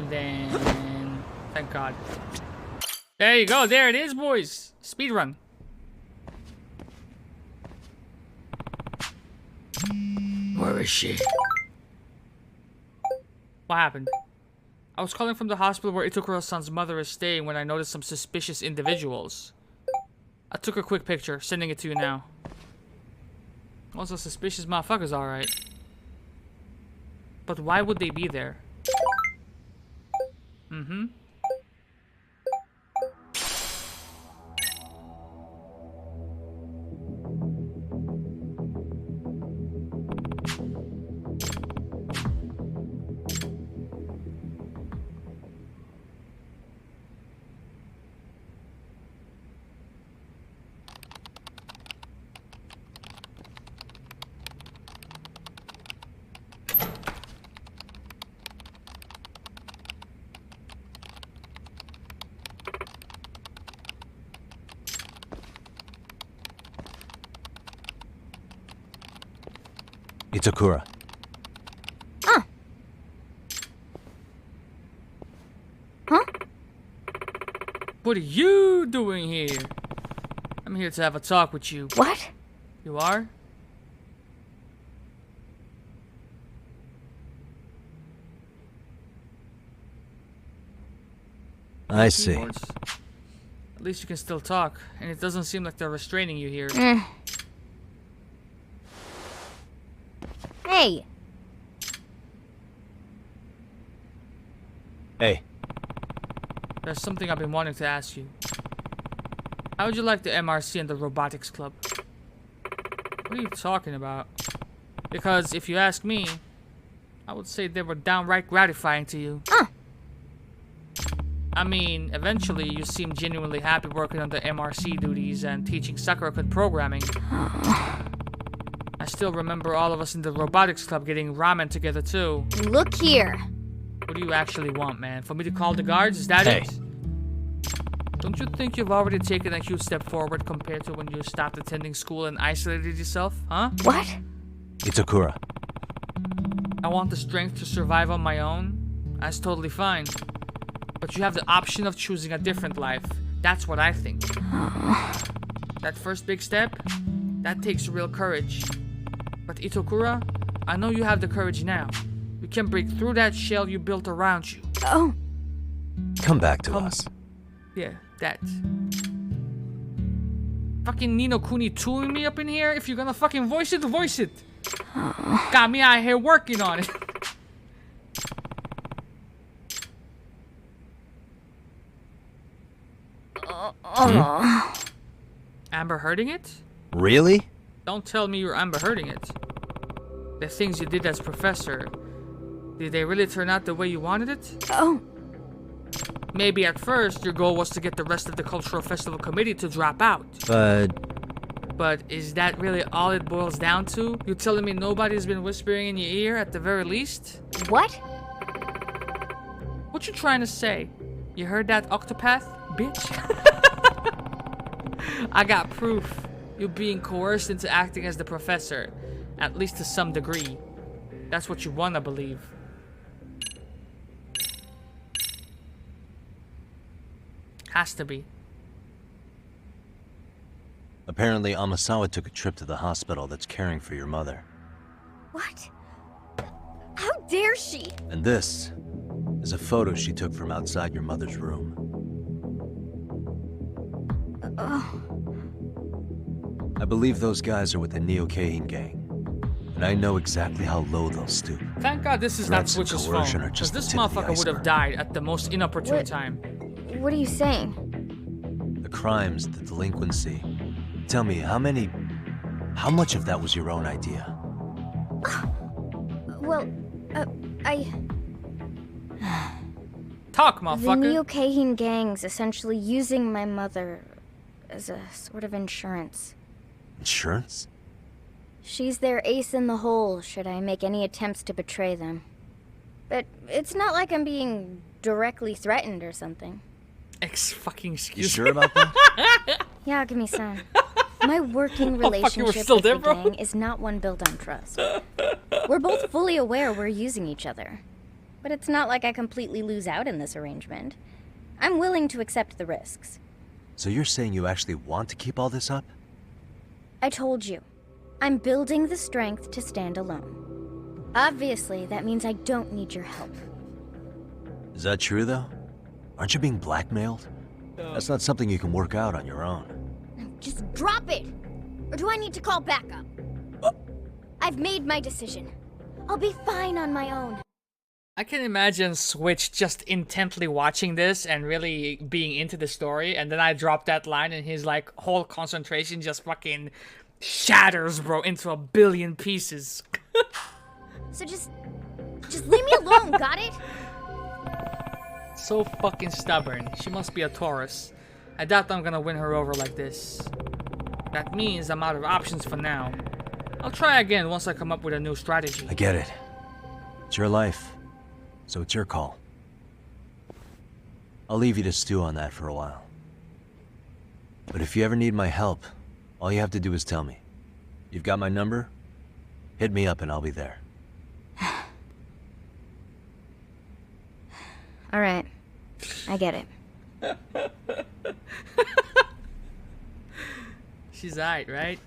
And then... Thank God. There you go. There it is, boys. Speed run. Where is she? What happened? I was calling from the hospital where Itokura-san's mother is staying when I noticed some suspicious individuals. I took a quick picture, sending it to you now. Also, suspicious motherfuckers, alright. But why would they be there? Mm-hmm. Itakura. Huh? What are you doing here? I'm here to have a talk with you. What? You are? I see. Keyboards. At least you can still talk, and it doesn't seem like they're restraining you here. Hey. Hey. There's something I've been wanting to ask you. How would you like the MRC and the robotics club? What are you talking about? Because if you ask me, I would say they were downright gratifying to you. I mean, eventually you seemed genuinely happy working on the MRC duties and teaching Sakura-kun programming. I still remember all of us in the robotics club getting ramen together too. Look here. What do you actually want, man? For me to call the guards? Is that it? Don't you think you've already taken a huge step forward compared to when you stopped attending school and isolated yourself, huh? What? Itakura. I want the strength to survive on my own. That's totally fine. But you have the option of choosing a different life. That's what I think. That first big step, that takes real courage. But Itokura, I know you have the courage now. You can break through that shell you built around you. Oh. Come back to us. Yeah, that. Fucking Ni no Kuni 2ing me up in here? If you're gonna fucking voice it, voice it. Got me out here working on it. Amber hurting it? Really? Don't tell me you're Amber hurting it. The things you did as professor, did they really turn out the way you wanted it? Oh. Maybe at first your goal was to get the rest of the cultural festival committee to drop out. But is that really all it boils down to? You telling me nobody's been whispering in your ear at the very least? What? What you trying to say? You heard that, Octopath, bitch? I got proof. You're being coerced into acting as the professor, at least to some degree. That's what you want to believe. Has to be. Apparently, Amasawa took a trip to the hospital that's caring for your mother. What? How dare she? And this is a photo she took from outside your mother's room. I believe those guys are with the Neo-Keihin gang. And I know exactly how low they'll stoop. Thank God this is not Switch's phone, because this motherfucker would have died at the most inopportune time. What are you saying? The crimes, the delinquency. Tell me, how much of that was your own idea? Well, I... Talk, motherfucker! The Neo-Keihin gang's essentially using my mother as a sort of insurance. Insurance? She's their ace in the hole should I make any attempts to betray them. But it's not like I'm being directly threatened or something. Excuse You sure about that? Yagami-san, my working Oh, fuck, you were relationship still with there, the bro? gang is not one built on trust. We're both fully aware we're using each other. but it's not like I completely lose out in this arrangement. I'm willing to accept the risks. So you're saying you actually want to keep all this up? I told you. I'm building the strength to stand alone. Obviously, that means I don't need your help. Is that true, though? Aren't you being blackmailed? That's not something you can work out on your own. Just drop it! Or do I need to call backup? I've made my decision. I'll be fine on my own. I can imagine Switch just intently watching this and really being into the story, and then I drop that line and his like whole concentration just fucking shatters, bro, into a billion pieces. So just leave me alone, got it? So fucking stubborn. She must be a Taurus. I doubt I'm gonna win her over like this. That means I'm out of options for now. I'll try again once I come up with a new strategy. I get it. It's your life, so it's your call. I'll leave you to stew on that for a while. But if you ever need my help, all you have to do is tell me. You've got my number? Hit me up and I'll be there. All right. I get it. She's alright, right?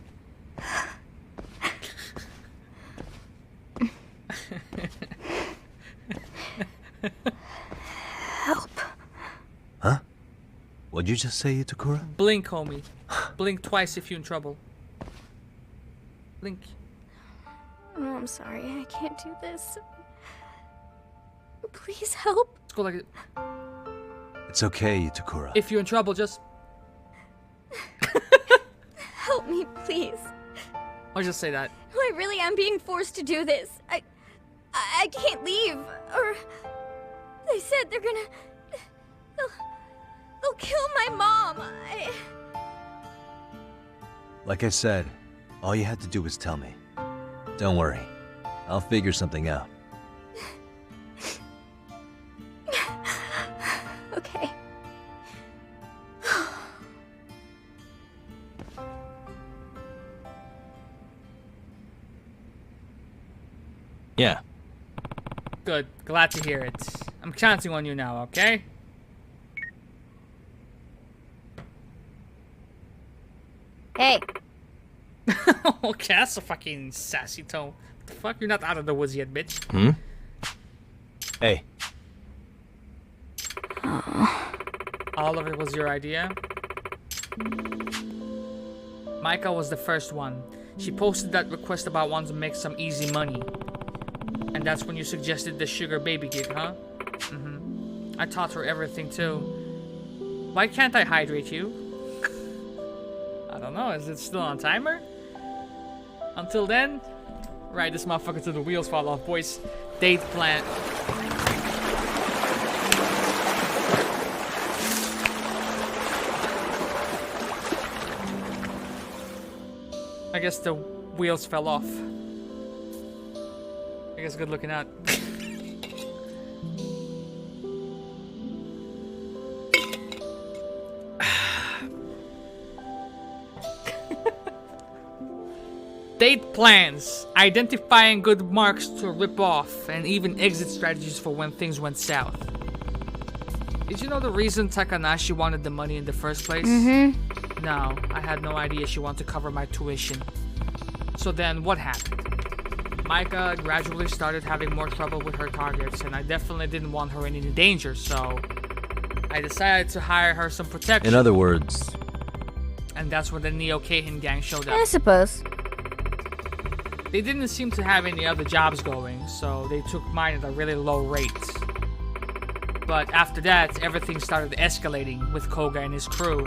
Help. Huh? What'd you just say, Itakura? Blink, homie. Blink twice if you're in trouble. Blink. Oh, I'm sorry. I can't do this. Please help. Let's go like it. It's okay, Itakura. If you're in trouble, just... Help me, please. I'll just say that. I really am being forced to do this. I can't leave. Or... They said they're gonna... They'll kill my mom. Like I said, all you had to do was tell me. Don't worry. I'll figure something out. Okay. Yeah. Good. Glad to hear it. I'm counting on you now, okay? Hey. Okay, that's a fucking sassy tone. What the fuck? You're not out of the woods yet, bitch. Hmm? Hey. All of it was your idea? Micah was the first one. She posted that request about wanting to make some easy money. And that's when you suggested the sugar baby gig, huh? Mm-hmm. I taught her everything too. Why can't I hydrate you? I don't know, is it still on timer? Until then, ride this motherfucker till the wheels fall off, boys. Date plan. I guess the wheels fell off. I guess good looking out. Date plans, identifying good marks to rip off, and even exit strategies for when things went south. Did you know the reason Takanashi wanted the money in the first place? Mm-hmm. No, I had no idea she wanted to cover my tuition. So then, what happened? Micah gradually started having more trouble with her targets, and I definitely didn't want her in any danger, so I decided to hire her some protection. In other words... And that's when the Neo Keihin gang showed up. I suppose. They didn't seem to have any other jobs going, so they took mine at a really low rate. But after that, everything started escalating with Koga and his crew.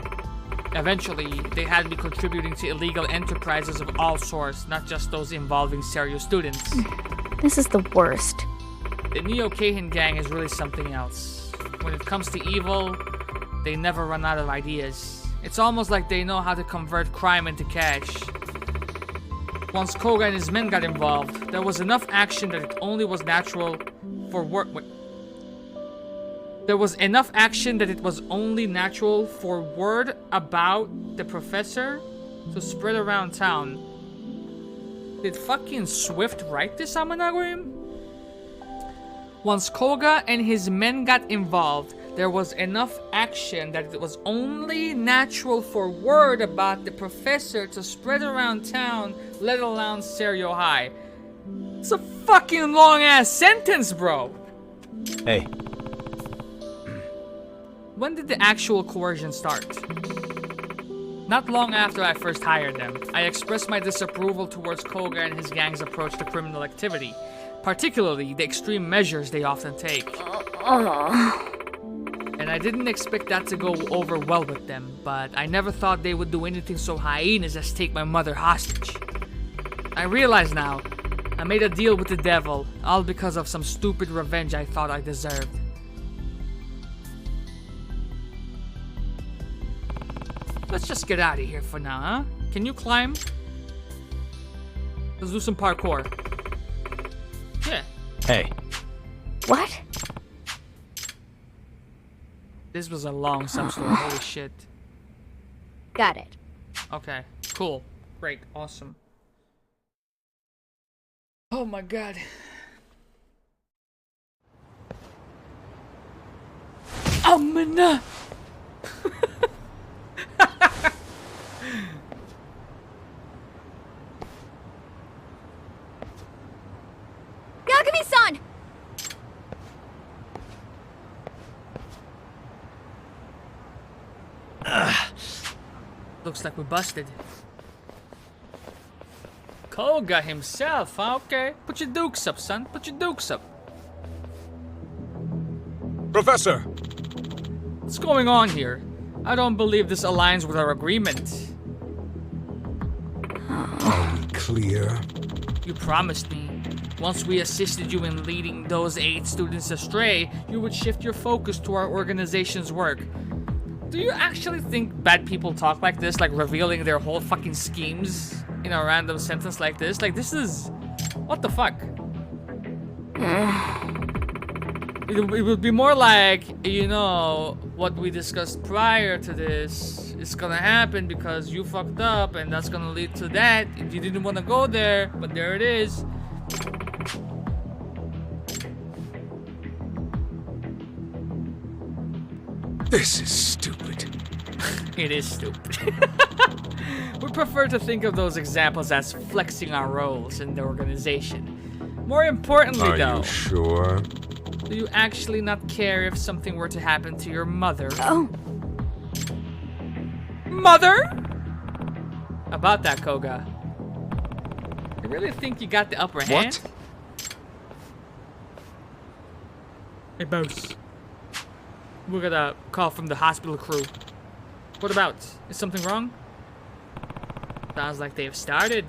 Eventually, they had me contributing to illegal enterprises of all sorts, not just those involving Seiryu students. This is the worst. The Neo Keihin gang is really something else. When it comes to evil, they never run out of ideas. It's almost like they know how to convert crime into cash. Once Koga and his men got involved, there was enough action that it only was natural for There was enough action that it was only natural for word about the professor to spread around town. Did fucking Swift write this Amanagrim? Once Koga and his men got involved, there was enough action that it was only natural for word about the professor to spread around town, let alone Serio High. It's a fucking long-ass sentence, bro. Hey. When did the actual coercion start? Not long after I first hired them, I expressed my disapproval towards Koga and his gang's approach to criminal activity, particularly the extreme measures they often take. And I didn't expect that to go over well with them, but I never thought they would do anything so hyenas as take my mother hostage. I realize now, I made a deal with the devil, all because of some stupid revenge I thought I deserved. Let's just get out of here for now, huh? Can you climb? Let's do some parkour. Yeah. Hey. What? This was a long sub story. Holy shit. Got it. Okay. Cool. Great. Awesome. Oh my god. Amina! Yagami-san! Looks like we busted. Koga himself, huh? Okay. Put your dukes up, son. Put your dukes up. Professor! What's going on here? I don't believe this aligns with our agreement. Are we clear? You promised me. Once we assisted you in leading those 8 students astray, you would shift your focus to our organization's work. Do you actually think bad people talk like this, like revealing their whole fucking schemes in a random sentence like this? Like, this is... what the fuck? It would be more like, you know, what we discussed prior to this is gonna happen because you fucked up and that's gonna lead to that. You didn't want to go there, but there it is. This is stupid. It is stupid. We prefer to think of those examples as flexing our roles in the organization. More importantly, though, Are you sure? do you actually not care if something were to happen to your mother? Oh. Mother? About that, Koga. You really think you got the upper hand? What? Hey, boss. We got a call from the hospital crew. What about? Is something wrong? Sounds like they've started.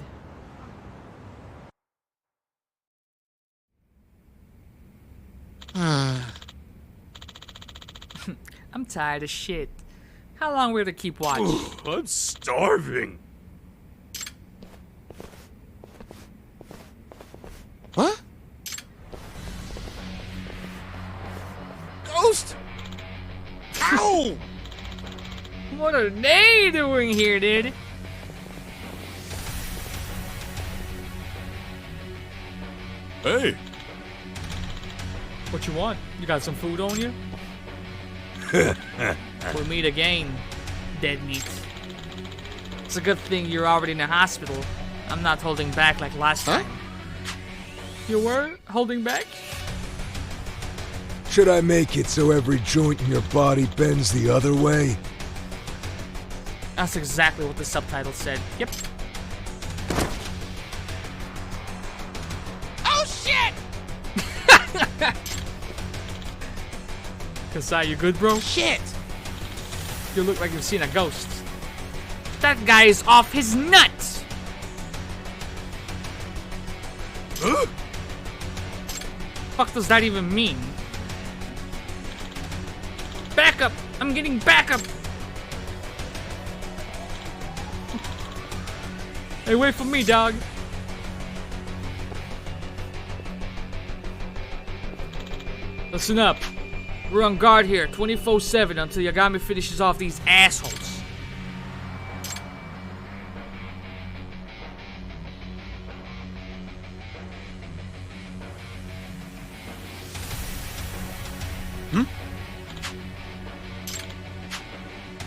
I'm tired of shit. How long will to keep watch? I'm starving. Huh? Ghost! Ow! What are they doing here, dude? Hey! What you want? You got some food on you? We'll meet again, dead meat. It's a good thing you're already in the hospital. I'm not holding back like last time. You were holding back? Should I make it so every joint in your body bends the other way? That's exactly what the subtitle said. Yep. Oh shit! Kasai, you good, bro? Shit! You look like you've seen a ghost. That guy is off his nuts! Huh? Fuck does that even mean? Backup! I'm getting backup! Hey, wait for me, dog. Listen up. We're on guard here 24/7 until Yagami finishes off these assholes.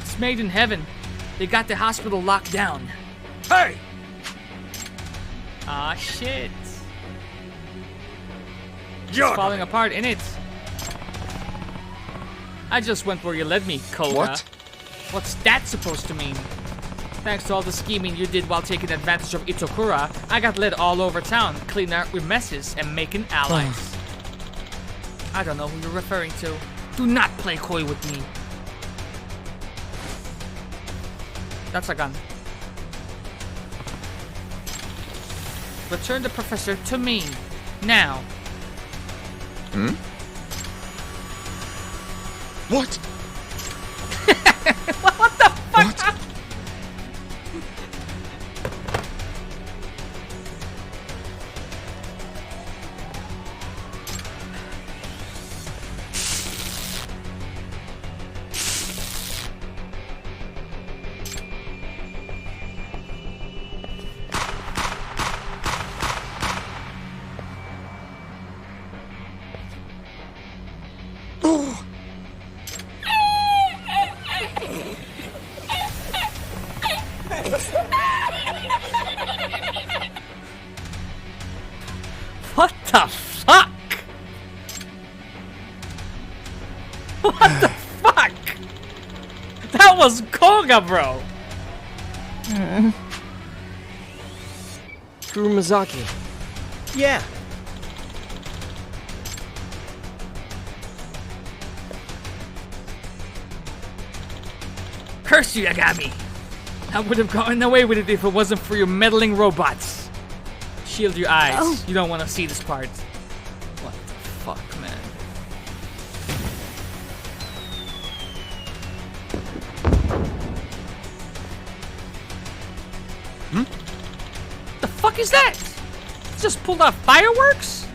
It's made in heaven. They got the hospital locked down. Hey! Ah, shit. It's Yagami. falling apart, innit? I just went where you led me, Koga. What? What's that supposed to mean? Thanks to all the scheming you did while taking advantage of Itokura, I got led all over town, cleaning out with messes and making allies. I don't know who you're referring to. Do not play coy with me. That's a gun. Return the professor to me. Now. What? What the fuck? What? What the fuck? What the fuck? That was Koga, bro. Kurumazaki. Yeah. Curse you, Yagami. I would have gotten away with it if it wasn't for your meddling robots. Shield your eyes. Oh. You don't want to see this part. What the fuck, man? The fuck is that? Just pulled off fireworks?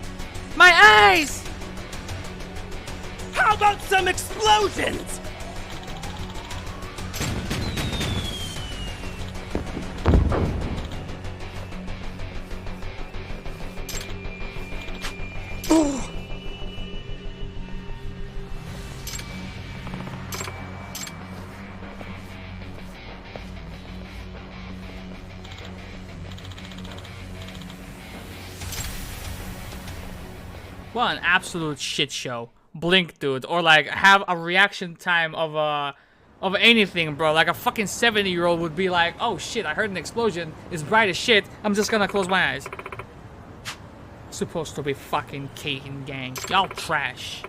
My eyes! How about some explosions? What an absolute shit show. Blink, dude. Or like have a reaction time of anything, bro. Like a fucking 70-year-old would be like, oh shit, I heard an explosion. It's bright as shit. I'm just gonna close my eyes. Supposed to be fucking Kagan gang. Y'all trash.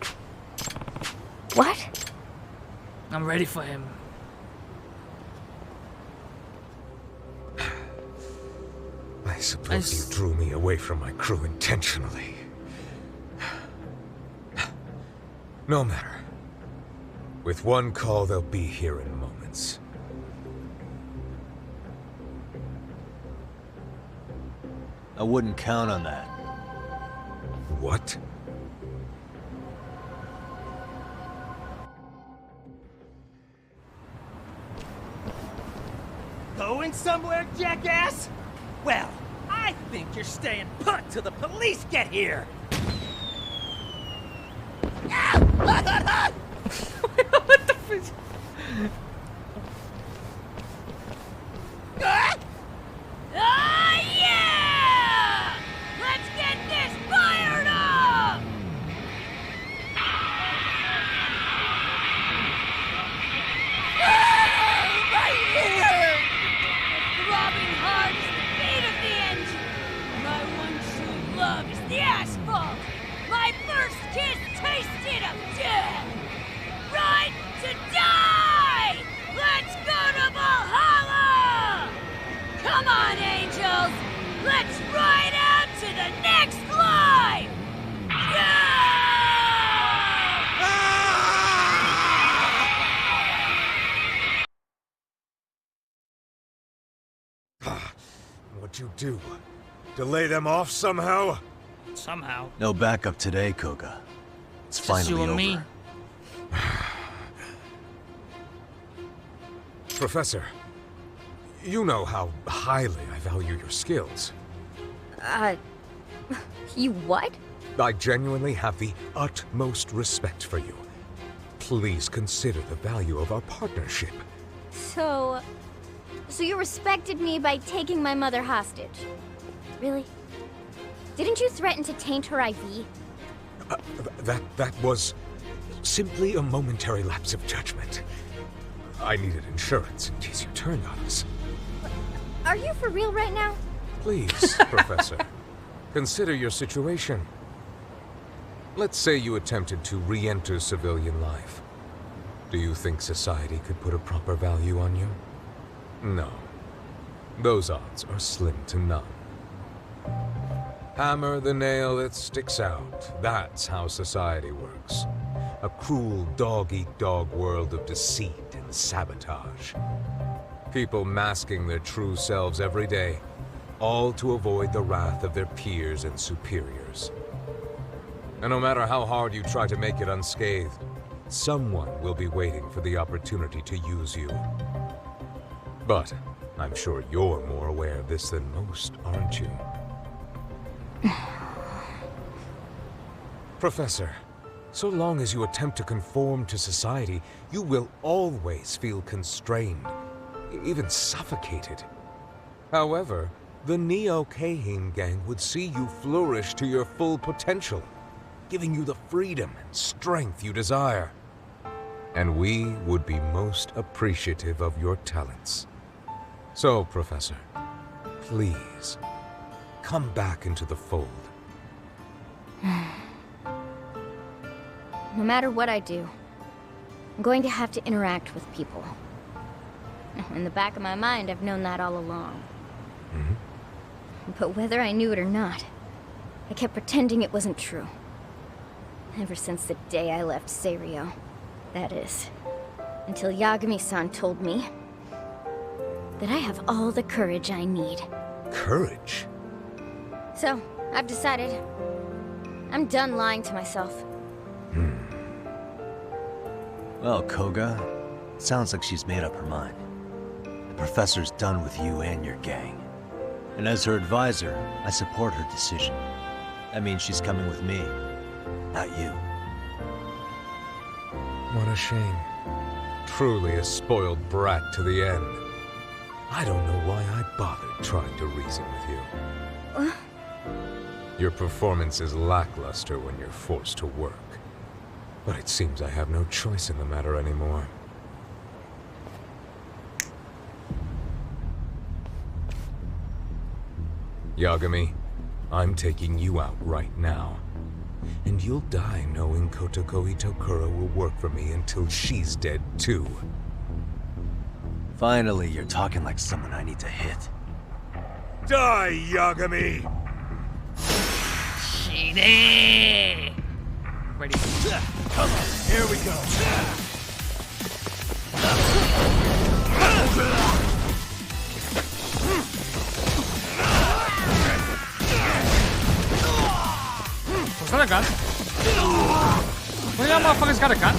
What? I'm ready for him. I suppose you drew me away from my crew intentionally. No matter. With one call, they'll be here in moments. I wouldn't count on that. What? Going somewhere, jackass? Well, I think you're staying put till the police get here. What the fuck? Ah, yeah! Let's get this fired up! Right here! Throbbing heart is the beat of the engine. My one true love is the asphalt. My first kiss tasted of death. Right to die! Let's go to Valhalla! Come on, angels! Let's ride out to the next life! What'd you do? Delay them off somehow? Somehow. No backup today, Koga. It's Just finally you and over. me. Professor, you know how highly I value your skills. You what? I genuinely have the utmost respect for you. please consider the value of our partnership. So you respected me by taking my mother hostage? Really? Didn't you threaten to taint her IV? That was simply a momentary lapse of judgment. I needed insurance in case you turned on us. Are you for real right now? Please, Professor, consider your situation. Let's say you attempted to re-enter civilian life. Do you think society could put a proper value on you? No. Those odds are slim to none. Hammer the nail that sticks out. That's how society works. A cruel dog-eat-dog world of deceit and sabotage. People masking their true selves every day, all to avoid the wrath of their peers and superiors. And no matter how hard you try to make it unscathed, someone will be waiting for the opportunity to use you. But I'm sure you're more aware of this than most, aren't you? Professor, so long as you attempt to conform to society, you will always feel constrained, even suffocated. However, the Neo-Kahine gang would see you flourish to your full potential, giving you the freedom and strength you desire. And we would be most appreciative of your talents. So, Professor, please, come back into the fold. No matter what I do, I'm going to have to interact with people. In the back of my mind, I've known that all along. But whether I knew it or not, I kept pretending it wasn't true. Ever since the day I left Seiryo. That is, until Yagami-san told me that I have all the courage I need. Courage? So, I've decided I'm done lying to myself. Well, Koga, it sounds like she's made up her mind. The professor's done with you and your gang. And as her advisor, I support her decision. That means she's coming with me, not you. What a shame. Truly a spoiled brat to the end. I don't know why I bothered trying to reason with you. Your performance is lackluster when you're forced to work. But it seems I have no choice in the matter anymore. Yagami, I'm taking you out right now. And you'll die knowing Kotoko Itokura will work for me until she's dead too. Finally, you're talking like someone I need to hit. Die, Yagami! Shide! Ready. Come on, here we go. Was that a gun? One of y'all motherfuckers got a gun?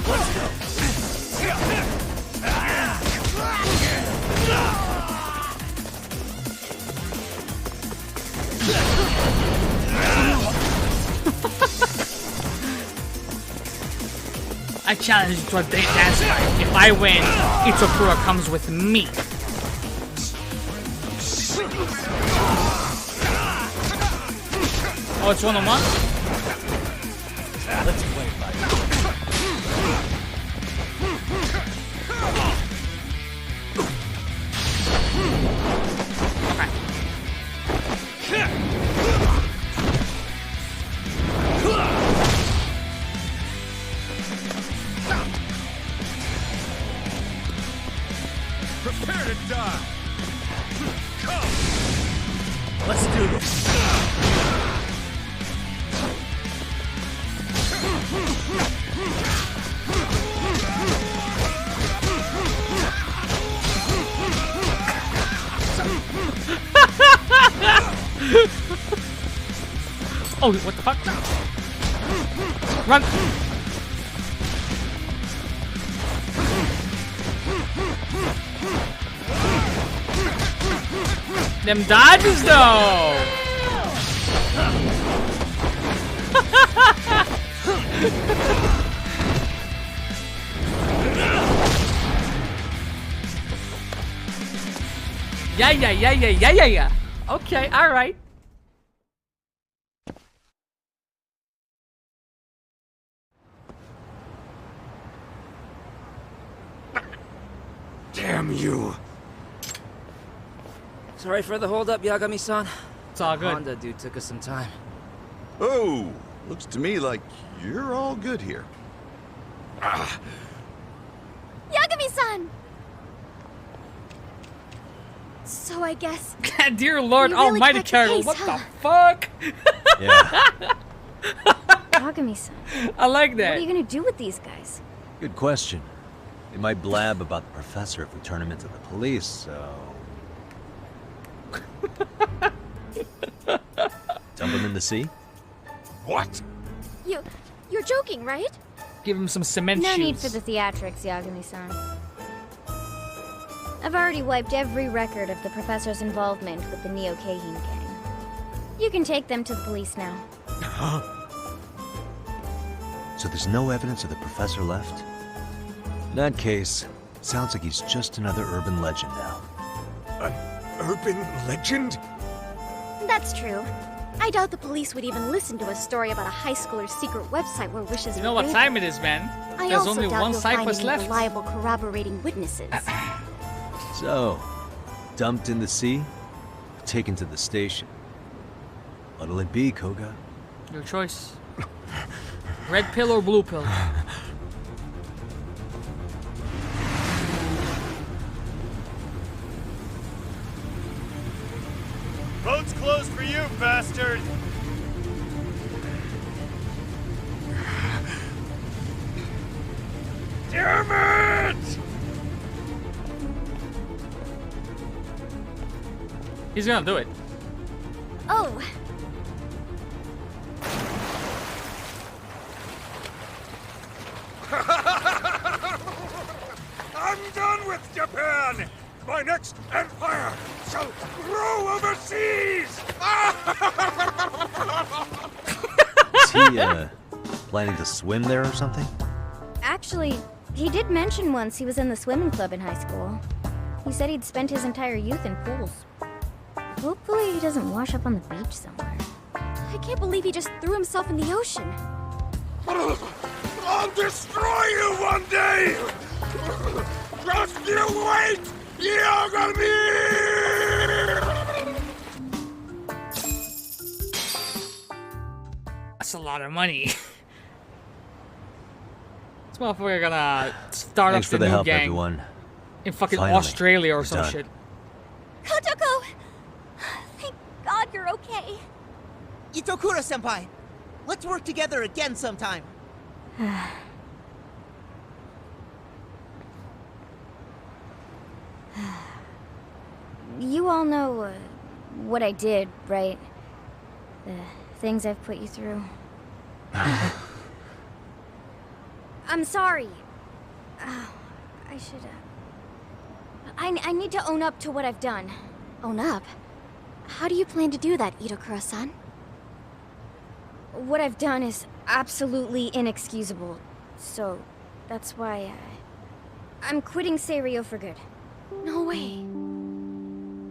Let's go. I challenge you to a dance fight. If I win, Itokura comes with me. Oh, it's 1-on-1? Let's play, buddy. Prepare to die. Come. Let's do this. Oh, what the fuck? Run! Them dodges, though. Yeah. Okay, all right. Damn you. Sorry for the holdup, Yagami-san. It's all good. Honda dude took us some time. Oh, looks to me like you're all good here. Yagami-san! So I guess... Dear Lord you really Almighty, cracked the Carol, case, what huh? the fuck? Yeah. Yagami-san. I like What that. are you gonna do with these guys? Good question. They might blab about the professor if we turn him into the police, so... Dump him in the sea? What? You're joking, right? Give him some cement No shoes. need for the theatrics, Yagami-san. I've already wiped every record of the professor's involvement with the Neo Keihin gang. You can take them to the police now. So there's no evidence of the professor left? In that case, sounds like he's just another urban legend now. An urban legend? That's true. I doubt the police would even listen to a story about a high schooler's secret website where wishes You were know what granted. time it is, man. I There's also only doubt one you'll find Cypress any left. reliable corroborating witnesses. So, dumped in the sea, taken to the station. What'll it be, Koga? Your choice. Red pill or blue pill? Boat's closed for you, bastard! Damn it! He's gonna do it. Oh, I'm done with Japan! My next empire shall grow overseas! Is he, planning to swim there or something? actually, he did mention once he was in the swimming club in high school. He said he'd spent his entire youth in pools. Hopefully he doesn't wash up on the beach somewhere. I can't believe he just threw himself in the ocean. I'll destroy you one day! Just you wait! Yagami! That's a lot of money. This motherfucker gonna start Thanks up for the the new help, gang everyone. in fucking Finally, Australia or we're some done. shit. Kotoko! Thank God you're okay. Itokura-senpai, let's work together again sometime. You all know what I did, right? The things I've put you through. I'm sorry. I should. I need to own up to what I've done. Own up? How do you plan to do that, Itokura-san? What I've done is absolutely inexcusable, so that's why I'm quitting Seiryo for good. No way.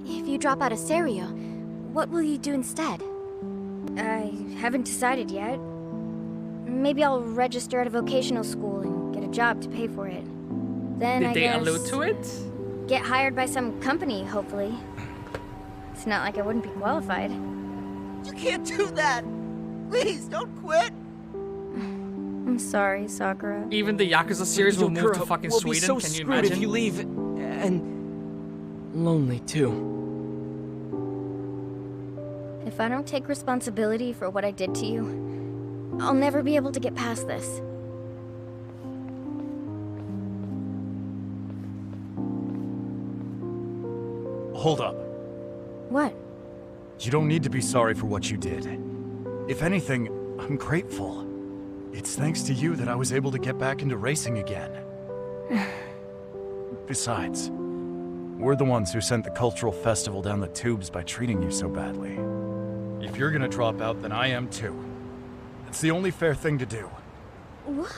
If you drop out of Seiryo, what will you do instead? I haven't decided yet. Maybe I'll register at a vocational school and get a job to pay for it. Then Did I they guess allude to it? get hired by some company, hopefully. It's not like I wouldn't be qualified. You can't do that! Please, don't quit! I'm sorry, Sakura. Even the Yakuza series will move to Itokura fucking will Sweden. be so Can you screwed imagine? if you leave, and lonely too. If I don't take responsibility for what I did to you, I'll never be able to get past this. Hold up. What? You don't need to be sorry for what you did. If anything, I'm grateful. It's thanks to you that I was able to get back into racing again. Besides, We're the ones who sent the cultural festival down the tubes by treating you so badly. If you're gonna drop out, then I am too. It's the only fair thing to do. What?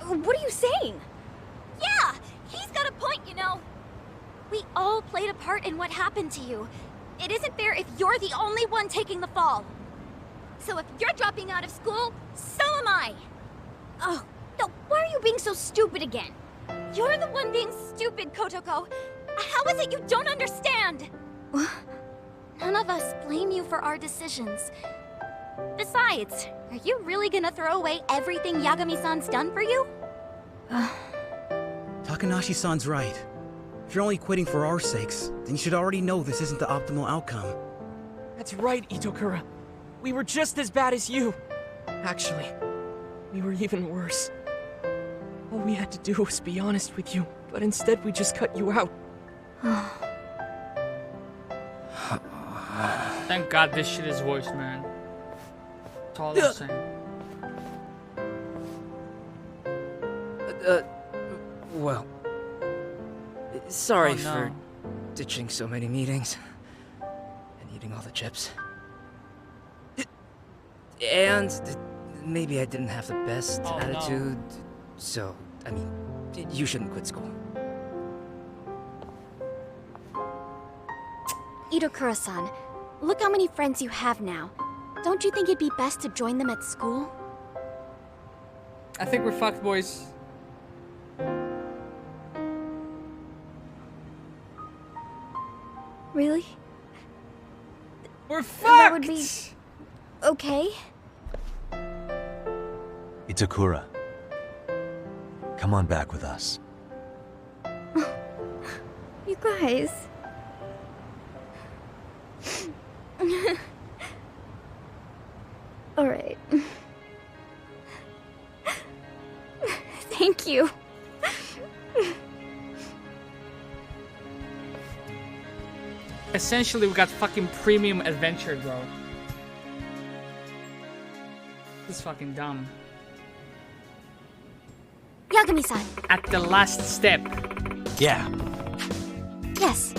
What are you saying? Yeah, he's got a point, you know. We all played a part in what happened to you. It isn't fair if you're the only one taking the fall. So if you're dropping out of school, so am I. Oh, no, why are you being so stupid again? You're the one being stupid, Kotoko. How is it you don't understand? None of us blame you for our decisions. Besides, are you really gonna throw away everything Yagami-san's done for you? Takanashi-san's right. If you're only quitting for our sakes, then you should already know this isn't the optimal outcome. That's right, Itokura. We were just as bad as you. Actually, we were even worse. All we had to do was be honest with you, but instead we just cut you out. Thank God this shit is voiced, man. That's all I'm saying. Well... Sorry Oh, no. for ditching so many meetings. And eating all the chips. And maybe I didn't have the best Oh, no. attitude, so, I mean, you shouldn't quit school. Itokura-san, look how many friends you have now. Don't you think it'd be best to join them at school? I think we're fucked, boys. Really? We're fucked! That would be... okay. Itakura, come on back with us. You guys. All right. Thank you. Essentially, we got fucking premium adventure, bro. This is fucking dumb. Yagami-san. At the last step. Yeah. Yes.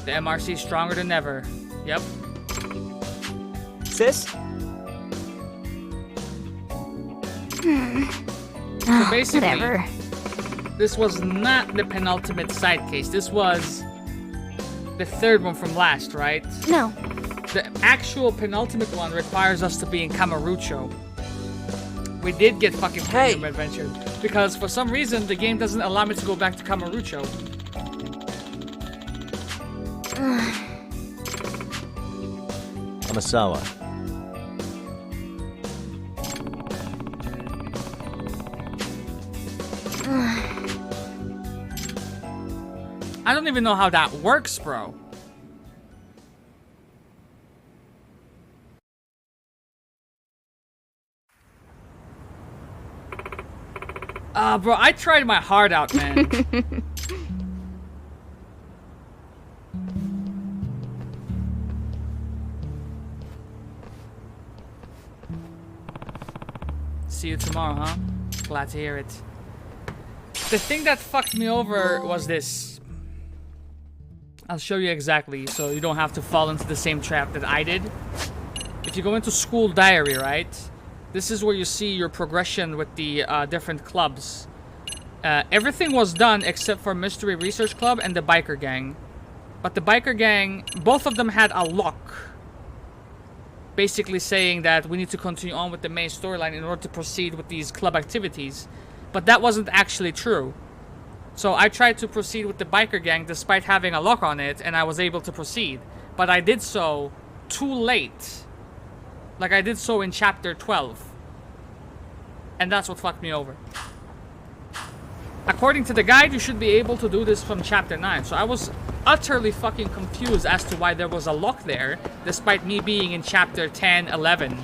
The MRC is stronger than ever. Yep. Sis? So basically, whatever. This was not the penultimate side case. This was the third one from last, right? No. The actual penultimate one requires us to be in Kamurocho. We did get fucking premium adventure because for some reason the game doesn't allow me to go back to Kamurocho. Amasawa. I don't even know how that works, bro. Bro, I tried my heart out, man. See you tomorrow, huh? Glad to hear it. The thing that fucked me over was this. I'll show you exactly so you don't have to fall into the same trap that I did. If you go into school diary, right? This is where you see your progression with the different clubs. Everything was done except for Mystery Research Club and the Biker Gang. But the Biker Gang, both of them had a lock. Basically saying that we need to continue on with the main storyline in order to proceed with these club activities. But that wasn't actually true. So I tried to proceed with the Biker Gang despite having a lock on it, and I was able to proceed. But I did so too late. Like I did so in chapter 12. And that's what fucked me over. According to the guide, you should be able to do this from chapter 9. So I was utterly fucking confused as to why there was a lock there, despite me being in chapter 10, 11.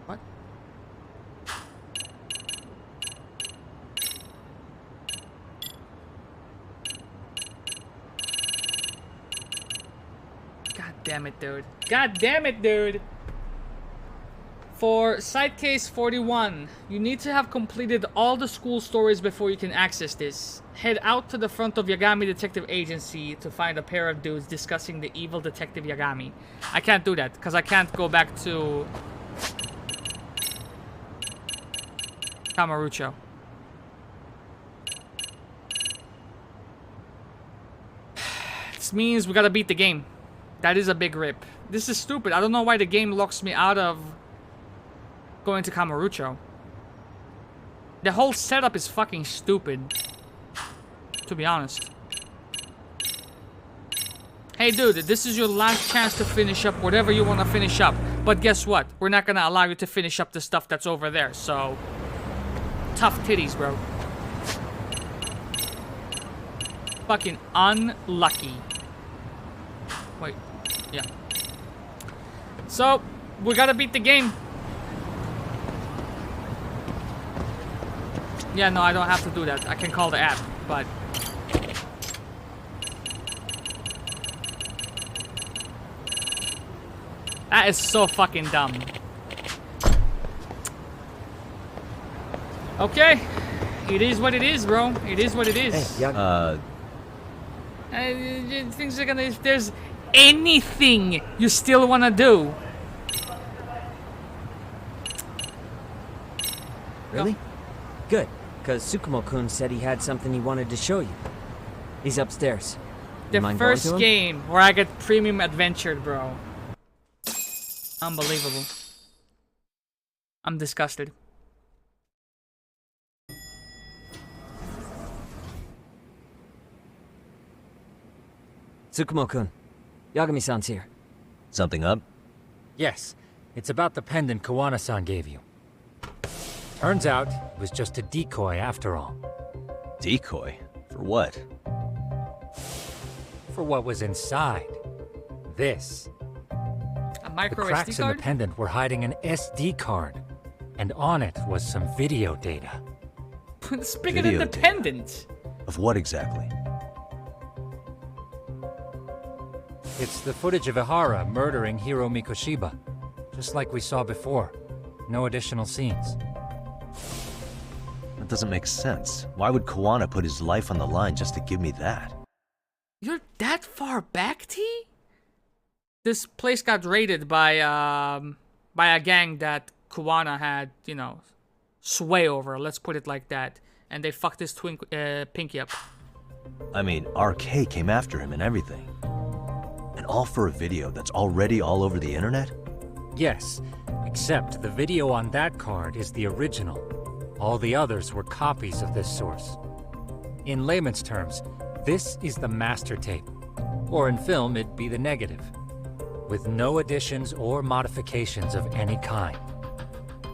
What? damn it, dude. God damn it, dude. For side case 41, you need to have completed all the school stories before you can access this. Head out to the front of Yagami Detective Agency to find a pair of dudes discussing the evil Detective Yagami. I can't do that, because I can't go back to Kamurocho. This means we gotta beat the game. That is a big rip. This is stupid. I don't know why the game locks me out of going to Kamurocho. The whole setup is fucking stupid, to be honest. Hey dude, this is your last chance to finish up whatever you want to finish up. But guess what? We're not gonna allow you to finish up the stuff that's over there, so... Tough titties, bro. Fucking unlucky. Wait, yeah. So, we gotta beat the game. Yeah, no, I don't have to do that. I can call the app, but... That is so fucking dumb. Okay. It is what it is, bro. It is what it is. Hey, Things are gonna... If there's anything you still wanna do... Really? Good, because Tsukumo-kun said he had something he wanted to show you. He's upstairs. The You mind going to first him? game where I get premium adventured, bro. Unbelievable. I'm disgusted. Tsukumo-kun, Yagami-san's here. Something up? Yes, it's about the pendant Kawana-san gave you. Turns out, it was just a decoy after all. Decoy? For what? For what was inside. This. A micro The cracks SD in card? the pendant were hiding an SD card. And on it was some video data. It's bigger than the pendant. Of what exactly? It's the footage of Ihara murdering Hiro Mikoshiba. Just like we saw before. No additional scenes. That doesn't make sense. Why would Kawana put his life on the line just to give me that? You're that far back, T? This place got raided by a gang that Kawana had, you know, sway over. Let's put it like that. And they fucked his Pinky up. I mean, RK came after him and everything. And all for a video that's already all over the internet? Yes, except the video on that card is the original. All the others were copies of this source. In layman's terms, this is the master tape. Or in film, it'd be the negative. With no additions or modifications of any kind.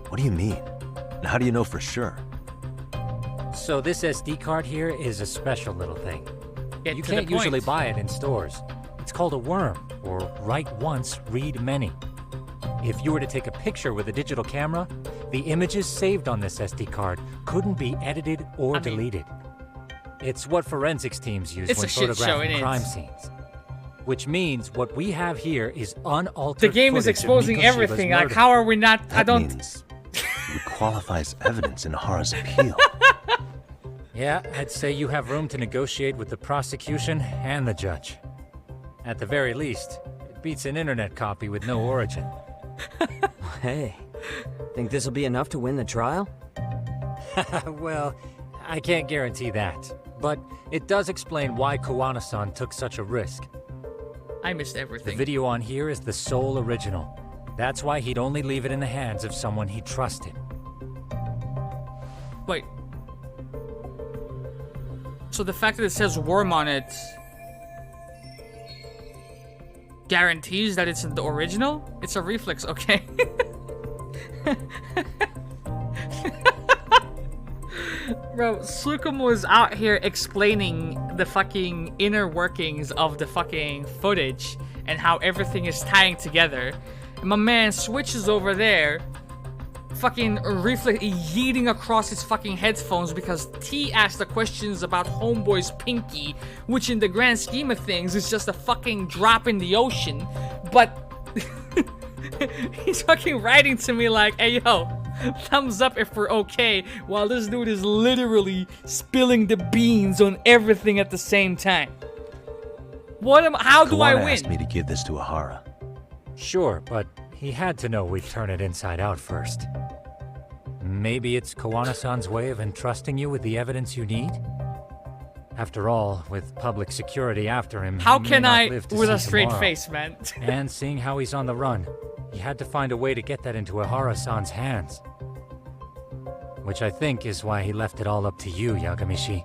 What do you mean? And how do you know for sure? So this SD card here is a special little thing. Get You to the can't usually point. buy it in stores. It's called a worm, or write once, read many. If you were to take a picture with a digital camera, the images saved on this SD card couldn't be edited or deleted. It's what forensics teams use It's when a shit show, photographing innit? crime scenes. Which means what we have here is unaltered The game is footage of exposing Mikoshiba's everything. Like, murder. how are we not? I That don't. means it would qualify as evidence in Hara's appeal. Yeah, I'd say you have room to negotiate with the prosecution and the judge. At the very least, it beats an internet copy with no origin. Hey, think this'll be enough to win the trial? Well, I can't guarantee that. But it does explain why Kawana-san took such a risk. I missed The everything. video on here is the sole original. That's why he'd only leave it in the hands of someone he trusted. Wait. So the fact that it says worm on it guarantees that it's the original? It's a reflex, okay. Bro, Tsukumo was out here explaining the fucking inner workings of the fucking footage and how everything is tying together. And my man switches over there, fucking reflex yeeting across his fucking headphones because T asked the questions about Homeboy's pinky, which in the grand scheme of things is just a fucking drop in the ocean. But he's fucking writing to me like, hey yo, thumbs up if we're okay, while this dude is literally spilling the beans on everything at the same time. How do I Kawana win? asked me to give this to Ahara. Sure, but he had to know we'd turn it inside out first. Maybe it's Kawana-san's way of entrusting you with the evidence you need? After all, with public security after him, How he may can not I, live to with see a straight tomorrow. face, man? And seeing how he's on the run, he had to find a way to get that into Ahara-san's hands. Which I think is why he left it all up to you, Yagamishi.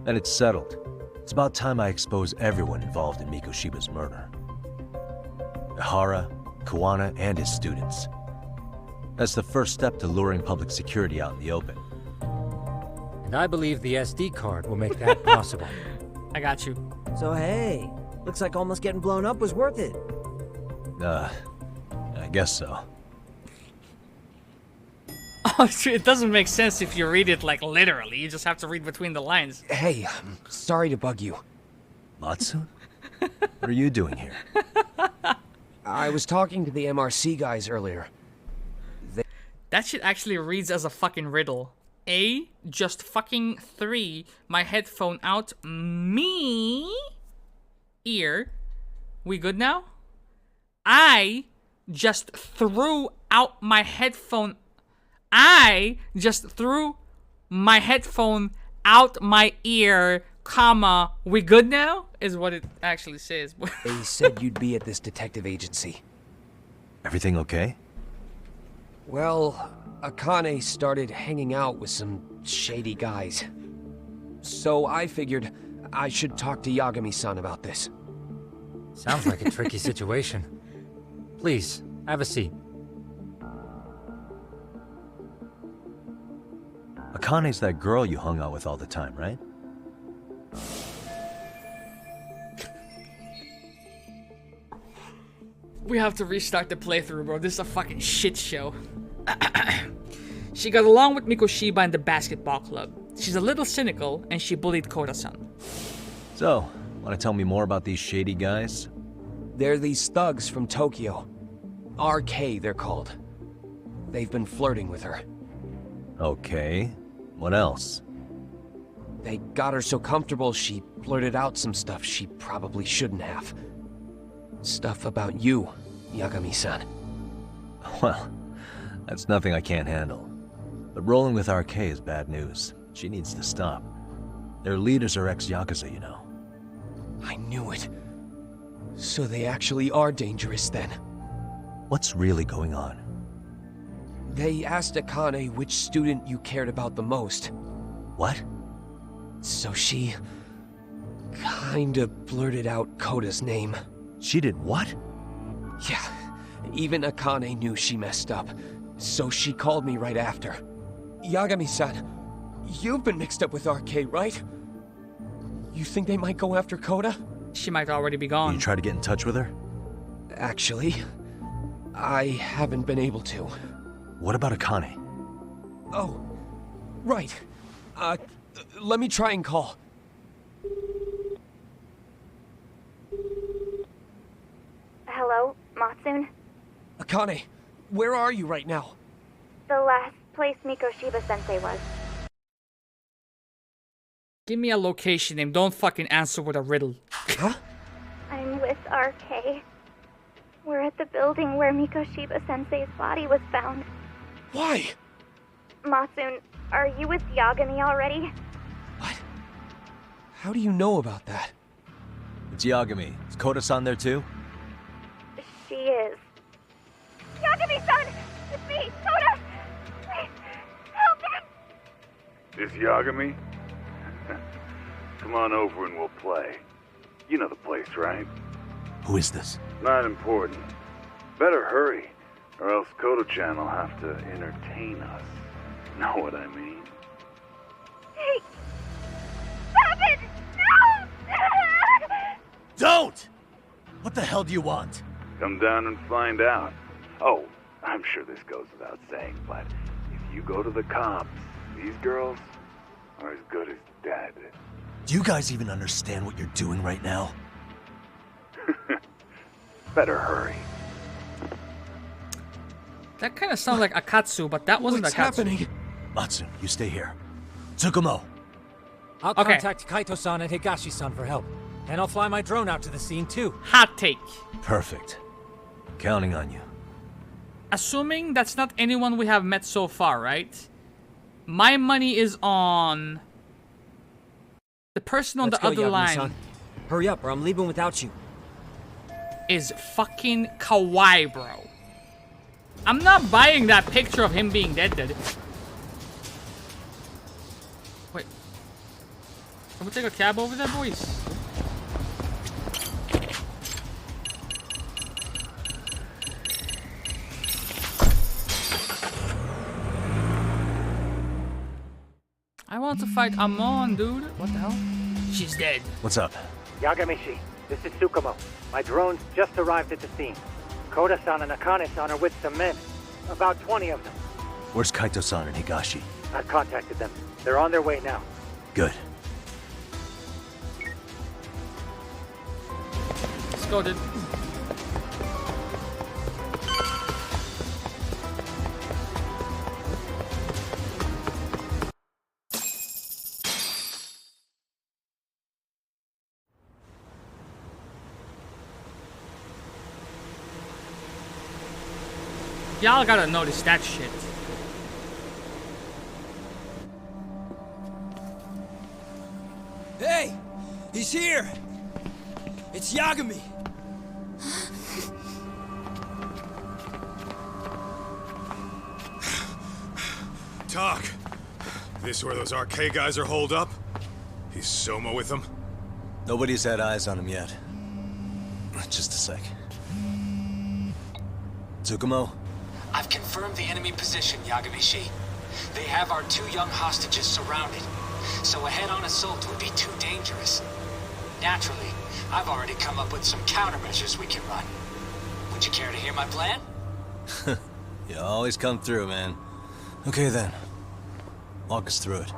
Then it's settled. It's about time I expose everyone involved in Mikoshiba's murder. Ahara, Kawana, and his students. That's the first step to luring public security out in the open. And I believe the SD card will make that possible. I got you. So hey, looks like almost getting blown up was worth it. I guess so. Oh, it doesn't make sense if you read it like literally. You just have to read between the lines. Hey, sorry to bug you. Matsu? What are you doing here? I was talking to the MRC guys earlier. That shit actually reads as a fucking riddle. A, just fucking 3, my headphone out, me, ear. We good now? I just threw out my headphone. I just threw my headphone out my ear, comma, we good now? Is what it actually says. They said you'd be at this detective agency. Everything okay? Well, Akane started hanging out with some shady guys. So I figured I should talk to Yagami-san about this. Sounds like a tricky situation. Please, have a seat. Akane's that girl you hung out with all the time, right? We have to restart the playthrough, bro. This is a fucking shit show. She got along with Mikoshiba in the basketball club. She's a little cynical, and she bullied Kota-san. So, want to tell me more about these shady guys? They're these thugs from Tokyo. RK, they're called. They've been flirting with her. Okay. What else? They got her so comfortable she blurted out some stuff she probably shouldn't have. Stuff about you, Yagami-san. Well, that's nothing I can't handle. But rolling with RK is bad news. She needs to stop. Their leaders are ex-Yakuza, you know. I knew it. So they actually are dangerous then. What's really going on? They asked Akane which student you cared about the most. What? So she kinda blurted out Kota's name. She did what? Yeah, even Akane knew she messed up, so she called me right after. Yagami-san, you've been mixed up with RK, right? You think they might go after Kota? She might already be gone. You try to get in touch with her? Actually, I haven't been able to. What about Akane? Oh, right. Let me try and call. Hello, Matsun? Akane, where are you right now? The last place Mikoshiba-sensei was. Give me a location name. Don't fucking answer with a riddle. Huh? I'm with RK. We're at the building where Mikoshiba-sensei's body was found. Why? Matsun, are you with Yagami already? How do you know about that? It's Yagami. Is Kota-san there too? She is. Yagami-san! It's me, Kota! Please, help me! This Yagami? Come on over and we'll play. You know the place, right? Who is this? Not important. Better hurry, or else Koto-chan will have to entertain us. Know what I mean? Hey! Stop it! No! Don't! What the hell do you want? Come down and find out. Oh, I'm sure this goes without saying, but if you go to the cops, these girls are as good as dead. Do you guys even understand what you're doing right now? Better hurry. That kind of sounds like Akatsu, but that wasn't What's Akatsu. happening? Matsu, you stay here. Tsukumo. I'll Okay. contact Kaito-san and Higashi-san for help. And I'll fly my drone out to the scene too. Hot take. Perfect. Counting on you. Assuming that's not anyone we have met so far, right? My money is on the person on Let's the go, other line. Yagami-san. Hurry up, or I'm leaving without you. Is fucking Kawhi, bro. I'm not buying that picture of him being dead. Wait. Can we take a cab over there, boys? I want to fight Amon, dude. What the hell? She's dead. What's up? Yagami-shi, this is Tsukumo. My drones just arrived at the scene. Koda-san and Akane-san are with some men. About 20 of them. Where's Kaito-san and Higashi? I've contacted them. They're on their way now. Good. Let's go, dude. Y'all gotta notice that shit. Hey! He's here! It's Yagami! Talk. This where those RK guys are holed up? He's Soma with them? Nobody's had eyes on him yet. Just a sec. Tsukumo? I've confirmed the enemy position, Yagami-shi. They have our 2 young hostages surrounded, so a head-on assault would be too dangerous. Naturally, I've already come up with some countermeasures we can run. Would you care to hear my plan? You always come through, man. Okay then. Walk us through it.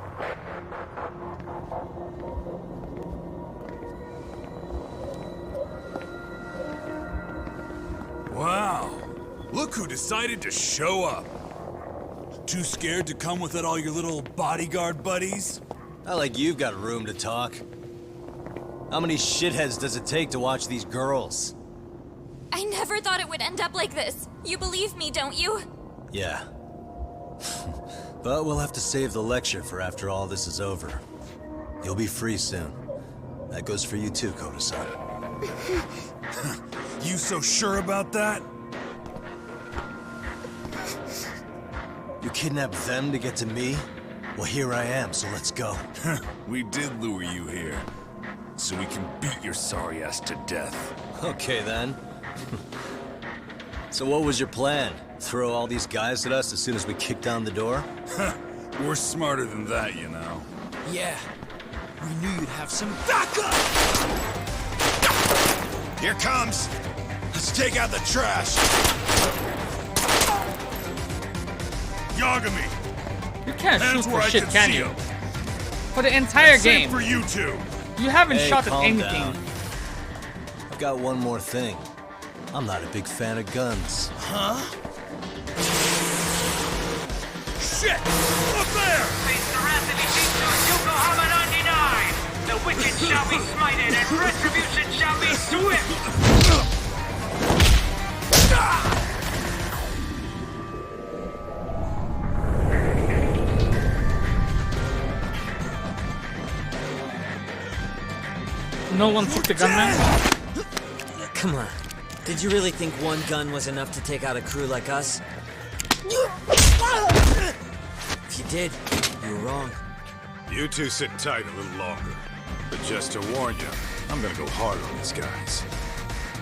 Wow. Look who decided to show up. Too scared to come without all your little bodyguard buddies? Not like you've got room to talk. How many shitheads does it take to watch these girls? I never thought it would end up like this. You believe me, don't you? Yeah. But we'll have to save the lecture for after all this is over. You'll be free soon. That goes for you too, Koda-san. You so sure about that? You kidnapped them to get to me? Well, here I am, so let's go. We did lure you here, so we can beat your sorry ass to death. Okay, then. So what was your plan? Throw all these guys at us as soon as we kick down the door? We're smarter than that, you know. Yeah. We knew you'd have some backup! Here comes! Let's take out the trash! Yagami! You can't Hands shoot where for I shit, can can see you? 'em. For the entire Same game. for you two. You haven't Hey, shot at calm anything. down. I've got one more thing. I'm not a big fan of guns. Huh? Shit! Up there! Yokohama 99! The wicked shall be smited and retribution shall be swift! No one took the gunman? Come on. Did you really think one gun was enough to take out a crew like us? If you did, you were wrong. You two sit tight a little longer. But just to warn you, I'm gonna go harder on these guys.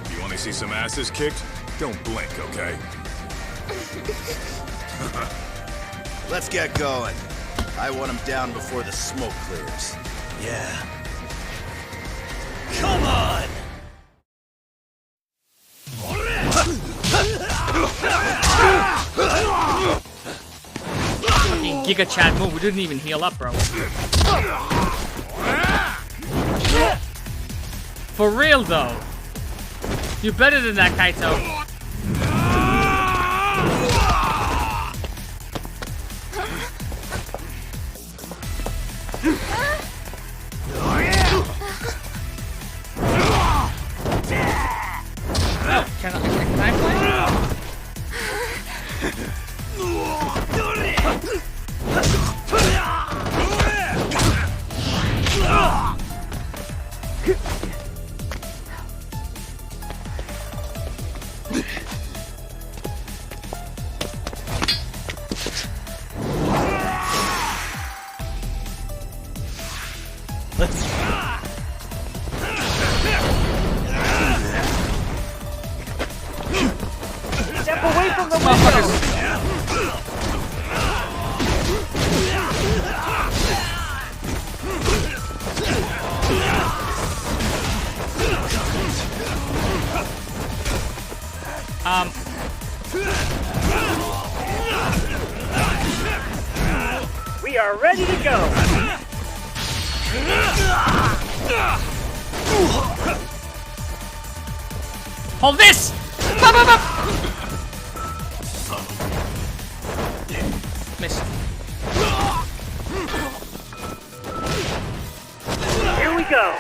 If you want to see some asses kicked, don't blink, okay? Let's get going. I want him down before the smoke clears. Yeah. Come on! Fucking Giga Chad move, we didn't even heal up, bro. For real though. You're better than that, Kaito. Can I play? Step away from the window! We are ready to go! Hold this! Bop, bop, bop. Miss. Here we go!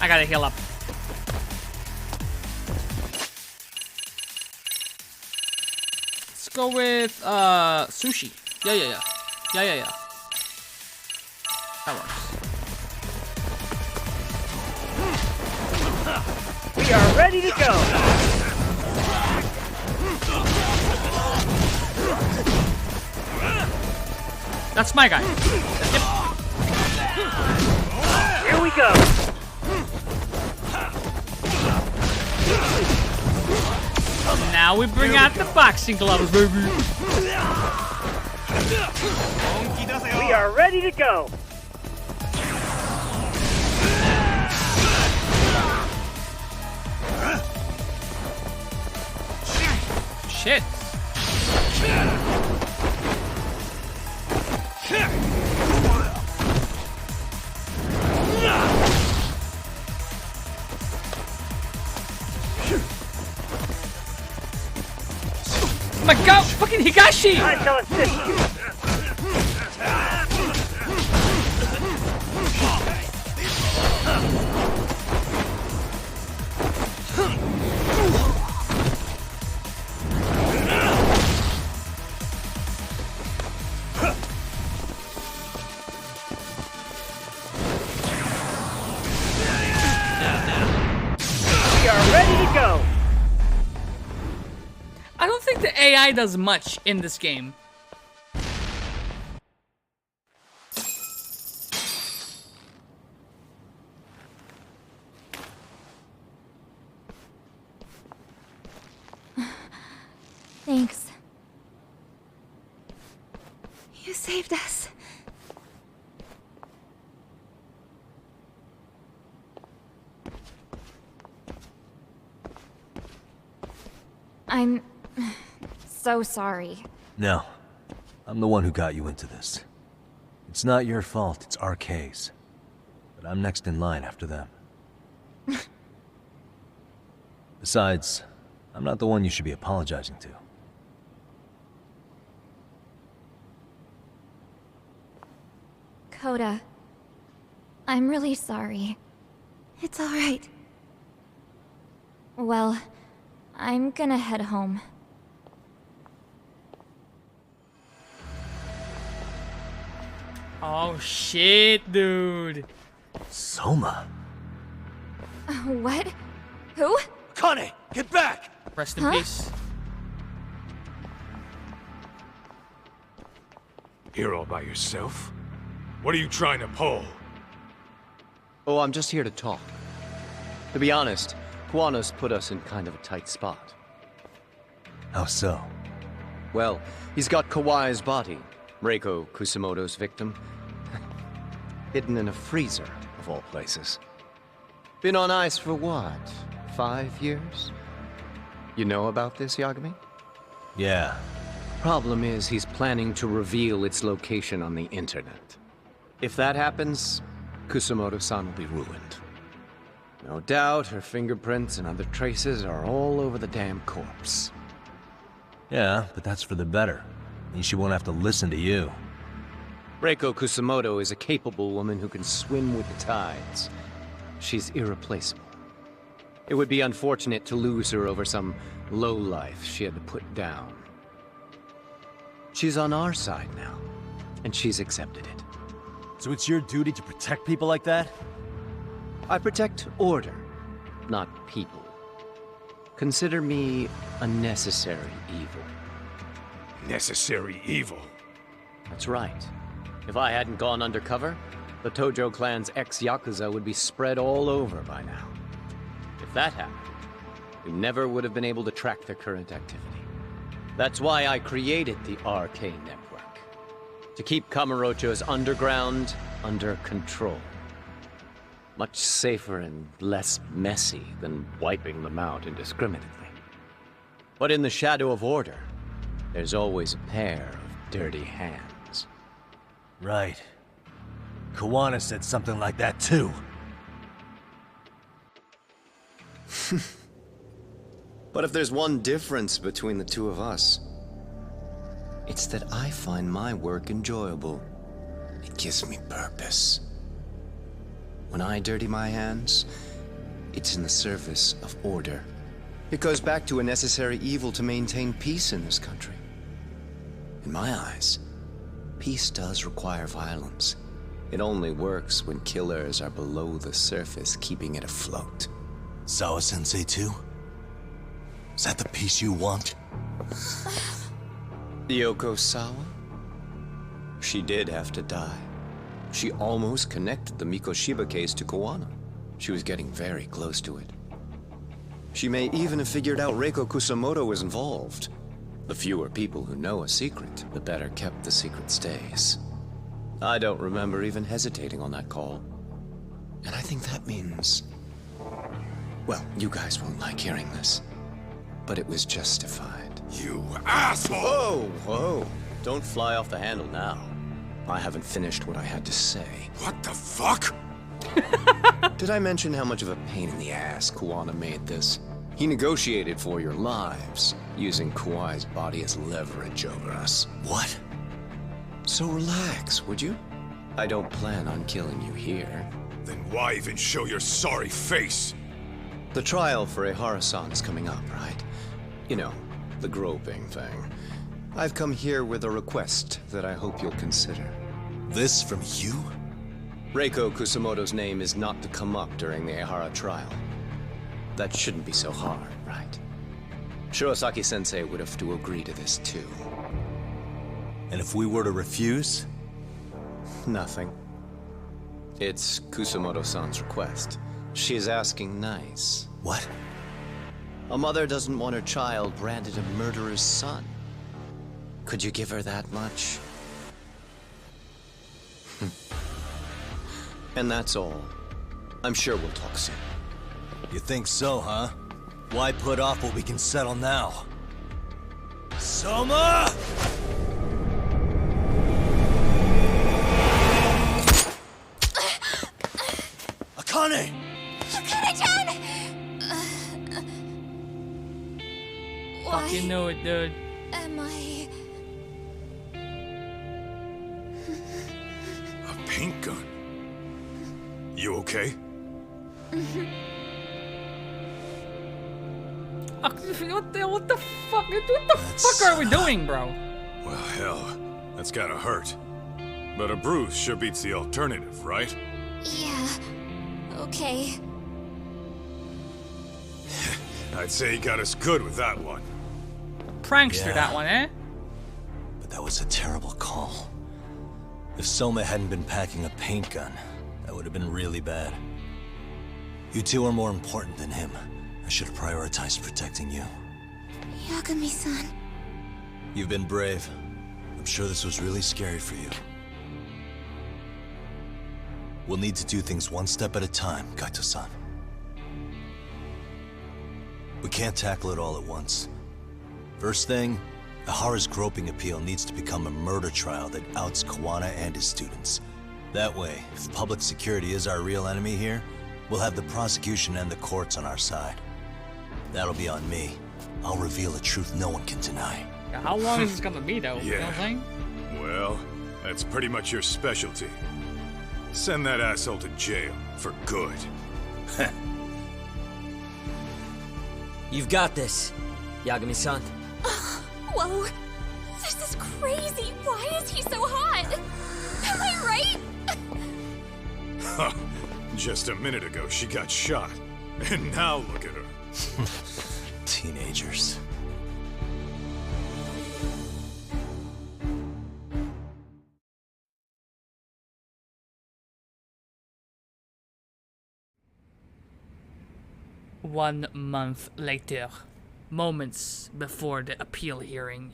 I gotta heal up. Let's go with sushi. Yeah. That works. We are ready to go! That's my guy. Yep. Here we go! Now we bring out the boxing gloves, baby. We are ready to go! Shit. Oh my god, fucking Higashi! I shall assist you! We are ready to go! I don't think the AI does much in this game. Thanks. You saved us. I'm so sorry. No. I'm the one who got you into this. It's not your fault, it's RK's. But I'm next in line after them. Besides, I'm not the one you should be apologizing to. Coda, I'm really sorry. It's all right. Well, I'm gonna head home. Oh shit, dude. Soma. What? Who? Connie, get back! Rest in peace. Here all by yourself? What are you trying to pull? Oh, I'm just here to talk. To be honest, Kuwano's put us in kind of a tight spot. How so? Well, he's got Kawai's body, Reiko Kusamoto's victim, hidden in a freezer, of all places. Been on ice for what, 5 years? You know about this, Yagami? Yeah. Problem is, he's planning to reveal its location on the internet. If that happens, Kusumoto-san will be ruined. No doubt her fingerprints and other traces are all over the damn corpse. Yeah, but that's for the better. Means she won't have to listen to you. Reiko Kusumoto is a capable woman who can swim with the tides. She's irreplaceable. It would be unfortunate to lose her over some lowlife she had to put down. She's on our side now, and she's accepted it. So it's your duty to protect people like that? I protect order, not people. Consider me a necessary evil. Necessary evil? That's right. If I hadn't gone undercover, the Tojo clan's ex-Yakuza would be spread all over by now. If that happened, we never would have been able to track their current activity. That's why I created the RK Network. To keep Kamurocho's underground under control. Much safer and less messy than wiping them out indiscriminately. But in the shadow of order, there's always a pair of dirty hands. Right. Kawana said something like that too. But if there's one difference between the two of us, it's that I find my work enjoyable. It gives me purpose. When I dirty my hands, it's in the service of order. It goes back to a necessary evil to maintain peace in this country. In my eyes, peace does require violence. It only works when killers are below the surface, keeping it afloat. Sawa-sensei too? Is that the peace you want? Yoko Sawa? She did have to die. She almost connected the Mikoshiba case to Kawana. She was getting very close to it. She may even have figured out Reiko Kusumoto was involved. The fewer people who know a secret, the better kept the secret stays. I don't remember even hesitating on that call. And I think that means... well, you guys won't like hearing this, but it was justified. You asshole! Whoa, whoa. Don't fly off the handle now. I haven't finished what I had to say. What the fuck? Did I mention how much of a pain in the ass Kawana made this? He negotiated for your lives, using Kawai's body as leverage over us. What? So relax, would you? I don't plan on killing you here. Then why even show your sorry face? The trial for Ehara-san is coming up, right? You know, the groping thing. I've come here with a request that I hope you'll consider. This from you? Reiko Kusumoto's name is not to come up during the Ehara trial. That shouldn't be so hard, right? Shirosaki-sensei would have to agree to this too. And if we were to refuse? Nothing. It's Kusumoto-san's request. She's asking nice. What? A mother doesn't want her child branded a murderer's son. Could you give her that much? And that's all. I'm sure we'll talk soon. You think so, huh? Why put off what we can settle now? Soma! Akane! Akane-chan! Fucking know it, dude. Am I... A paint gun? You okay? What the fuck? What the fuck are we doing, bro? Well, hell, that's gotta hurt. But a bruise sure beats the alternative, right? Yeah. Okay. I'd say he got us good with that one. Prankster, Yeah. that one, eh? But that was a terrible call. If Soma hadn't been packing a paint gun, that would have been really bad. You two are more important than him. I should have prioritized protecting you. Yagami-san. You've been brave. I'm sure this was really scary for you. We'll need to do things one step at a time, Kaito-san. We can't tackle it all at once. First thing, Ihara's groping appeal needs to become a murder trial that outs Kuwana and his students. That way, if public security is our real enemy here, we'll have the prosecution and the courts on our side. That'll be on me. I'll reveal a truth no one can deny. Yeah, how long is this gonna be, though? You know what I'm saying? Well, that's pretty much your specialty. Send that asshole to jail for good. You've got this, Yagami-san. Whoa, this is crazy. Why is he so hot? Am I right? Huh. Just a minute ago, she got shot. And now look at her. Teenagers. One month later, moments before the appeal hearing.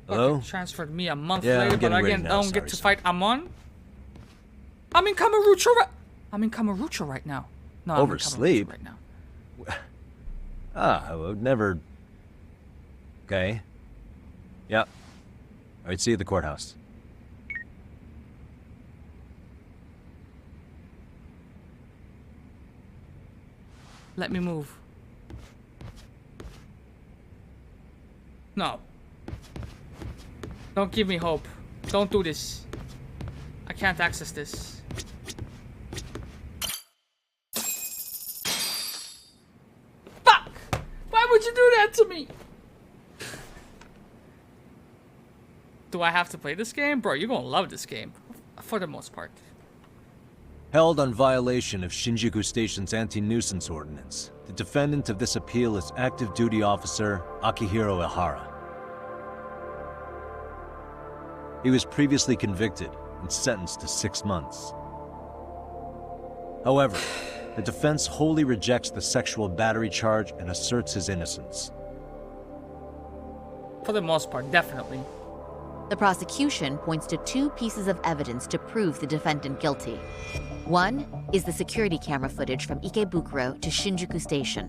Hello? Transferred me a month Yeah, I'm later, but getting ready again, now, I don't get to sorry. fight Amon. I'm in Kamurocho I'm in Kamurocho right now. No, I'm in Kamurocho Oversleep? right now. I would never... Okay. Yeah. Alright, see you at the courthouse. Let me move. No. Don't give me hope. Don't do this. I can't access this. Fuck! Why would you do that to me? Do I have to play this game? Bro, you're gonna love this game. For the most part. Held on violation of Shinjuku Station's anti-nuisance ordinance, the defendant of this appeal is active duty officer Akihiro Ihara. He was previously convicted and sentenced to 6 months. However, the defense wholly rejects the sexual battery charge and asserts his innocence. For the most part, definitely. The prosecution points to 2 pieces of evidence to prove the defendant guilty. One is the security camera footage from Ikebukuro to Shinjuku Station.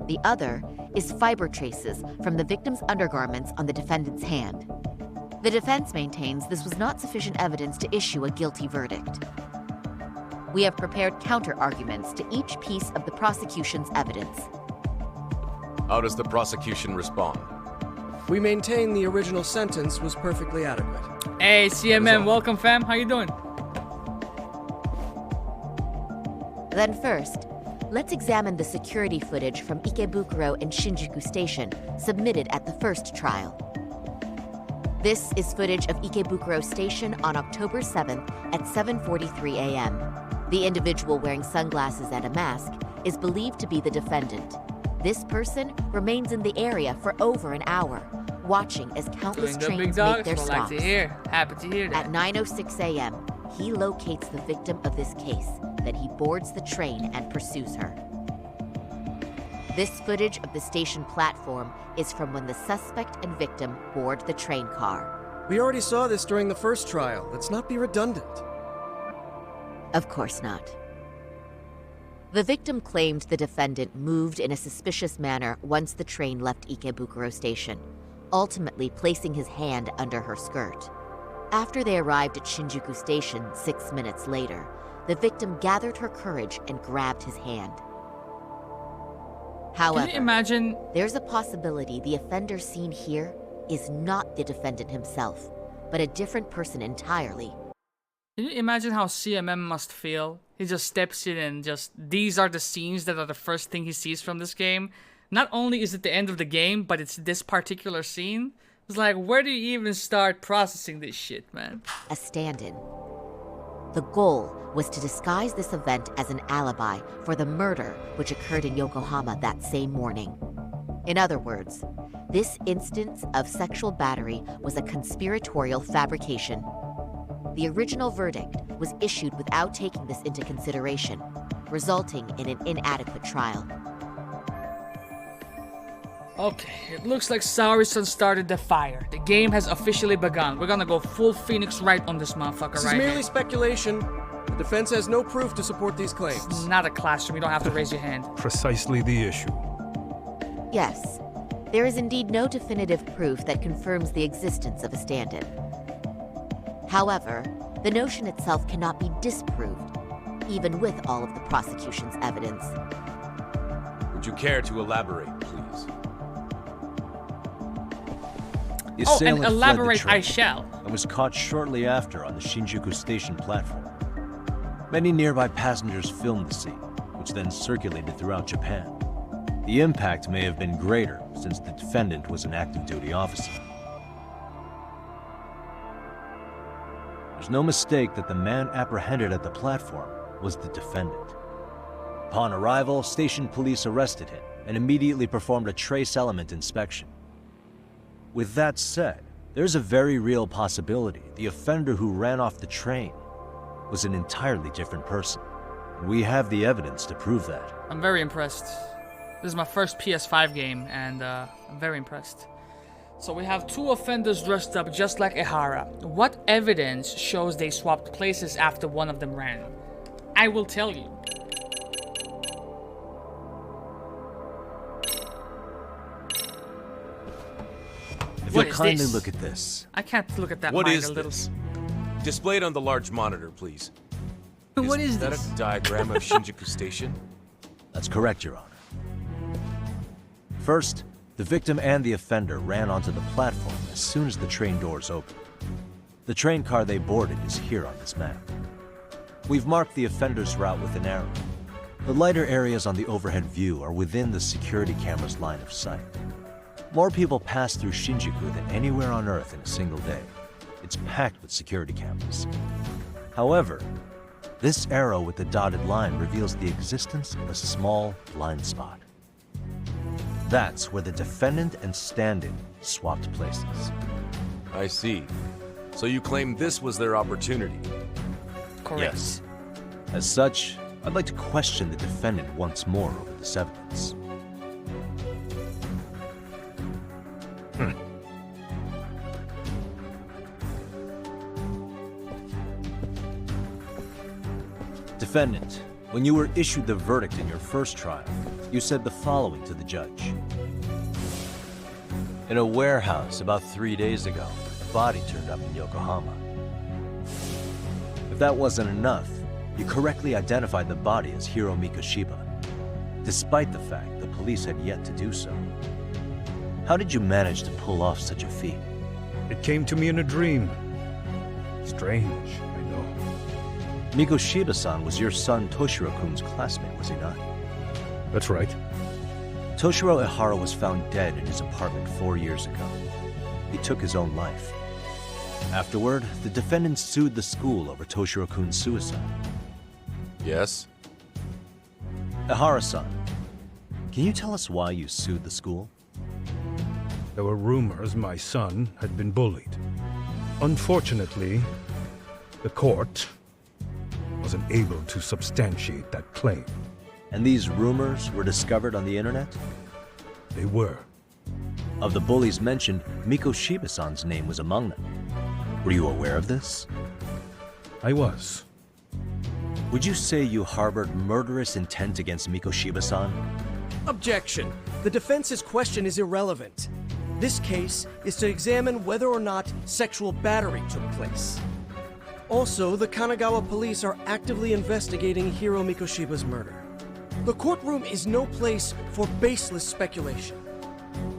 The other is fiber traces from the victim's undergarments on the defendant's hand. The defense maintains this was not sufficient evidence to issue a guilty verdict. We have prepared counter-arguments to each piece of the prosecution's evidence. How does the prosecution respond? We maintain the original sentence was perfectly adequate. Hey, CMM, welcome fam. How you doing? Then first, let's examine the security footage from Ikebukuro and Shinjuku Station submitted at the first trial. This is footage of Ikebukuro Station on October 7th at 7:43 a.m. The individual wearing sunglasses and a mask is believed to be the defendant. This person remains in the area for over an hour, watching as countless Doing the big trains dogs, make their what I stops. like to hear. Happy to hear that. At 9:06 a.m., he locates the victim of this case, then he boards the train and pursues her. This footage of the station platform is from when the suspect and victim board the train car. We already saw this during the first trial. Let's not be redundant. Of course not. The victim claimed the defendant moved in a suspicious manner once the train left Ikebukuro Station, ultimately placing his hand under her skirt. After they arrived at Shinjuku Station 6 minutes later, the victim gathered her courage and grabbed his hand. However, Can you imagine? There's a possibility the offender seen here is not the defendant himself, but a different person entirely. Can you imagine how CMM must feel? He just steps in and these are the scenes that are the first thing he sees from this game. Not only is it the end of the game, but it's this particular scene. It's like, where do you even start processing this shit, man? A stand-in. The goal was to disguise this event as an alibi for the murder which occurred in Yokohama that same morning. In other words, this instance of sexual battery was a conspiratorial fabrication. The original verdict was issued without taking this into consideration, resulting in an inadequate trial. Okay, it looks like Saori-san started the fire. The game has officially begun. We're gonna go full Phoenix Wright on this motherfucker This right is merely here. speculation. The Defense has no proof to support these claims. It's not a classroom. You don't have to raise your hand. Precisely the issue. Yes, there is indeed no definitive proof that confirms the existence of a stand-in. However, the notion itself cannot be disproved, even with all of the prosecution's evidence. Would you care to elaborate, please? The Oh, and assailant fled the elaborate train I shall. and was caught shortly after on the Shinjuku Station platform. Many nearby passengers filmed the scene, which then circulated throughout Japan. The impact may have been greater since the defendant was an active duty officer. There's no mistake that the man apprehended at the platform was the defendant. Upon arrival, station police arrested him and immediately performed a trace element inspection. With that said, there's a very real possibility the offender who ran off the train was an entirely different person. And we have the evidence to prove that. I'm very impressed. This is my first PS5 game, and I'm very impressed. So we have two offenders dressed up just like Ehara. What evidence shows they swapped places after one of them ran? I will tell you. If What you'll is kindly this? look at this. I can't look at that What manga is a little. this? Displayed on the large monitor, please. What is that this? a diagram of Shinjuku Station? That's correct, Your Honor. First, the victim and the offender ran onto the platform as soon as the train doors opened. The train car they boarded is here on this map. We've marked the offender's route with an arrow. The lighter areas on the overhead view are within the security camera's line of sight. More people pass through Shinjuku than anywhere on Earth in a single day. It's packed with security cameras. However, this arrow with the dotted line reveals the existence of a small blind spot. That's where the defendant and stand-in swapped places. I see. So you claim this was their opportunity? Correct. Yes. As such, I'd like to question the defendant once more over this evidence. Defendant, when you were issued the verdict in your first trial, you said the following to the judge. In a warehouse about 3 days ago, a body turned up in Yokohama. If that wasn't enough, you correctly identified the body as Hiro Mikoshiba, despite the fact the police had yet to do so. How did you manage to pull off such a feat? It came to me in a dream. Strange, I know. Mikoshiba-san was your son Toshiro-kun's classmate, was he not? That's right. Toshiro Ehara was found dead in his apartment 4 years ago. He took his own life. Afterward, the defendant sued the school over Toshiro-kun's suicide. Yes? Ehara-san, can you tell us why you sued the school? There were rumors my son had been bullied. Unfortunately, the court wasn't able to substantiate that claim. And these rumors were discovered on the internet? They were. Of the bullies mentioned, Mikoshiba-san's name was among them. Were you aware of this? I was. Would you say you harbored murderous intent against Mikoshiba-san? Objection. The defense's question is irrelevant. This case is to examine whether or not sexual battery took place. Also, the Kanagawa police are actively investigating Hiro Mikoshiba's murder. The courtroom is no place for baseless speculation.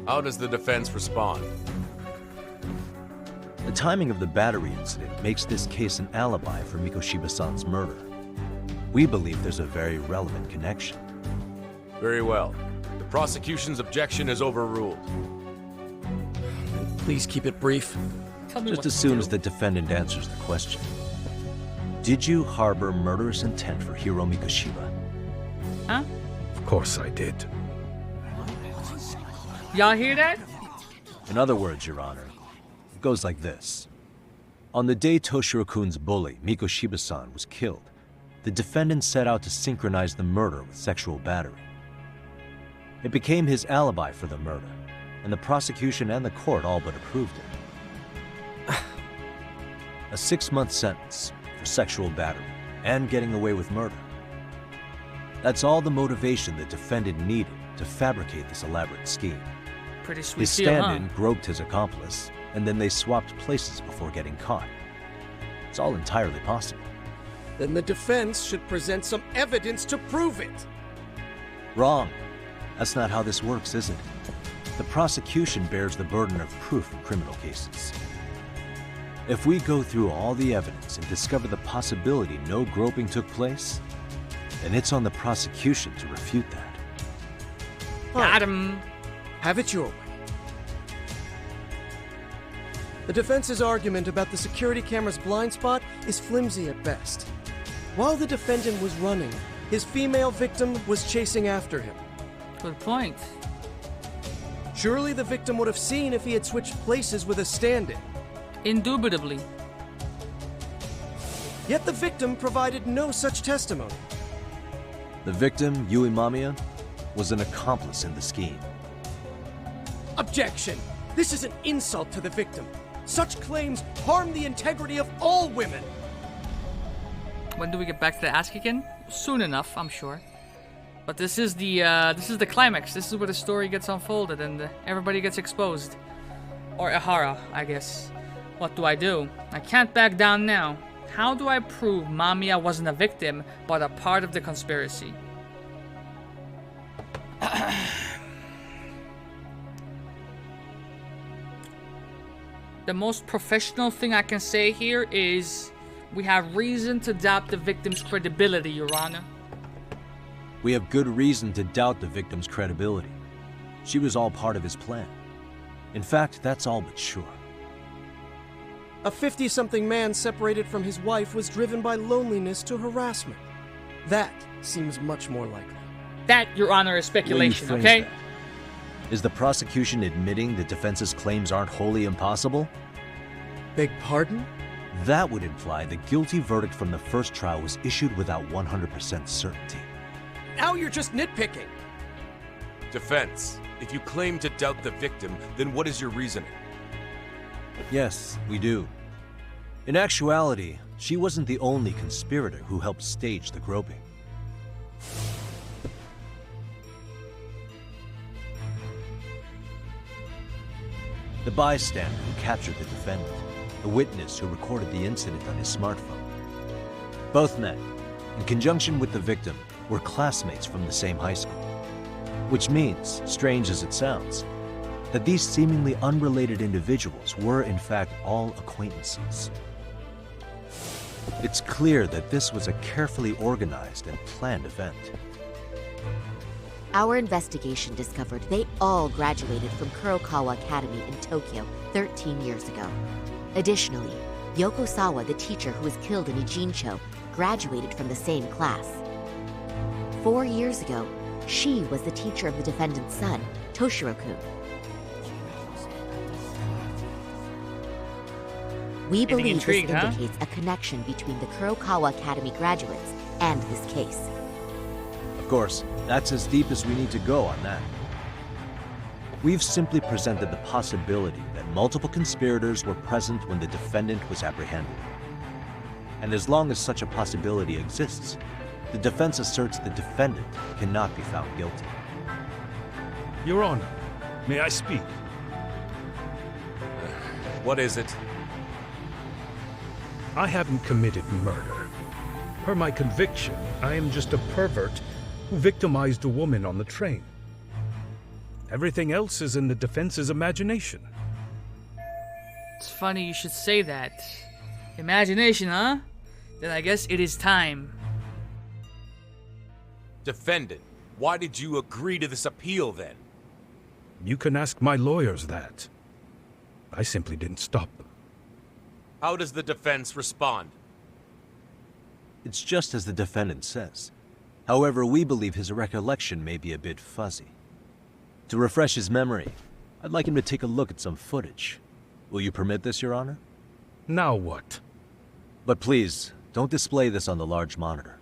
How does the defense respond? The timing of the battery incident makes this case an alibi for Mikoshiba-san's murder. We believe there's a very relevant connection. Very well. The prosecution's objection is overruled. Please keep it brief. Just as soon as the defendant answers the question. Did you harbor murderous intent for Hiro Mikoshiba? Huh? Of course I did. Y'all hear that? In other words, Your Honor, it goes like this. On the day Toshiro-kun's bully, Mikoshiba-san, was killed, the defendant set out to synchronize the murder with sexual battery. It became his alibi for the murder, and the prosecution and the court all but approved it. A 6-month sentence for sexual battery and getting away with murder. That's all the motivation the defendant needed to fabricate this elaborate scheme. Pretty sweet His deal, huh? stand-in groped his accomplice, and then they swapped places before getting caught. It's all entirely possible. Then the defense should present some evidence to prove it. Wrong. That's not how this works, is it? The prosecution bears the burden of proof in criminal cases. If we go through all the evidence and discover the possibility no groping took place, then it's on the prosecution to refute that. Got him. Have it your way. The defense's argument about the security camera's blind spot is flimsy at best. While the defendant was running, his female victim was chasing after him. Good point. Surely the victim would have seen if he had switched places with a stand-in. Indubitably. Yet the victim provided no such testimony. The victim, Yui Mamiya, was an accomplice in the scheme. Objection! This is an insult to the victim. Such claims harm the integrity of all women. When do we get back to the ass kicking? Soon enough, I'm sure. But this is the climax. This is where the story gets unfolded and everybody gets exposed. Or Ihara, I guess. What do? I can't back down now. How do I prove Mamiya wasn't a victim, but a part of the conspiracy? The most professional thing I can say here is we have reason to doubt the victim's credibility, Your Honor. We have good reason to doubt the victim's credibility. She was all part of his plan. In fact, that's all but sure. A 50-something man separated from his wife was driven by loneliness to harassment. That seems much more likely. That, Your Honor, is speculation, The way you okay? phrase that. Is the prosecution admitting the defense's claims aren't wholly impossible? Beg pardon? That would imply the guilty verdict from the first trial was issued without 100% certainty. Now you're just nitpicking. Defense, if you claim to doubt the victim, then what is your reasoning? Yes, we do. In actuality, she wasn't the only conspirator who helped stage the groping. The bystander who captured the defendant, the witness who recorded the incident on his smartphone. Both men, in conjunction with the victim, were classmates from the same high school. Which means, strange as it sounds, that these seemingly unrelated individuals were in fact all acquaintances. It's clear that this was a carefully organized and planned event. Our investigation discovered they all graduated from Kurokawa Academy in Tokyo 13 years ago. Additionally, Yoko Sawa, the teacher who was killed in Ijincho, graduated from the same class. 4 years ago, she was the teacher of the defendant's son, Toshiro-kun. We Getting believe intrigued, this huh? indicates a connection between the Kurokawa Academy graduates and this case. Of course, that's as deep as we need to go on that. We've simply presented the possibility that multiple conspirators were present when the defendant was apprehended. And as long as such a possibility exists, the defense asserts the defendant cannot be found guilty. Your Honor, may I speak? What is it? I haven't committed murder. Per my conviction, I am just a pervert who victimized a woman on the train. Everything else is in the defense's imagination. It's funny you should say that. Imagination, huh? Then I guess it is time. Defendant, why did you agree to this appeal then? You can ask my lawyers that. I simply didn't stop them. How does the defense respond? It's just as the defendant says. However, we believe his recollection may be a bit fuzzy. To refresh his memory, I'd like him to take a look at some footage. Will you permit this, Your Honor? Now what? But please, don't display this on the large monitor.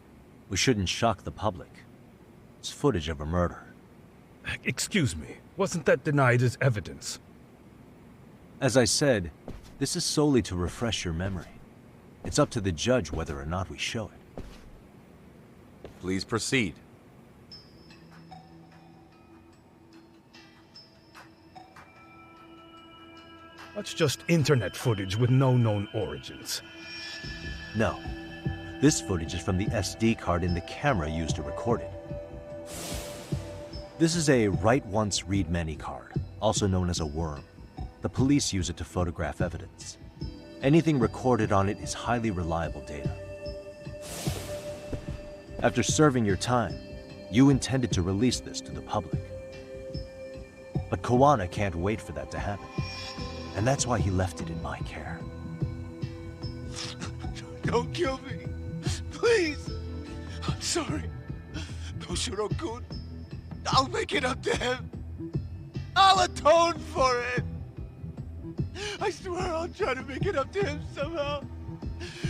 We shouldn't shock the public. It's footage of a murder. Excuse me, wasn't that denied as evidence? As I said, this is solely to refresh your memory. It's up to the judge whether or not we show it. Please proceed. That's just internet footage with no known origins. No. This footage is from the SD card in the camera used to record it. This is a write once, read many card, also known as a worm. The police use it to photograph evidence. Anything recorded on it is highly reliable data. After serving your time, you intended to release this to the public. But Kawana can't wait for that to happen. And that's why he left it in my care. Don't kill me. Please. I'm sorry. Toshiro-kun. I'll make it up to him. I'll atone for it. I swear I'll try to make it up to him somehow.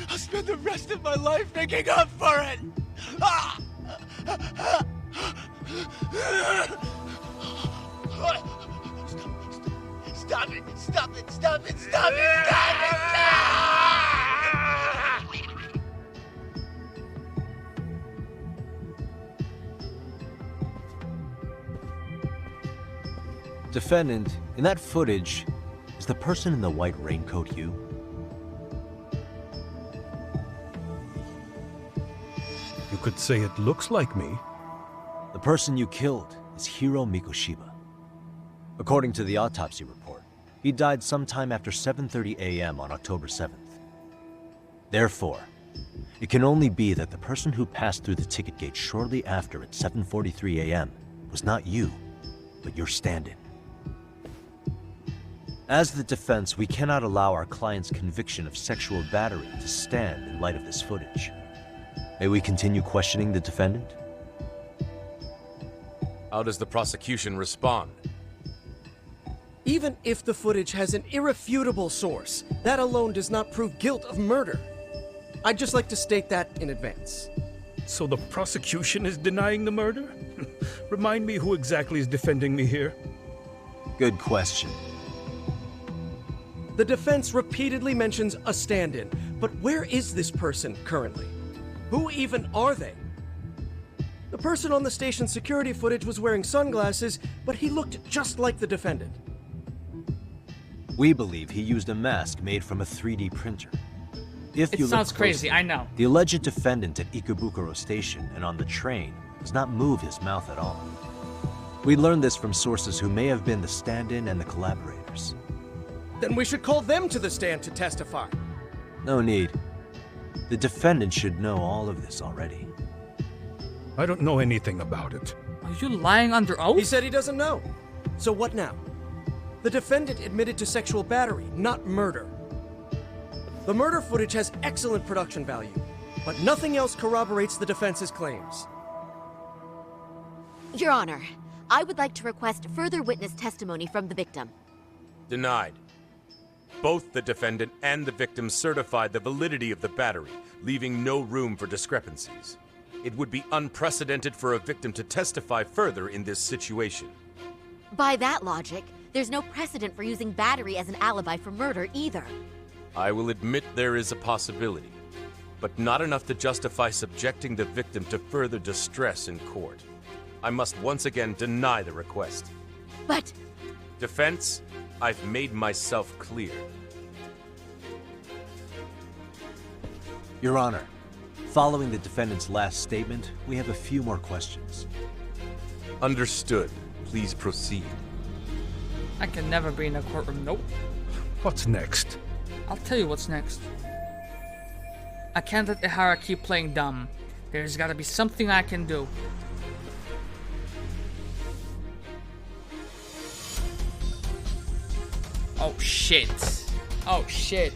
I'll spend the rest of my life making up for it. Ah! Stop it! Stop it! Stop it! Stop it! Stop it! Defendant, in that footage, is the person in the white raincoat you? You could say it looks like me. The person you killed is Hiro Mikoshiba. According to the autopsy report, he died sometime after 7:30 a.m. on October 7th. Therefore, it can only be that the person who passed through the ticket gate shortly after at 7:43 a.m. was not you, but your stand-in. As the defense, we cannot allow our client's conviction of sexual battery to stand in light of this footage. May we continue questioning the defendant? How does the prosecution respond? Even if the footage has an irrefutable source, that alone does not prove guilt of murder. I'd just like to state that in advance. So the prosecution is denying the murder? Remind me who exactly is defending me here. Good question. The defense repeatedly mentions a stand-in, but where is this person currently? Who even are they? The person on the station's security footage was wearing sunglasses, but he looked just like the defendant. We believe he used a mask made from a 3D printer. If It you sounds look crazy, closely, I know. The alleged defendant at Ikebukuro Station and on the train does not move his mouth at all. We learned this from sources who may have been the stand-in and the collaborators. Then we should call them to the stand to testify. No need. The defendant should know all of this already. I don't know anything about it. Are you lying under oath? He said he doesn't know. So what now? The defendant admitted to sexual battery, not murder. The murder footage has excellent production value, but nothing else corroborates the defense's claims. Your Honor, I would like to request further witness testimony from the victim. Denied. Both the defendant and the victim certified the validity of the battery, leaving no room for discrepancies. It would be unprecedented for a victim to testify further in this situation. By that logic, there's no precedent for using battery as an alibi for murder either. I will admit there is a possibility, but not enough to justify subjecting the victim to further distress in court. I must once again deny the request. But... Defense, I've made myself clear. Your Honor, following the defendant's last statement, we have a few more questions. Understood. Please proceed. I can never be in a courtroom, nope. What's next? I'll tell you what's next. I can't let Ihara keep playing dumb. There's gotta be something I can do. Oh shit. Oh shit.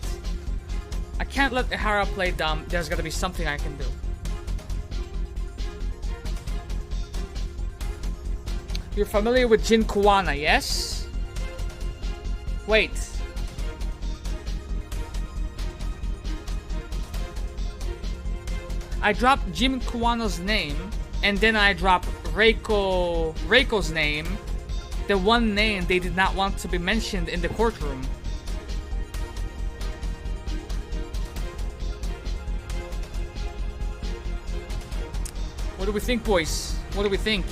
I can't let Ihara play dumb. There's gotta be something I can do. You're familiar with Jin Kawana, yes? Wait. I dropped Jin Kawano's name, and then I dropped Reiko's name, the one name they did not want to be mentioned in the courtroom. What do we think, boys? What do we think?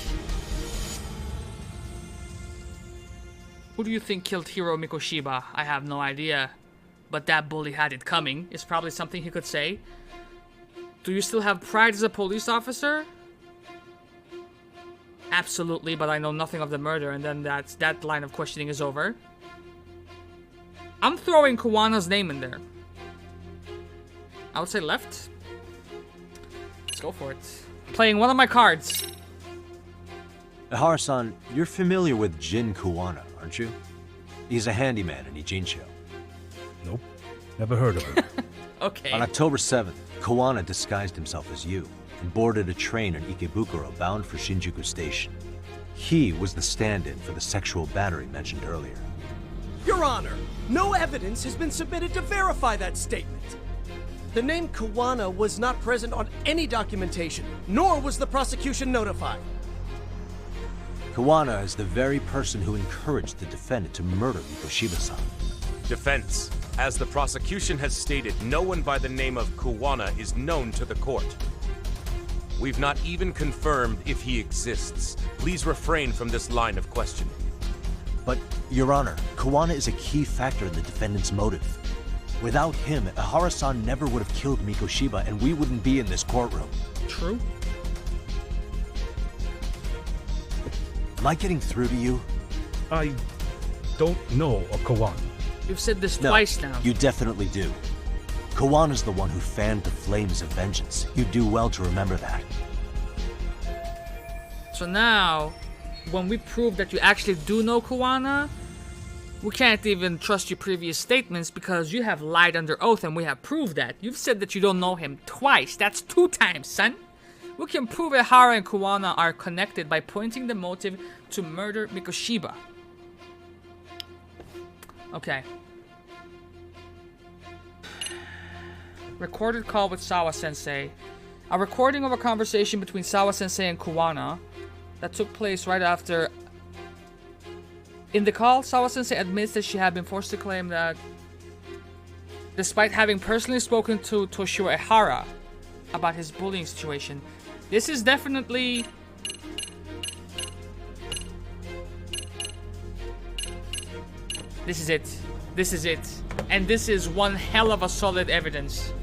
Who do you think killed Hiro Mikoshiba? I have no idea. But that bully had it coming. Is probably something he could say. Do you still have pride as a police officer? Absolutely, but I know nothing of the murder, and then that line of questioning is over. I'm throwing Kuwana's name in there. I would say left. Let's go for it. Playing one of my cards. Ihara-san, you're familiar with Jin Kuwana, aren't you? He's a handyman in Ijincho. Nope. Never heard of him. Okay. On October 7th, Kuwana disguised himself as you and boarded a train in Ikebukuro bound for Shinjuku Station. He was the stand-in for the sexual battery mentioned earlier. Your Honor, no evidence has been submitted to verify that statement. The name Kuwana was not present on any documentation, nor was the prosecution notified. Kuwana is the very person who encouraged the defendant to murder Mikoshiba-san. Defense. As the prosecution has stated, no one by the name of Kuwana is known to the court. We've not even confirmed if he exists. Please refrain from this line of questioning. But, Your Honor, Kuwana is a key factor in the defendant's motive. Without him, Ihara-san never would have killed Mikoshiba, and we wouldn't be in this courtroom. True. Am I getting through to you? I don't know a Kuwana. You've said this twice now. You definitely do. Kuwana's the one who fanned the flames of vengeance. You do well to remember that. So now, when we prove that you actually do know Kuwana, we can't even trust your previous statements because you have lied under oath and we have proved that. You've said that you don't know him twice. That's 2 times, son. We can prove Ihara and Kuwana are connected by pointing the motive to murder Mikoshiba. Okay. Recorded call with Sawa-sensei. A recording of a conversation between Sawa-sensei and Kuwana that took place right after. In the call, Sawa-sensei admits that she had been forced to claim that despite having personally spoken to Toshiro Ihara about his bullying situation, this is definitely this is it. This is it. And this is one hell of a solid evidence.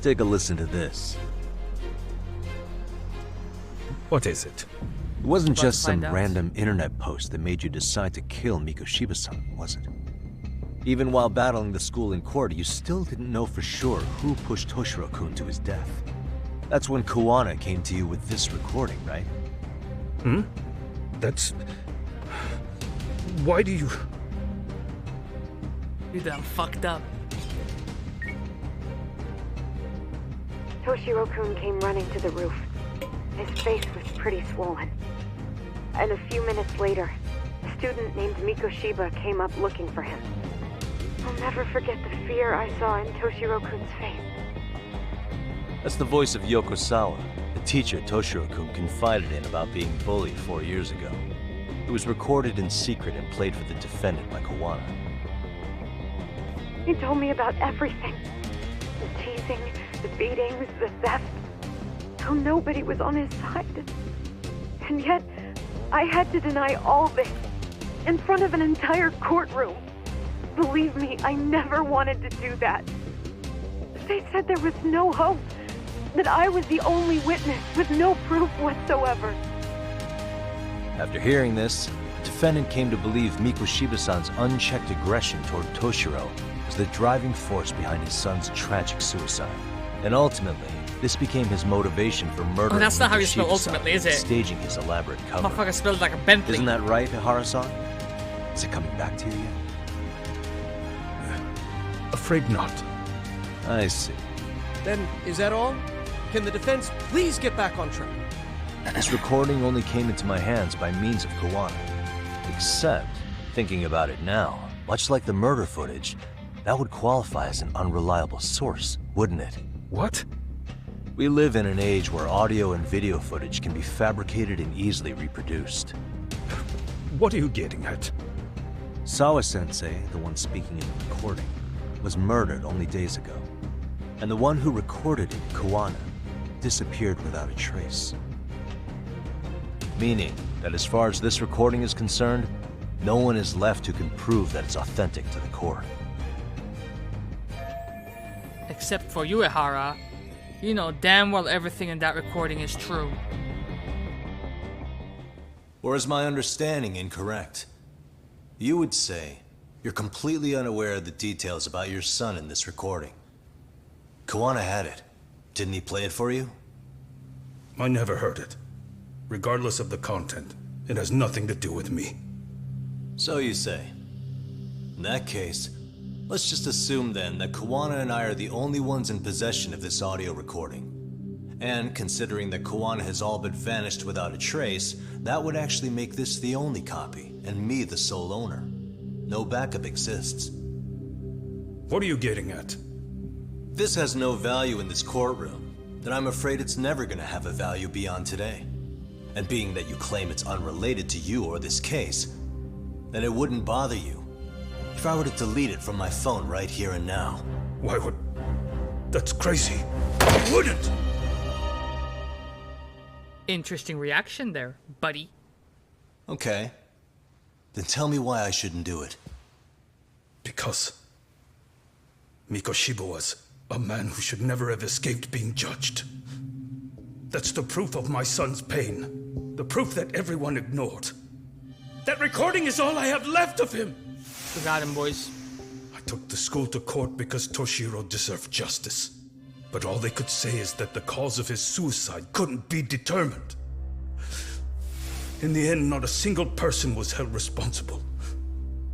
Take a listen to this. What is it? It wasn't just some random internet post that made you decide to kill Mikoshiba-san, was it? Even while battling the school in court, you still didn't know for sure who pushed Toshiro-kun to his death. That's when Kuwana came to you with this recording, right? Hmm? That's... Why do you... You done fucked up. Toshiro-kun came running to the roof. His face was pretty swollen. And a few minutes later, a student named Mikoshiba came up looking for him. I'll never forget the fear I saw in Toshiro-kun's face. That's the voice of Yokosawa, the teacher Toshiro-kun confided in about being bullied 4 years ago. It was recorded in secret and played for the defendant by Kuwana. He told me about everything. The teasing, the beatings, the theft. How nobody was on his side. And yet, I had to deny all this in front of an entire courtroom. Believe me, I never wanted to do that. They said there was no hope, that I was the only witness with no proof whatsoever. After hearing this, the defendant came to believe Mikoshiba-san's unchecked aggression toward Toshiro was the driving force behind his son's tragic suicide. And ultimately, this became his motivation for murdering that's not how you spell Mikoshiba-san ultimately, is and it? staging his elaborate cover. Motherfucker spelled like a Bentley. Isn't that right, Ihara-san? Is it coming back to you yet? Afraid not. I see. Then, is that all? Can the defense please get back on track? This recording only came into my hands by means of Kuwana. Except, thinking about it now, much like the murder footage, that would qualify as an unreliable source, wouldn't it? What? We live in an age where audio and video footage can be fabricated and easily reproduced. What are you getting at? Sawa-sensei, the one speaking in the recording, was murdered only days ago. And the one who recorded it, Kawana, disappeared without a trace. Meaning that as far as this recording is concerned, no one is left who can prove that it's authentic to the core. Except for you, Ihara. You know damn well everything in that recording is true. Or is my understanding incorrect? You would say you're completely unaware of the details about your son in this recording. Kawana had it. Didn't he play it for you? I never heard it. Regardless of the content, it has nothing to do with me. So you say. In that case, let's just assume then that Kawana and I are the only ones in possession of this audio recording. And considering that Kawana has all but vanished without a trace, that would actually make this the only copy, and me the sole owner. No backup exists. What are you getting at? This has no value in this courtroom, then I'm afraid it's never gonna have a value beyond today. And being that you claim it's unrelated to you or this case, then it wouldn't bother you if I were to delete it from my phone right here and now. Why would... That's crazy. I wouldn't! Interesting reaction there, buddy. Okay. Then tell me why I shouldn't do it. Because Mikoshiba was a man who should never have escaped being judged. That's the proof of my son's pain. The proof that everyone ignored. That recording is all I have left of him! We got him, boys. I took the school to court because Toshiro deserved justice. But all they could say is that the cause of his suicide couldn't be determined. In the end, not a single person was held responsible.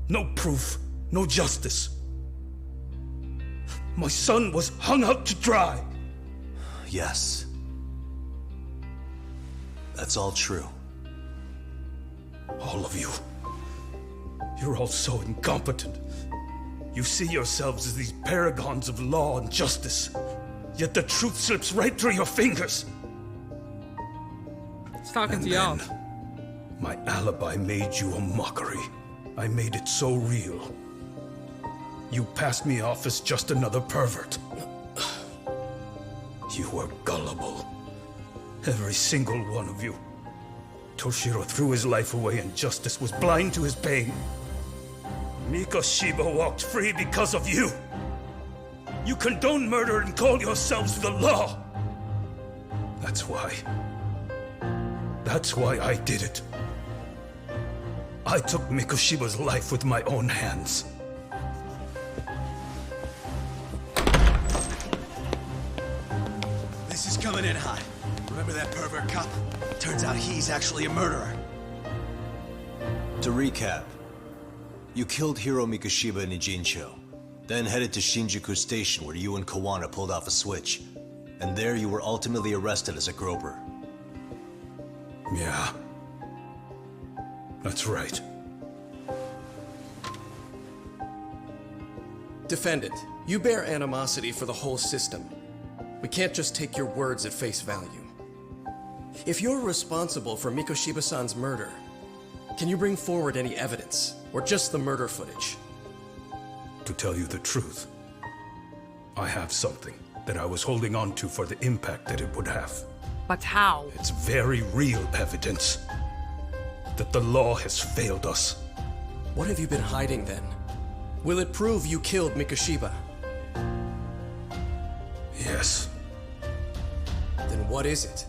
No proof, no justice. My son was hung out to dry. Yes. That's all true. All of you. You're all so incompetent. You see yourselves as these paragons of law and justice. Yet the truth slips right through your fingers. It's talking to y'all. My alibi made you a mockery. I made it so real. You passed me off as just another pervert. You were gullible. Every single one of you. Toshiro threw his life away and justice was blind to his pain. Mikoshiba walked free because of you. You condone murder and call yourselves the law. That's why I did it. I took Mikoshiba's life with my own hands. This is coming in hot. Remember that pervert cop? Turns out he's actually a murderer. To recap, you killed Hiro Mikoshiba in Ijincho, then headed to Shinjuku Station where you and Kawana pulled off a switch. And there you were ultimately arrested as a groper. Yeah. That's right. Defendant, you bear animosity for the whole system. We can't just take your words at face value. If you're responsible for Mikoshiba-san's murder, can you bring forward any evidence, or just the murder footage? To tell you the truth, I have something that I was holding on to for the impact that it would have. But how? It's very real evidence that the law has failed us. What have you been hiding then? Will it prove you killed Mikoshiba? Yes. Then what is it?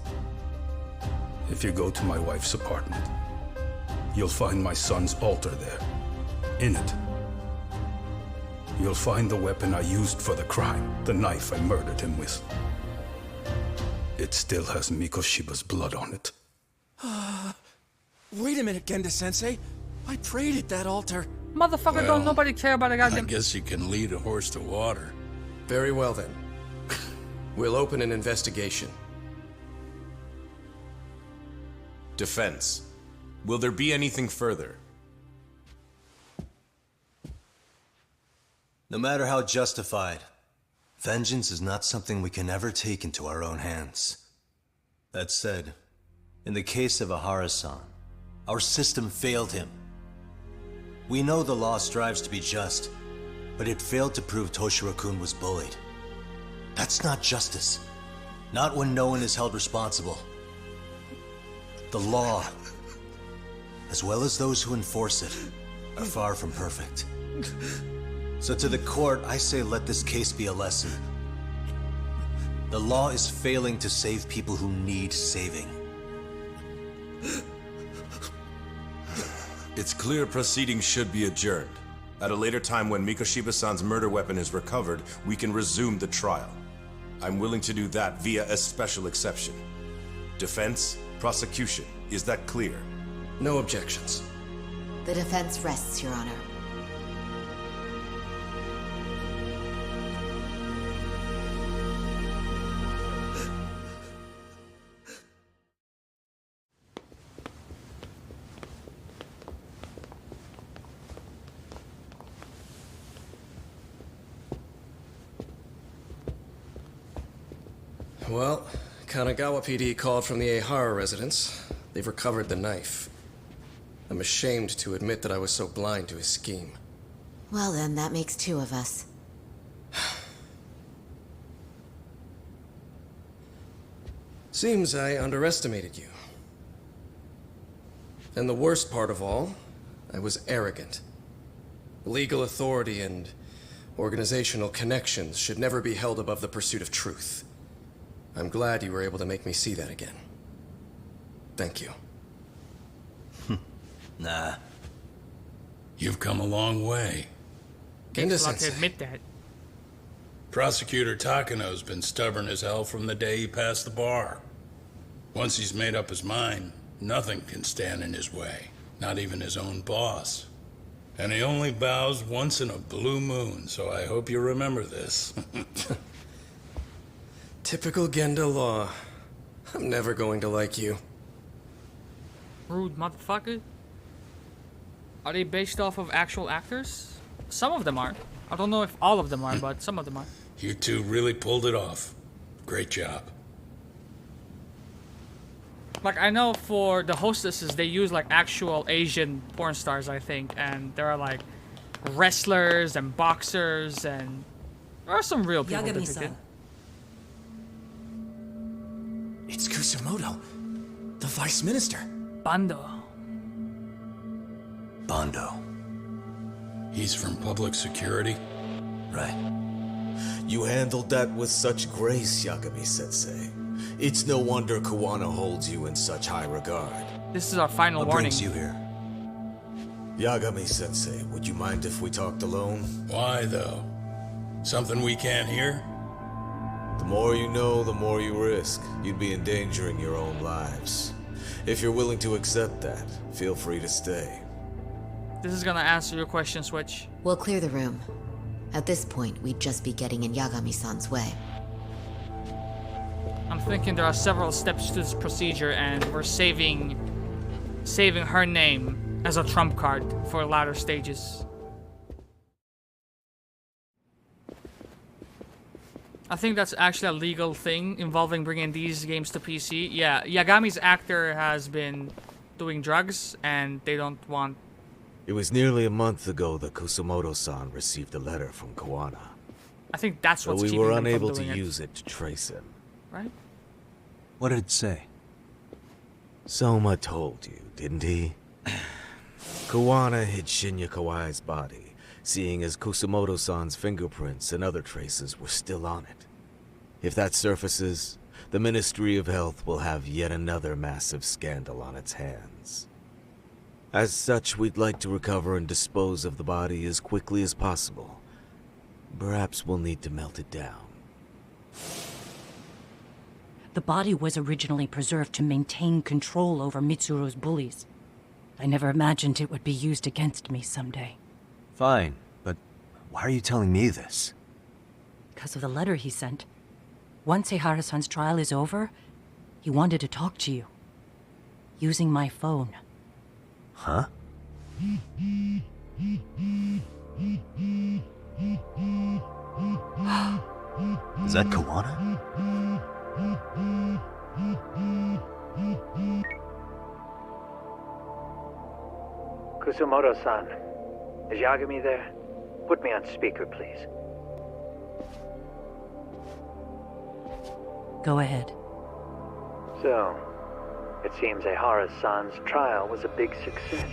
If you go to my wife's apartment, you'll find my son's altar there. In it, you'll find the weapon I used for the crime, the knife I murdered him with. It still has Mikoshiba's blood on it. Wait a minute, Genda-sensei. I prayed at that altar. Motherfucker, don't nobody care about a goddamn... I guess you can lead a horse to water. Very well then. We'll open an investigation. Defense. Will there be anything further? No matter how justified, vengeance is not something we can ever take into our own hands. That said, in the case of Ihara-san, our system failed him. We know the law strives to be just, but it failed to prove Toshiro-kun was bullied. That's not justice. Not when no one is held responsible. The law, as well as those who enforce it, are far from perfect. So to the court, I say let this case be a lesson. The law is failing to save people who need saving. It's clear proceedings should be adjourned. At a later time when Mikoshiba-san's murder weapon is recovered, we can resume the trial. I'm willing to do that via a special exception. Defense, prosecution, is that clear? No objections. The defense rests, Your Honor. Well, Kanagawa PD called from the Ehara residence. They've recovered the knife. I'm ashamed to admit that I was so blind to his scheme. Well then, that makes two of us. Seems I underestimated you. And the worst part of all, I was arrogant. Legal authority and organizational connections should never be held above the pursuit of truth. I'm glad you were able to make me see that again. Thank you. Nah. You've come a long way. Takes a lot to admit that. Prosecutor Takano's been stubborn as hell from the day he passed the bar. Once he's made up his mind, nothing can stand in his way, not even his own boss. And he only bows once in a blue moon, so I hope you remember this. Typical Genda law. I'm never going to like you. Rude motherfucker. Are they based off of actual actors? Some of them are. I don't know if all of them are, but some of them are. You two really pulled it off. Great job. Like, I know for the hostesses, they use like actual Asian porn stars, I think, and there are like wrestlers and boxers, and there are some real people depicted. Yagami-san. It's Kusumoto, the Vice Minister. Bando. Bando. He's from public security? Right. You handled that with such grace, Yagami-sensei. It's no wonder Kawana holds you in such high regard. This is our final What warning. brings you here? Yagami-sensei, would you mind if we talked alone? Why, though? Something we can't hear? The more you know, the more you risk. You'd be endangering your own lives. If you're willing to accept that, feel free to stay. This is gonna answer your question, Switch. We'll clear the room. At this point, we'd just be getting in Yagami-san's way. I'm thinking there are several steps to this procedure, and we're saving her name as a trump card for latter stages. I think that's actually a legal thing involving bringing these games to PC. Yeah, Yagami's actor has been doing drugs, and they don't want... It was nearly a month ago that Kusumoto-san received a letter from Kawana. I think that's what's but we keeping were them from unable to doing it. use it to trace him. Right? What did it say? Soma told you, didn't he? Kawana hid Shinya Kawai's body, seeing as Kusumoto-san's fingerprints and other traces were still on it. If that surfaces, the Ministry of Health will have yet another massive scandal on its hands. As such, we'd like to recover and dispose of the body as quickly as possible. Perhaps we'll need to melt it down. The body was originally preserved to maintain control over Mitsuru's bullies. I never imagined it would be used against me someday. Fine, but why are you telling me this? Because of the letter he sent. Once Ehara-san's trial is over, he wanted to talk to you. Using my phone. Huh? Is that Kawana? Kusumoto-san, is Yagami there? Put me on speaker, please. Go ahead. So, it seems Ehara-san's trial was a big success.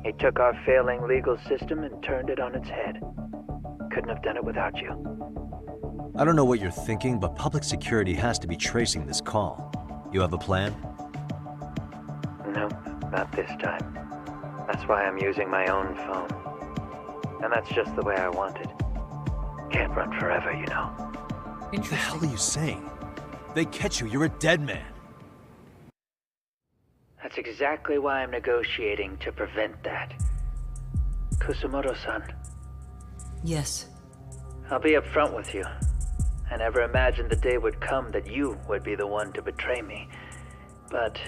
He took our failing legal system and turned it on its head. Couldn't have done it without you. I don't know what you're thinking, but public security has to be tracing this call. You have a plan? Nope, not this time. That's why I'm using my own phone. And that's just the way I want it. Can't run forever, you know. What the hell are you saying? They catch you, you're a dead man. That's exactly why I'm negotiating to prevent that. Kusumoto-san. Yes. I'll be upfront with you. I never imagined the day would come that you would be the one to betray me. But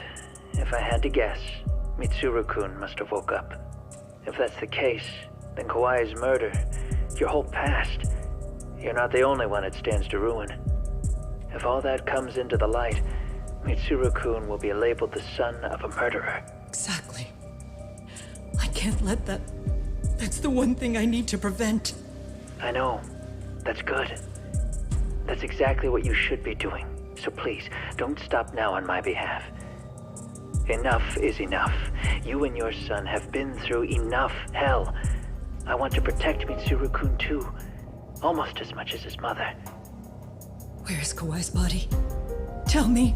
if I had to guess, Mitsuru-kun must have woke up. If that's the case, then Kawai's murder, your whole past, you're not the only one it stands to ruin. If all that comes into the light, Mitsuru-kun will be labeled the son of a murderer. Exactly. I can't let that... That's the one thing I need to prevent. I know. That's good. That's exactly what you should be doing. So please, don't stop now on my behalf. Enough is enough. You and your son have been through enough hell. I want to protect Mitsuru-kun too. Almost as much as his mother. Where is Kawai's body? Tell me.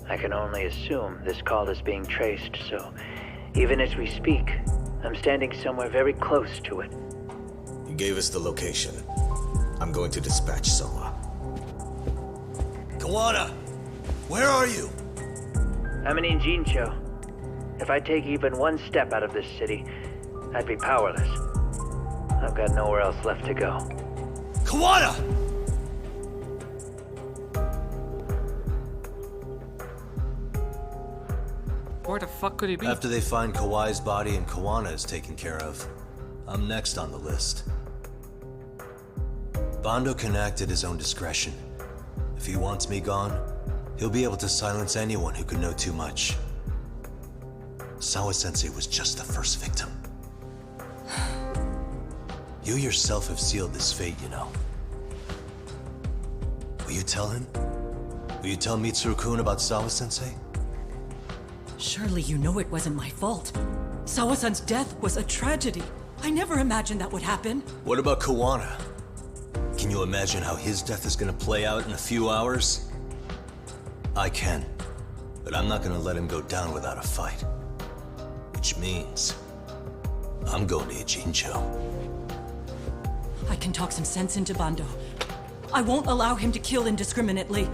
I can only assume this call is being traced, so even as we speak, I'm standing somewhere very close to it. You gave us the location. I'm going to dispatch Soma. Kawana! Where are you? I'm in Jincho. If I take even one step out of this city, I'd be powerless. I've got nowhere else left to go. Kawana! Where the fuck could he be? After they find Kawai's body and Kawana is taken care of, I'm next on the list. Bando can act at his own discretion. If he wants me gone, he'll be able to silence anyone who could know too much. Sawa-sensei was just the first victim. You yourself have sealed this fate, you know. Will you tell him? Will you tell Mitsuru-kun about Sawa-sensei? Surely you know it wasn't my fault. Sawa-san's death was a tragedy. I never imagined that would happen. What about Kawana? Can you imagine how his death is gonna play out in a few hours? I can, but I'm not gonna let him go down without a fight. Which means, I'm going to Ijincho. I can talk some sense into Bando. I won't allow him to kill indiscriminately.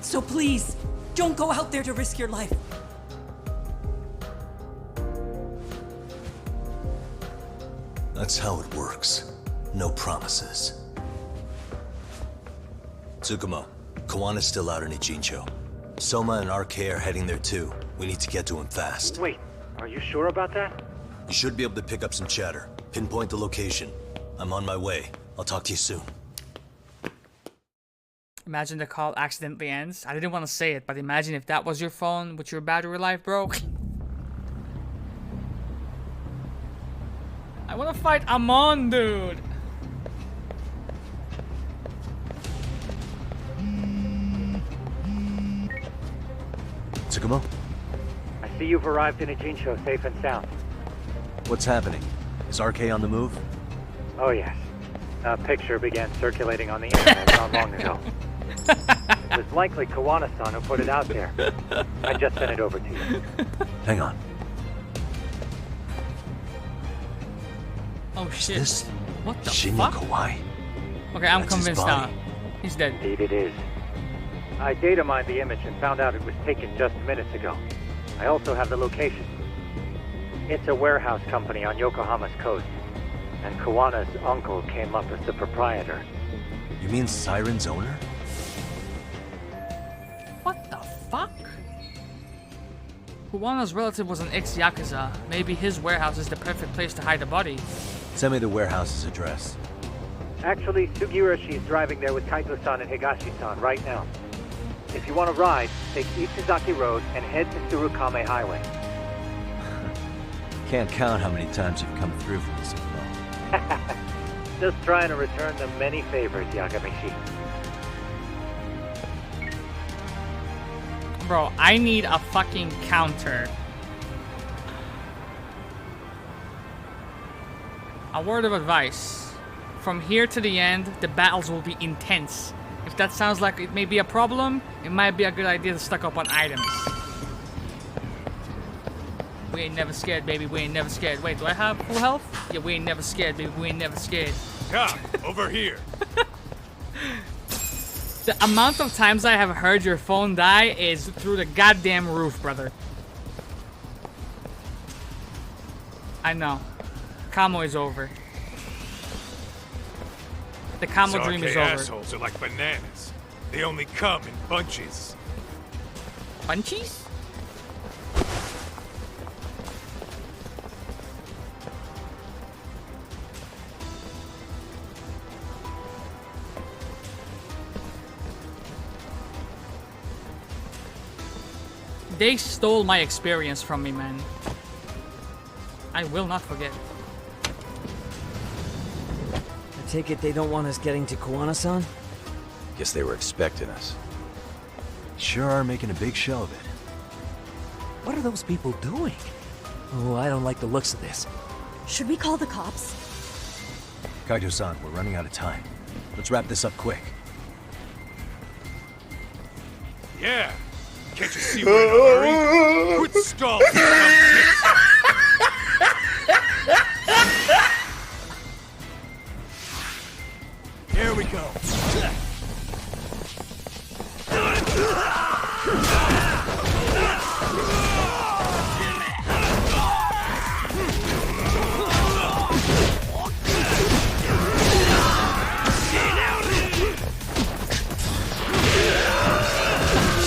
So please, don't go out there to risk your life. That's how it works. No promises. Tsukumo, Kawana's still out in Ijincho. Soma and RK are heading there too. We need to get to him fast. Wait, are you sure about that? You should be able to pick up some chatter. Pinpoint the location. I'm on my way. I'll talk to you soon. Imagine the call accidentally ends. I didn't want to say it, but imagine if that was your phone with your battery life broke. I want to fight Amon, dude. Tsukumo? I see you've arrived in Ijincho safe and sound. What's happening? Is RK on the move? Oh yes. A picture began circulating on the internet not long ago. It was likely Kawana-san who put it out there. I just sent it over to you. Hang on. Oh shit. This what the Shinya fuck? Kawai? Okay, I'm That's his convinced body. now. He's dead. Indeed it is. I data mined the image and found out it was taken just minutes ago. I also have the location. It's a warehouse company on Yokohama's coast. And Kawana's uncle came up as the proprietor. You mean Siren's owner? What the fuck? Kawana's relative was an ex-Yakuza. Maybe his warehouse is the perfect place to hide the body. Send me the warehouse's address. Actually, Sugiurashi's driving there with Kaito-san and Higashi-san right now. If you want to ride, take Ishizaki Road and head to Tsurukame Highway. Can't count how many times you've come through for this. Just trying to return the many favors, Yagamishi. Bro, I need a fucking counter. A word of advice. From here to the end, the battles will be intense. If that sounds like it may be a problem, it might be a good idea to stock up on items. We ain't never scared, baby. We ain't never scared. Wait, do I have full health? Yeah, we ain't never scared, baby. We ain't never scared. Come, over here. The amount of times I have heard your phone die is through the goddamn roof, brother. I know. Camo is over. The Camo dream is over. Assholes are like bananas. They only come in bunches. Bunchies? They stole my experience from me, man. I will not forget. I take it they don't want us getting to Kuwana-san? Guess they were expecting us. Sure are making a big show of it. What are those people doing? Oh, I don't like the looks of this. Should we call the cops? Kaito-san, we're running out of time. Let's wrap this up quick. Yeah. Can't you see we're in a hurry? Quit stalling, you dumb bitch. Here we go.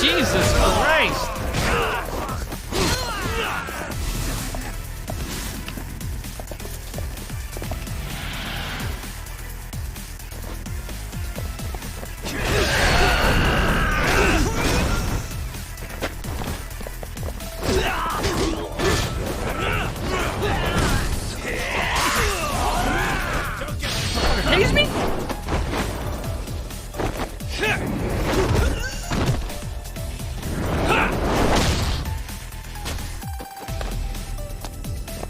Jesus Christ! Tase me?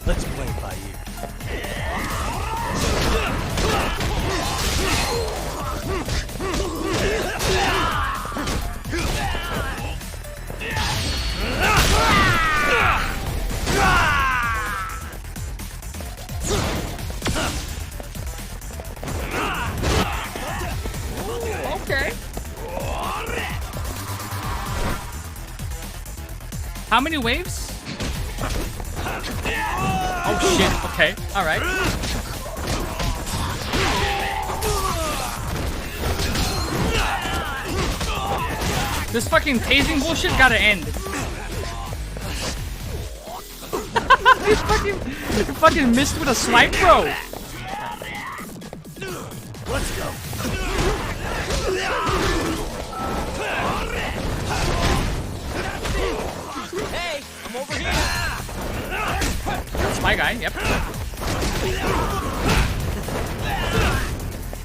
Let's play it by ear. Okay. How many waves? Oh shit, okay, alright. This fucking tasing bullshit gotta end. You fucking missed with a swipe, bro. Let's go. Hey, I'm over here. That's my guy, yep.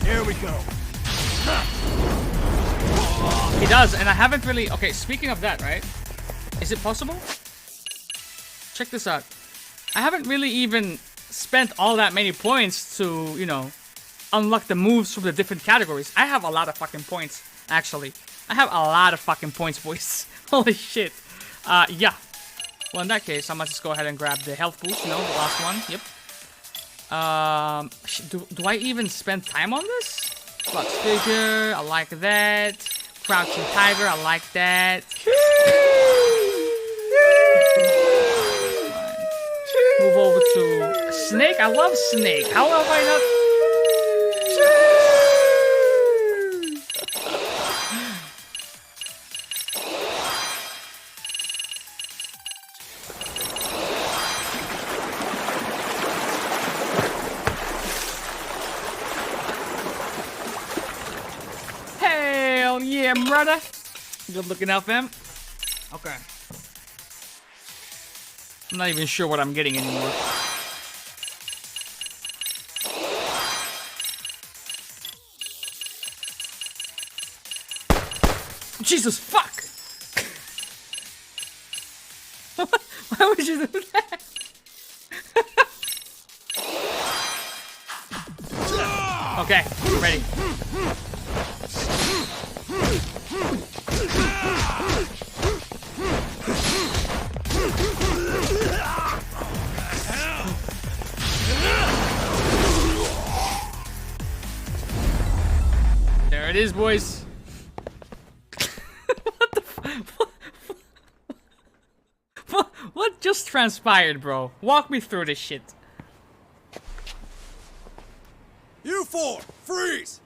Here we go. He does, and I haven't really... Okay, speaking of that, right? Is it possible? Check this out. I haven't really even spent all that many points to, you know, unlock the moves from the different categories. I have a lot of fucking points, actually. I have a lot of fucking points, boys. Holy shit. Yeah. Well, in that case, I must just go ahead and grab the health boost, you know, the last one. Yep. Do I even spend time on this? Flux figure, I like that. Crouching tiger, I like that. Move over to Snake. I love Snake. How have I not? Hell yeah, brother. Good looking out, fam. Okay. I'm not even sure what I'm getting anymore. Jesus, fuck! would you do that? Okay, ready. There it is, boys. What just transpired, bro? Walk me through this shit. You four, freeze!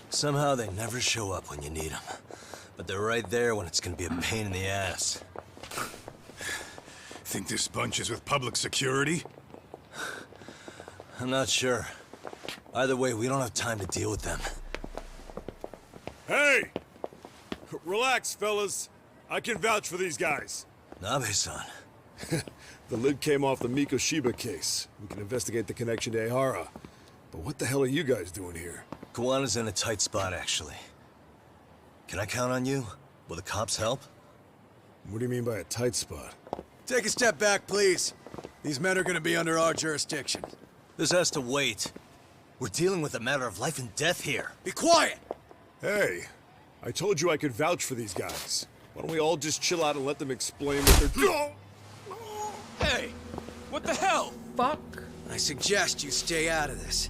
Somehow they never show up when you need them. But they're right there when it's gonna be a pain in the ass. Think this bunch is with public security? I'm not sure. Either way, we don't have time to deal with them. Hey! Relax, fellas. I can vouch for these guys. Nabe-san. The lid came off the Mikoshiba case. We can investigate the connection to Ehara. But what the hell are you guys doing here? Kawana's in a tight spot, actually. Can I count on you? Will the cops help? What do you mean by a tight spot? Take a step back, please. These men are gonna be under our jurisdiction. This has to wait. We're dealing with a matter of life and death here. Be quiet! Hey, I told you I could vouch for these guys. Why don't we all just chill out and let them explain what they're doing? Hey! What the hell? Fuck. I suggest you stay out of this.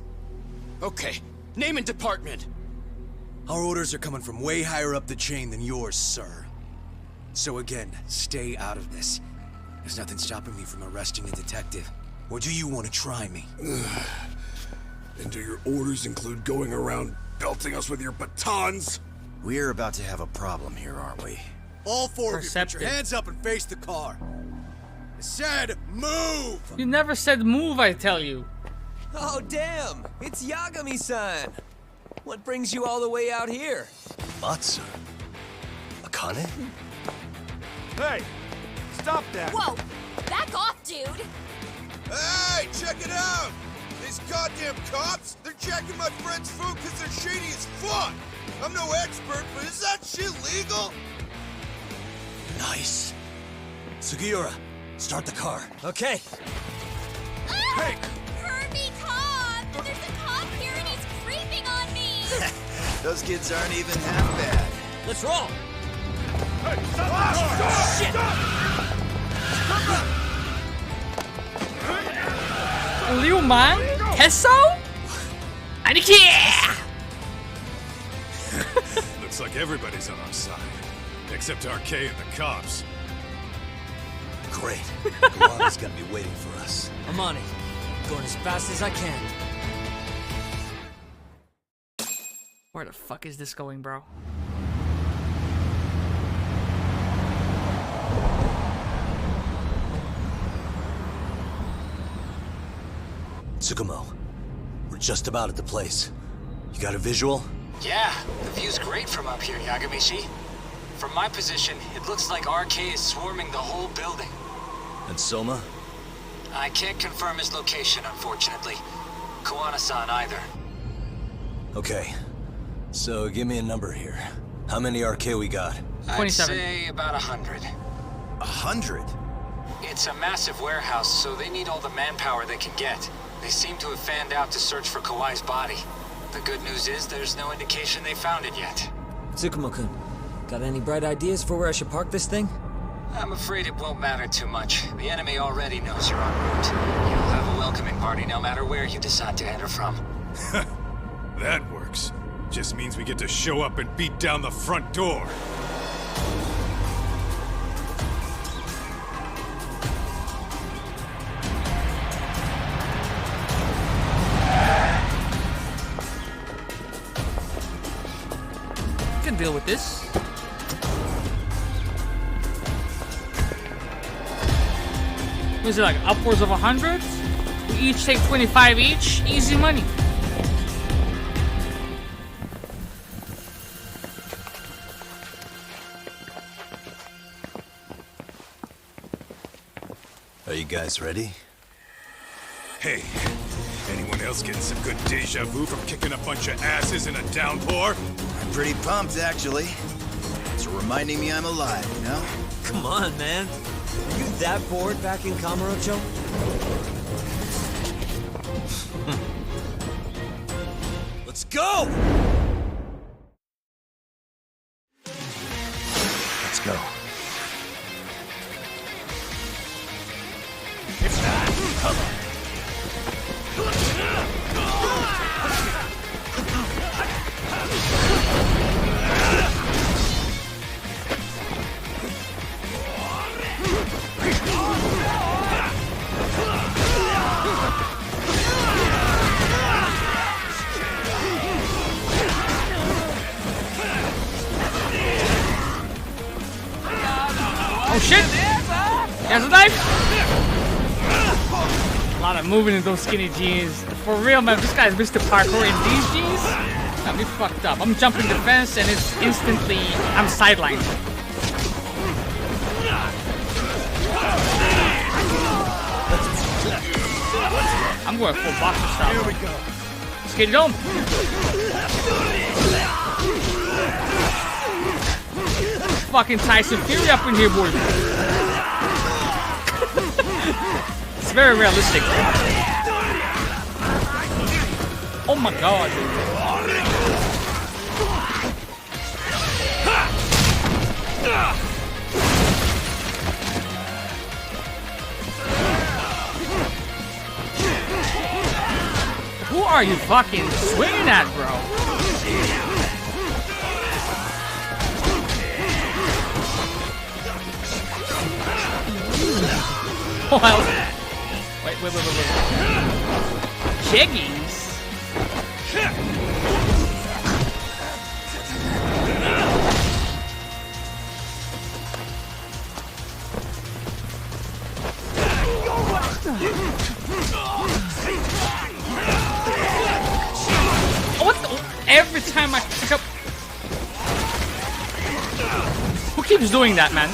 Okay, name and department. Our orders are coming from way higher up the chain than yours, sir. So again, stay out of this. There's nothing stopping me from arresting a detective. Or do you want to try me? And do your orders include going around belting us with your batons? We're about to have a problem here, aren't we? All four of you, put your hands up and face the car. I said, move! You never said move, I tell you. Oh, damn! It's Yagami-san! What brings you all the way out here? Matsu? Akane? Hey! Stop that! Whoa! Back off, dude! Hey, check it out! These goddamn cops, they're checking my friend's food because they're shady as fuck! I'm no expert, but is that shit legal? Nice. Sugiura, start the car. Okay. Hey! Kirby Tom! There's a cop here and he's creeping on me! Those kids aren't even half bad. Let's roll! Hey, stop! Shit! Liu Man? Tesso? Aniki! Looks like everybody's on our side. Except RK and the cops. Great. Kawana's gonna be waiting for us. I'm on it. Going as fast as I can. Where the fuck is this going, bro? Tsukumo, we're just about at the place. You got a visual? Yeah, the view's great from up here, Yagamishi. From my position, it looks like RK is swarming the whole building. And Soma? I can't confirm his location, unfortunately. Kawana-san either. Okay. So give me a number here. How many RK we got? 27. I'd say about 100. 100? It's a massive warehouse, so they need all the manpower they can get. They seem to have fanned out to search for Kawai's body. The good news is there's no indication they found it yet. Tsukumo-kun, got any bright ideas for where I should park this thing? I'm afraid it won't matter too much. The enemy already knows you're en route. You'll have a welcoming party no matter where you decide to enter from. That works. Just means we get to show up and beat down the front door. Can deal with this. Was it like upwards of 100? We each take 25 each. Easy money. Are you guys ready? Hey, anyone else getting some good deja vu from kicking a bunch of asses in a downpour? I'm pretty pumped, actually. It's reminding me I'm alive, you know? Come on, man. Are you that bored back in Kamurocho? Let's go! Let's go. It's that! Come on! Oh shit! There's a knife! A lot of moving in those skinny jeans. For real, man, this guy's Mr. Parkour in these jeans? Got me fucked up. I'm jumping the fence and it's instantly... I'm sidelined. I'm going full boxer style. Here we go. Let's get it on. Fucking Tyson Fury up in here, boy. It's very realistic. Oh my god. Who are you fucking swinging at, bro? Well, wait. Jiggies? What the? Every time I pick up... Who keeps doing that, man?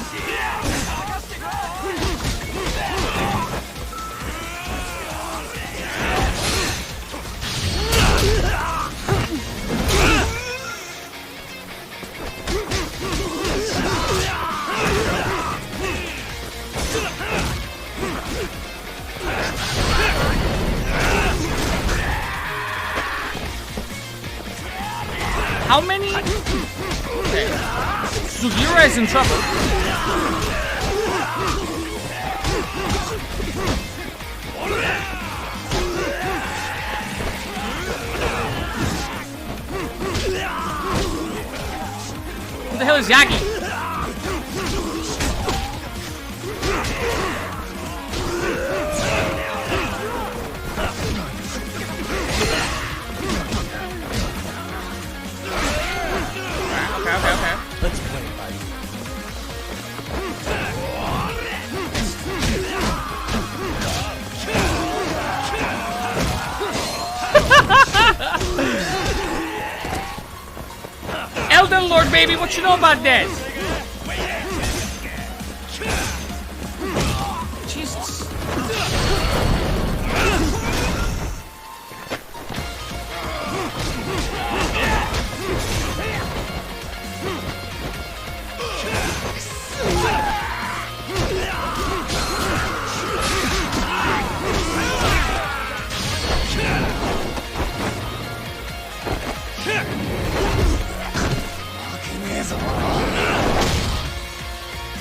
How many? Okay. Sugiura is in trouble. Who the hell is Yagi? Okay. Let's play it, buddy. Elden Lord, baby, what you know about that? Jesus.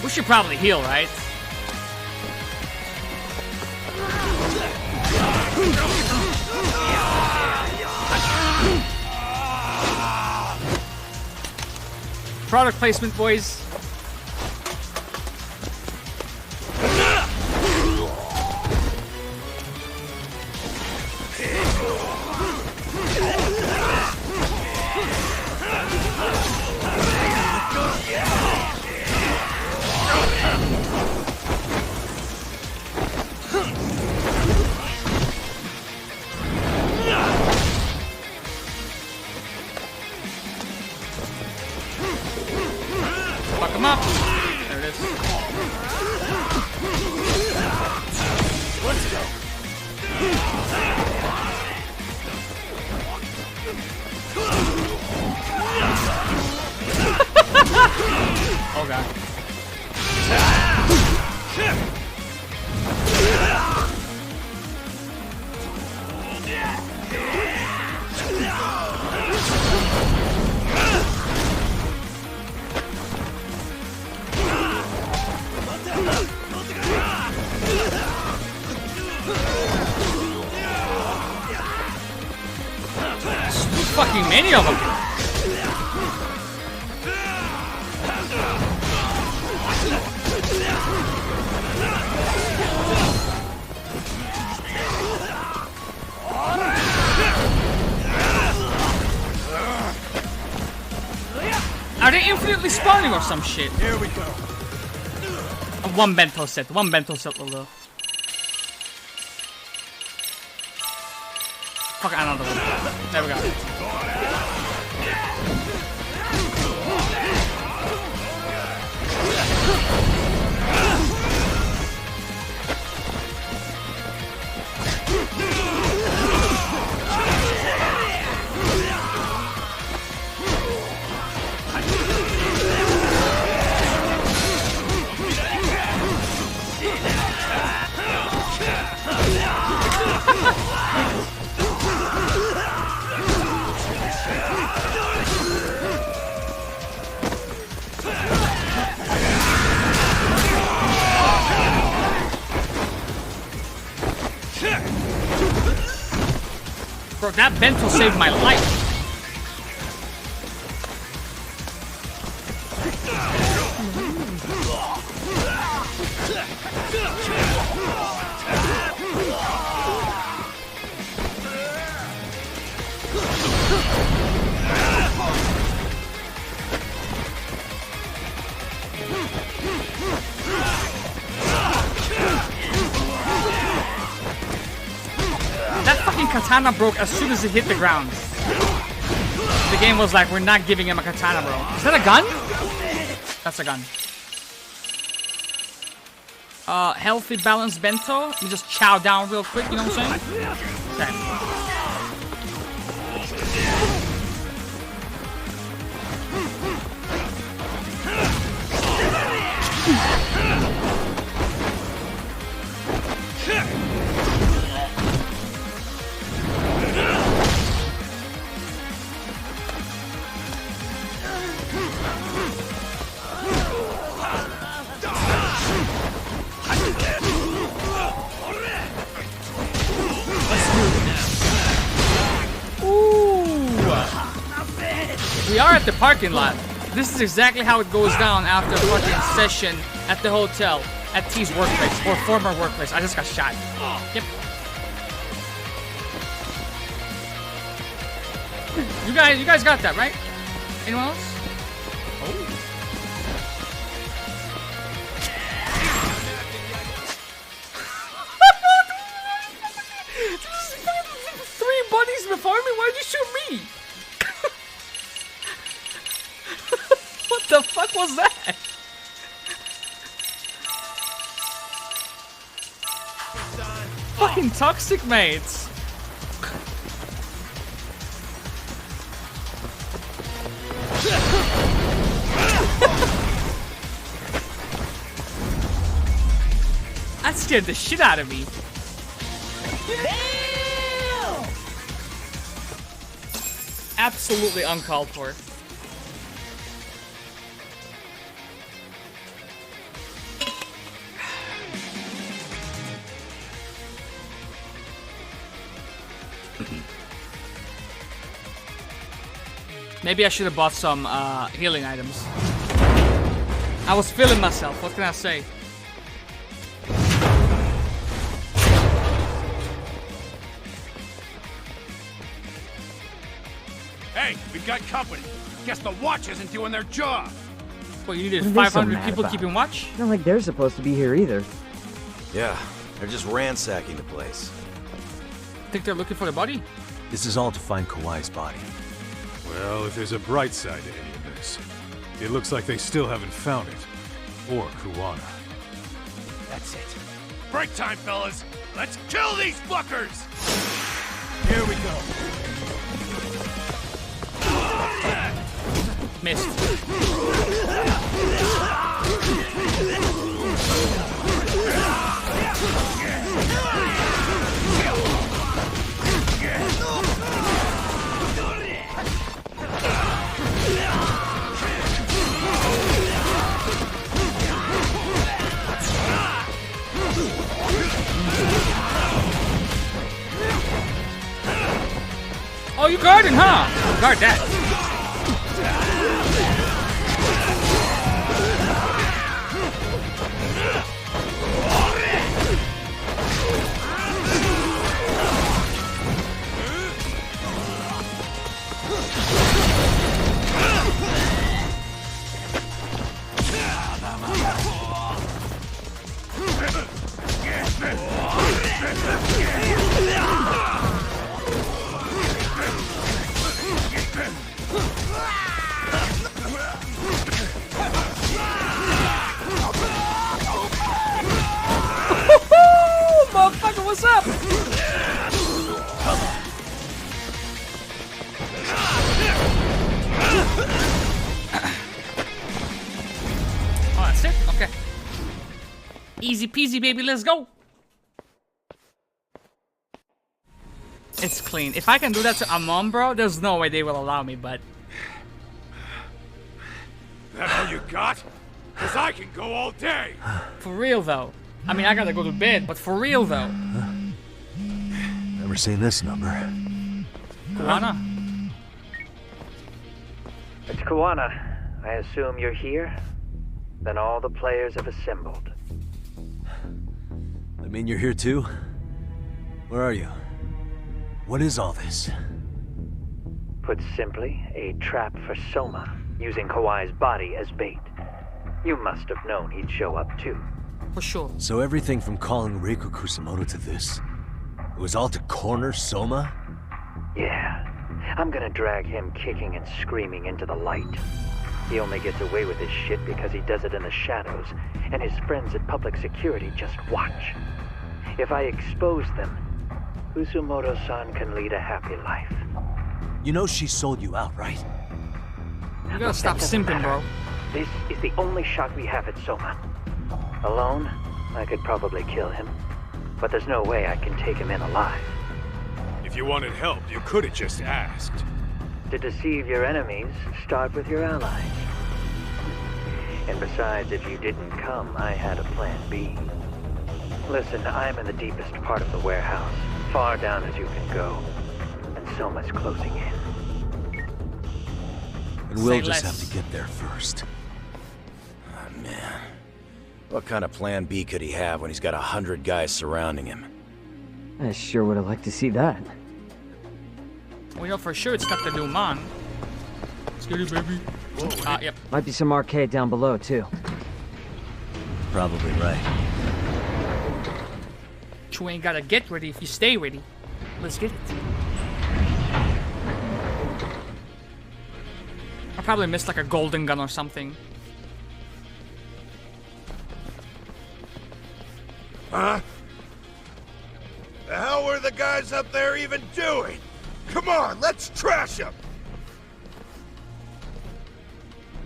We should probably heal, right? Product placement, boys. Fucking many of them. Are they infinitely spawning or some shit? Here we go. One bento set will do. Fuck, another one. There we go. Bro, that bento saved my life. That fucking katana broke as soon as it hit the ground. The game was like, we're not giving him a katana, bro. Is that a gun? That's a gun. Healthy, balanced bento. Let me just chow down real quick, you know what I'm saying? Okay. We are at the parking lot. This is exactly how it goes down after a fucking session at the hotel at T's workplace or former workplace. I just got shot. Yep. You guys got that, right? Anyone else? Three buddies before me? Why'd you shoot me? What the fuck was that? Fucking toxic mates. That scared the shit out of me. Absolutely uncalled for. Maybe I should have bought some healing items. I was feeling myself, what can I say? Hey, we've got company. Guess the watch isn't doing their job. Well, you needed What are they so 500 mad people about? keeping watch? Not like they're supposed to be here either. Yeah, they're just ransacking the place. Think they're looking for the body? This is all to find Kawhi's body. Well, if there's a bright side to any of this, it looks like they still haven't found it. Or Kuwana. That's it. Break time, fellas. Let's kill these fuckers! Here we go. Missed. Oh, you guarding, huh? Guard that. Motherfucker, what's up? Oh, that's it? Okay. Easy peasy, baby. Let's go. It's clean. If I can do that to Amon, bro, there's no way they will allow me, but... That all you got? Cause I can go all day. For real, though. I mean, I gotta go to bed, but for real, though. Never seen this number. Kuwana? It's Kuwana. I assume you're here? Then all the players have assembled. I mean, you're here too? Where are you? What is all this? Put simply, a trap for Soma, using Kawai's body as bait. You must have known he'd show up too. For sure. So everything from calling Riku Kusamoto to this, it was all to corner Soma? Yeah. I'm gonna drag him kicking and screaming into the light. He only gets away with his shit because he does it in the shadows, and his friends at public security just watch. If I expose them, Kusumoto-san can lead a happy life. You know she sold you out, right? You gotta stop simping, bro. This is the only shot we have at Soma. Alone, I could probably kill him. But there's no way I can take him in alive. If you wanted help, you could have just asked. To deceive your enemies, start with your allies. And besides, if you didn't come, I had a plan B. Listen, I'm in the deepest part of the warehouse, far down as you can go. And Soma's closing in. And we'll just have to get there first. Oh, man. What kind of plan B could he have when he's got 100 guys surrounding him? I sure would have liked to see that. We know for sure it's not the new man. Let's get it, baby. Yep. Might be some arcade down below, too. Probably right. You ain't gotta get ready if you stay ready. Let's get it. I probably missed like a golden gun or something. Huh? The hell were the guys up there even doing? Come on, let's trash them!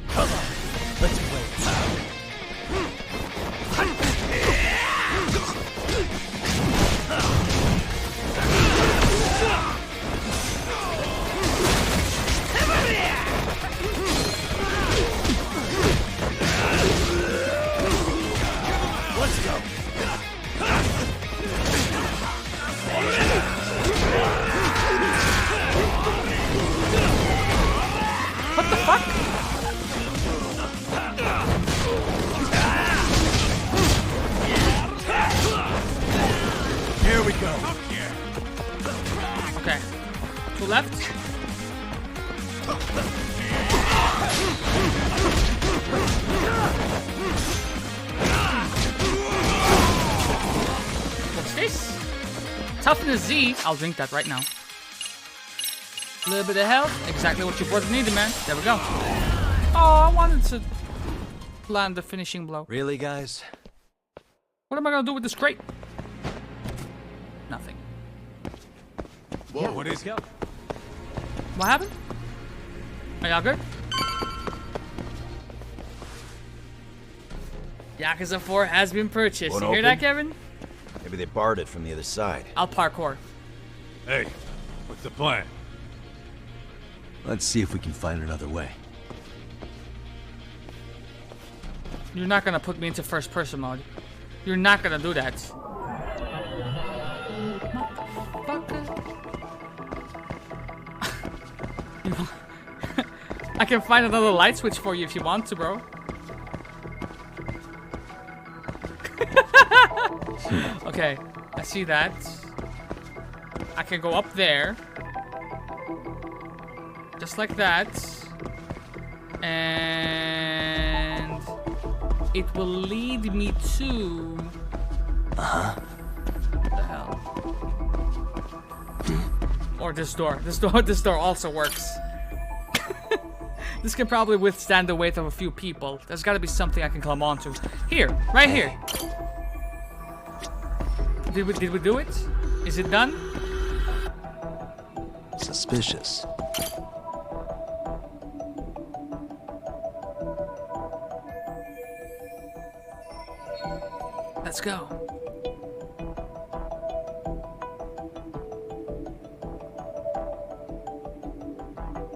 Come on, let's play. Let's go! What the fuck? Here we go. Okay. To left. What's this? Toughness Z. I'll drink that right now. A little bit of health. Exactly what your brother needed, man. There we go. Oh, I wanted to land the finishing blow. Really, guys? What am I gonna do with this crate? Nothing. Whoa, what is it? What happened? Are y'all good? Yakuza 4 has been purchased. Won't You hear open? that, Kevin? Maybe they barred it from the other side. I'll parkour. Hey, what's the plan? Let's see if we can find another way. You're not gonna put me into first person mode. You're not gonna do that. Motherfucker. I can find another light switch for you if you want to, bro. Okay, I see that. I can go up there. Just like that. And it will lead me to... What the hell? Or this door. This door also works. This can probably withstand the weight of a few people. There's gotta be something I can climb onto. Here, right here. Did we do it? Is it done? Suspicious. Let's go.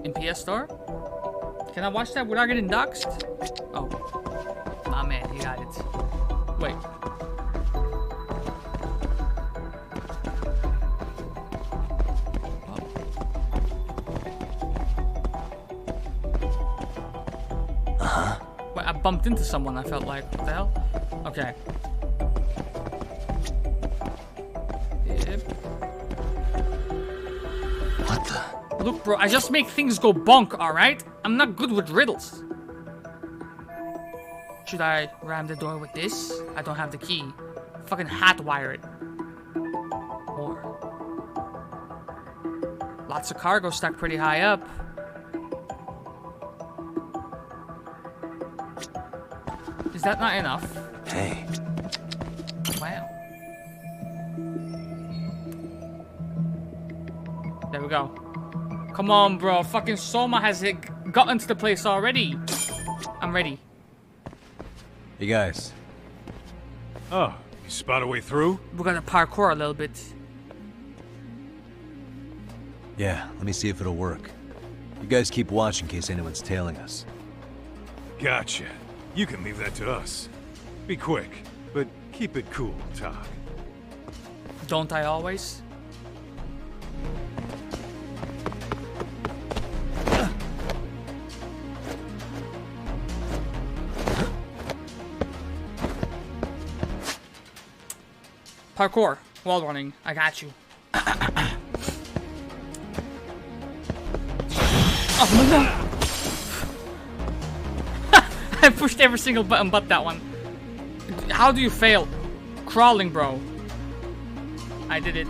In PS Store? Can I watch that without getting doxxed? Oh. My man, you got it. Wait. Wait, I bumped into someone, I felt like. What the hell? Okay. Yep. What the? Look, bro, I just make things go bonk, alright? I'm not good with riddles. Should I ram the door with this? I don't have the key. Fucking hot wire it. Or... Lots of cargo stacked pretty high up. Is that not enough? Hey. Wow. There we go. Come on, bro. Fucking Soma has gotten to the place already. I'm ready. Hey, guys. Oh, you spot a way through? We're gonna parkour a little bit. Yeah, let me see if it'll work. You guys keep watch in case anyone's tailing us. Gotcha. You can leave that to us. Be quick, but keep it cool, Todd. Don't I always? Parkour, wall running, I got you. Oh no! I pushed every single button but that one. How do you fail? Crawling, bro. I did it.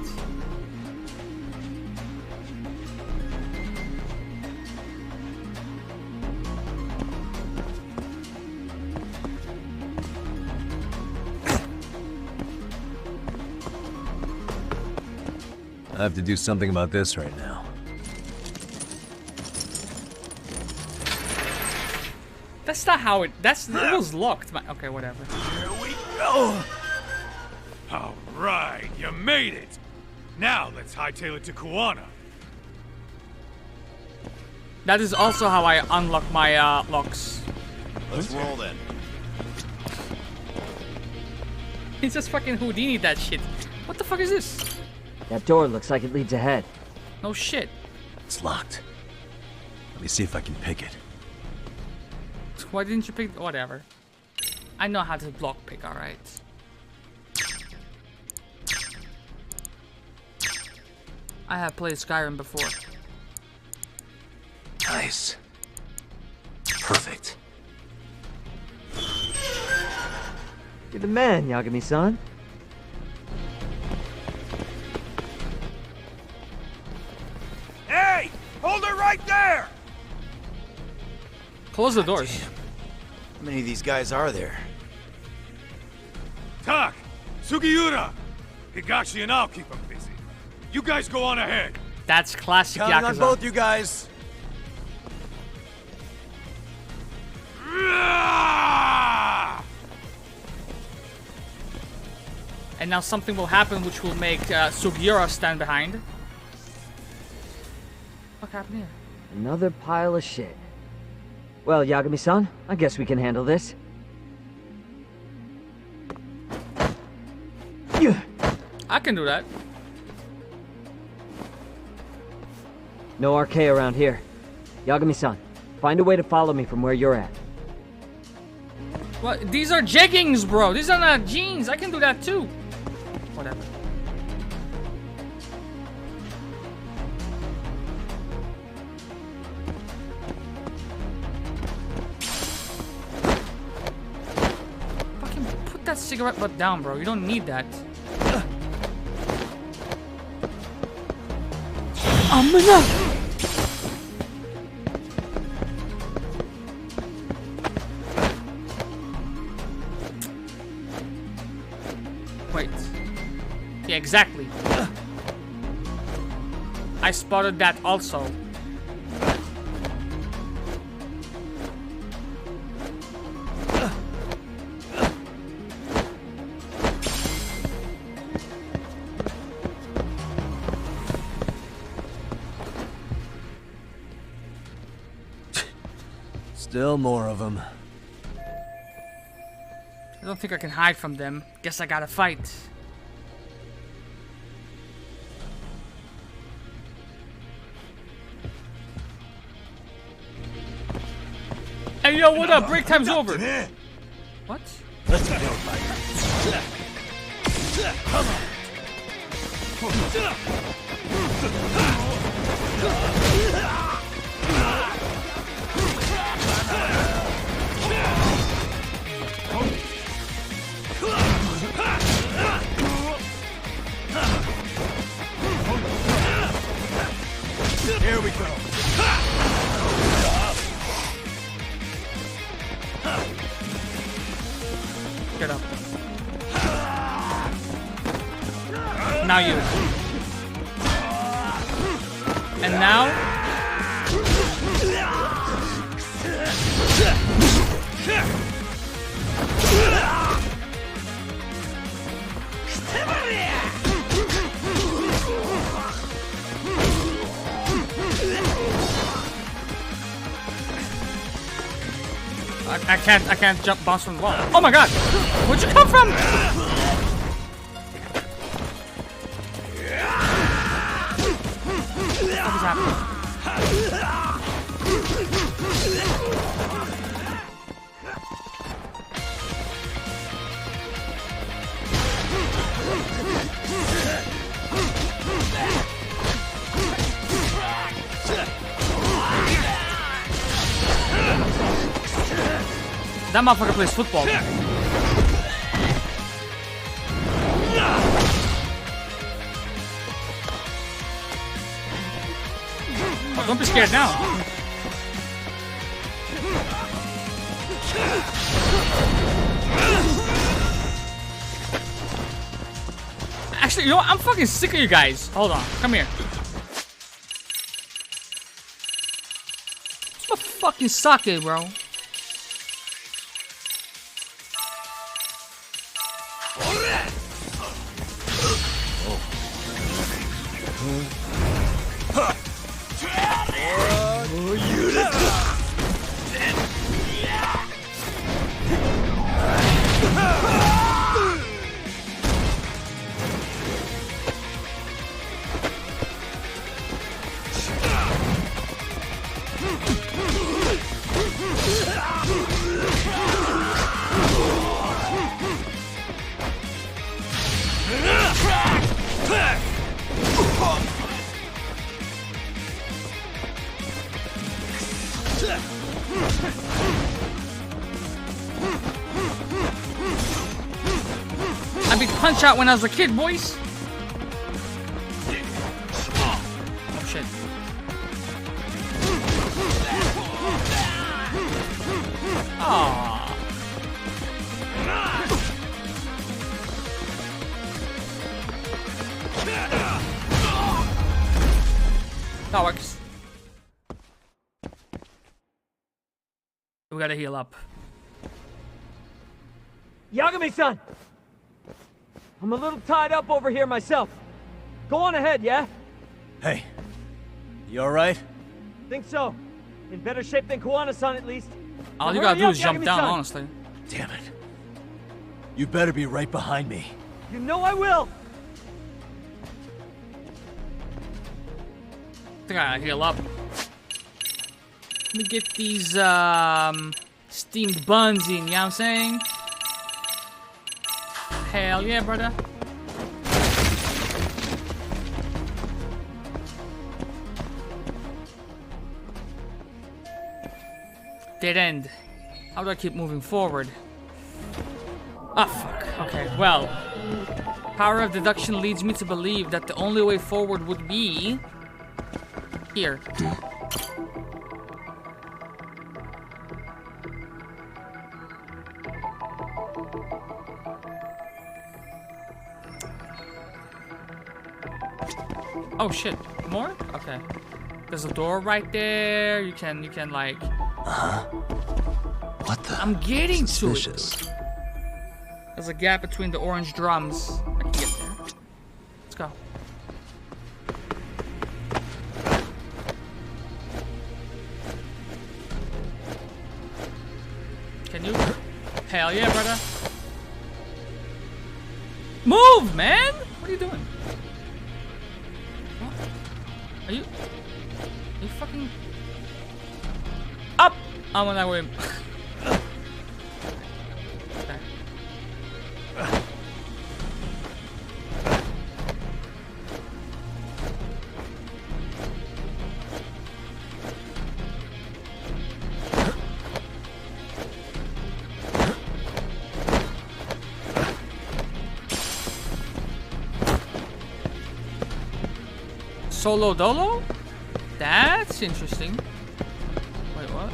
I have to do something about this right now. That's not how it. It was locked. Okay, whatever. Here we go. All right, you made it. Now let's hightail it to Kuwana. That is also how I unlock my locks. Let's roll then. He just fucking Houdini that shit. What the fuck is this? That door looks like it leads ahead. No shit. It's locked. Let me see if I can pick it. Why didn't you pick? Whatever. I know how to block pick, alright. I have played Skyrim before. Nice. Perfect. You're the man, Yagami-san. Hey! Hold it right there! Close the doors. How many of these guys are there? Tak! Sugiura! Higashi and I'll keep them busy. You guys go on ahead. That's classic Counting Yakuza. on both you guys. And now something will happen which will make Sugiura stand behind. What happened here? Another pile of shit. Well, Yagami-san, I guess we can handle this. I can do that. No RK around here. Yagami-san, find a way to follow me from where you're at. What? These are jeggings, bro. These are not jeans. I can do that too. Whatever. Fucking put that cigarette butt down, bro. You don't need that. Wait. Yeah, exactly. I spotted that also. Still more of them. I don't think I can hide from them. Guess I gotta fight. Hey yo, what up? Break time's over. What? Let's go. Here we go. Get up. Now you. And now? I can't jump bounce from the wall. Oh my god! Where'd you come from? What is happening? That motherfucker plays football. Oh, don't be scared now. Actually, you know what? I'm fucking sick of you guys. Hold on. Come here. It's my fucking sake, bro. I beat Punch Out when I was a kid, boys. Oh shit. Aww. That works. We gotta heal up. Yagami-san! I'm a little tied up over here myself. Go on ahead, yeah? Hey, you alright? Think so. In better shape than Kuwana-san, at least. All Now you gotta hurry do up, is jump down, Yagami-san. honestly. Damn it. You better be right behind me. You know I will! I think I gotta heal up. Let me get these steamed buns in, you know what I'm saying? Hell yeah, brother. Dead end. How do I keep moving forward? Ah, fuck. Okay, well. Power of deduction leads me to believe that the only way forward would be... here. Oh shit, more? Okay. There's a door right there. You can like... What the? I'm getting Suspicious. to it. There's a gap between the orange drums. I can get there. Let's go. Can you? Hell yeah, brother. Move, man! What are you doing? What? Are you fucking... Up! I'm on that way. Okay. Solo dolo? That's interesting. Wait, what?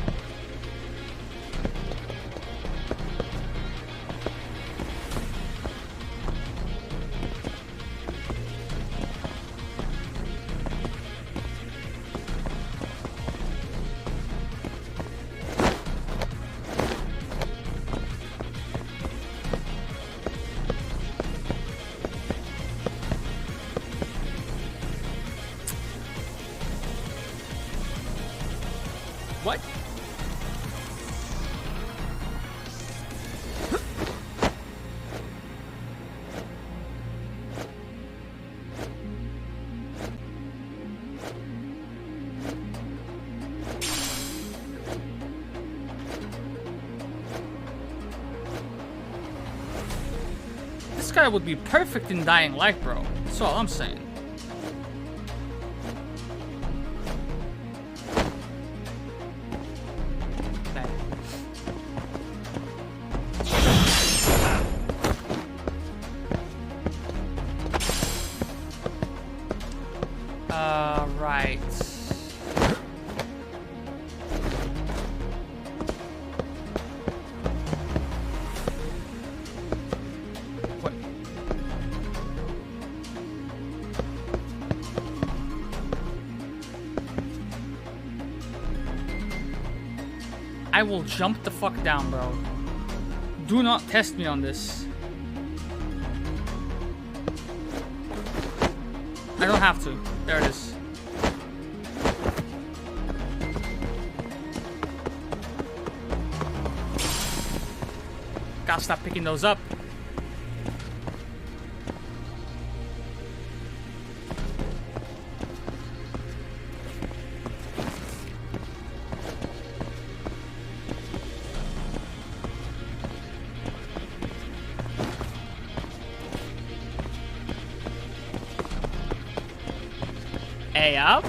What? This guy would be perfect in Dying Light, bro. That's all I'm saying. Right. What? I will jump the fuck down, bro. Do not test me on this. I don't have to. There it is. Gotta stop picking those up. A up?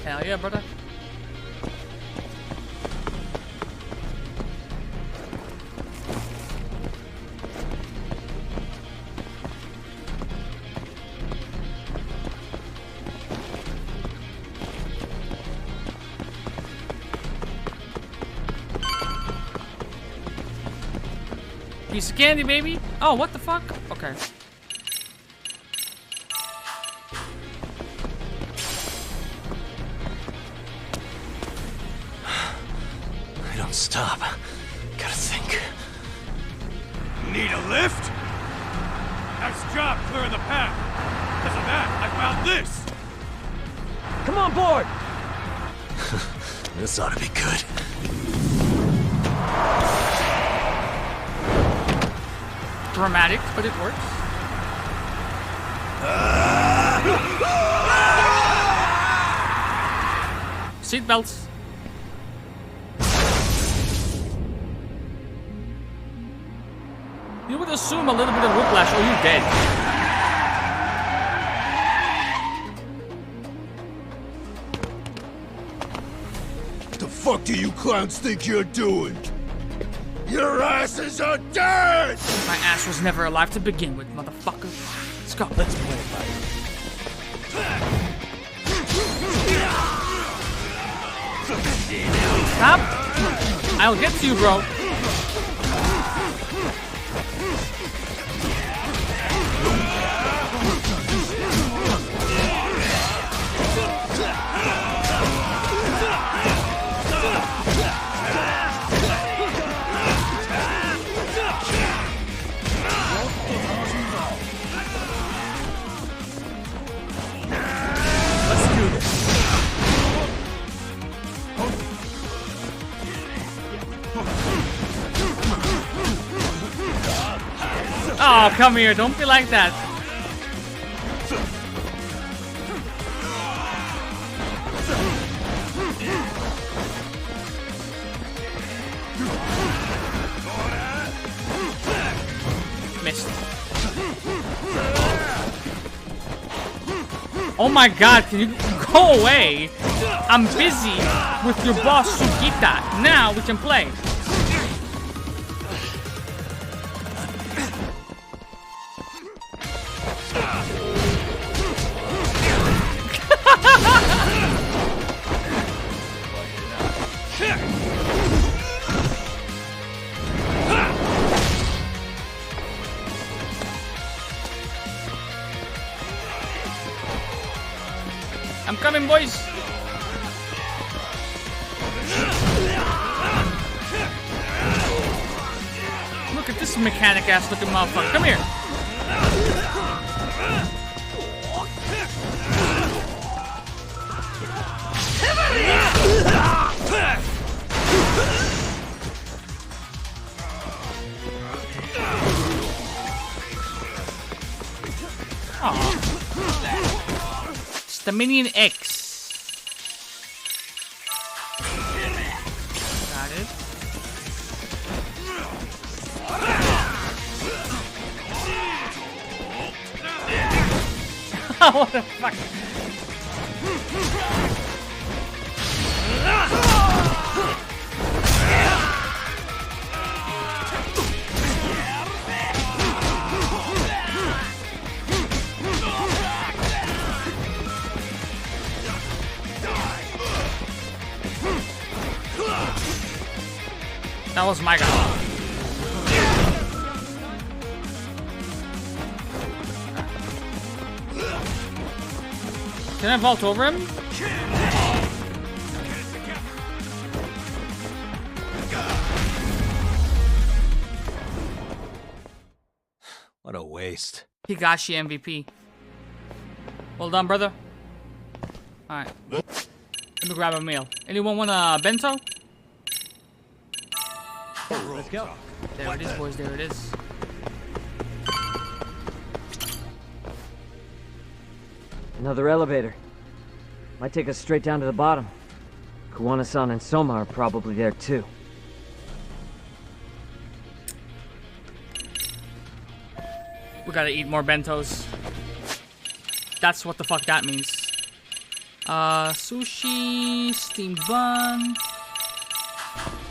Hell yeah, brother. Piece of candy, baby. Oh, what the fuck? Okay. I don't stop. Gotta think. Need a lift? Nice job clearing the path. Because of that, I found this. Come on board! This ought to be good. Dramatic, but it works. Seatbelts. would assume a little bit of whiplash. Oh, you're dead. What the fuck do you clowns think you're doing? Your asses are dead! My ass was never alive to begin with, motherfucker. Let's go. Let's play it right. Stop! I'll get to you, bro. Let's do this. Oh, come here. Don't be like that. Missed. Oh my god, can you go away? I'm busy with your boss Sugita. Now we can play. I'm coming, boys. Look at this mechanic ass looking motherfucker. Come here. It's the Minion X. Got it. What the fuck? That was my guy. Can I vault over him? What a waste. Higashi MVP. Well done, brother. Alright. Let me grab a meal. Anyone want a bento? Let's go. There it is, boys. There it is. Another elevator. Might take us straight down to the bottom. Kuwana-san and Soma are probably there too. We gotta eat more bentos. That's what the fuck that means. Sushi, steamed bun.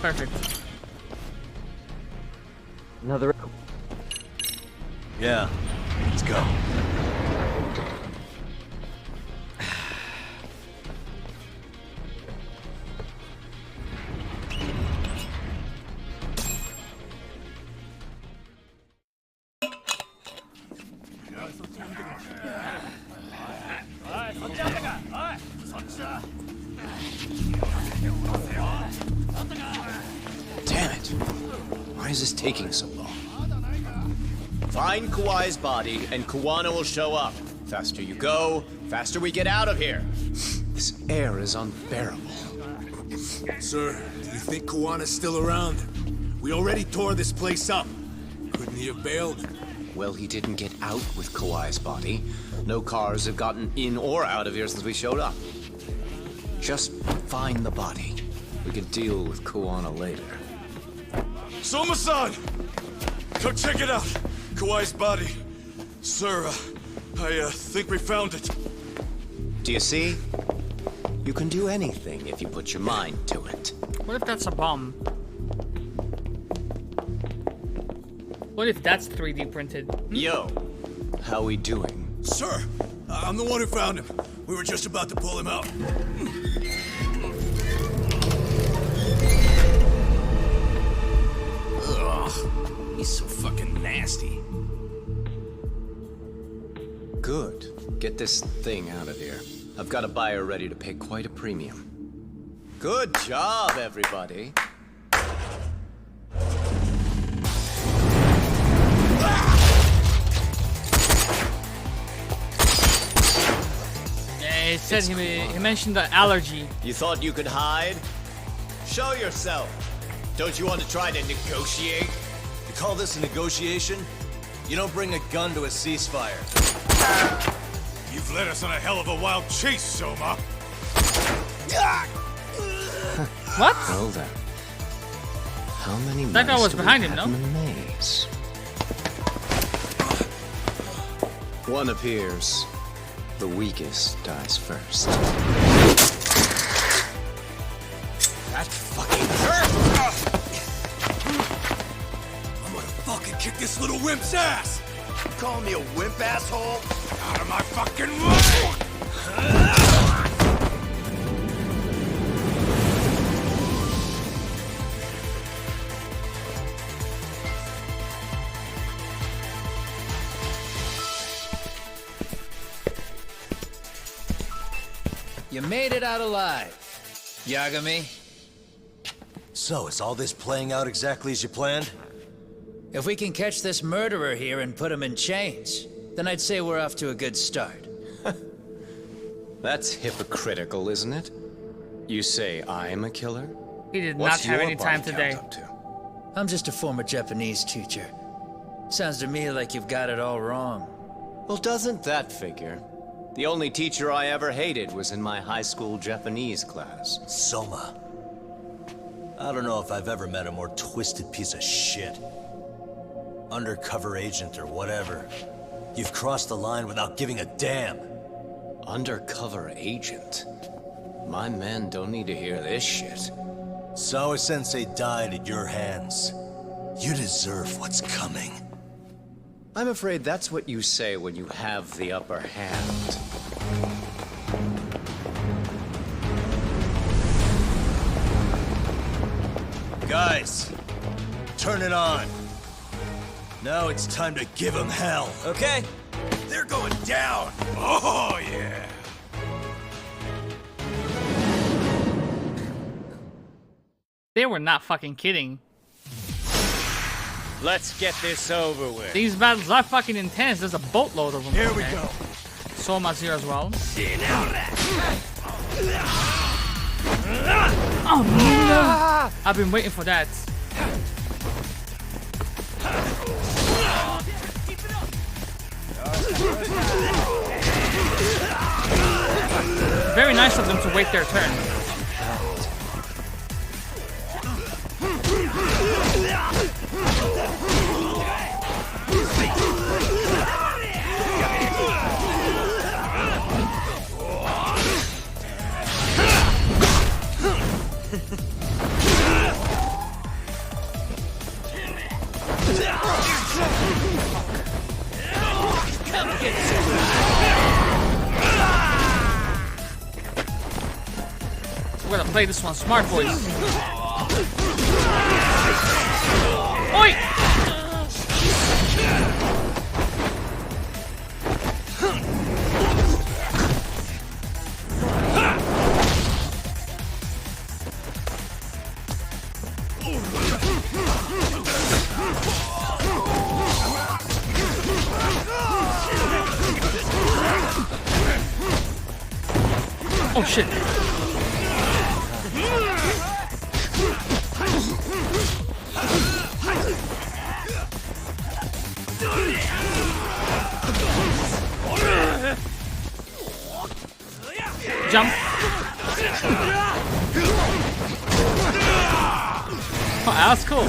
Perfect. Another... Yeah, let's go. Damn it. Why is this taking so long? Find Kawai's body, and Kuwana will show up. Faster you go, faster we get out of here. This air is unbearable. Sir, do you think Kawana's still around? We already tore this place up. Couldn't he have bailed? Well, he didn't get out with Kawai's body. No cars have gotten in or out of here since we showed up. Just find the body. We can deal with Kuwana later. Soma-san! Come check it out. Kawai's body. Sir, I think we found it. Do you see? You can do anything if you put your mind to it. What if that's a bomb? What if that's 3D printed? Yo, how we doing? Sir, I'm the one who found him. We were just about to pull him out. Ugh, he's so fucking nasty. Good. Get this thing out of here. I've got a buyer ready to pay quite a premium. Good job, everybody. Yeah, he said he mentioned the allergy. You thought you could hide? Show yourself. Don't you want to try to negotiate? You call this a negotiation? You don't bring a gun to a ceasefire. You've led us on a hell of a wild chase, Soma. What? Well then. How many That guy mice was do we behind him, have no? in the maze? One appears. The weakest dies first. That fucking hurt! I'm gonna fucking kick this little wimp's ass! You call me a wimp, asshole? Out of my fucking way! You made it out alive, Yagami. So, is all this playing out exactly as you planned? If we can catch this murderer here and put him in chains, then I'd say we're off to a good start. That's hypocritical, isn't it? You say I'm a killer? He did What's not have your any time body today. count up to? I'm just a former Japanese teacher. Sounds to me like you've got it all wrong. Well, doesn't that figure? The only teacher I ever hated was in my high school Japanese class. Soma. I don't know if I've ever met a more twisted piece of shit. Undercover agent or whatever. You've crossed the line without giving a damn. Undercover agent? My men don't need to hear this shit. Sawa-sensei died at your hands. You deserve what's coming. I'm afraid that's what you say when you have the upper hand. Guys, turn it on. Now it's time to give them hell. Okay? They're going down! Oh, yeah! They were not fucking kidding. Let's get this over with. These battles are fucking intense. There's a boatload of them. Here we go. Soma's here as well. Oh no! I've been waiting for that. Very nice of them to wait their turn. We're gonna play this one smart, boys. Oi! Oh shit. Jump. that's cool.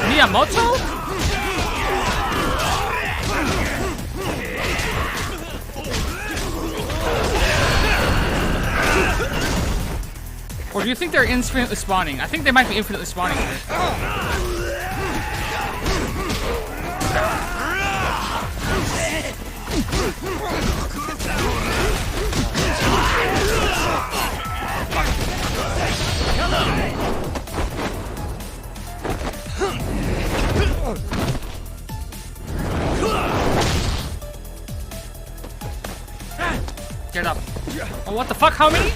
Miyamoto? Or do you think they're infinitely spawning? I think they might be infinitely spawning here. Get up. Oh, what the fuck? How many?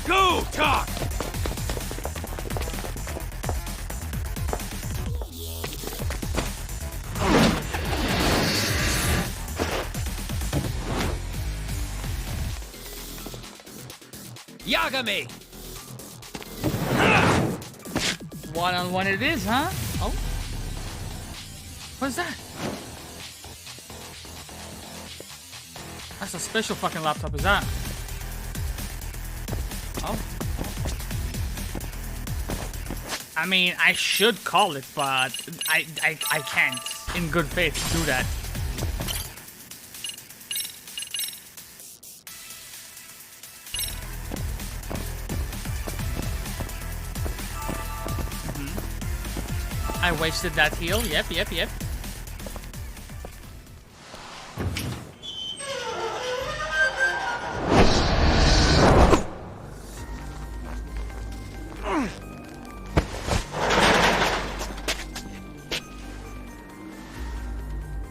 Go, talk! Yagami! One-on-one it is, huh? Oh. What's that? That's a special fucking laptop, is that? Oh. I mean, I should call it, but I can't, in good faith, do that. I wasted that heal. Yep.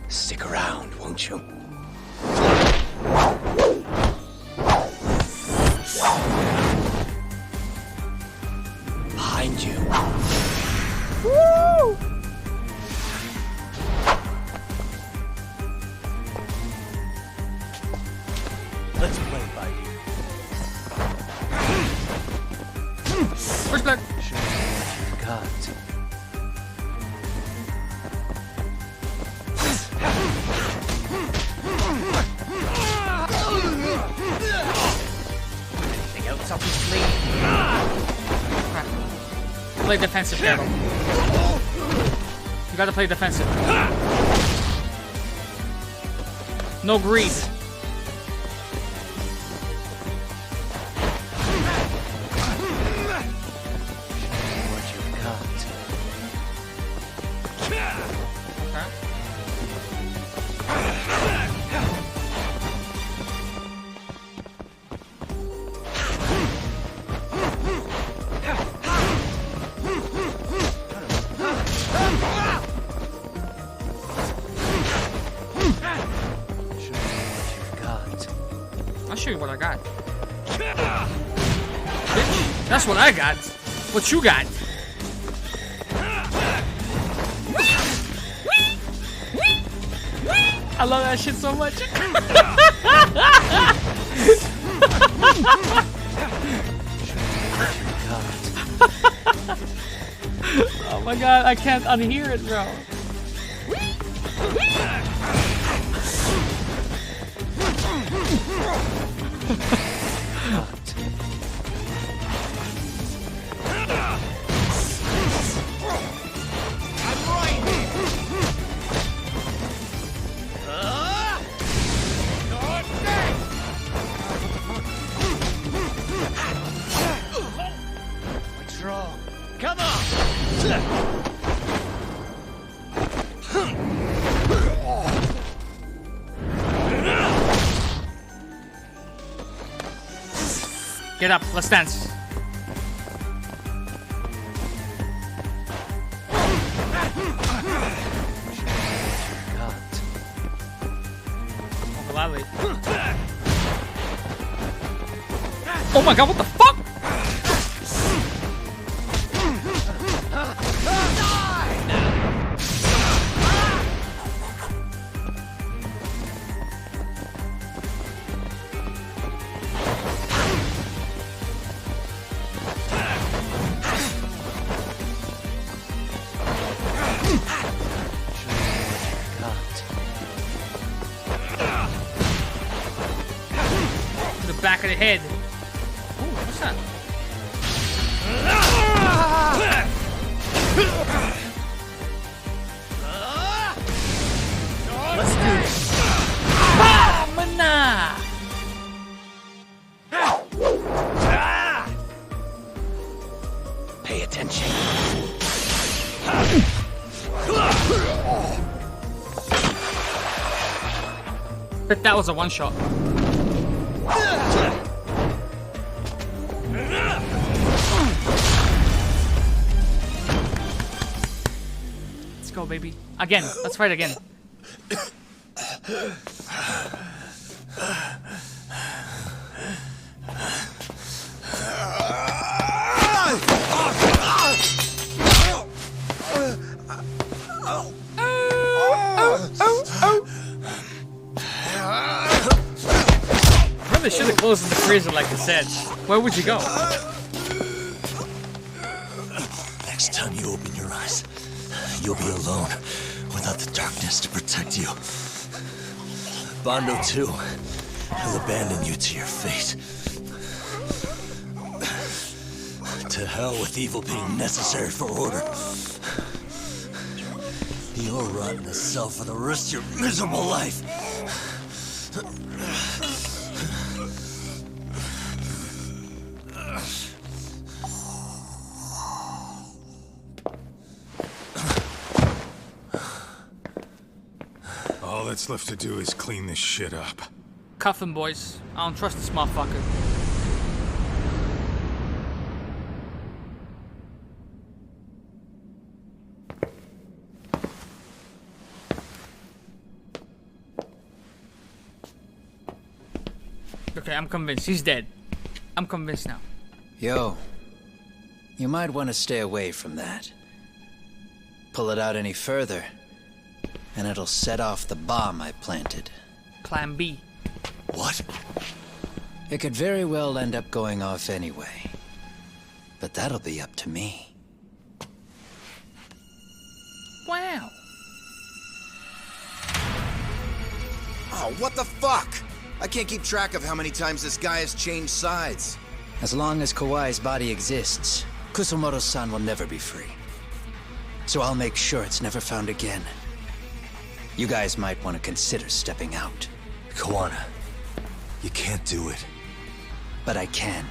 Stick around, won't you? Behind you. Woo! Let's play by ear. Where's Black? Show me what you've got. Anything else up his sleeve? Crap. Play defensive, Carol. You gotta play defensive. No greed. What you've got. I'll show you what I got. Bitch, that's what I got. What you got? I love that shit so much. Oh my god, I can't unhear it, bro. What's wrong? Come on! Get up, let's dance. Finally. Oh my god, what the fuck? Back of the head. Ooh, what's that? Let's do this. Mana! Pay attention. Bet that was a one-shot. Let's go, baby. Again. Let's fight again. Really should have closed the freezer like I said. Where would you go? Next time you open your eyes, you'll be alone without the darkness to protect you. Bando too. He'll abandon you to your fate. To hell with evil being necessary for order. You'll rot in a cell for the rest of your miserable life. All that's left to do is clean this shit up. Cuff him, boys. I don't trust this motherfucker. Okay, I'm convinced. He's dead. I'm convinced now. Yo, you might want to stay away from that. Pull it out any further, and it'll set off the bomb I planted. Plan B. What? It could very well end up going off anyway. But that'll be up to me. Wow. Oh, what the fuck? I can't keep track of how many times this guy has changed sides. As long as Kawai's body exists, Kusumoto-san will never be free. So I'll make sure it's never found again. You guys might want to consider stepping out. Kawana, you can't do it. But I can.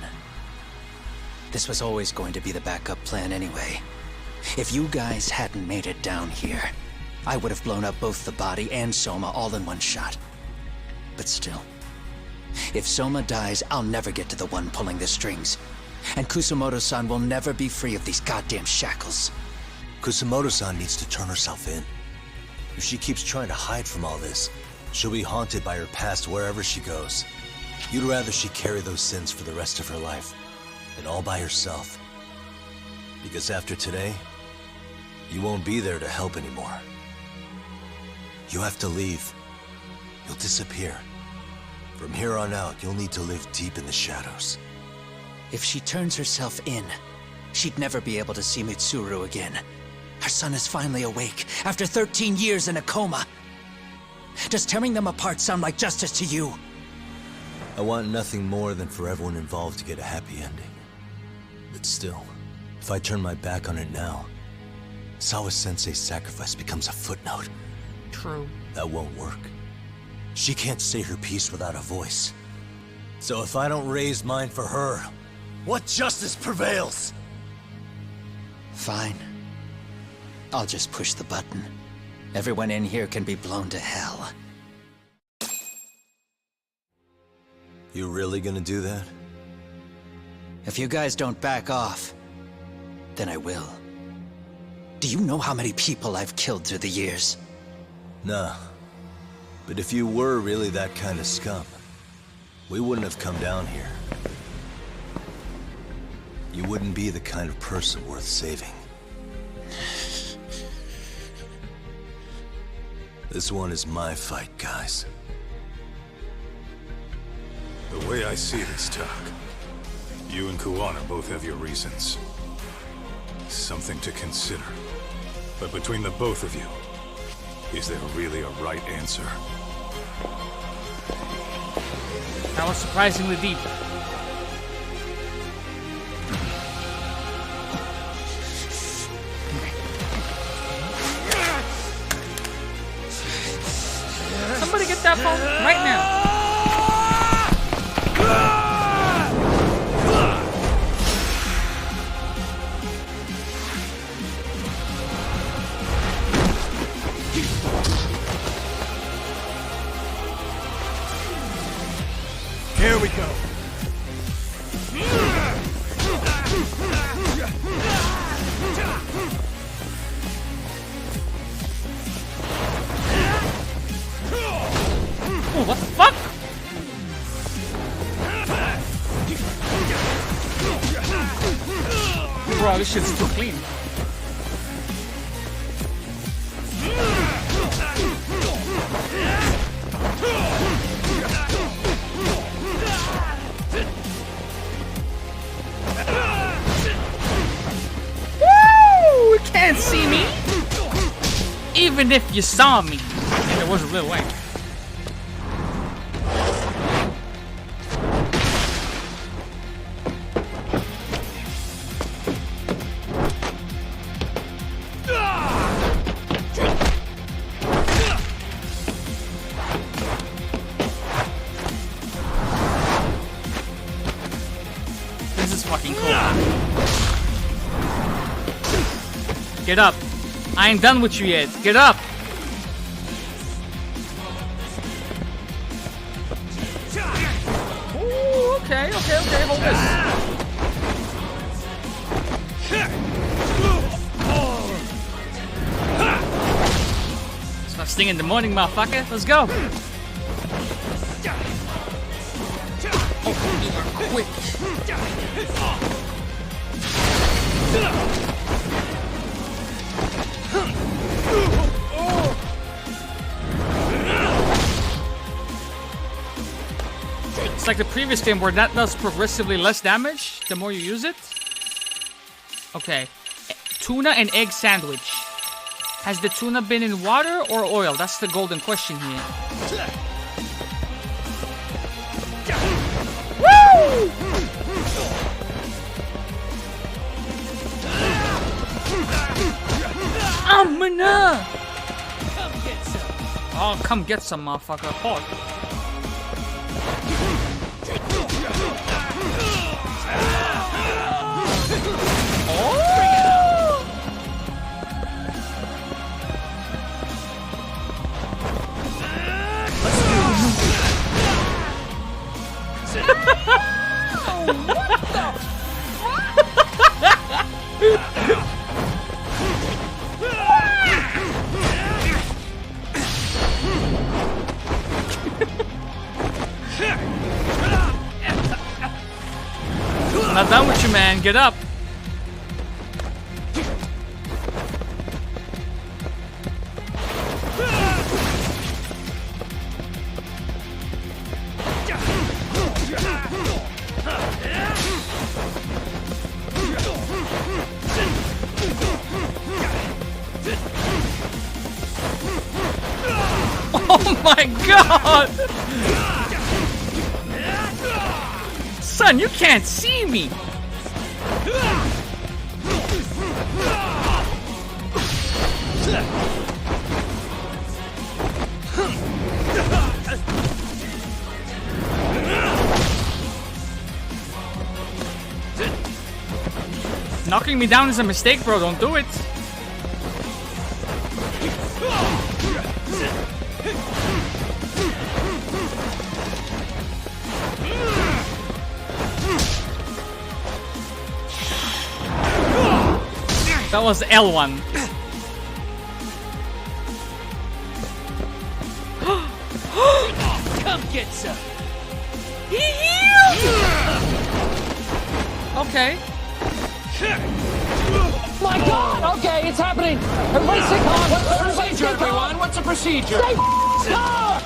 This was always going to be the backup plan anyway. If you guys hadn't made it down here, I would have blown up both the body and Soma all in one shot. But still, if Soma dies, I'll never get to the one pulling the strings. And Kusumoto-san will never be free of these goddamn shackles. Kusumoto-san needs to turn herself in. If she keeps trying to hide from all this, she'll be haunted by her past wherever she goes. You'd rather she carry those sins for the rest of her life, and all by herself. Because after today, you won't be there to help anymore. You have to leave. You'll disappear. From here on out, you'll need to live deep in the shadows. If she turns herself in, she'd never be able to see Mitsuru again. Her son is finally awake, after 13 years in a coma. Does tearing them apart sound like justice to you? I want nothing more than for everyone involved to get a happy ending. But still, if I turn my back on it now, Sawa-sensei's sacrifice becomes a footnote. True. That won't work. She can't say her piece without a voice. So if I don't raise mine for her, what justice prevails? Fine. I'll just push the button. Everyone in here can be blown to hell. You really gonna do that? If you guys don't back off, then I will. Do you know how many people I've killed through the years? Nah. But if you were really that kind of scum, we wouldn't have come down here. You wouldn't be the kind of person worth saving. This one is my fight, guys. The way I see this, Tak, you and Kuwana both have your reasons. Something to consider. But between the both of you, is there really a right answer? That was surprisingly deep. Somebody get that phone right now. Here we go. Oh, what the fuck? Bro, this shit's too clean. Woo! You can't see me. Even if you saw me. Yeah, there was a little way. This is fucking cool. Get up. I ain't done with you yet. Get up. Ooh, okay, hold this. It's first thing in the morning, motherfucker. Let's go. Oh, you are quick. It's like the previous game where that does progressively less damage the more you use it. Okay. Tuna and egg sandwich. Has the tuna been in water or oil? That's the golden question here. Woo! Amina! Oh, come get some, motherfucker. Hard. I'm not done with you, man. Get up. Oh my god! Son, you can't see me! Knocking me down is a mistake, bro. Don't do it. That was L1. Come get some. He healed! Okay. My God! Okay, it's happening. Everybody stay calm. What's the procedure, everyone? What's the procedure? Stay calm.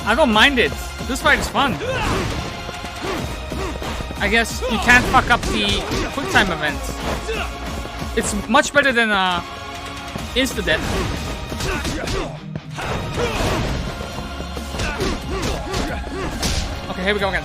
I don't mind it. This fight is fun. I guess you can't fuck up the quick time events. It's much better than Insta-Death. Okay, here we go again.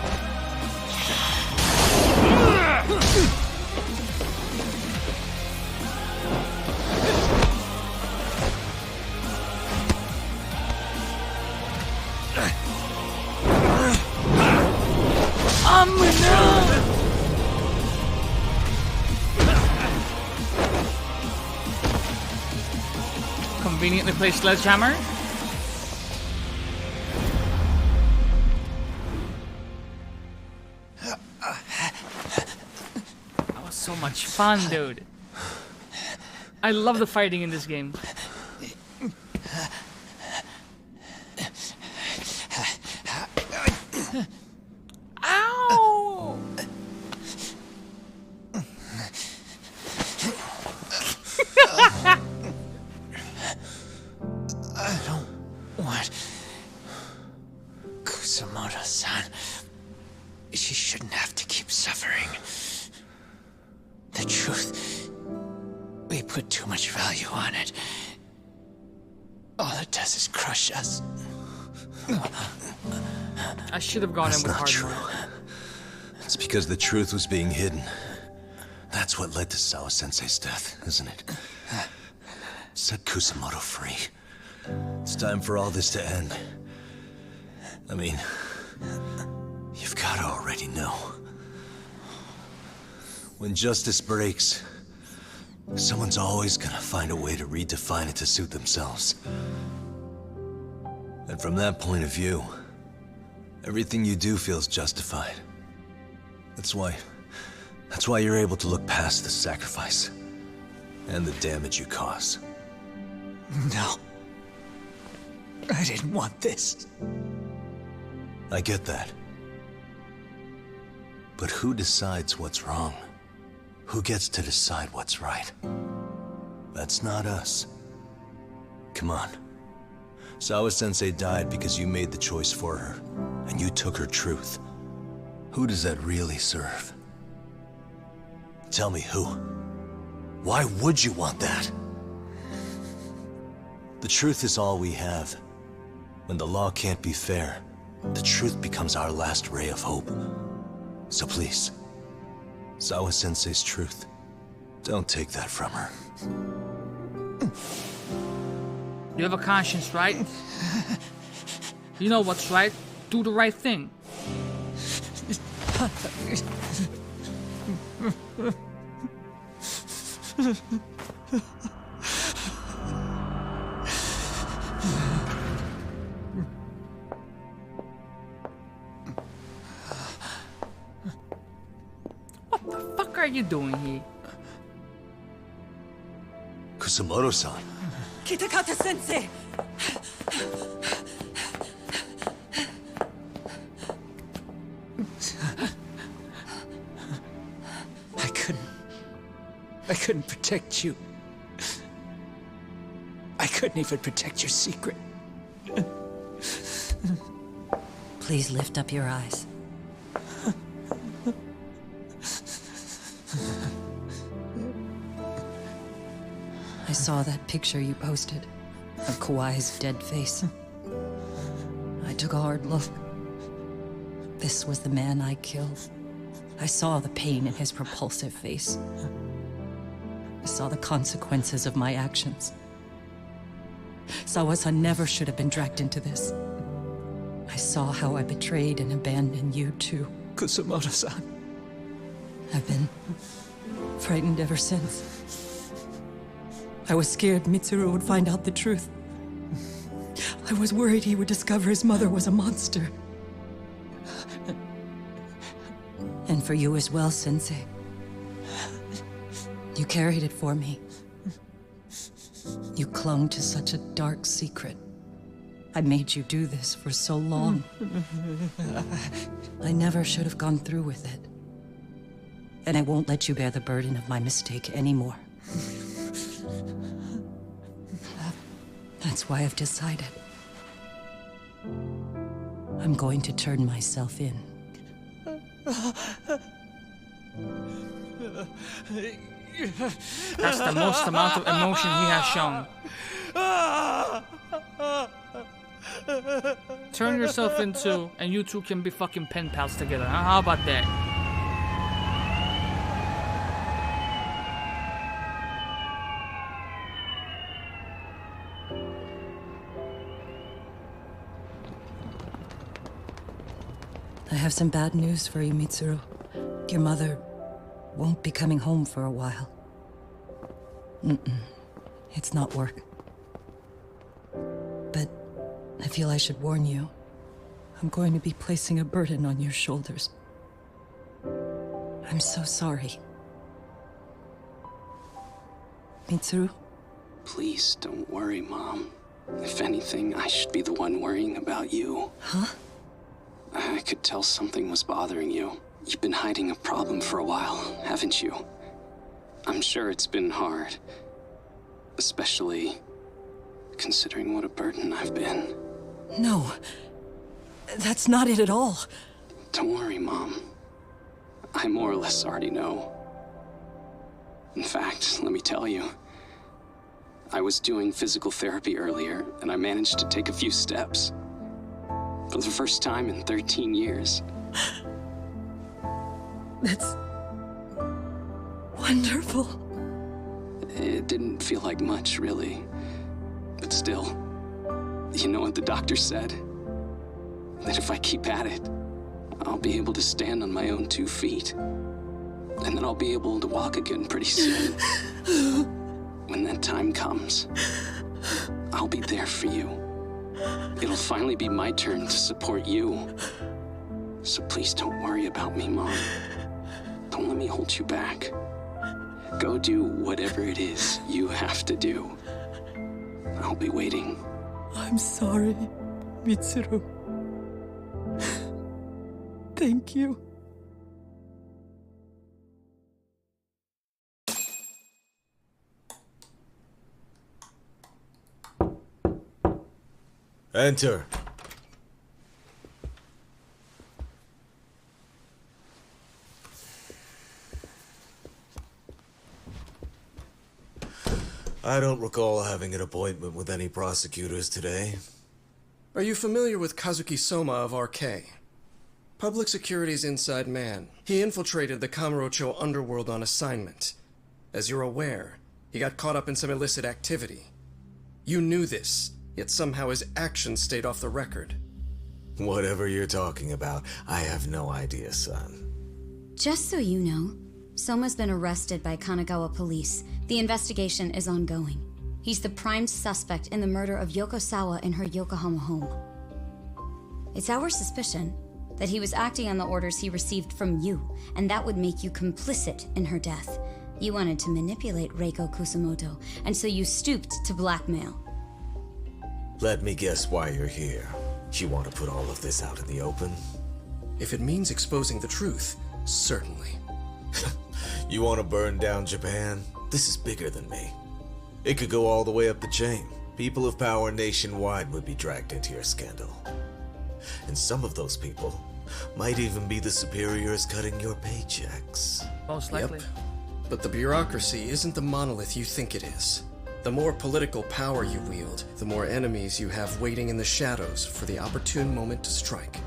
Conveniently placed sledgehammer. That was so much fun, dude. I love the fighting in this game. Ow! I don't want Kusamoto-san. She shouldn't have to keep suffering. The truth, we put too much value on it. All it does is crush us. I should have gone in with hard mode. It's because the truth was being hidden. That's what led to Sawa-sensei's death, isn't it? Set Kusamoto free. It's time for all this to end. I mean, you've gotta already know. When justice breaks, someone's always gonna find a way to redefine it to suit themselves. And from that point of view, everything you do feels justified. That's why you're able to look past the sacrifice and the damage you cause. No. I didn't want this. I get that. But who decides what's wrong? Who gets to decide what's right? That's not us. Come on. Sawa-sensei died because you made the choice for her, and you took her truth. Who does that really serve? Tell me who. Why would you want that? The truth is all we have. When the law can't be fair, the truth becomes our last ray of hope. So please, Sawa-sensei's truth, don't take that from her. You have a conscience, right? You know what's right. Do the right thing. What the fuck are you doing here? Kusamoto-san. Kitakata-sensei! I couldn't protect you. I couldn't even protect your secret. Please lift up your eyes. I saw that picture you posted of Kawai's dead face. I took a hard look. This was the man I killed. I saw the pain in his repulsive face. I saw the consequences of my actions. Sawa-san never should have been dragged into this. I saw how I betrayed and abandoned you too. Kusamoto-san. I've been frightened ever since. I was scared Mitsuru would find out the truth. I was worried he would discover his mother was a monster. And for you as well, Sensei. You carried it for me. You clung to such a dark secret. I made you do this for so long. I never should have gone through with it. And I won't let you bear the burden of my mistake anymore. That's why I've decided. I'm going to turn myself in. That's the most amount of emotion he has shown. Turn yourself into, and you two can be fucking pen pals together. Huh? How about that? I have some bad news for you, Mitsuru. Your mother won't be coming home for a while. It's not work. But I feel I should warn you. I'm going to be placing a burden on your shoulders. I'm so sorry. Mitsuru? Please don't worry, Mom. If anything, I should be the one worrying about you. Huh? I could tell something was bothering you. You've been hiding a problem for a while, haven't you? I'm sure it's been hard. Especially considering what a burden I've been. No. That's not it at all. Don't worry, Mom. I more or less already know. In fact, let me tell you. I was doing physical therapy earlier, and I managed to take a few steps. For the first time in 13 years. That's wonderful. It didn't feel like much, really. But still, you know what the doctor said? That if I keep at it, I'll be able to stand on my own 2 feet. And then I'll be able to walk again pretty soon. When that time comes, I'll be there for you. It'll finally be my turn to support you. So please don't worry about me, Mom. Don't let me hold you back. Go do whatever it is you have to do. I'll be waiting. I'm sorry, Mitsuru. Thank you. Enter. I don't recall having an appointment with any prosecutors today. Are you familiar with Kazuki Soma of RK? Public Security's inside man. He infiltrated the Kamurocho underworld on assignment. As you're aware, he got caught up in some illicit activity. You knew this, yet somehow his actions stayed off the record. Whatever you're talking about, I have no idea, son. Just so you know, Soma's been arrested by Kanagawa police. The investigation is ongoing. He's the prime suspect in the murder of Yoko Sawa in her Yokohama home. It's our suspicion that he was acting on the orders he received from you, and that would make you complicit in her death. You wanted to manipulate Reiko Kusumoto, and so you stooped to blackmail. Let me guess why you're here. You want to put all of this out in the open? If it means exposing the truth, certainly. You want to burn down Japan? This is bigger than me. It could go all the way up the chain. People of power nationwide would be dragged into your scandal. And some of those people might even be the superiors cutting your paychecks. Most likely. Yep. But the bureaucracy isn't the monolith you think it is. The more political power you wield, the more enemies you have waiting in the shadows for the opportune moment to strike.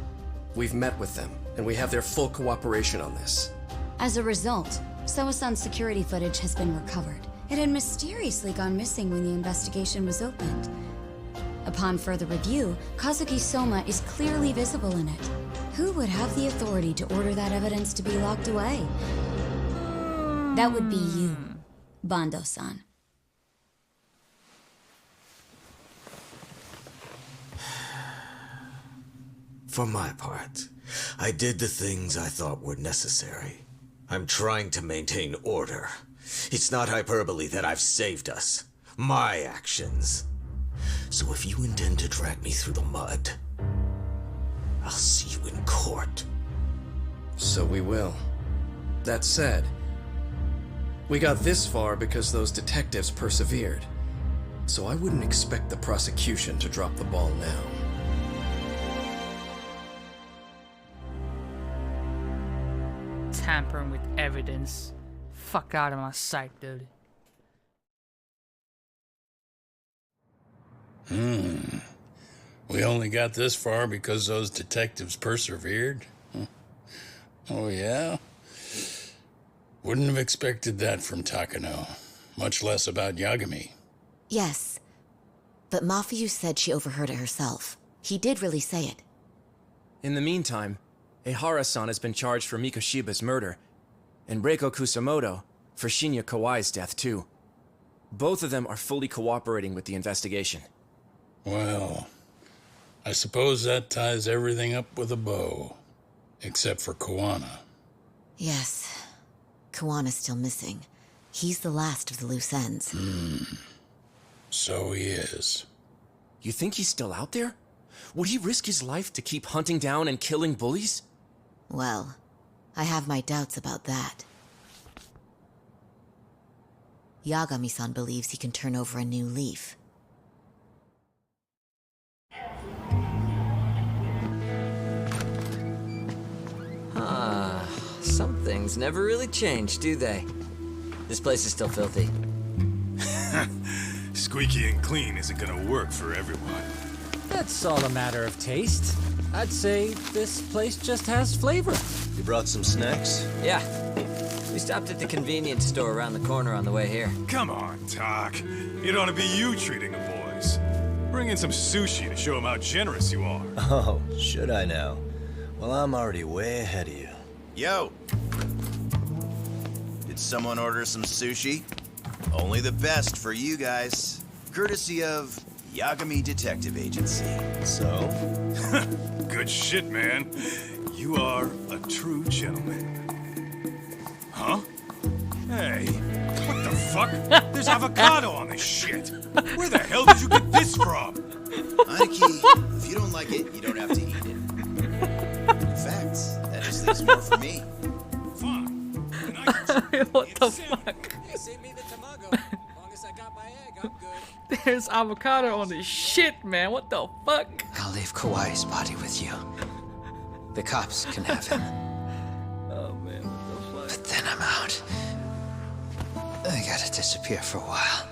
We've met with them, and we have their full cooperation on this. As a result, Soa-san's security footage has been recovered. It had mysteriously gone missing when the investigation was opened. Upon further review, Kazuki Soma is clearly visible in it. Who would have the authority to order that evidence to be locked away? That would be you, Bando-san. For my part, I did the things I thought were necessary. I'm trying to maintain order. It's not hyperbole that I've saved us. My actions. So if you intend to drag me through the mud, I'll see you in court. So we will. That said, we got this far because those detectives persevered. So I wouldn't expect the prosecution to drop the ball now. Tampering with evidence. Fuck out of my sight, dude. We only got this far because those detectives persevered? Oh, yeah? Wouldn't have expected that from Takano. Much less about Yagami. Yes. But Mafuyu said she overheard it herself. He did really say it. In the meantime, Ehara-san has been charged for Mikoshiba's murder, and Reiko Kusamoto for Shinya Kawai's death, too. Both of them are fully cooperating with the investigation. Well, I suppose that ties everything up with a bow. Except for Kuwana. Yes. Kuwana's still missing. He's the last of the loose ends. So he is. You think he's still out there? Would he risk his life to keep hunting down and killing bullies? Well, I have my doubts about that. Yagami-san believes he can turn over a new leaf. Some things never really change, do they? This place is still filthy. Squeaky and clean isn't gonna work for everyone. That's all a matter of taste. I'd say this place just has flavor. You brought some snacks? Yeah. We stopped at the convenience store around the corner on the way here. Come on, Doc. It ought to be you treating the boys. Bring in some sushi to show them how generous you are. Oh, should I now? Well, I'm already way ahead of you. Yo! Did someone order some sushi? Only the best for you guys. Courtesy of Yagami Detective Agency. So? Good shit, man. You are a true gentleman. Huh? Hey, what the fuck? There's avocado on this shit. Where the hell did you get this from? Aniki, if you don't like it, you don't have to eat it. In fact, that just leaves more for me. What the fuck? There's avocado on this shit, man. What the fuck? I'll leave Kawai's body with you. The cops can have him. Oh man, what the fuck? But then I'm out. I gotta disappear for a while.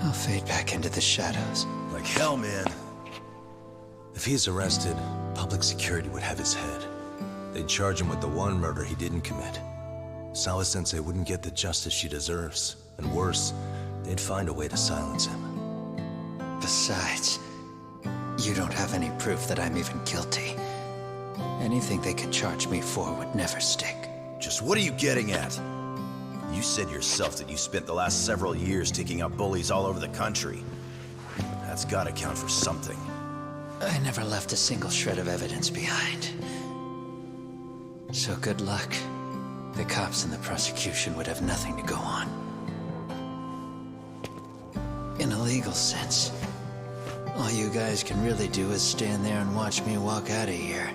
I'll fade back into the shadows. Like hell, man. If he's arrested, public security would have his head. They'd charge him with the one murder he didn't commit. Sawa-sensei wouldn't get the justice she deserves. And worse, they'd find a way to silence him. Besides, you don't have any proof that I'm even guilty. Anything they could charge me for would never stick. Just what are you getting at? You said yourself that you spent the last several years taking out bullies all over the country. That's gotta count for something. I never left a single shred of evidence behind. So good luck. The cops and the prosecution would have nothing to go on. In a legal sense, all you guys can really do is stand there and watch me walk out of here.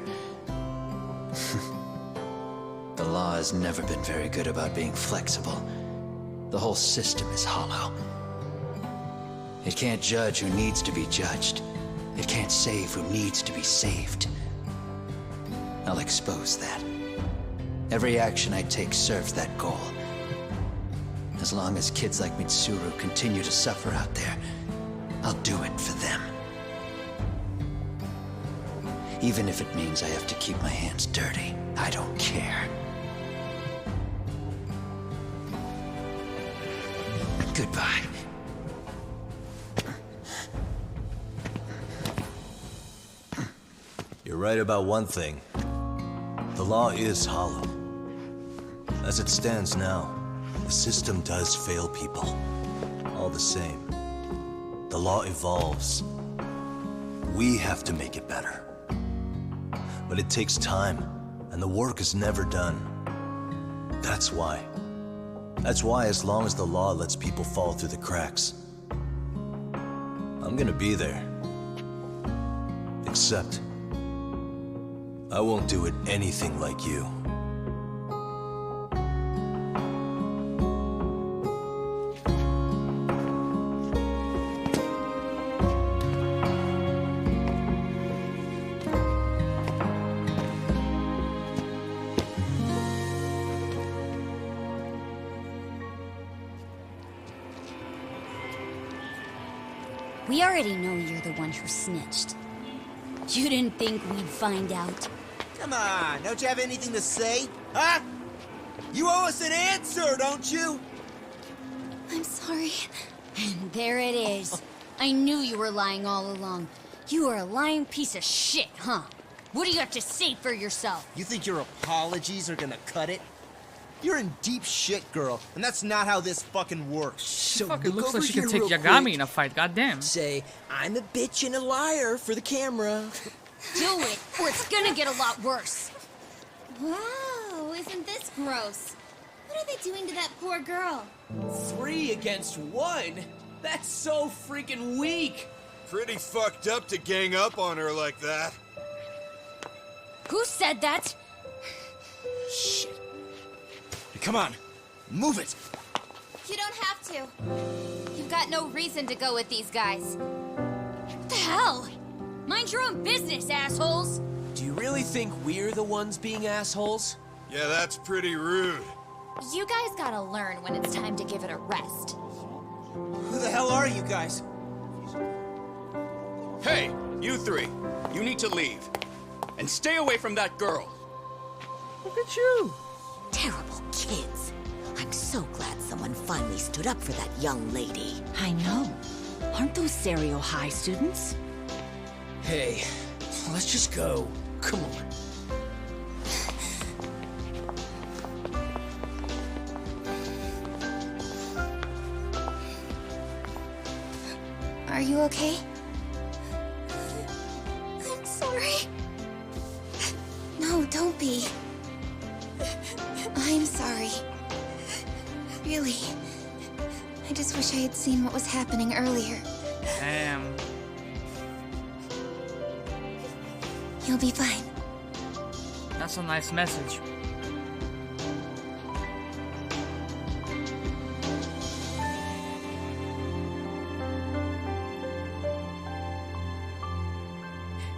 The law has never been very good about being flexible. The whole system is hollow. It can't judge who needs to be judged. It can't save who needs to be saved. I'll expose that. Every action I take serves that goal. As long as kids like Mitsuru continue to suffer out there, I'll do it for them. Even if it means I have to keep my hands dirty, I don't care. Goodbye. You're right about one thing. The law is hollow. As it stands now, the system does fail people. All the same, the law evolves. We have to make it better. But it takes time, and the work is never done. That's why. That's why as long as the law lets people fall through the cracks, I'm gonna be there. Except, I won't do it anything like you. We already know you're the one who snitched. You didn't think we'd find out? Come on, don't you have anything to say? Huh? You owe us an answer, don't you? I'm sorry. And there it is. I knew you were lying all along. You are a lying piece of shit, huh? What do you have to say for yourself? You think your apologies are gonna cut it? You're in deep shit, girl, and that's not how this fucking works. She fucking looks like she can take Yagami in a fight, goddamn. Say, I'm a bitch and a liar for the camera. Do it, or it's gonna get a lot worse. Wow, isn't this gross? What are they doing to that poor girl? 3 against 1? That's so freaking weak. Pretty fucked up to gang up on her like that. Who said that? Shit. Come on, move it. You don't have to. You've got no reason to go with these guys. What the hell? Mind your own business, assholes. Do you really think we're the ones being assholes? Yeah, that's pretty rude. You guys gotta learn when it's time to give it a rest. Who the hell are you guys? Hey, you 3. You need to leave. And stay away from that girl. Look at you. Terrible kids. I'm so glad someone finally stood up for that young lady. I know. Aren't those Serio High students? Hey, let's just go. Come on. Are you okay? I'm sorry. No, don't be. I'm sorry. Really. I just wish I had seen what was happening earlier. Damn. You'll be fine. That's a nice message.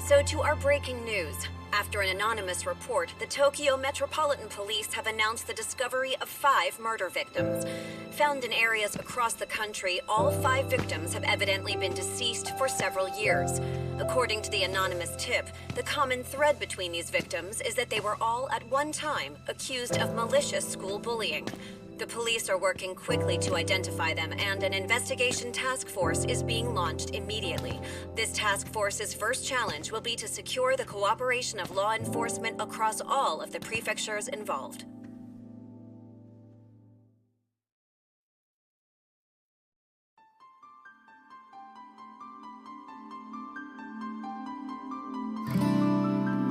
So to our breaking news. After an anonymous report, the Tokyo Metropolitan Police have announced the discovery of 5 murder victims. Found in areas across the country, all 5 victims have evidently been deceased for several years. According to the anonymous tip, the common thread between these victims is that they were all at one time accused of malicious school bullying. The police are working quickly to identify them, and an investigation task force is being launched immediately. This task force's first challenge will be to secure the cooperation of law enforcement across all of the prefectures involved.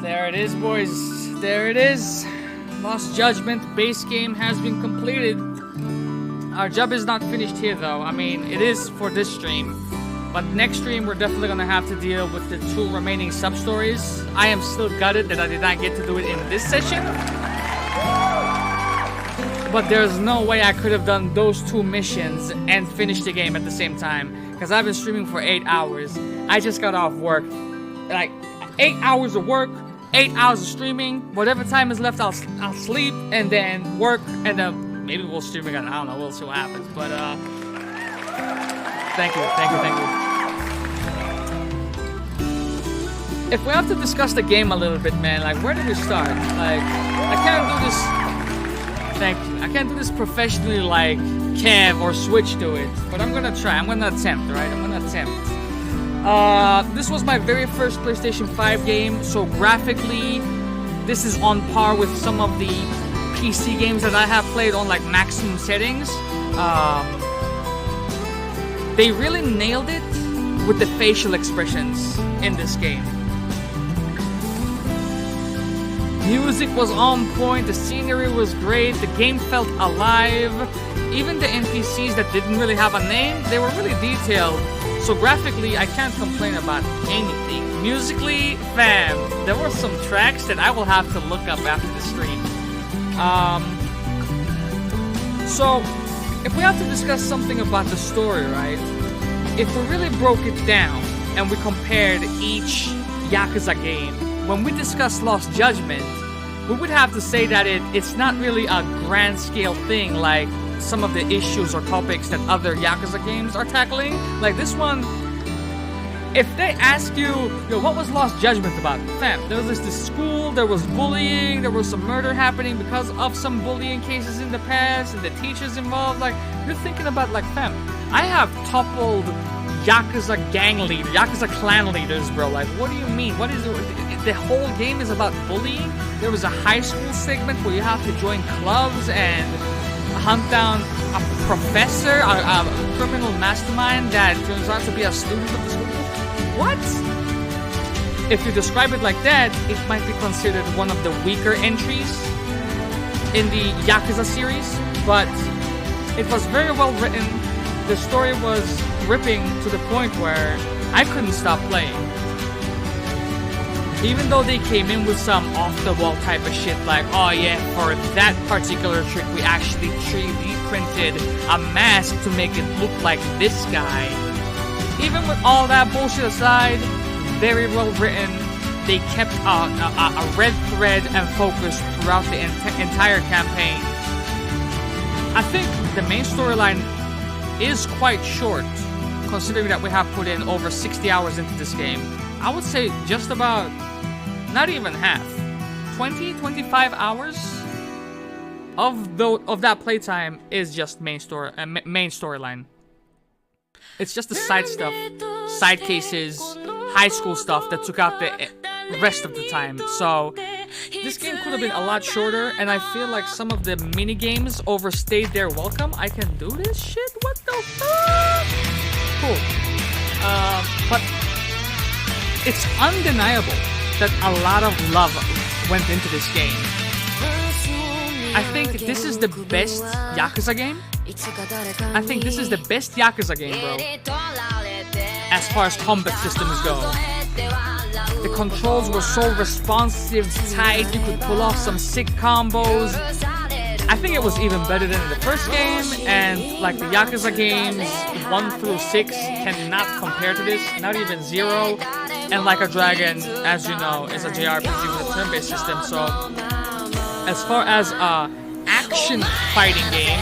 There it is, boys. There it is. Lost Judgment base game has been completed. Our job is not finished here, though. I mean, it is for this stream. But next stream, we're definitely going to have to deal with the 2 remaining sub-stories. I am still gutted that I did not get to do it in this session. But there's no way I could have done those 2 missions and finished the game at the same time. Because I've been streaming for 8 hours. I just got off work. Like, 8 hours of work. 8 hours of streaming, whatever time is left, I'll sleep and then work, and then maybe we'll stream again. I don't know. We'll see what happens. But thank you. If we have to discuss the game a little bit, man, like where did we start? Like I can't do this. Thank you. I can't do this professionally like Kev or Switch do it, but I'm gonna try. I'm gonna attempt, right? I'm gonna attempt. This was my very first PlayStation 5 game, so graphically, this is on par with some of the PC games that I have played on like maximum settings. They really nailed it with the facial expressions in this game. Music was on point, the scenery was great, the game felt alive. Even the NPCs that didn't really have a name, they were really detailed. So graphically, I can't complain about anything. Musically, fam, there were some tracks that I will have to look up after the stream. So, if we have to discuss something about the story, right? If we really broke it down and we compared each Yakuza game, when we discuss Lost Judgment, we would have to say that it's not really a grand scale thing like some of the issues or topics that other Yakuza games are tackling. Like this one, if they ask you, yo, what was Lost Judgment about? Fam, there was this school, there was bullying, there was some murder happening because of some bullying cases in the past, and the teachers involved. Like, you're thinking about, like, fam, I have toppled Yakuza gang leaders, Yakuza clan leaders, bro. Like, what do you mean? What is it? The whole game is about bullying? There was a high school segment where you have to join clubs and hunt down a professor, a criminal mastermind that turns out to be a student of the school. What? If you describe it like that, it might be considered one of the weaker entries in the Yakuza series, but it was very well written. The story was gripping to the point where I couldn't stop playing. Even though they came in with some off-the-wall type of shit like, oh yeah, for that particular trick we actually 3D printed a mask to make it look like this guy. Even with all that bullshit aside, very well written. They kept a red thread and focus throughout the entire campaign. I think the main storyline is quite short, considering that we have put in over 60 hours into this game. I would say just about, not even half, 20-25 hours of that playtime is just main storyline. It's just the side stuff, side cases, high school stuff that took out the rest of the time. So this game could have been a lot shorter, and I feel like some of the mini games overstayed their welcome. I can do this shit? What the fuck? Cool. But it's undeniable that a lot of love went into this game. I think this is the best Yakuza game. I think this is the best Yakuza game, bro. As far as combat systems go. The controls were so responsive, tight, you could pull off some sick combos. I think it was even better than the first game, and like the Yakuza games 1 through 6 cannot compare to this, not even 0. And Like a Dragon, as you know, is a JRPG with a turn-based system, so as far as action fighting game,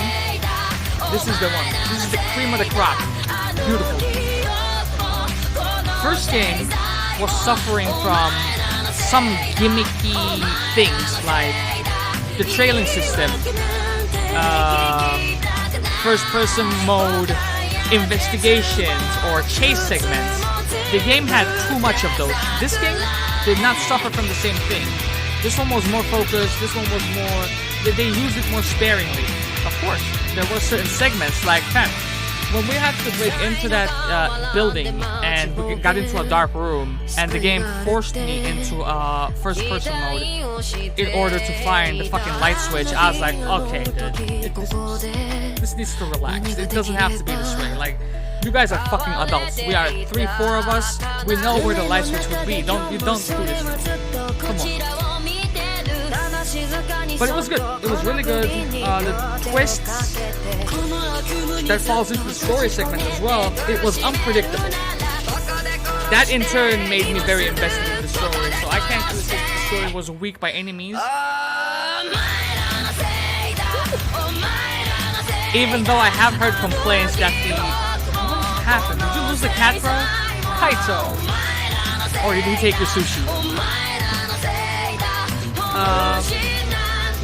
this is the one. This is the cream of the crop. Beautiful. First game was suffering from some gimmicky things like the trailing system, first-person mode investigations or chase segments. The game had too much of those. This game did not suffer from the same thing. This one was more focused. This one was more. They used it more sparingly. Of course, there were certain segments like when we had to break into that building and we got into a dark room, and the game forced me into first-person mode in order to find the fucking light switch. I was like, okay, dude, this needs to relax. It doesn't have to be this way. Like, you guys are fucking adults. We are 3-4 of us. We know where the light switch would be. Don't do this. Come on. But it was good. It was really good. The twists that falls into the story segment as well, it was unpredictable. That in turn made me very invested in the story, so I can't really say the story was weak by any means. Even though I have heard complaints that what happened? Did you lose the cat, bro? Kaito. Or did he take your sushi?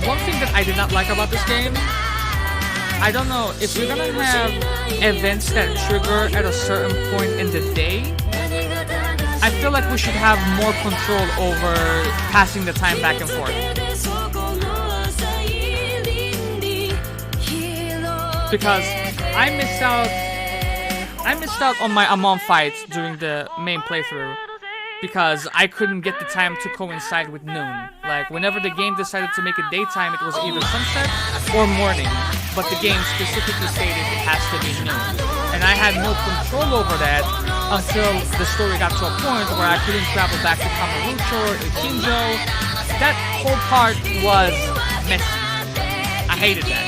One thing that I did not like about this game, I don't know, if you're gonna have events that trigger at a certain point in the day, I feel like we should have more control over passing the time back and forth. Because I missed out on my Amon fight during the main playthrough. because I couldn't get the time to coincide with noon. Like, whenever the game decided to make it daytime, it was either sunset or morning, but the game specifically stated it has to be noon. And I had no control over that until the story got to a point where I couldn't travel back to Kamurocho or Ikinjo. That whole part was messy. I hated that.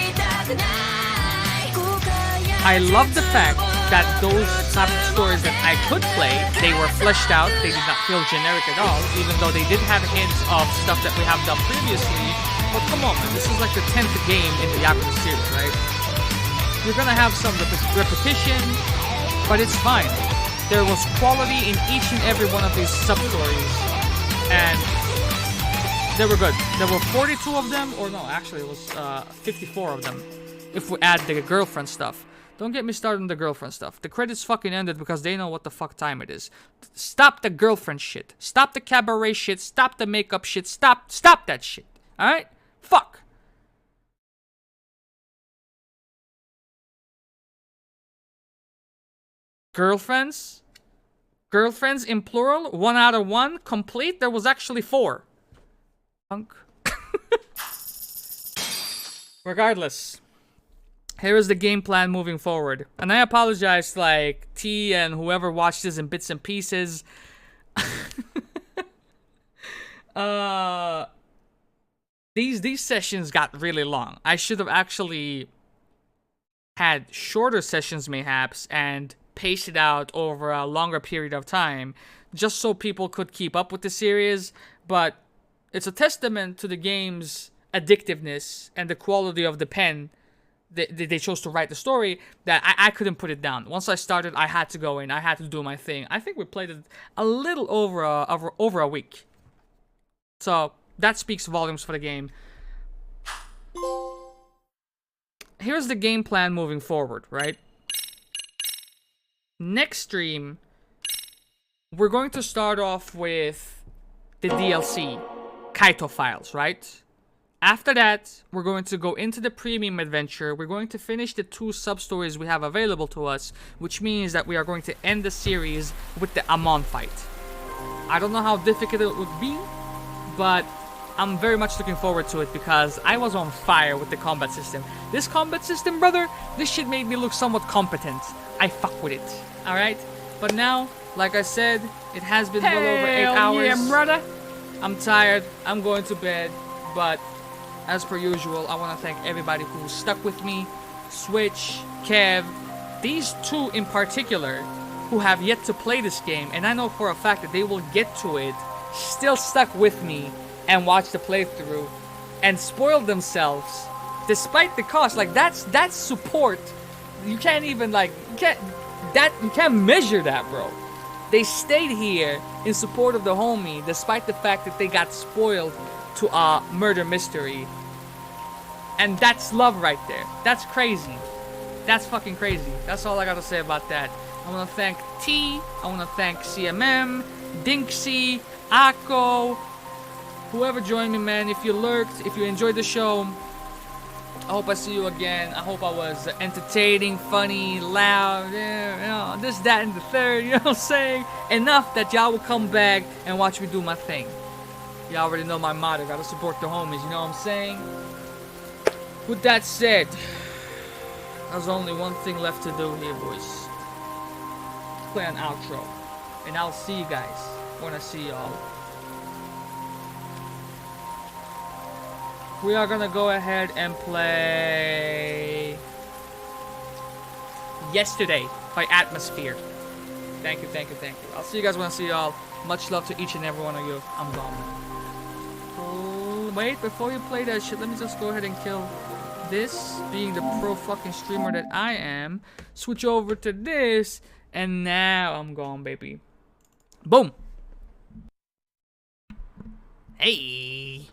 I love the fact that those type of stories that I could play, they were fleshed out, they did not feel generic at all, even though they did have hints of stuff that we have done previously. But come on, man, this is like the 10th game in the Yakuza series, right? You're gonna have some repetition, but it's fine. There was quality in each and every one of these sub-stories, and they were good. There were 42 of them, or no, actually it was 54 of them, if we add the girlfriend stuff. Don't get me started on the girlfriend stuff. The credits fucking ended because they know what the fuck time it is. Stop the girlfriend shit. Stop the cabaret shit. Stop the makeup shit. Stop that shit. Alright? Fuck. Girlfriends? Girlfriends in plural? 1 out of 1? Complete? There was actually 4. Punk. Regardless. Here is the game plan moving forward. And I apologize to, like, T and whoever watched this in bits and pieces. These sessions got really long. I should have actually had shorter sessions mayhaps and paced it out over a longer period of time just so people could keep up with the series. But it's a testament to the game's addictiveness and the quality of the pen they chose to write the story that I couldn't put it down. Once I started, I had to go in. I had to do my thing. I think we played it a little over a week. So that speaks volumes for the game. Here's the game plan moving forward, right? Next stream, we're going to start off with the DLC, Kaito Files, right? After that, we're going to go into the premium adventure. We're going to finish the 2 sub-stories we have available to us, which means that we are going to end the series with the Amon fight. I don't know how difficult it would be, but I'm very much looking forward to it because I was on fire with the combat system. This combat system, brother, this shit made me look somewhat competent. I fuck with it, alright? But now, like I said, it has been well over 8 hours. Yeah, brother. I'm tired. I'm going to bed, but as per usual, I want to thank everybody who stuck with me. Switch, Kev, these 2 in particular who have yet to play this game, and I know for a fact that they will get to it, still stuck with me and watch the playthrough and spoiled themselves despite the cost. Like, that's support. You can't even, like, you can't measure that, bro. They stayed here in support of the homie despite the fact that they got spoiled to a murder mystery. And that's love right there. That's crazy. That's fucking crazy. That's all I gotta say about that. I wanna thank T, I wanna thank CMM, Dinksy, Akko, whoever joined me, man. If you lurked, if you enjoyed the show, I hope I see you again. I hope I was entertaining, funny, loud, this, that, and the third, you know what I'm saying? Enough that y'all will come back and watch me do my thing. Y'all already know my motto, gotta support the homies, you know what I'm saying? With that said, there's only one thing left to do here, boys. Play an outro. And I'll see you guys when I see y'all. We are gonna go ahead and play Yesterday by Atmosphere. Thank you, thank you, thank you. I'll see you guys when I see y'all. Much love to each and every one of you. I'm gone. Wait, before you play that shit, let me just go ahead and kill this, being the pro fucking streamer that I am. Switch over to this, and now I'm gone, baby. Boom. Hey.